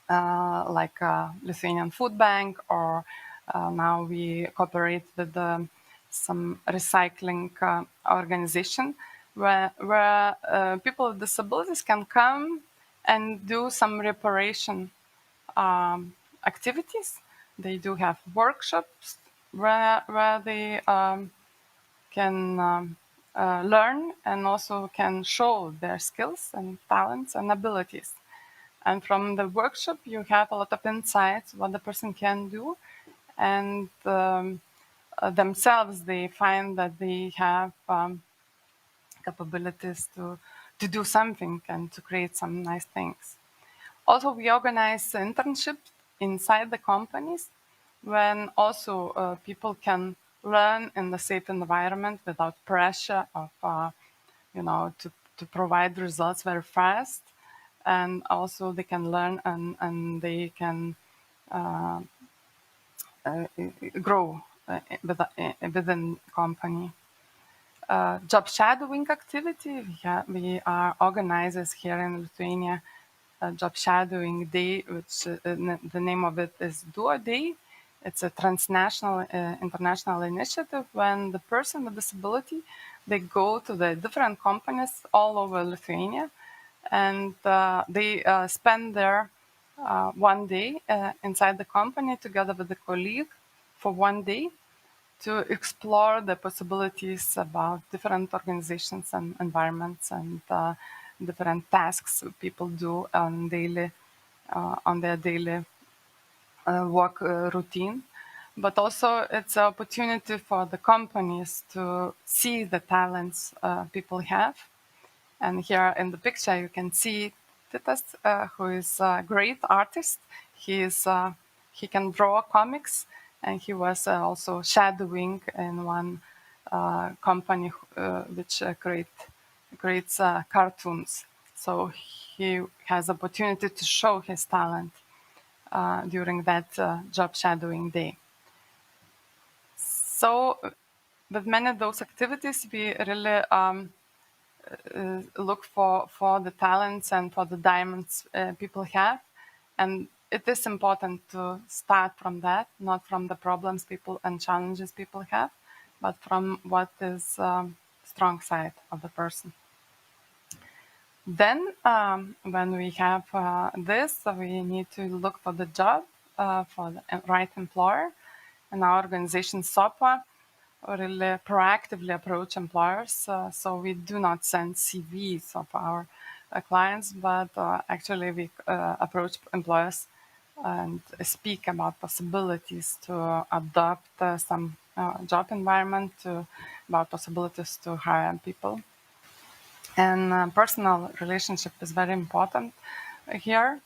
like Lithuanian Food Bank, or now we cooperate with some recycling organization where people with disabilities can come and do some reparation activities. They do have workshops where they can learn and also can show their skills and talents and abilities. And from the workshop, you have a lot of insights what the person can do, and themselves they find that they have capabilities to do something and to create some nice things. Also, we organize internships inside the companies when also people can learn in the safe environment without pressure of, to provide results very fast. And also they can learn and they can grow within company. Job shadowing activity, we are organizers here in Lithuania. Job shadowing day, which the name of it is Duo Day. It's a transnational, international initiative when the person with disability, they go to the different companies all over Lithuania, and they spend there 1 day inside the company together with a colleague for 1 day to explore the possibilities about different organizations and environments and different tasks people do on their daily work routine. But also it's an opportunity for the companies to see the talents people have. And here in the picture you can see Titas, who is a great artist. He can draw comics, and he was also shadowing in one company which creates cartoons. So he has opportunity to show his talent during that job shadowing day. So with many of those activities, we really look for the talents and for the diamonds people have. And it is important to start from that, not from the problems people and challenges people have, but from what is strong side of the person. Then when we have this, we need to look for the job, for the right employer. And our organization, SOPA, really proactively approach employers. So we do not send CVs of our clients, but actually we approach employers and speak about possibilities to adopt some job environment, about possibilities to hire people. And personal relationship is very important here.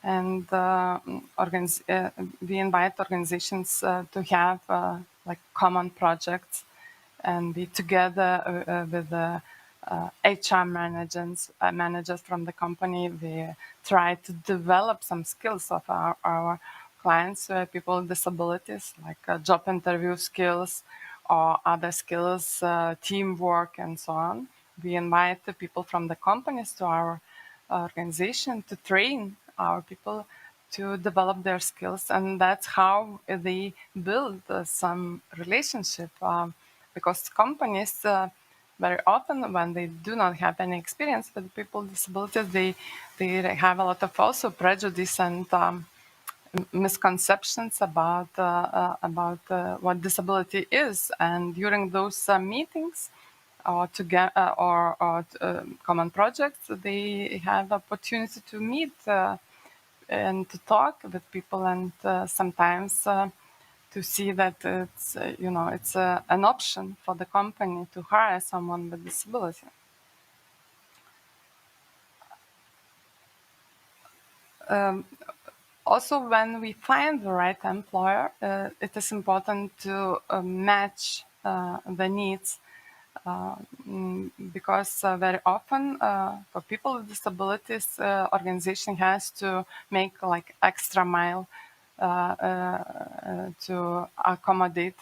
And we invite organizations to have like common projects and be together with the HR managers from the company. We try to develop some skills of our clients, people with disabilities, like job interview skills or other skills, teamwork and so on. We invite the people from the companies to our organization to train our people to develop their skills, and that's how they build some relationship. Because companies, very often, when they do not have any experience with people with disabilities, they have a lot of also prejudice and misconceptions about what disability is. And during those meetings, or common projects, they have opportunity to meet and to talk with people, and sometimes to see that it's it's an option for the company to hire someone with disability. Also, when we find the right employer, it is important to match the needs, because very often for people with disabilities, organization has to make like extra mile to accommodate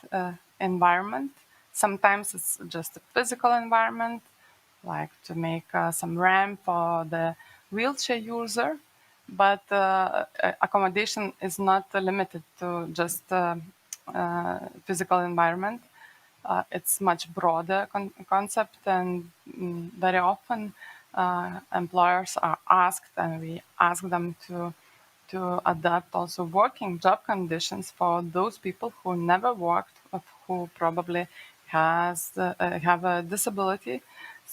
environment. Sometimes it's just a physical environment, like to make some ramp for the wheelchair user. But accommodation is not limited to just physical environment. It's much broader concept, and very often employers are asked, and we ask them to adapt also working job conditions for those people who never worked, or who probably have a disability.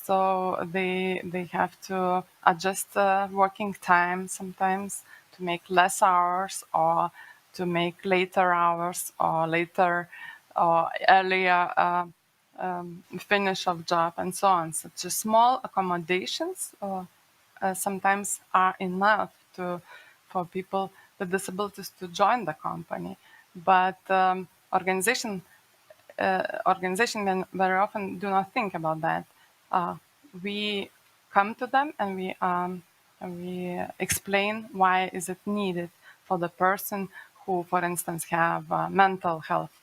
So they have to adjust working time sometimes to make less hours, or to make later hours, or later or earlier finish of job, and so on. So just small accommodations sometimes are enough for people with disabilities to join the company. But organization very often do not think about that. We come to them and we explain why is it needed for the person who, for instance, have mental health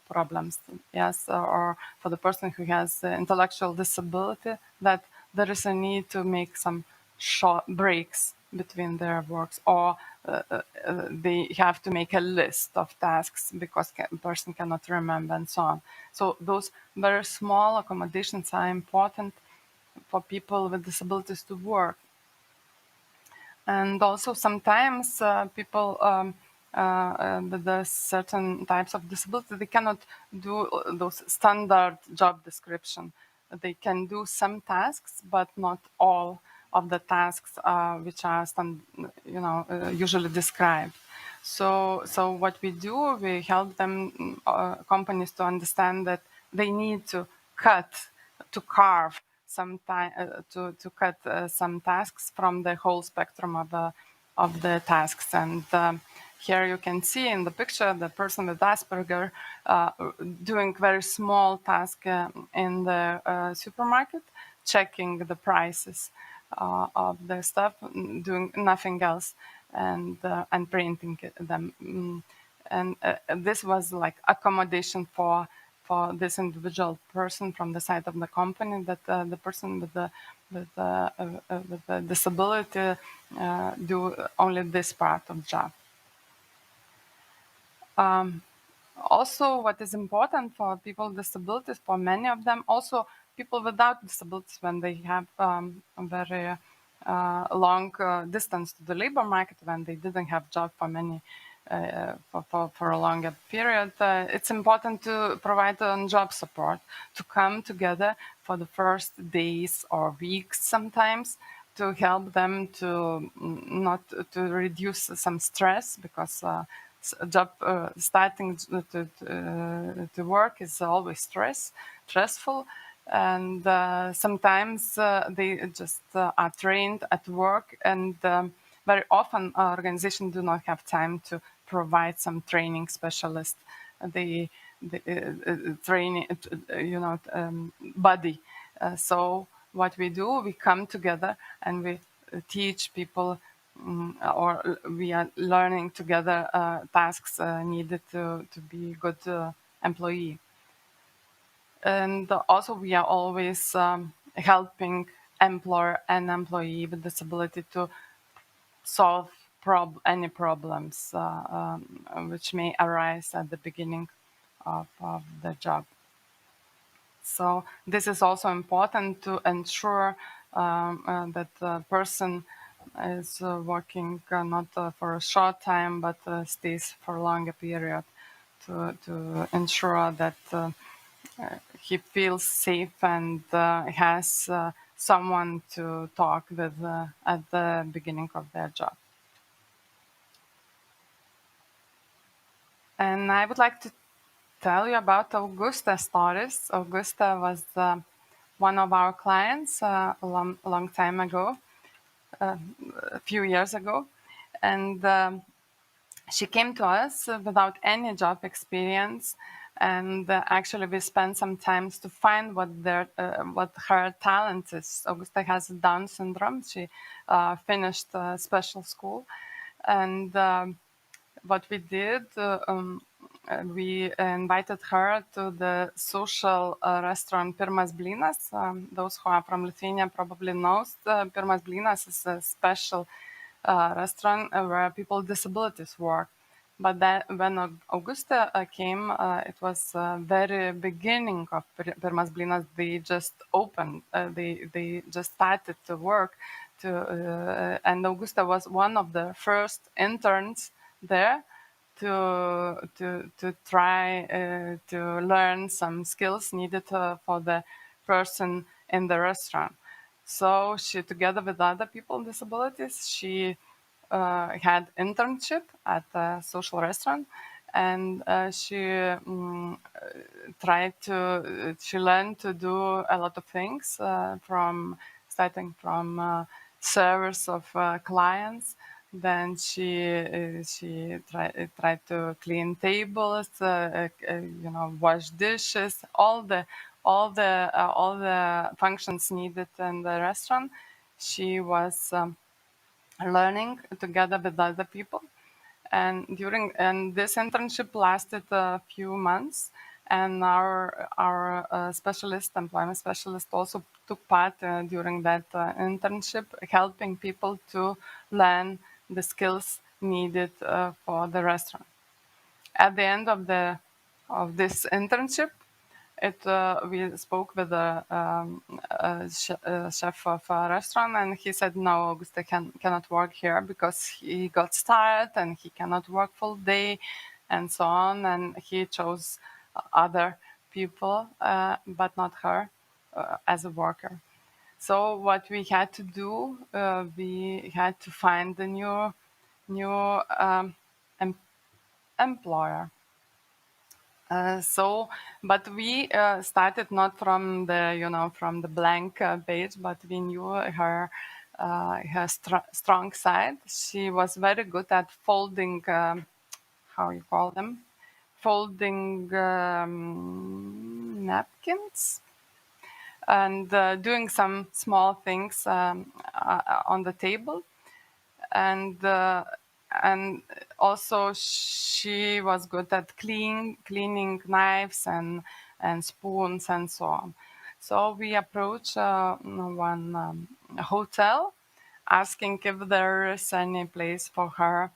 problems, yes, or for the person who has intellectual disability, that there is a need to make some short breaks between their works, or they have to make a list of tasks because a person cannot remember, and so on. So those very small accommodations are important for people with disabilities to work. And also sometimes people with certain types of disability, they cannot do those standard job description. They can do some tasks, but not all of the tasks which are usually described. So what we do, we help them, companies, to understand that they need to carve some time, to cut some tasks from the whole spectrum of the tasks. And here you can see in the picture the person with Asperger doing very small task in the supermarket, checking the prices of the stuff, doing nothing else, and printing them. And this was like accommodation for this individual person from the side of the company, that the person with the disability do only this part of the job. Also, what is important for people with disabilities, for many of them, also people without disabilities, when they have a very long distance to the labor market, when they didn't have job for many for a longer period, it's important to provide on-job support, to come together for the first days or weeks sometimes, to help them to not to reduce some stress, because job starting to work is always stressful, and sometimes they just are trained at work, and very often organizations do not have time to provide some training specialist. They train body. So what we do, we come together and we teach people, or we are learning together tasks needed to be a good employee. And also we are always helping employer and employee with disability to solve any problems which may arise at the beginning of the job. So this is also important to ensure that the person is working not for a short time, but stays for a longer period, to ensure that he feels safe and has someone to talk with at the beginning of their job. And I would like to tell you about Augusta's stories. Augusta was one of our clients a long time ago, a few years ago. And She came to us without any job experience, and actually we spent some time to find what her talent is. Augusta has Down syndrome. She finished special school, and what we did, we invited her to the social restaurant Pirmas Blynas. Those who are from Lithuania probably knows Pirmas Blynas is a special restaurant where people with disabilities work. But when Augusta came, it was very beginning of Pirmas Blynas. They just opened, they just started to work, and Augusta was one of the first interns there to try to learn some skills needed for the person in the restaurant. So she, together with other people with disabilities, she had internship at a social restaurant, and she learned to do a lot of things, starting from service of clients. Then she tried to clean tables, wash dishes, all the functions needed in the restaurant. She was learning together with other people, and this internship lasted a few months. And our employment specialist, also took part during that internship, helping people to learn the skills needed for the restaurant. At the end of this internship, we spoke with the chef of a restaurant, and he said, no, Augusta cannot work here because he got tired and he cannot work full day and so on. And he chose other people, but not her as a worker. So what we had to do, we had to find a new employer. But we started not from the blank page, but we knew her strong side. She was very good at folding, how you call them, folding napkins, and doing some small things on the table, and also she was good at cleaning knives and spoons and so on. So we approached one hotel, asking if there is any place for her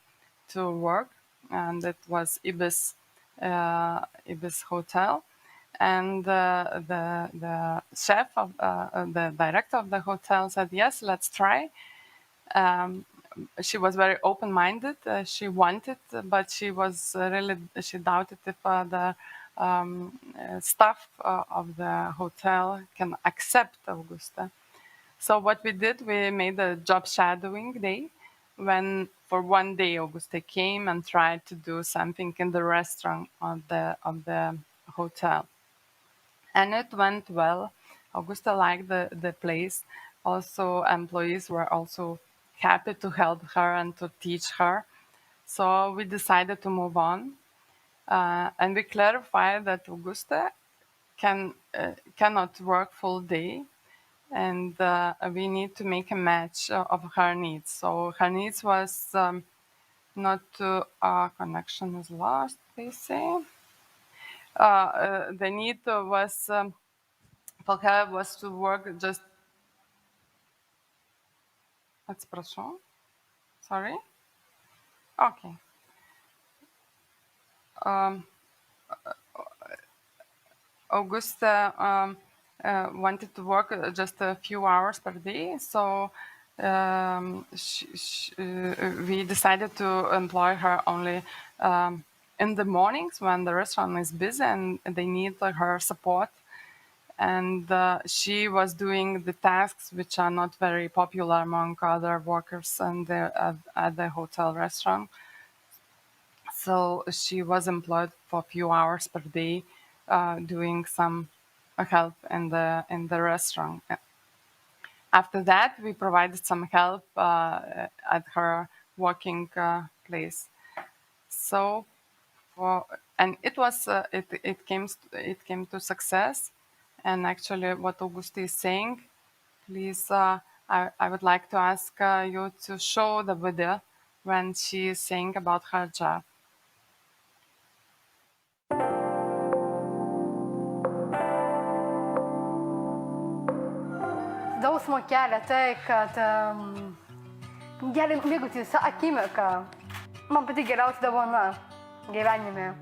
to work, and it was Ibis Hotel. And the chef of the director of the hotel said, yes, let's try. She was very open-minded. She wanted, but she doubted if the staff of the hotel can accept Augusta. So what we did, we made a job shadowing day, when for one day Augusta came and tried to do something in the restaurant of the hotel. And it went well. Augusta liked the place. Also, employees were also happy to help her and to teach her. So we decided to move on. And we clarified that Augusta cannot work full day, and we need to make a match of her needs. So her needs was not to, connection is lost, they say. The need was, for her, was to work just, sorry? Okay. Augusta wanted to work just a few hours per day, so we decided to employ her only in the mornings when the restaurant is busy and they need her support. And she was doing the tasks which are not very popular among other workers at the hotel restaurant. So she was employed for a few hours per day, doing some help in the restaurant. After that, we provided some help at her working place. So, and it was it came to success. And actually, what Augustė is saying, please, I would like to ask you to show the video when she is saying about her job. Jausmo kelia tai, kad gali mėgautis akimirką. Man pati geriausia dovana gyvenime.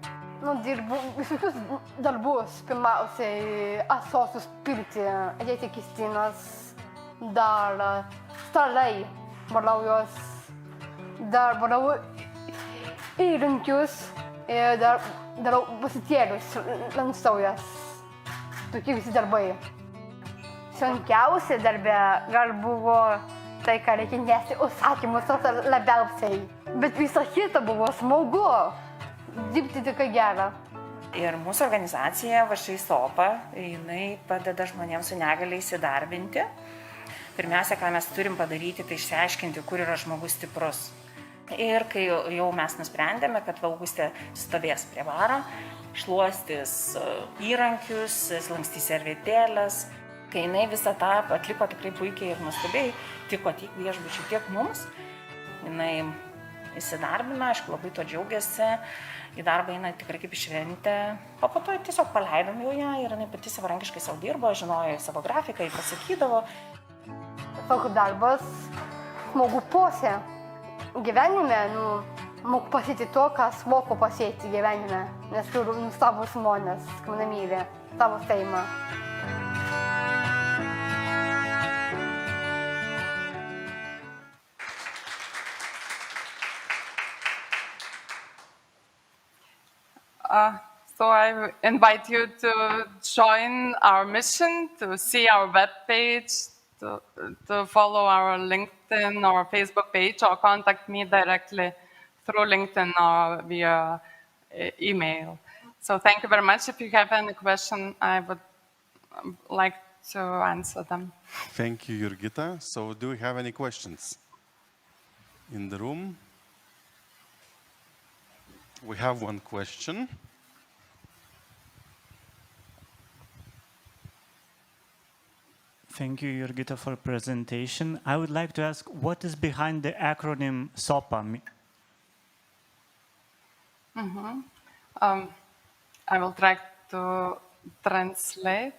Dirbu visokius darbus. Pirmiausiai ąsočius pilti, dėti kistinas, dar stalai, valau juos, dar valau įrankius ir dar darau pasitėlius, lankstau jas. Tokie visi darbai. Sunkiausia darbe gal buvo tai, ką reikia nešti užsakymus, labiausiai. Bet visa kita buvo smagu. Dirbti tik gera. Ir mūsų organizacija VŠI SOPA, jinai padeda žmonėms su negalia įsidarbinti. Pirmiausia, ką mes turim padaryti, tai išsiaiškinti, kur yra žmogus stiprus. Ir kai jau mes nusprendėme, kad Augustė stovės prie baro, šluostys įrankius, lankstys servetėlės, kai jinai visą tą atliko tikrai puikiai ir nuostabiai, tiko tiek viešbučiui, tiek mums, jinai įsidarbino, aišku, labai to džiaugiasi, į darbą eina tikrai kaip šventė, o po to tiesiog paleidom jau ją ir jinai pati savarankiškai savo dirbo, žinojo savo grafiką, jį pasakydavo. Toks darbas smagu posė. Gyvenime, moku pasėti to, kas moku pasėti gyvenime, nes turiu nuostabus žmonės, kaip mane myli, savo šeimą. So I invite you to join our mission, to see our webpage, to follow our LinkedIn or Facebook page, or contact me directly through LinkedIn or via email. So thank you very much. If you have any question, I would like to answer them. Thank you, Jurgita. So do we have any questions in the room? We have one question. Thank you, Jurgita, for presentation. I would like to ask, what is behind the acronym SOPA? I will try to translate.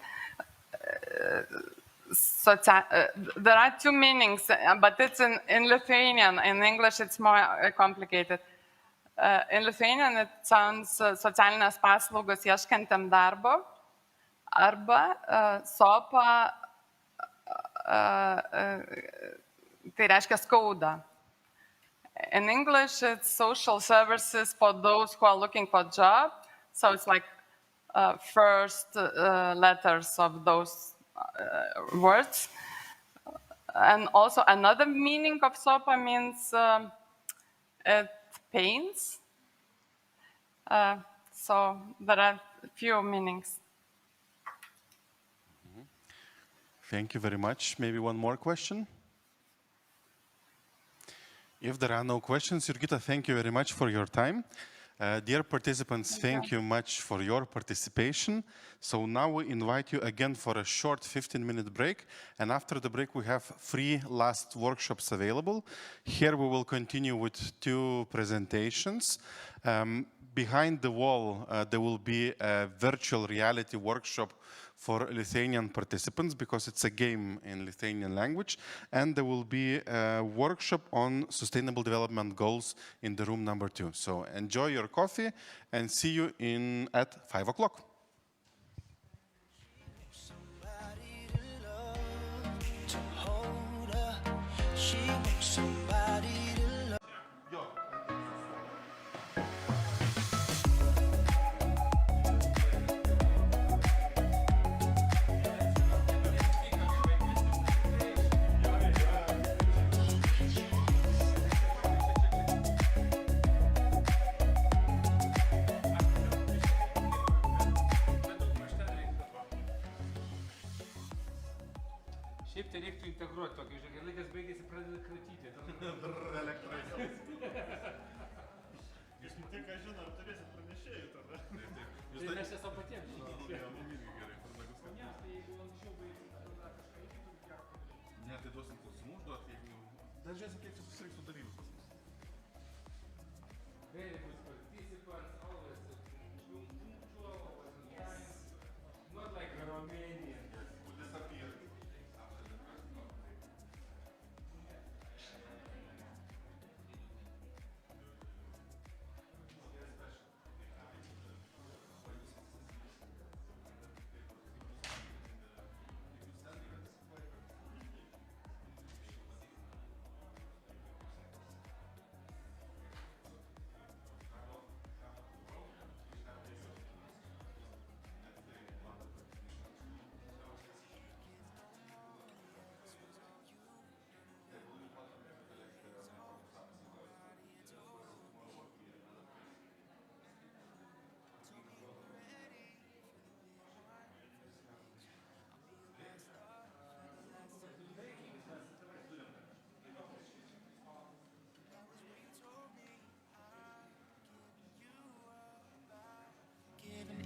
There are two meanings, but it's in Lithuanian. In English, it's more complicated. In Lithuanian, it sounds socialinės paslaugos ieškantiem darbo, arba SOPA, tai reiškia skauda. In English, it's social services for those who are looking for a job. So it's like first letters of those words. And also another meaning of SOPA means it pains. So there are a few meanings. Thank you very much. Maybe one more question? If there are no questions, Jurgita, thank you very much for your time. Dear participants, thank you much for your participation. So now we invite you again for a short 15-minute break. And after the break, we have 3 last workshops available. Here we will continue with 2 presentations. Behind the wall, there will be a virtual reality workshop for Lithuanian participants, because it's a game in Lithuanian language. And there will be a workshop on sustainable development goals in the room number 2. So enjoy your coffee and see you at 5 o'clock. Šiaip tai reiktų integruoti tokį, žiūrėk, laikas baigėsi, pradeda kratyti. Tik, ką žinau, turėsit pranešėjų tada. Tai mes esam patiems žinome. Mum irgi gerai, panagus kad. Ne, tai duosim klausimų užduot, jeigu... Dar žiūrėsim, kiek susirinks su dalyvių pas mus. Very good participants, always punctual, always on time. Not like a Romanian. Who disappeared.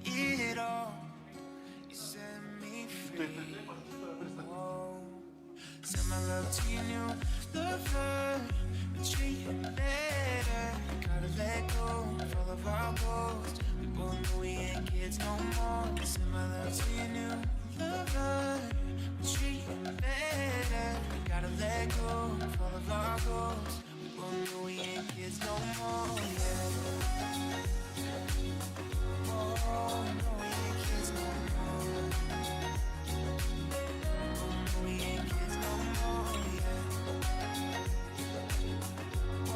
It all, you set me free. Whoa. Send my love to your new lover, but treat him better. Gotta let go of all of our goals. We both know we ain't kids no more. Send my love to your new lover, but treat him better. Gotta let go of all of our goals. We both know we ain't kids no more. Yeah. Oh, no, we ain't kids no more. Oh, no, we ain't kids no more, yeah. Oh,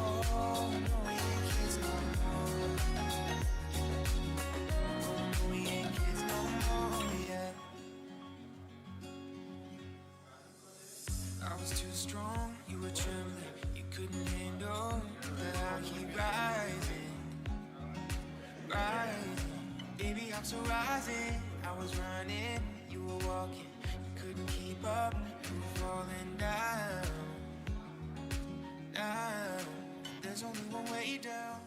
no, we ain't kids no more. Oh, no, we ain't kids no more, yeah. I was too strong, you were trembling. You couldn't handle that I keep rising, rising. Baby, I'm so rising. I was running, you were walking. You couldn't keep up, you were falling down, down. There's only one way down.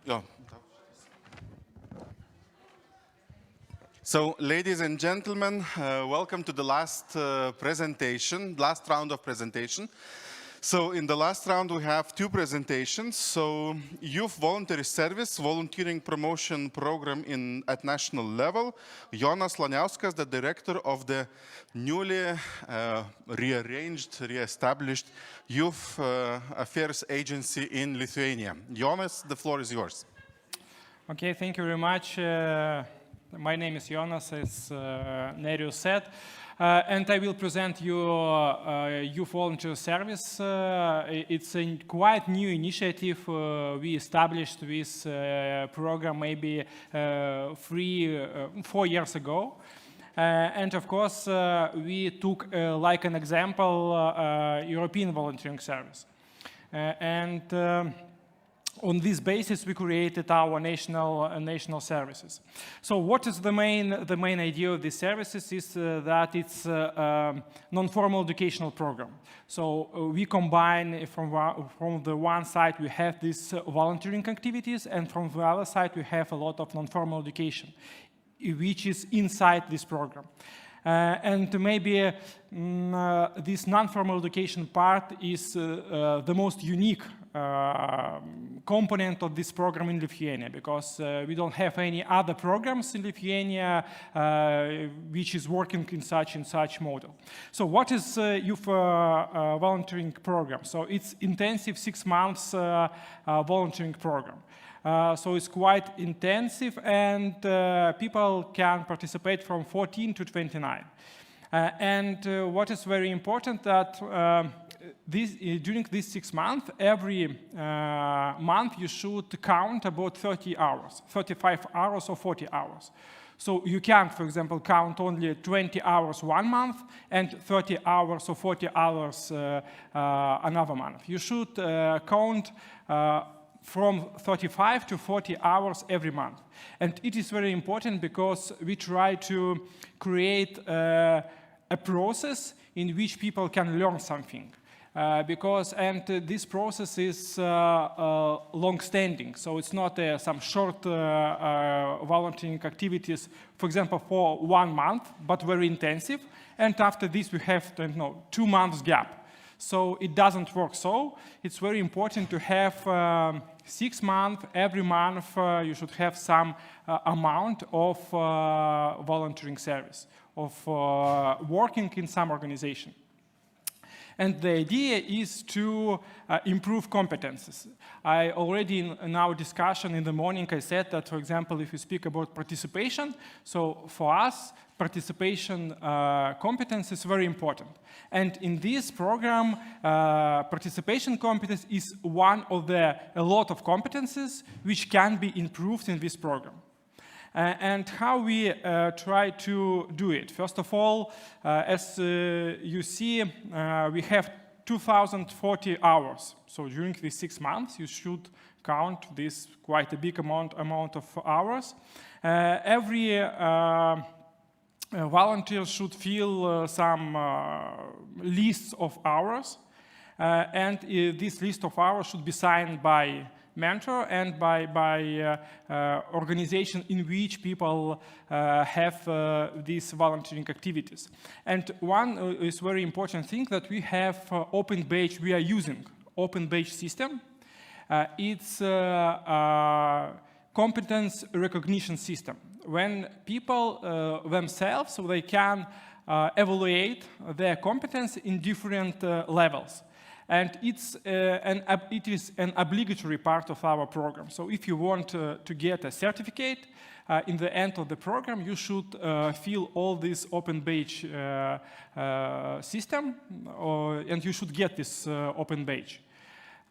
Yeah. So, ladies and gentlemen, welcome to the last last round of presentation. So, in the last round we have two presentations. So, Youth Voluntary Service, Volunteering Promotion Program at national level. Jonas Laniauskas, the director of the newly rearranged, re-established Youth Affairs Agency in Lithuania. Jonas, the floor is yours. Okay, thank you very much. My name is Jonas, as Nerijus said, and I will present you Youth Volunteer Service. It's a quite new initiative we established this program maybe 4 years ago. And of course, we took like an example European volunteering service. On this basis, we created our national services. So, what is the main idea of these services is that it's a non-formal educational program. So, we combine from the one side we have these volunteering activities, and from the other side we have a lot of non-formal education, which is inside this program. And maybe this non-formal education part is the most unique component of this program in Lithuania, because we don't have any other programs in Lithuania which is working in such model. So what is youth volunteering program? So it's intensive 6 months volunteering program. So it's quite intensive, and people can participate from 14 to 29. What is very important that during these 6 months, every month you should count about 30 hours, 35 hours or 40 hours. So you can't, for example, count only 20 hours one month and 30 hours or 40 hours another month. You should count from 35 to 40 hours every month. And it is very important because we try to create a process in which people can learn something. This process is long-standing, so it's not some short volunteering activities, for example, for 1 month, but very intensive, and after this we have 2 months gap. So it doesn't work so. It's very important to have 6 months, every month you should have some amount of volunteering service, of working in some organization. And the idea is to improve competences. I already in our discussion in the morning, I said that, for example, if you speak about participation, so for us, participation competence is very important. And in this program, participation competence is one of a lot of competences which can be improved in this program. And how we try to do it. First of all, as you see, we have 2,040 hours. So during these 6 months, you should count this quite a big amount of hours. Every volunteer should fill some lists of hours. And this list of hours should be signed by mentor and by organization in which people have these volunteering activities. And one is very important thing that we have open badge, we are using open badge system. It's a competence recognition system. When people themselves, so they can evaluate their competence in different levels. And it is an obligatory part of our program. So if you want to get a certificate in the end of the program, you should fill all this open badge system, and you should get this open badge.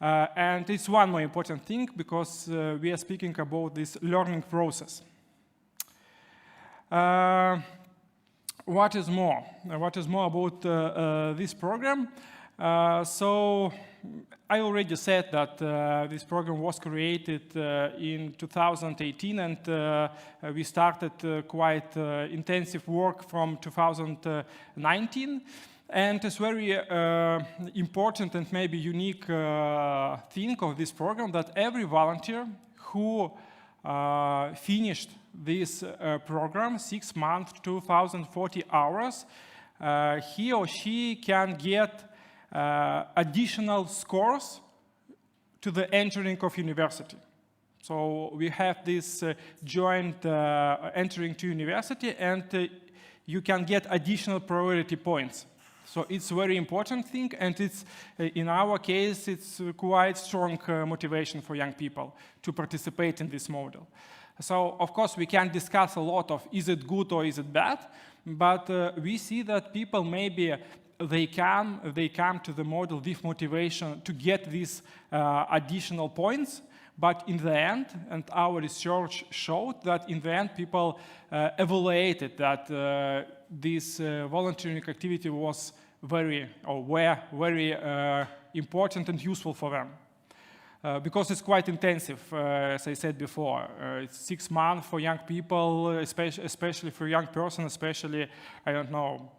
And it's one more important thing because we are speaking about this learning process. What is more? What is more about this program? So I already said that this program was created in 2018, and we started quite intensive work from 2019. And it's very important and maybe unique thing of this program that every volunteer who finished this program, 6 months, 2,040 hours, he or she can get additional scores to the entering of university. So we have this joint entering to university, and you can get additional priority points. So it's a very important thing, and it's in our case, it's quite strong motivation for young people to participate in this model. So of course we can discuss a lot of is it good or is it bad, but we see that people maybe they come to the model with motivation to get these additional points, but in the end, and our research showed that in the end people evaluated that this volunteering activity was very important and useful for them. Because it's quite intensive, as I said before. It's 6 months for young people, especially for young person, especially, I don't know,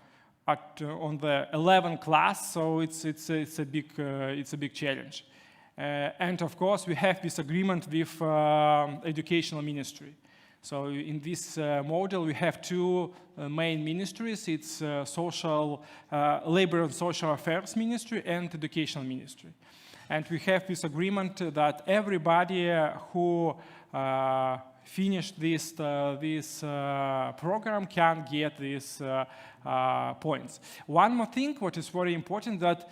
on the 11th class, so it's a big challenge. And of course, we have this agreement with educational ministry. So in this model, we have 2 main ministries. It's Labor and Social Affairs Ministry and Educational Ministry. And we have this agreement that everybody who finished this program can get these points. One more thing, what is very important, that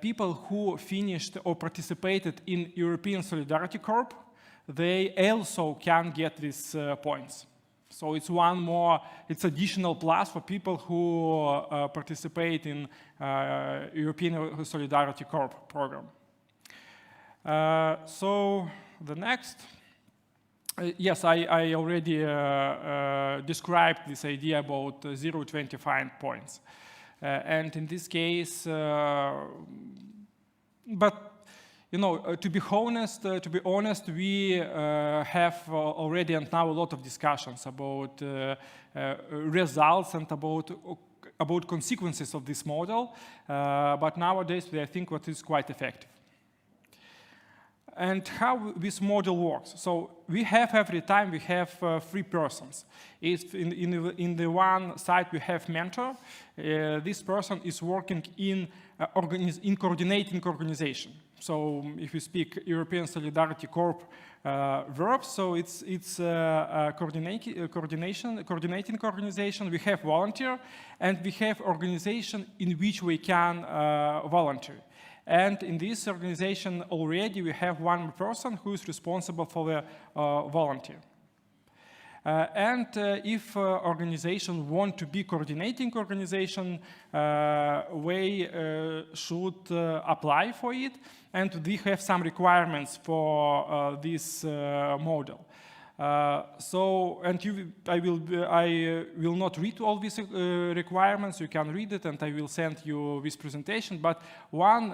people who finished or participated in European Solidarity Corps, they also can get these points. So it's one more, it's additional plus for people who participate in European Solidarity Corps program. So the next. Yes, I already described this idea about 0 to 25 points. And in this case, but you know, to be honest, we have already and now a lot of discussions about results and about consequences of this model. But nowadays, I think what is quite effective. And how this model works. So we have every time we have 3 persons. If in the one side we have mentor. This person is working in coordinating organization. So if we speak European Solidarity Corp verb, so it's coordinating organization. We have volunteer, and we have organization in which we can volunteer. And in this organization already we have one person who is responsible for the volunteer. And if organization want to be coordinating organization, we should apply for it, and we have some requirements for this model. I will not read all these requirements. You can read it, and I will send you this presentation. But one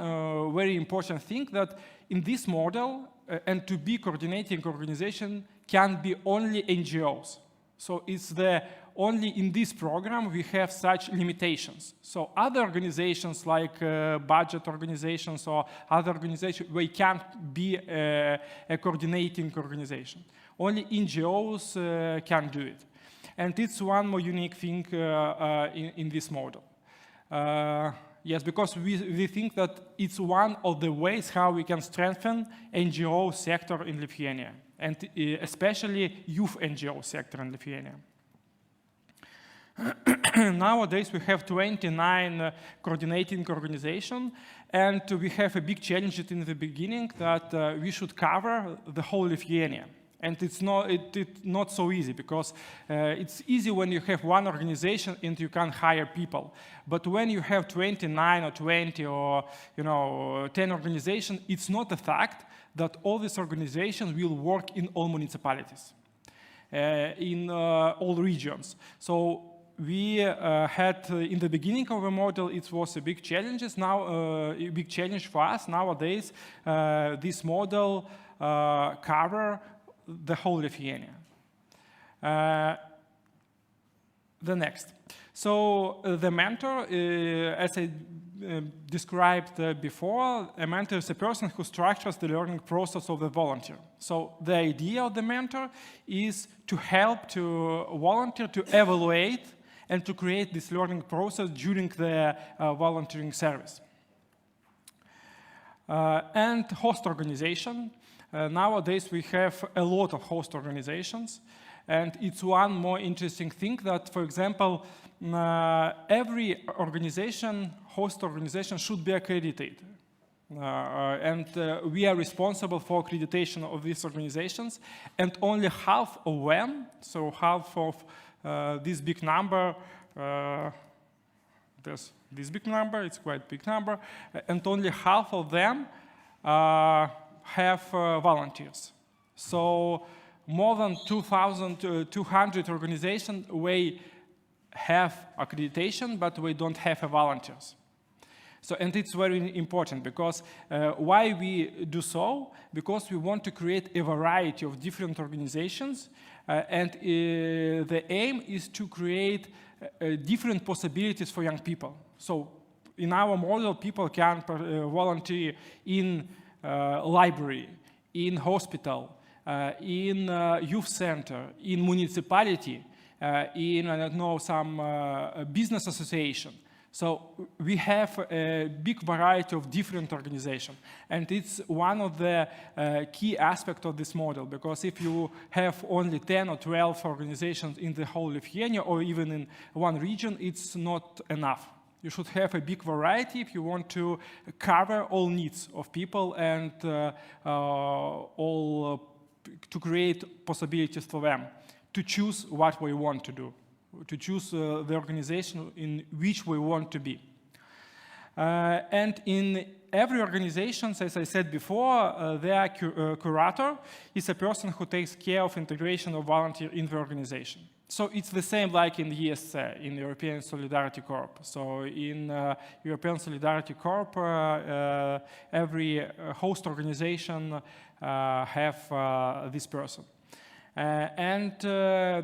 very important thing that in this model, and to be coordinating organization can be only NGOs. So it's only in this program we have such limitations. So other organizations like budget organizations or other organizations, they can't be a coordinating organization. Only NGOs can do it. And it's one more unique thing in this model. Yes, because we think that it's one of the ways how we can strengthen NGO sector in Lithuania, and especially youth NGO sector in Lithuania. Nowadays we have 29 coordinating organizations, and we have a big challenge in the beginning that we should cover the whole Lithuania. And it's not so easy, because it's easy when you have one organization and you can hire people. But when you have 29 or 20 or 10 organizations, it's not a fact that all these organizations will work in all municipalities, in all regions. So we had in the beginning of the model, it was a big challenge. Now, a big challenge for us nowadays. This model cover the whole Lithuania. The next. So the mentor, as I described before, a mentor is a person who structures the learning process of the volunteer. So the idea of the mentor is to help to volunteer to evaluate and to create this learning process during the volunteering service. And host organization. Nowadays we have a lot of host organizations, and it's one more interesting thing that, for example, every organization, host organization, should be accredited. And we are responsible for accreditation of these organizations, and only half of them, so half of this big number, there's this big number, it's quite a big number, and only half of them have volunteers. So more than 2,200 organizations, we have accreditation, but we don't have volunteers. So, and it's very important, because why we do so? Because we want to create a variety of different organizations, and the aim is to create different possibilities for young people. So in our model, people can volunteer in library, in hospital, in youth center, in municipality, in, I don't know, some business association. So we have a big variety of different organizations. And it's one of the key aspects of this model, because if you have only 10 or 12 organizations in the whole Lithuania, or even in one region, it's not enough. You should have a big variety if you want to cover all needs of people and to create possibilities for them to choose what we want to do, to choose the organization in which we want to be. And in every organization, as I said before, their curator is a person who takes care of integration of volunteer in the organization. So it's the same like in the ESC, in European Solidarity Corps. So in European Solidarity Corps, every host organization have this person. And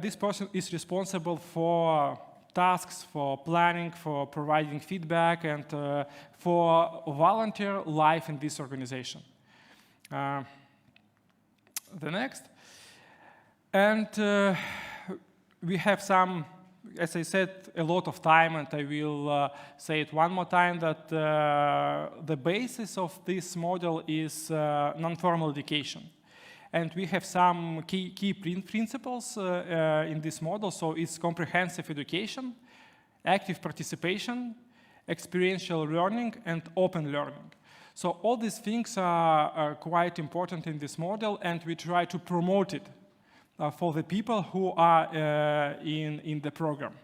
this person is responsible for tasks, for planning, for providing feedback, and for volunteer life in this organization. The next. And we have some, as I said, a lot of time, and I will say it one more time, that the basis of this model is non-formal education. And we have some key principles in this model. So it's comprehensive education, active participation, experiential learning, and open learning. So all these things are quite important in this model, and we try to promote it for the people who are in the program.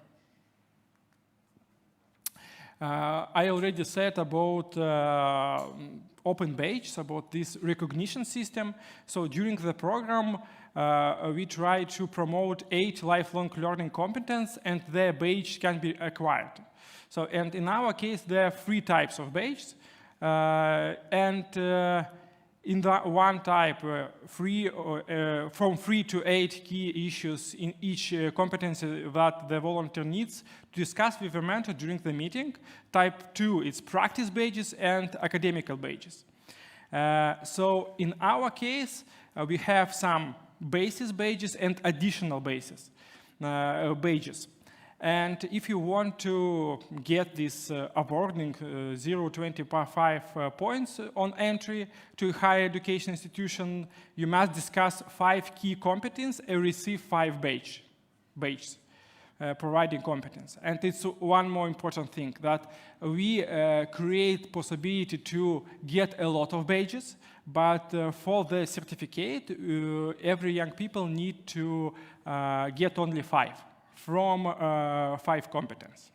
I already said about open badges, about this recognition system. So during the program, we try to promote 8 lifelong learning competence, and their badge can be acquired. So, and in our case, there are 3 types of badges. In the one type, from 3 to 8 key issues in each competency that the volunteer needs to discuss with the mentor during the meeting. Type 2, it's practice badges and academical badges. So in our case, we have some basis badges and additional badges. And if you want to get this awarding 0.25 points on entry to a higher education institution, you must discuss 5 key competencies and receive 5 badges providing competence. And it's one more important thing, that we create possibility to get a lot of badges, but for the certificate, every young people need to get only 5. From 5 competence.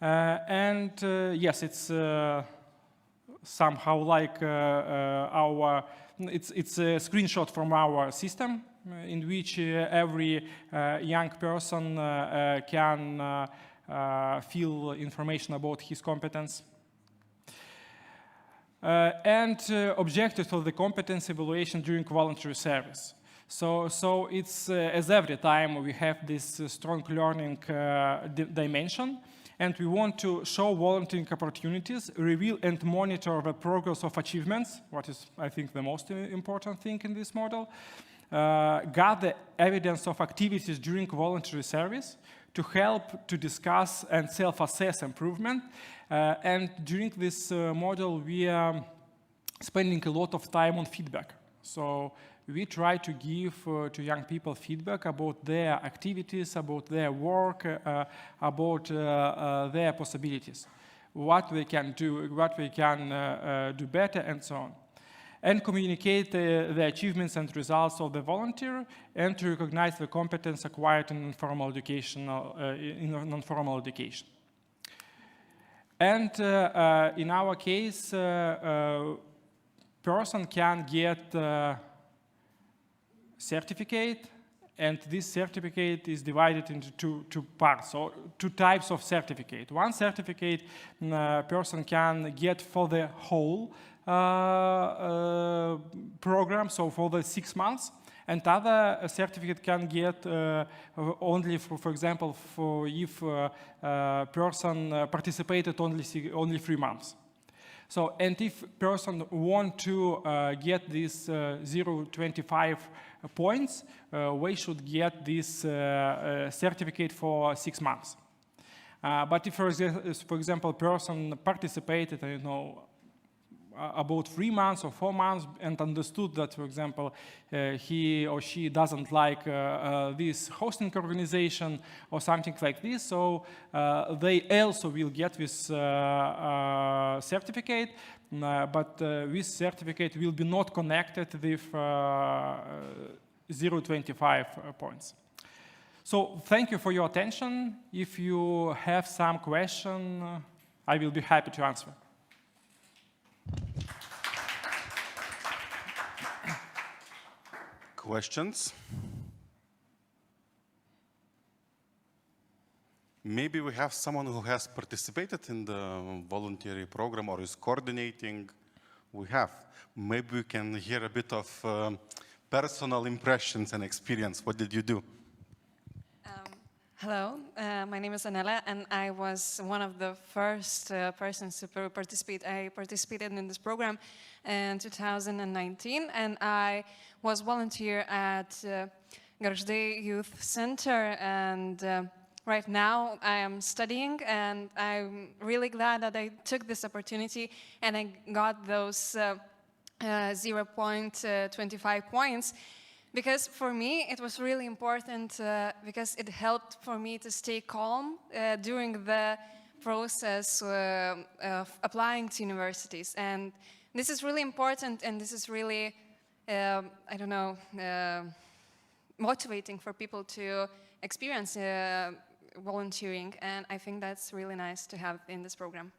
Yes, it's somehow like it's a screenshot from our system in which every young person can fill information about his competence. Objectives of the competence evaluation during voluntary service. So it's, as every time, we have this strong learning dimension, and we want to show volunteering opportunities, reveal and monitor the progress of achievements, what is, I think, the most important thing in this model, gather evidence of activities during voluntary service to help to discuss and self-assess improvement. And during this model, we are spending a lot of time on feedback. So we try to give to young people feedback about their activities, about their work, about their possibilities, what we can do, what we can do better, and so on. And communicate the achievements and results of the volunteer, and to recognize the competence acquired in non-formal education. And in our case, person can get certificate, and this certificate is divided into two parts, so 2 types of certificate. One certificate person can get for the whole program, so for the 6 months, and other certificate can get only, for example, for if person participated only 3 months. So, and if person want to get this 0.25 points, we should get this certificate for 6 months. But if, for example, person participated, I don't know, about 3 months or 4 months, and understood that, for example, he or she doesn't like this hosting organization or something like this, so they also will get this certificate, but this certificate will be not connected with 0.25 points. So thank you for your attention. If you have some question, I will be happy to answer. questions? Maybe we have someone who has participated in the voluntary program or is coordinating. We have. Maybe we can hear a bit of personal impressions and experience. What did you do? Hello, my name is Anela, and I was one of the first persons to participate. I participated in this program in 2019, and I was volunteer at Gargždai Youth Center, and right now I am studying, and I'm really glad that I took this opportunity and I got those 0.25 points. Because for me, it was really important because it helped for me to stay calm during the process of applying to universities. And this is really important, and this is really, I don't know, motivating for people to experience volunteering. And I think that's really nice to have in this program.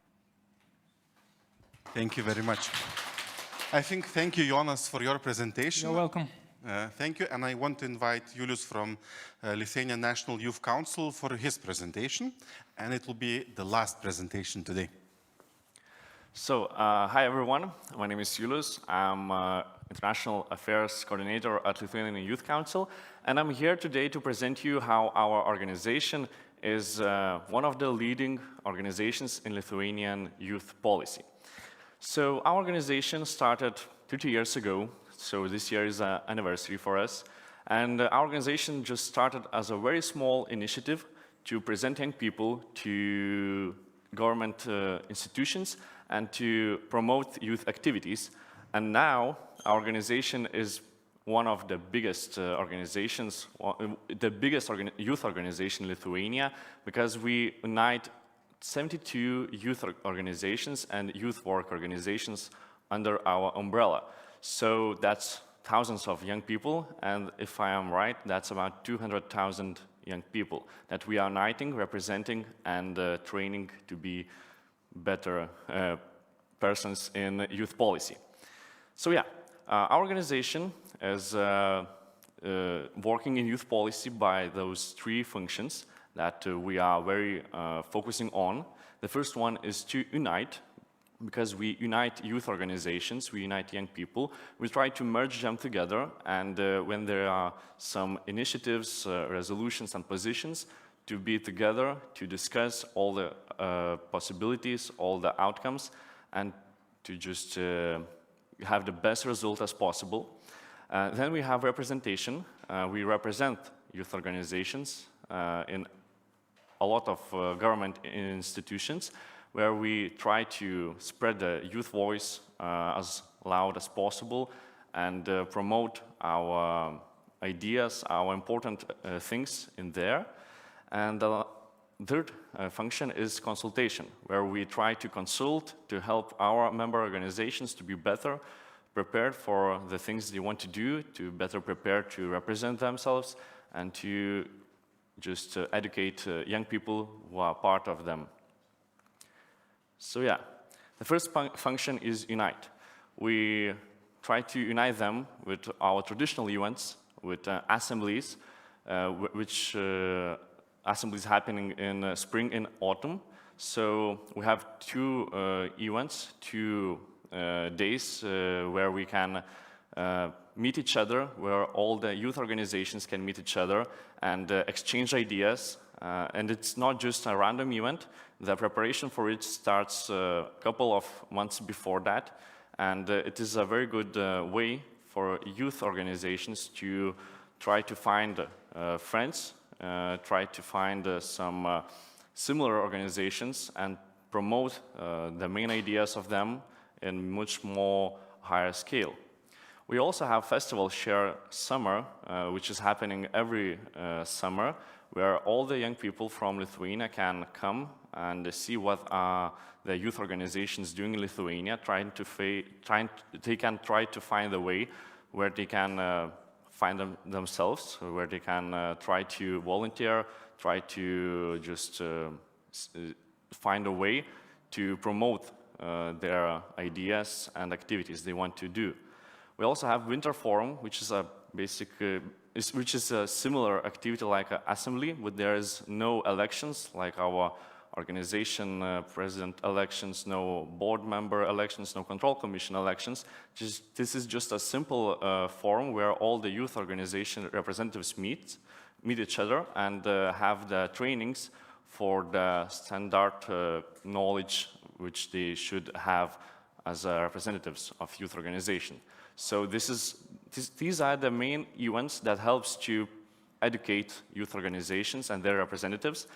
Thank you very much. I think thank you, Jonas, for your presentation. You're welcome. Thank you, and I want to invite Julius from Lithuanian National Youth Council for his presentation, and it will be the last presentation today. So, hi everyone, my name is Julius. I'm International Affairs Coordinator at Lithuanian Youth Council, and I'm here today to present you how our organization is one of the leading organizations in Lithuanian youth policy. So, our organization started 2 years ago. So this year is an anniversary for us. And our organization just started as a very small initiative to present young people to government institutions and to promote youth activities. And now our organization is one of the biggest organizations, the biggest youth organization in Lithuania, because we unite 72 youth organizations and youth work organizations under our umbrella. So that's thousands of young people, and if I am right, that's about 200,000 young people that we are uniting, representing, and training to be better persons in youth policy. So yeah, our organization is working in youth policy by those 3 functions that we are very focusing on. The first one is to unite. Because we unite youth organizations, we unite young people, we try to merge them together, and when there are some initiatives, resolutions and positions, to be together, to discuss all the possibilities, all the outcomes, and to just have the best result as possible. Then we have representation. We represent youth organizations in a lot of government institutions, where we try to spread the youth voice as loud as possible and promote our ideas, our important things in there. And the third function is consultation, where we try to consult to help our member organizations to be better prepared for the things they want to do, to better prepare to represent themselves, and to just educate young people who are part of them. So yeah, the first function is unite. We try to unite them with our traditional events, with assemblies, which assemblies happening in spring and autumn. So we have 2 events, 2 days where we can meet each other, where all the youth organizations can meet each other and exchange ideas. And it's not just a random event. The preparation for it starts a couple of months before that. And it is a very good way for youth organizations to try to find friends, try to find some similar organizations and promote the main ideas of them in much more higher scale. We also have Festival Share Summer, which is happening every summer, where all the young people from Lithuania can come and see what are the youth organizations doing in Lithuania, they can try to find a way where they can find themselves, where they can try to volunteer, try to just find a way to promote their ideas and activities they want to do. We also have Winter Forum, which is a which is a similar activity like an assembly, but there is no elections like our organization president elections, no board member elections, no control commission elections. This is just a simple forum where all the youth organization representatives meet each other and have the trainings for the standard knowledge which they should have as representatives of youth organization. So these are the main events that helps to educate youth organizations and their representatives,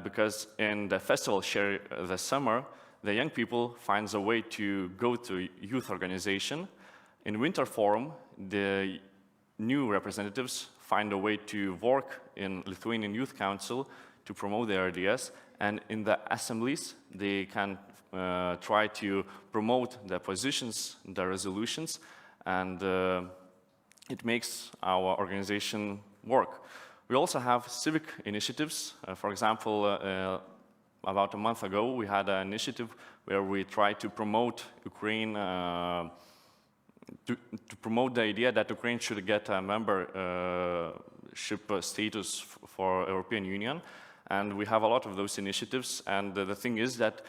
because in the festival share the summer, the young people finds a way to go to youth organization. In winter forum, the new representatives find a way to work in Lithuanian Youth Council to promote their ideas, and in the assemblies they can try to promote the positions, the resolutions, and it makes our organization work. We also have civic initiatives. For example, about a month ago we had an initiative where we tried to promote Ukraine, to promote the idea that Ukraine should get a membership status for European Union. And we have a lot of those initiatives, and the thing is that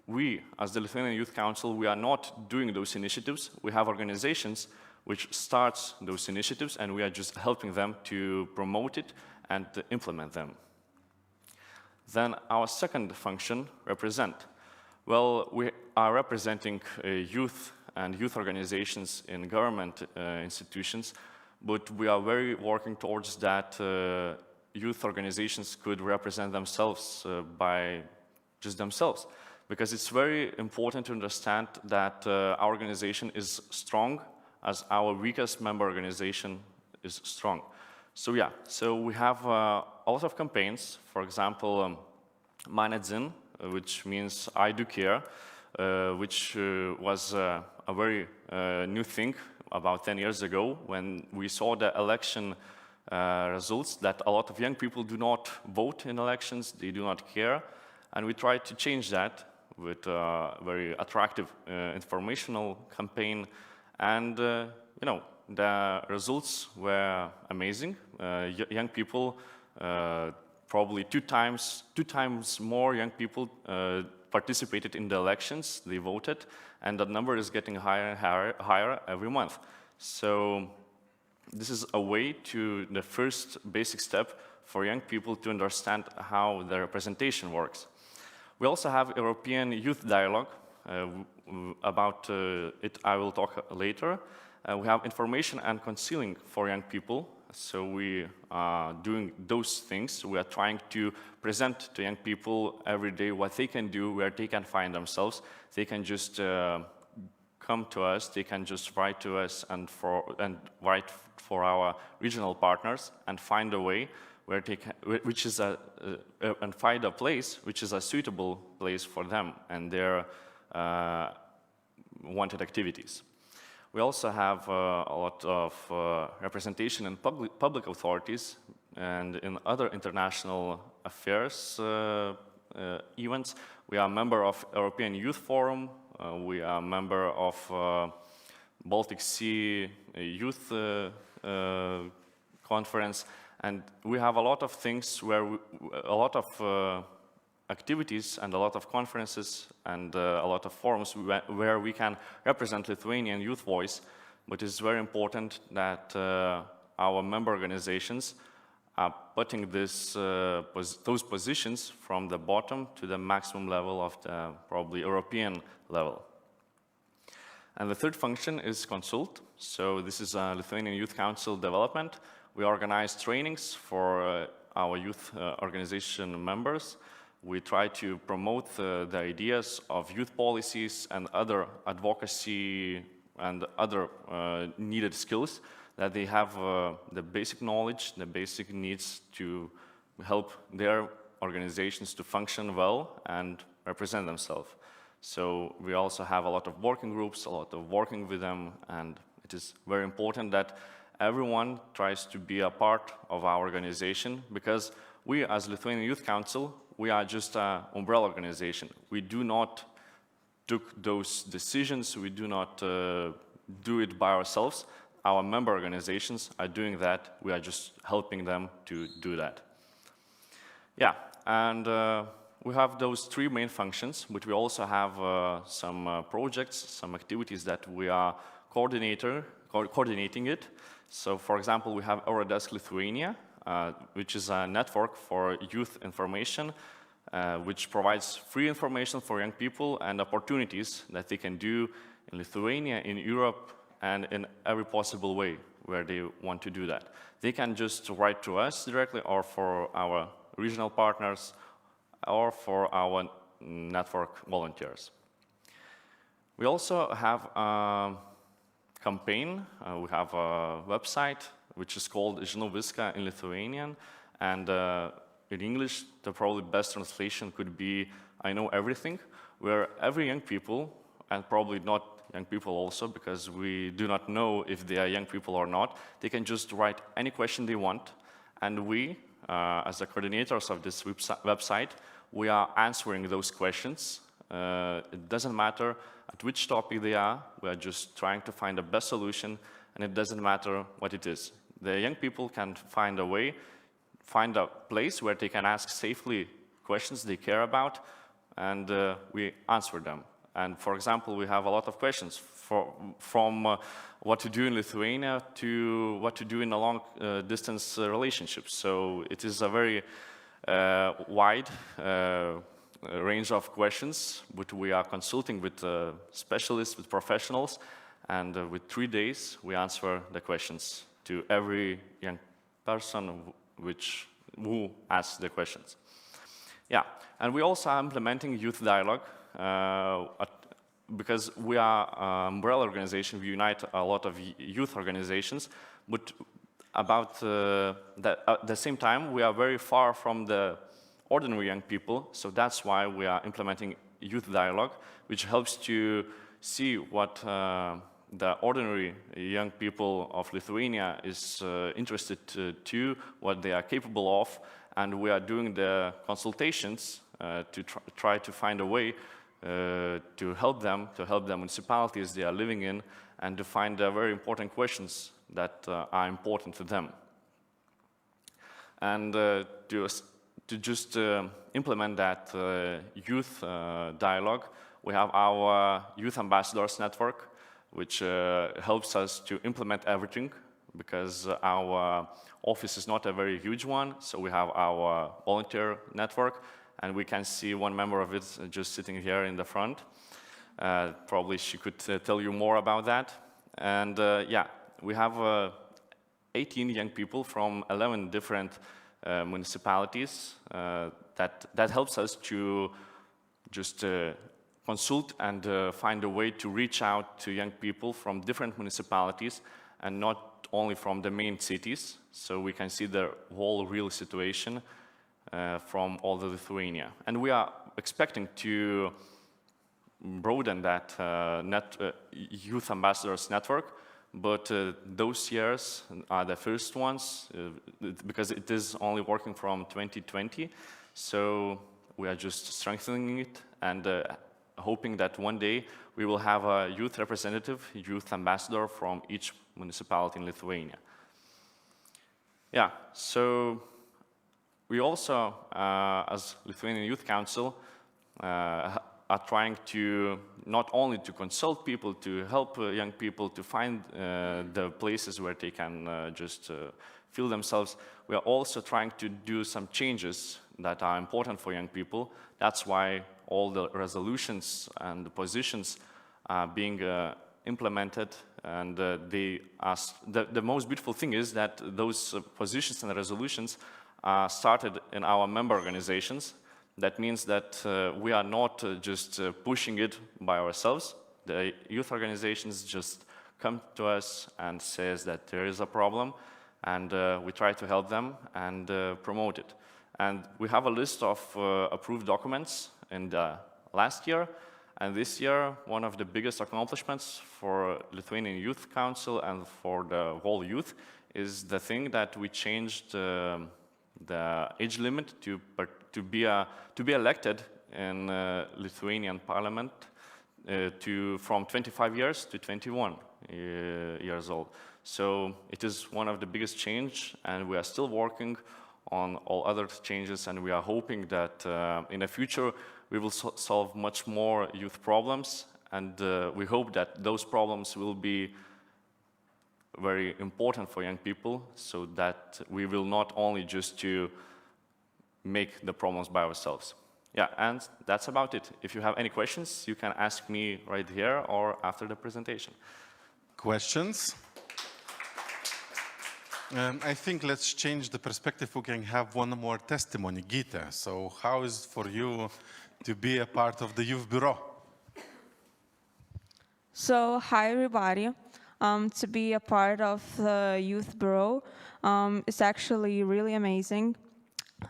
we, as the Lithuanian Youth Council, we are not doing those initiatives. We have organizations which starts those initiatives, and we are just helping them to promote it and to implement them. Then our second function, represent. Well, we are representing youth and youth organizations in government institutions, but we are very working towards that youth organizations could represent themselves by just themselves, because it's very important to understand that our organization is strong as our weakest member organization is strong. So yeah, so we have a lot of campaigns. For example, Manedzin, which means I do care, which was a very new thing about 10 years ago when we saw the election results that a lot of young people do not vote in elections, they do not care, and we tried to change that with a very attractive informational campaign, and you know, the results were amazing. Young people, probably two times more young people participated in the elections, they voted, and that number is getting higher and higher every month. So this is a way to the first basic step for young people to understand how the representation works. We also have European Youth Dialogue. About it I will talk later. We have information and counseling for young people. So we are doing those things. We are trying to present to young people every day what they can do, where they can find themselves. They can just come to us, they can just write to us and write for our regional partners and find a way where they can, and find a place which is a suitable place for them and their wanted activities. We also have a lot of representation in public authorities and in other international affairs events. We are a member of European Youth Forum. We are a member of Baltic Sea Youth Conference. And we have a lot of things where a lot of activities and a lot of conferences and a lot of forums where we can represent Lithuanian youth voice, but it's very important that our member organizations are putting those positions from the bottom to the maximum level of the probably European level. And the third function is consult. So this is a Lithuanian Youth Council development. We organize trainings for our youth organization members. We try to promote the ideas of youth policies and other advocacy and other needed skills that they have the basic knowledge, the basic needs to help their organizations to function well and represent themselves. So we also have a lot of working groups, a lot of working with them, and it is very important that everyone tries to be a part of our organization, because we as Lithuanian Youth Council, we are just an umbrella organization. We do not take those decisions, we do not do it by ourselves. our member organizations are doing that, we are just helping them to do that. Yeah, and we have those three main functions, but we also have some projects, some activities that we are coordinating it. So, for example, we have Eurodesk Lithuania, which is a network for youth information, which provides free information for young people and opportunities that they can do in Lithuania, in Europe, and in every possible way where they want to do that. They can just write to us directly, or for our regional partners, or for our network volunteers. We also have a campaign. We have a website which is called Žinau viską in Lithuanian, and in English, the probably best translation could be I know everything, where every young people, and probably not young people also, because we do not know if they are young people or not, they can just write any question they want, and we, as the coordinators of this website, we are answering those questions. It doesn't matter at which topic they are, we are just trying to find the best solution, and it doesn't matter what it is. The young people can find a way, find a place where they can ask safely questions they care about, and we answer them. And for example, we have a lot of questions from what to do in Lithuania to what to do in a long-distance relationship. So it is a very wide range of questions, but we are consulting with specialists, with professionals, and with 3 days, we answer the questions to every young person who asks the questions. Yeah, and we also are implementing youth dialogue, because we are an umbrella organization. We unite a lot of youth organizations, but at the same time, we are very far from the ordinary young people, so that's why we are implementing youth dialogue, which helps to see what the ordinary young people of Lithuania is interested to, what they are capable of, and we are doing the consultations to try to find a way to help the municipalities they are living in, and to find very important questions that are important to them. And to just implement that youth dialogue, we have our Youth Ambassadors Network, which helps us to implement everything, because our office is not a very huge one, so we have our volunteer network, and we can see one member of it just sitting here in the front. Probably she could tell you more about that. And yeah, we have 18 young people from 11 different municipalities that helps us to just consult and find a way to reach out to young people from different municipalities, and not only from the main cities, so we can see the whole real situation from all the Lithuania. And we are expecting to broaden that Youth Ambassadors Network, but those years are the first ones, because it is only working from 2020, so we are just strengthening it and hoping that one day we will have a youth representative, youth ambassador from each municipality in Lithuania. Yeah, so we also, as Lithuanian Youth Council, are trying to not only to consult people, to help young people to find the places where they can just feel themselves. We are also trying to do some changes that are important for young people. That's why all the resolutions and the positions are being implemented, and the most beautiful thing is that those positions and resolutions are started in our member organizations. That means that we are not just pushing it by ourselves. The youth organizations just come to us and says that there is a problem, and we try to help them and promote it. And we have a list of approved documents in the last year, and this year one of the biggest accomplishments for Lithuanian Youth Council and for the whole youth is the thing that we changed the age limit to be elected in Lithuanian Parliament from 25 years to 21 years old. So it is one of the biggest change, and we are still working on all other changes, and we are hoping that in the future we will solve much more youth problems, and we hope that those problems will be very important for young people, so that we will not only just to make the problems by ourselves. Yeah, and that's about it. If you have any questions, you can ask me right here or after the presentation. Questions? I think let's change the perspective. We can have one more testimony. Gita, so how is it for you to be a part of the Youth Bureau? So, hi everybody. To be a part of the Youth Bureau is actually really amazing.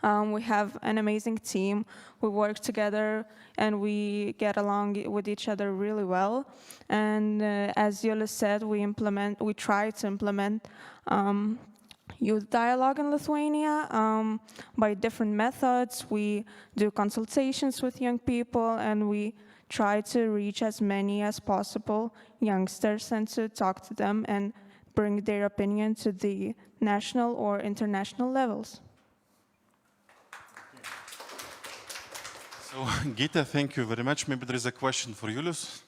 We have an amazing team. We work together and we get along with each other really well. And as Julius said, we try to implement youth dialogue in Lithuania by different methods. We do consultations with young people, and we try to reach as many as possible youngsters and to talk to them and bring their opinion to the national or international levels. So, Gita, thank you very much. Maybe there is a question for Julius.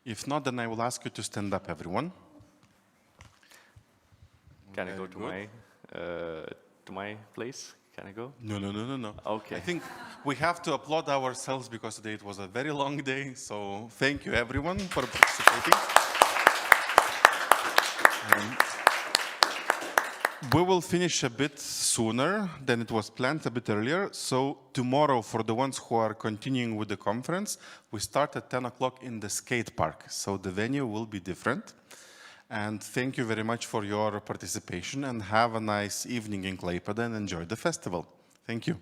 If not, then I will ask you to stand up, everyone. Can I go to my place? Can I go? No. Okay. I think we have to applaud ourselves because today it was a very long day. So thank you, everyone, for participating. We will finish a bit sooner than it was planned, a bit earlier. So tomorrow, for the ones who are continuing with the conference, we start at 10 o'clock in the skate park. So the venue will be different. And thank you very much for your participation, and have a nice evening in Klaipėda and enjoy the festival. Thank you.